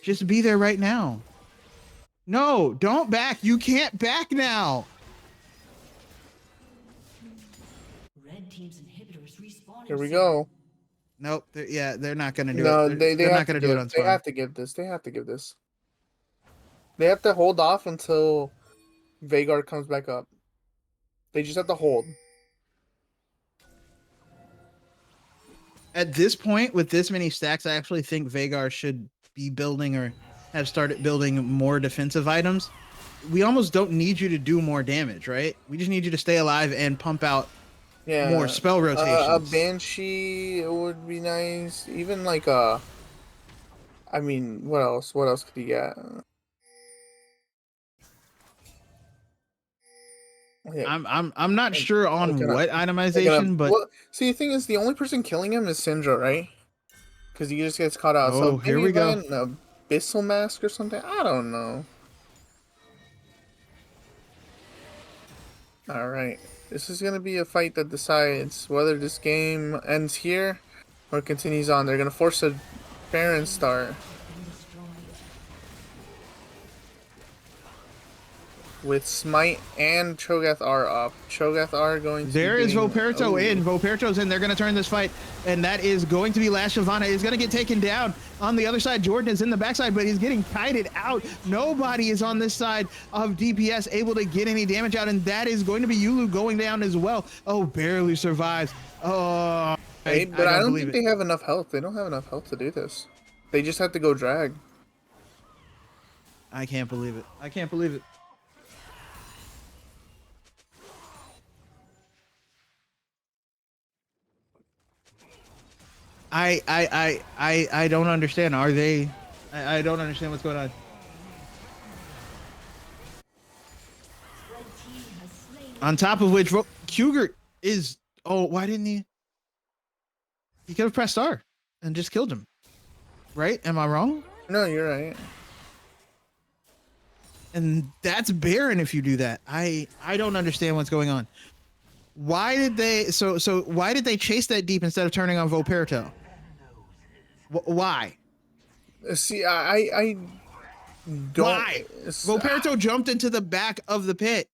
Just be there right now. No, don't back. You can't back now. Red team's inhibitors respawning. Here we go. Nope. They're not going to do No, it. they're not going to do it on spawn. They have to give this. They have to give this. They have to hold off until Veigar comes back up. They just have to hold. At this point, with this many stacks, I actually think Veigar should be building or have started building more defensive items. We almost don't need you to do more damage, right? We just need you to stay alive and pump out more spell rotations. A Banshee would be nice. Even like a... I mean, what else? What else could you get? Yeah. I'm not sure on what itemization, but... Well, see, the thing is, the only person killing him is Syndra, right? Because he just gets caught out. Oh, so here we go. An Abyssal Mask or something? I don't know. Alright. This is going to be a fight that decides whether this game ends here or continues on. They're going to force a Baron start. With Smite and Cho'Gath R up. Cho'Gath R going to... There is Voperto in. Voperto's in. They're going to turn this fight. And that is going to be Last Shyvana. Is going to get taken down. On the other side, Jordan is in the backside, but he's getting kited out. Nobody is on this side of DPS able to get any damage out. And that is going to be Yulu going down as well. Oh, barely survives. Oh, I don't think they have enough health. They don't have enough health to do this. They just have to go drag. I can't believe it. I can't believe it. I don't understand. Are they? I don't understand what's going on. Red team has slain. On top of which, Cougar is. Oh, why didn't he? He could have pressed R and just killed him. Right? Am I wrong? No, you're right. And that's Baron if you do that. I don't understand what's going on. Why did they so why did they chase that deep instead of turning on Voperto? Why? See, I don't. Why? Voperto jumped into the back of the pit.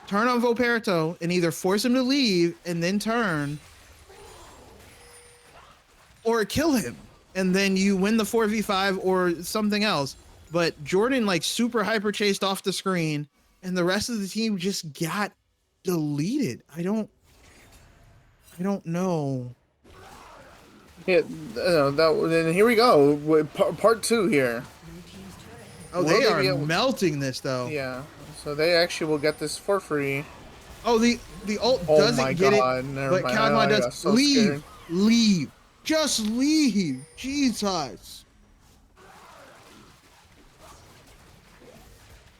Turn on Voperto and either force him to leave and then turn, or kill him and then you win the 4v5 or something else. But Jordan like super hyper chased off the screen and the rest of the team just got deleted. I don't know. Yeah, then here we go. With part 2 here. Oh, Will they they are be able- melting this though. Yeah, so they actually will get this for free. Oh, the ult Oh doesn't my get God, it, never but mind. Calmon I got does. so Leave, scared. leave, just leave. Jesus.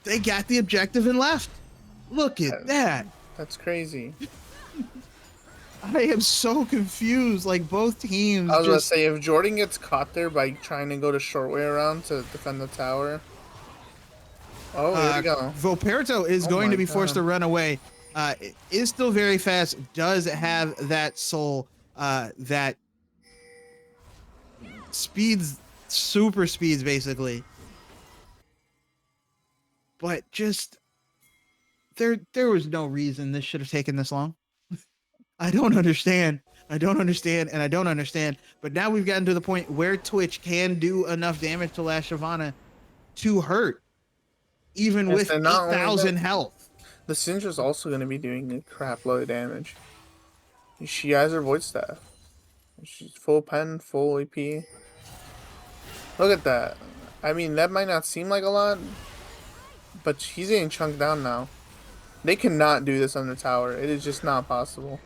They got the objective and left. Look at that. That's crazy. I am so confused. Like both teams I was gonna just. say, if Jordan gets caught there by trying to go the short way around to defend the tower. Oh, here we go. Voperto is Oh going my to be forced God. to run away. It is still very fast. Does have that soul. That speeds, super speeds, basically. But just there was no reason this should have taken this long. I don't understand. I don't understand, and I don't understand. But now we've gotten to the point where Twitch can do enough damage to Last Shyvana to hurt, even Yes, with and not only 8,000 that, health. The Syndra's also going to be doing a crap load of damage. She has her Void Staff. She's full pen, full AP. Look at that. I mean, that might not seem like a lot, but she's getting chunked down now. They cannot do this on the tower. It is just not possible.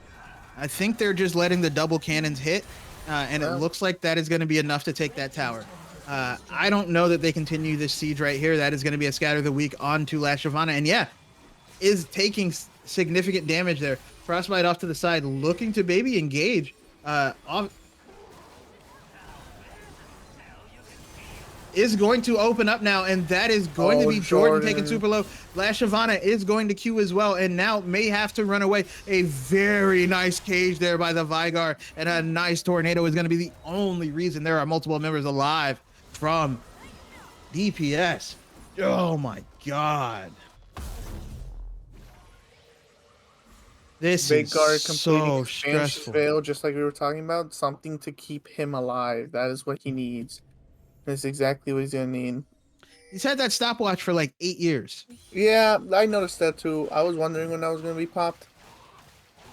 I think they're just letting the double cannons hit, and it Yeah. looks like that is going to be enough to take that tower. I don't know that they continue this siege right here. That is going to be a scatter the week onto Last Shyvana, and yeah, is taking significant damage there. Frostbite off to the side, looking to maybe engage. Is going to open up now, and that is going to be Jordan taking super low. Last Shyvana is going to queue as well, and now may have to run away. A very nice cage there by the Vigar, and a nice tornado is going to be the only reason there are multiple members alive from DPS. Oh my God. This Big is guard so completing expansion stressful. fail, just like we were talking about. Something to keep him alive. That is what he needs. That's exactly what he's gonna need. He's had that stopwatch for like 8 years. Yeah, I noticed that too. I was wondering when that was gonna be popped.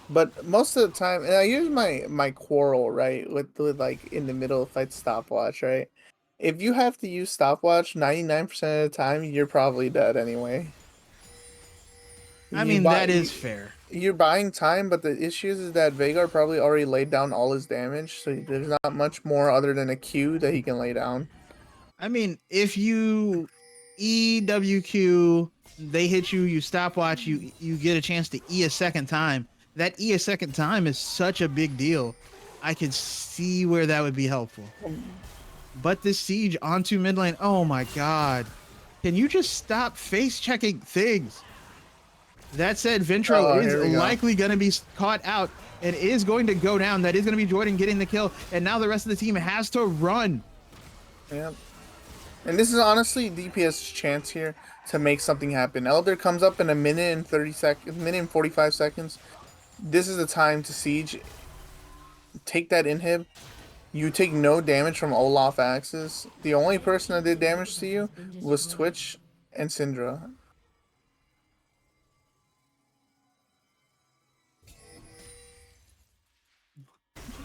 But most of the time, and here's my quarrel, right, with like in the middle of fight stopwatch, right? If you have to use stopwatch 99% of the time, you're probably dead anyway. I You mean, buy- that is fair. You're buying time, but the issue is that Veigar probably already laid down all his damage, so there's not much more other than a Q that he can lay down. I mean, if you EWQ, they hit you, you stopwatch, you get a chance to E a second time. That E a second time is such a big deal. I could see where that would be helpful. But this siege onto mid lane, oh my God. Can you just stop face checking things? That said, Ventro Oh, is here we go. likely going to be caught out and is going to go down. That is going to be Jordan getting the kill. And now the rest of the team has to run. Yeah. And this is honestly DPS's chance here to make something happen. Elder comes up in a minute and 30 seconds, minute and 45 seconds. This is the time to siege. Take that inhib. You take no damage from Olaf axes. The only person that did damage to you was Twitch and Syndra.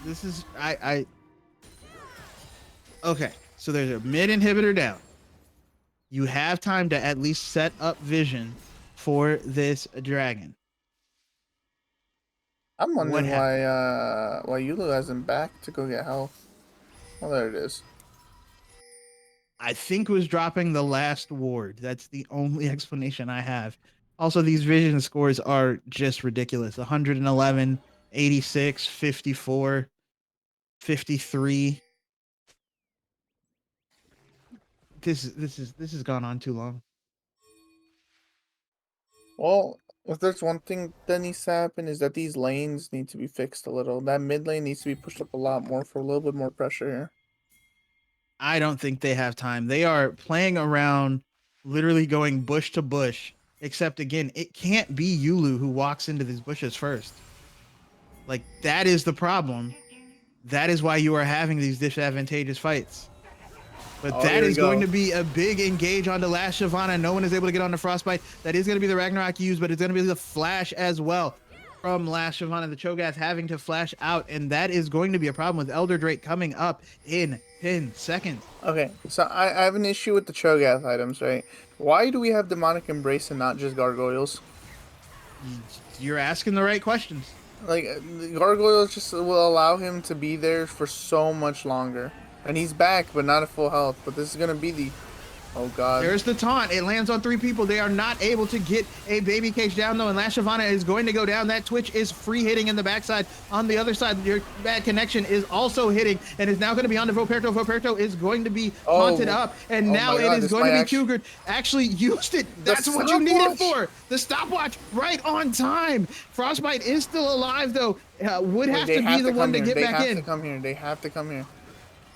This is okay, so there's a mid inhibitor down. You have time to at least set up vision for this dragon. I'm What wondering happened? why Yulu hasn't back to go get health. Oh, there it is. I think was dropping the last ward. That's the only explanation I have. Also, these vision scores are just ridiculous. 111, 86, 54, 53. This has gone on too long. Well, if there's one thing that needs to happen is that these lanes need to be fixed a little. That mid lane needs to be pushed up a lot more for a little bit more pressure here. I don't think they have time. They are playing around, literally going bush to bush. Except again, it can't be Yulu who walks into these bushes first. Like that is the problem. That is why you are having these disadvantageous fights. But Oh, that here we is going go. to be a big engage on the last Shyvana. No one is able to get on the Frostbite. That is going to be the Ragnarok use, but it's going to be the flash as well from last Shyvana. The Cho'Gath having to flash out, and that is going to be a problem with Elder Drake coming up in 10 seconds. Okay, so I have an issue with the Cho'Gath items, right? Why do we have Demonic Embrace and not just Gargoyles? You're asking the right questions. Like, the Gargoyles just will allow him to be there for so much longer. And he's back, but not at full health. But this is going to be the... Oh, God. There's the taunt. It lands on 3 people. They are not able to get a baby cage down, though, and Last Shyvana is going to go down. That Twitch is free hitting in the backside. On the other side, your bad connection is also hitting and is now going to be on to Voperto. Voperto is going to be haunted up, and oh now my God, it is this going to might be Cougar. Actually used it. That's what you need it for. The stopwatch right on time. Frostbite is still alive, though. Would have to be the one to get back in. They have to come here. They have to come here.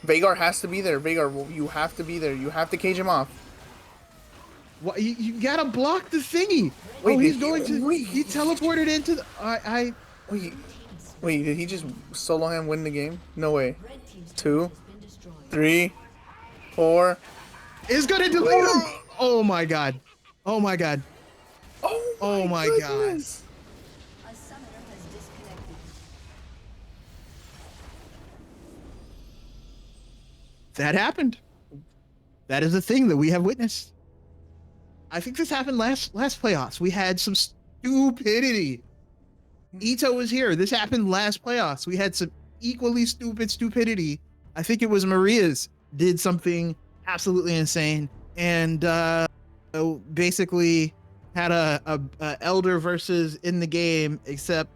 Veigar has to be there. Veigar, you have to be there. You have to cage him off. What, you gotta block the thingy. Wait, oh, he's did going he- to. wait. He teleported into the. Wait, did he just solo him win the game? No way. Red team's 2, turret has been destroyed. 3, 4. Is gonna delete him. Oh my god. Oh my god. Oh my goodness. A summoner has disconnected. That happened. That is a thing that we have witnessed. I think this happened last playoffs. We had some stupidity. Ito was here. This happened last playoffs. We had some equally stupidity. I think it was Maria's did something absolutely insane and basically had a elder versus in the game. Except,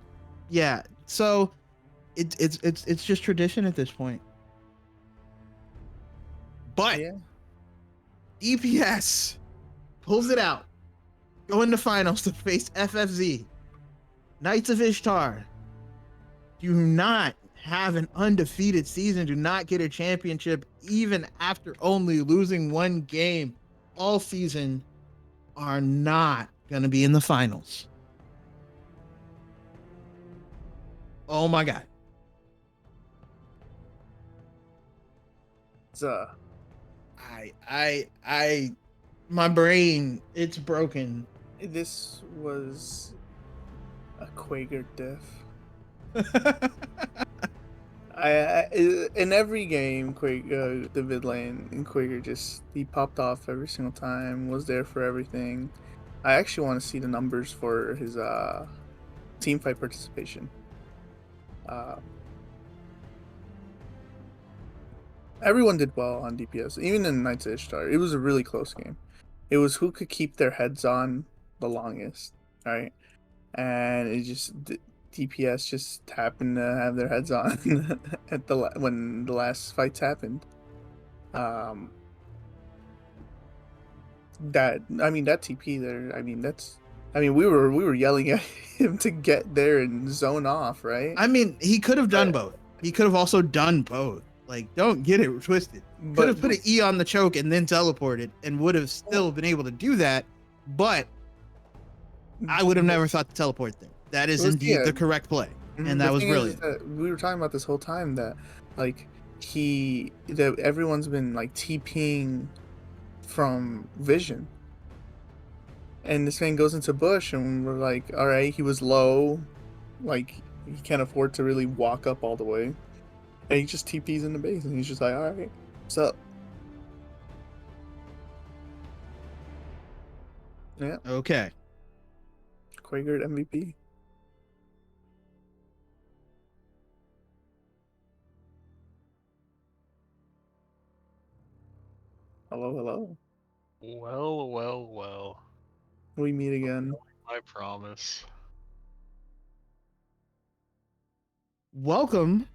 yeah. So it's just tradition at this point. But Yeah. DPS pulls it out. Go into finals to face FFZ. Knights of Ishtar do not have an undefeated season, do not get a championship even after only losing 1 game all season, are not going to be in the finals. Oh my god. It's My brain, it's broken. this was a Quaker diff. In every game, the mid lane and Quaker he popped off every single time, was there for everything. I actually want to see the numbers for his team fight participation. Everyone did well on DPS, even in Knights of Ishtar. It was a really close game. It was who could keep their heads on the longest, right? And it just DPS just happened to have their heads on at when the last fights happened. That TP there. We were yelling at him to get there and zone off, right? I mean, he could have done both. He could have also done both. Like, don't get it twisted. Could have put an E on the choke and then teleported and would have still been able to do that. But I would have never thought the teleport thing. That is indeed the correct play. And that was brilliant. We were talking about this whole time that everyone's been like TPing from vision. And this man goes into bush and we're like, all right, he was low. Like, he can't afford to really walk up all the way. And he just TPs in the base and he's just like, all right, what's up? Yeah. Okay. Quaker MVP. Hello, hello. Well, well, well. We meet again. I promise. Welcome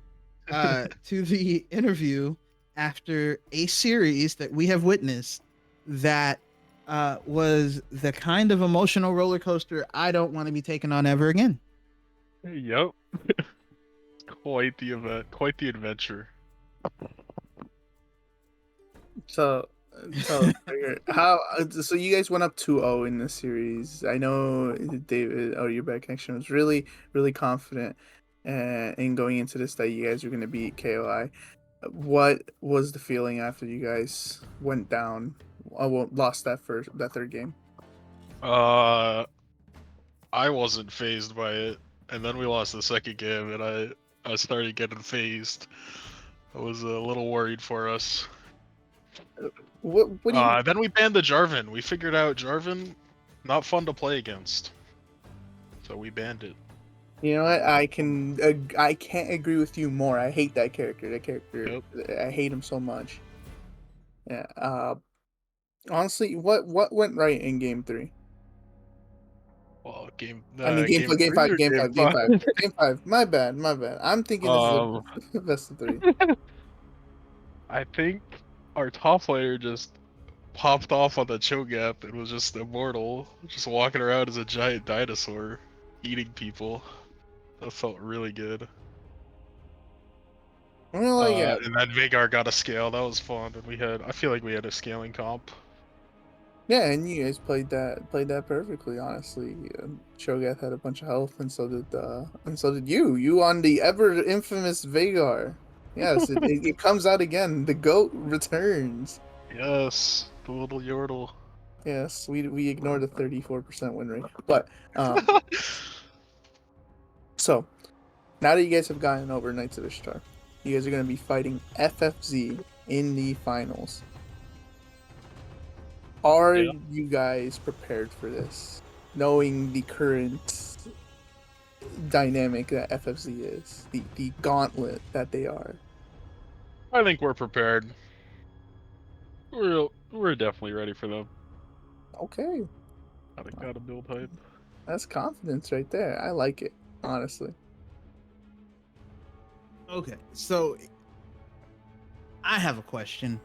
to the interview after a series that we have witnessed that was the kind of emotional roller coaster I don't want to be taken on ever again. Yep. Quite the event. Quite the adventure. So, tell us, Trigger, how? So you guys went up 2-0 in this series. I know David, your back connection was really, really confident in going into this that you guys were going to beat KOI. What was the feeling after you guys went down? Well, lost that third game. I wasn't phased by it, and then we lost the second game, and I started getting phased. I was a little worried for us. What do you? Then we banned the Jarvan. We figured out Jarvan, not fun to play against. So we banned it. You know what? I can't agree with you more. I hate that character. Yep. I hate him so much. Yeah. Honestly, what went right in game 3? Well, Game game 5. five. Game 5. My bad. I'm thinking this is a best of 3. I think our top player just popped off on the Cho'Gath and was just immortal, just walking around as a giant dinosaur, eating people. That felt really good. Well, yeah. And then Vagar got a scale. That was fun, and I feel like we had a scaling comp. Yeah, and you guys played that perfectly. Honestly, Cho'Gath had a bunch of health, and so did you. You on the ever infamous Vagar. Yes, it comes out again. The goat returns. Yes, the little Yordle. Yes, we ignored the 34% win rate, but so now that you guys have gotten over Knights of Ishtar, you guys are going to be fighting FFZ in the finals. Are Yeah. you guys prepared for this, knowing the current dynamic that FFZ is, the gauntlet that they are? I think we're prepared. We're definitely ready for them. Okay, Gotta build hype. that's confidence right there. I like it, honestly. Okay, so I have a question,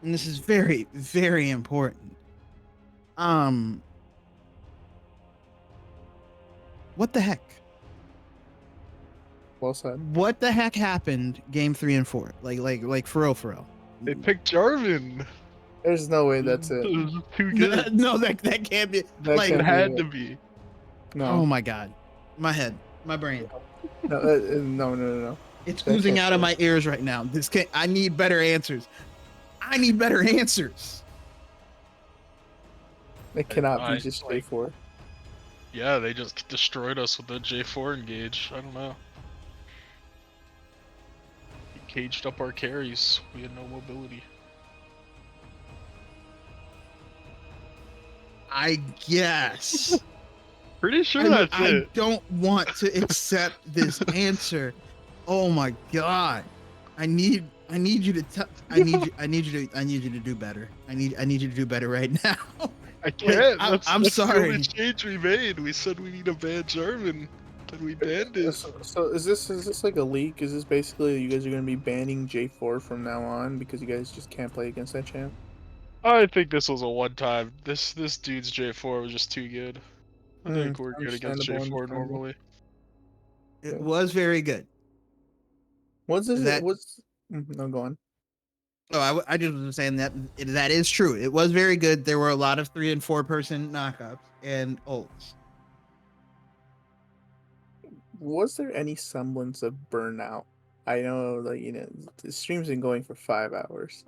and this is very, very important. What the heck? Well said. What the heck happened game 3 and 4? Like for real. They picked Jarvan. There's no way that's it. It was too good. No, that can't be. That Like, It can't had be to it. be. No. oh my god, my head, my brain. No. It's That oozing can't out of be my ears right now. This can't. I need better answers. I need better answers. It cannot I- be just like- J4. Yeah, they just destroyed us with the J4 engage. I don't know. He caged up our carries. We had no mobility. I guess. Pretty sure that's I it. don't want to accept this answer. Oh my god. I need you to tell. I need you to do better. I need you to do better right now. I can't. I'm that's sorry. The only change we made. We said we need a ban Jarvan, and we banned it. So is this like a leak? Is this basically you guys are gonna be banning J4 from now on because you guys just can't play against that champ? I think this was a one-time. This dude's J4 was just too good. I think we're good against Understandable, J4 understandable. normally. It was very good. What's this? That- No, go on. Oh, I just was saying that that is true. It was very good. There were a lot of 3 and 4 person knockups and ults. Was there any semblance of burnout? I know, like the stream's been going for 5 hours.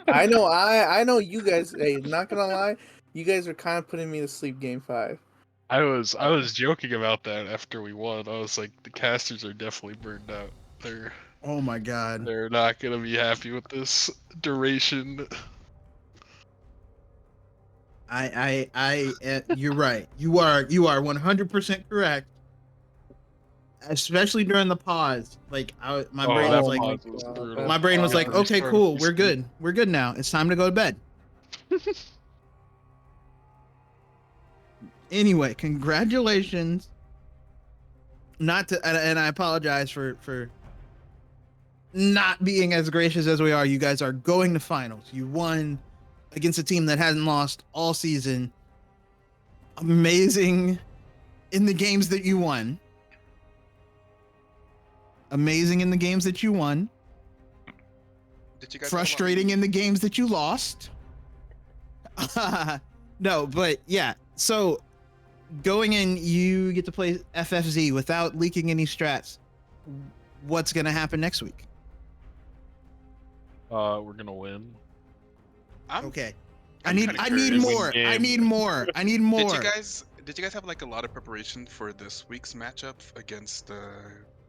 I know you guys. Hey, not gonna lie, you guys are kind of putting me to sleep game 5. I was joking about that after we won. I was like, the casters are definitely burned out. Oh my god. They're not gonna be happy with this duration. You're right. You are 100% correct. especially during the pause. Like my Oh, brain that was like, pause was brutal. my brain was You like, have to okay, restart cool, if we're you good, we're good now. It's time to go to bed. Anyway, congratulations. Not to, and I apologize for not being as gracious as we are. You guys are going to finals. You won against a team that hasn't lost all season. Amazing in the games that you won. Amazing in the games that you won. Did you guys Frustrating in the games that you lost. No, but yeah. So going in, you get to play FFZ without leaking any strats. What's gonna happen next week? We're gonna win. Okay. I'm I need kinda more. curious. I need more. I need more. Did you guys have like a lot of preparation for this week's matchup against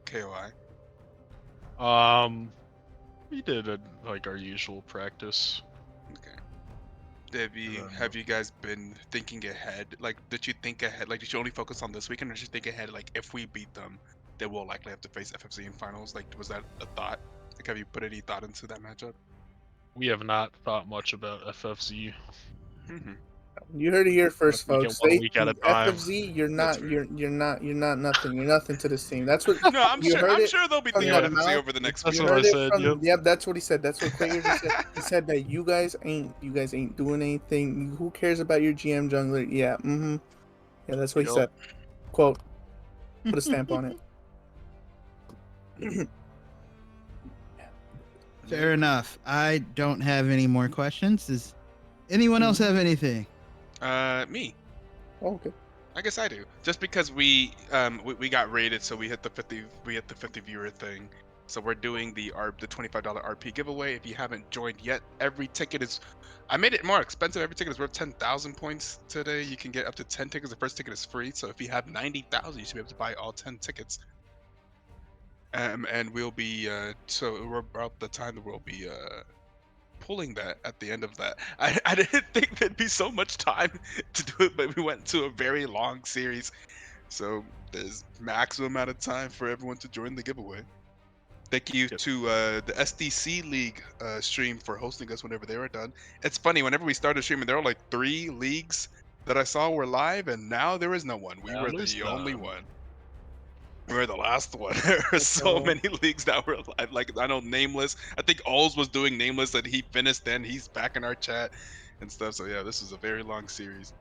KOI? We did like our usual practice. Okay. And Have you guys been thinking ahead? Like, did you think ahead? Like, did you only focus on this weekend, or did you think ahead? Like, if we beat them, then we'll likely have to face FFC in finals. Like, was that a thought? Like, have you put any thought into that matchup? we have not thought much about FFZ. Mhm. You heard it here first, We get folks. 1 week at a time. FFZ, you're That's not, fair. you're not nothing. You're nothing to this team. That's what No, I'm you sure. heard I'm it sure they'll be from thinking the about FFC mouth. over the next That's week. You what I heard it said, from. yep. Yep, that's what he said. That's what Quaker just said. He said that you guys ain't doing anything. Who cares about your GM jungler? Yeah, yeah, that's what he Yep. said. Quote. Put a stamp on it. Fair enough. I don't have any more questions. Does anyone else have anything? Me. Oh, okay. I guess I do. Just because we got rated, so we hit the 50 viewer thing. So we're doing the $25 RP giveaway. If you haven't joined yet, every ticket is. I made it more expensive. Every ticket is worth 10,000 points today. You can get up to 10 tickets. The first ticket is free. So if you have 90,000, you should be able to buy all 10 tickets. And we'll be so we're about the time that we'll be pulling that at the end of that. I didn't think there'd be so much time to do it, but we went to a very long series. So there's maximum amount of time for everyone to join the giveaway. Thank you to the SDC League stream for hosting us whenever they were done. It's funny, whenever we started streaming, there were like 3 leagues that I saw were live, and now there is no one. We Now were there's the only none. one. We're the last one. There are so many leagues that were live. Like, I know Nameless. I think Ols was doing Nameless, and he finished. Then he's back in our chat and stuff. So yeah, this was a very long series,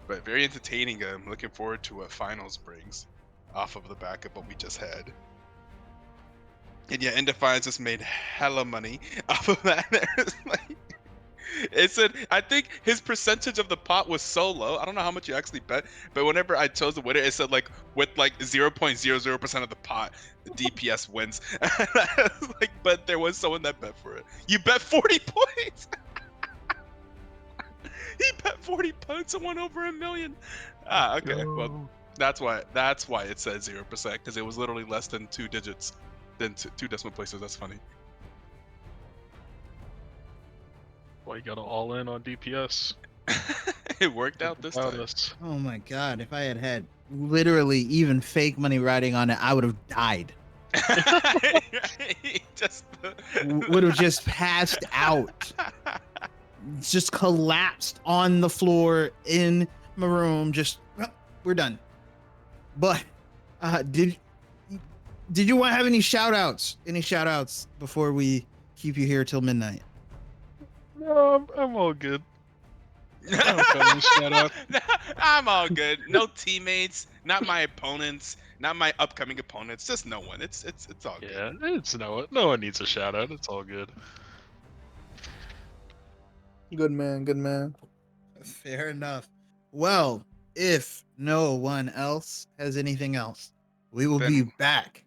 but very entertaining. I'm looking forward to what finals brings off of the back of what we just had. And yeah, Indefiance just made hella money off of that. It said, I think his percentage of the pot was so low. I don't know how much you actually bet, but whenever I chose the winner, it said like with like 0.00% of the pot, the DPS wins. And I was like, but there was someone that bet for it. You bet 40 points. He bet 40 points and won over $1 million. Ah, okay. Well, that's why it said 0%, because it was literally less than 2 digits, than 2 decimal places. That's funny. Well, you got all in on DPS. It worked out this time. Oh my god! If I had literally even fake money riding on it, I would have died. Just Would have just passed out. Just collapsed on the floor in my room. Just well, we're done. But did you want to have any shout outs? Any shout outs before we keep you here till midnight? No, I'm all good. I'm all good. No teammates, not my opponents, not my upcoming opponents, just no one. It's all good. Yeah, it's no one needs a shout out. It's all good. Good man. Good man. Fair enough. Well, if no one else has anything else, we will be back.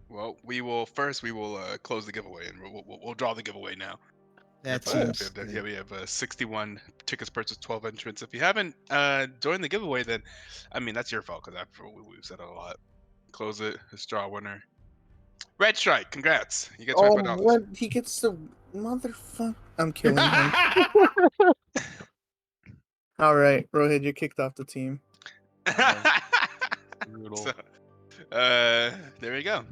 Well, we will close the giveaway, and we'll draw the giveaway now. That If seems we have 61 tickets purchased, 12 entrants. If you haven't joined the giveaway, then I mean that's your fault, because we've said it a lot. Close it. Let's draw a winner. Red Strike, congrats! You get $25. Oh, what? He gets the motherfucker. I'm killing him. All right, Rohit, you're kicked off the team. Brutal. So, There we go.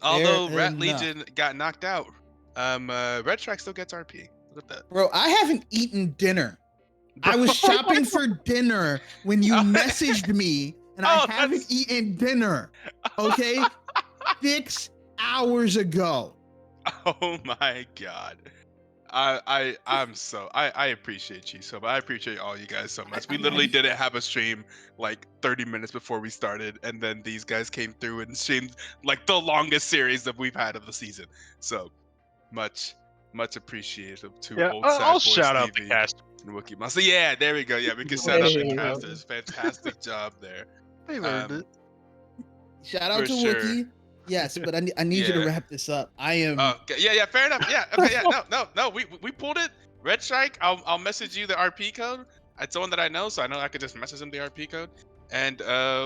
Although Rat enough. Legion got knocked out, Red Strike still gets RP. Look at that. Bro, I haven't eaten dinner. I was shopping for dinner when you messaged me, and I haven't eaten dinner. Okay? 6 hours ago. Oh my god. I appreciate you so much. I appreciate all you guys so much. We literally didn't have a stream like 30 minutes before we started, and then these guys came through and streamed like the longest series that we've had of the season. So much appreciative to old sad I'll boy shout out the Stevie cast. and WookieMonster. Yeah, there we go. Yeah, we can shout out the casters. Fantastic job there. They earned it. Shout out For to sure. Wookie. Yes, but I need you to Yeah. wrap this up. I am. Okay, yeah, fair enough. Yeah, okay, yeah, no, we pulled it. Red Strike, I'll message you the RP code. It's someone that I know, so I know I could just message him the RP code, and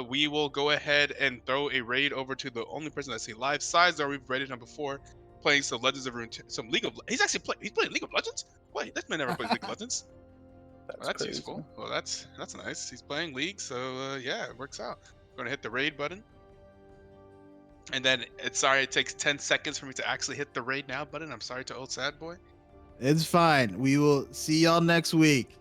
we will go ahead and throw a raid over to the only person I see live. Sizar, we've raided him before, playing some Legends of Runeterra, some League of. He's actually he's playing League of Legends. Wait, this man never played League of Legends. That's crazy. useful. Well, that's nice. He's playing League, so yeah, it works out. Gonna hit the raid button. And then it takes 10 seconds for me to actually hit the raid now button. I'm sorry to old sad boy. It's fine. We will see y'all next week.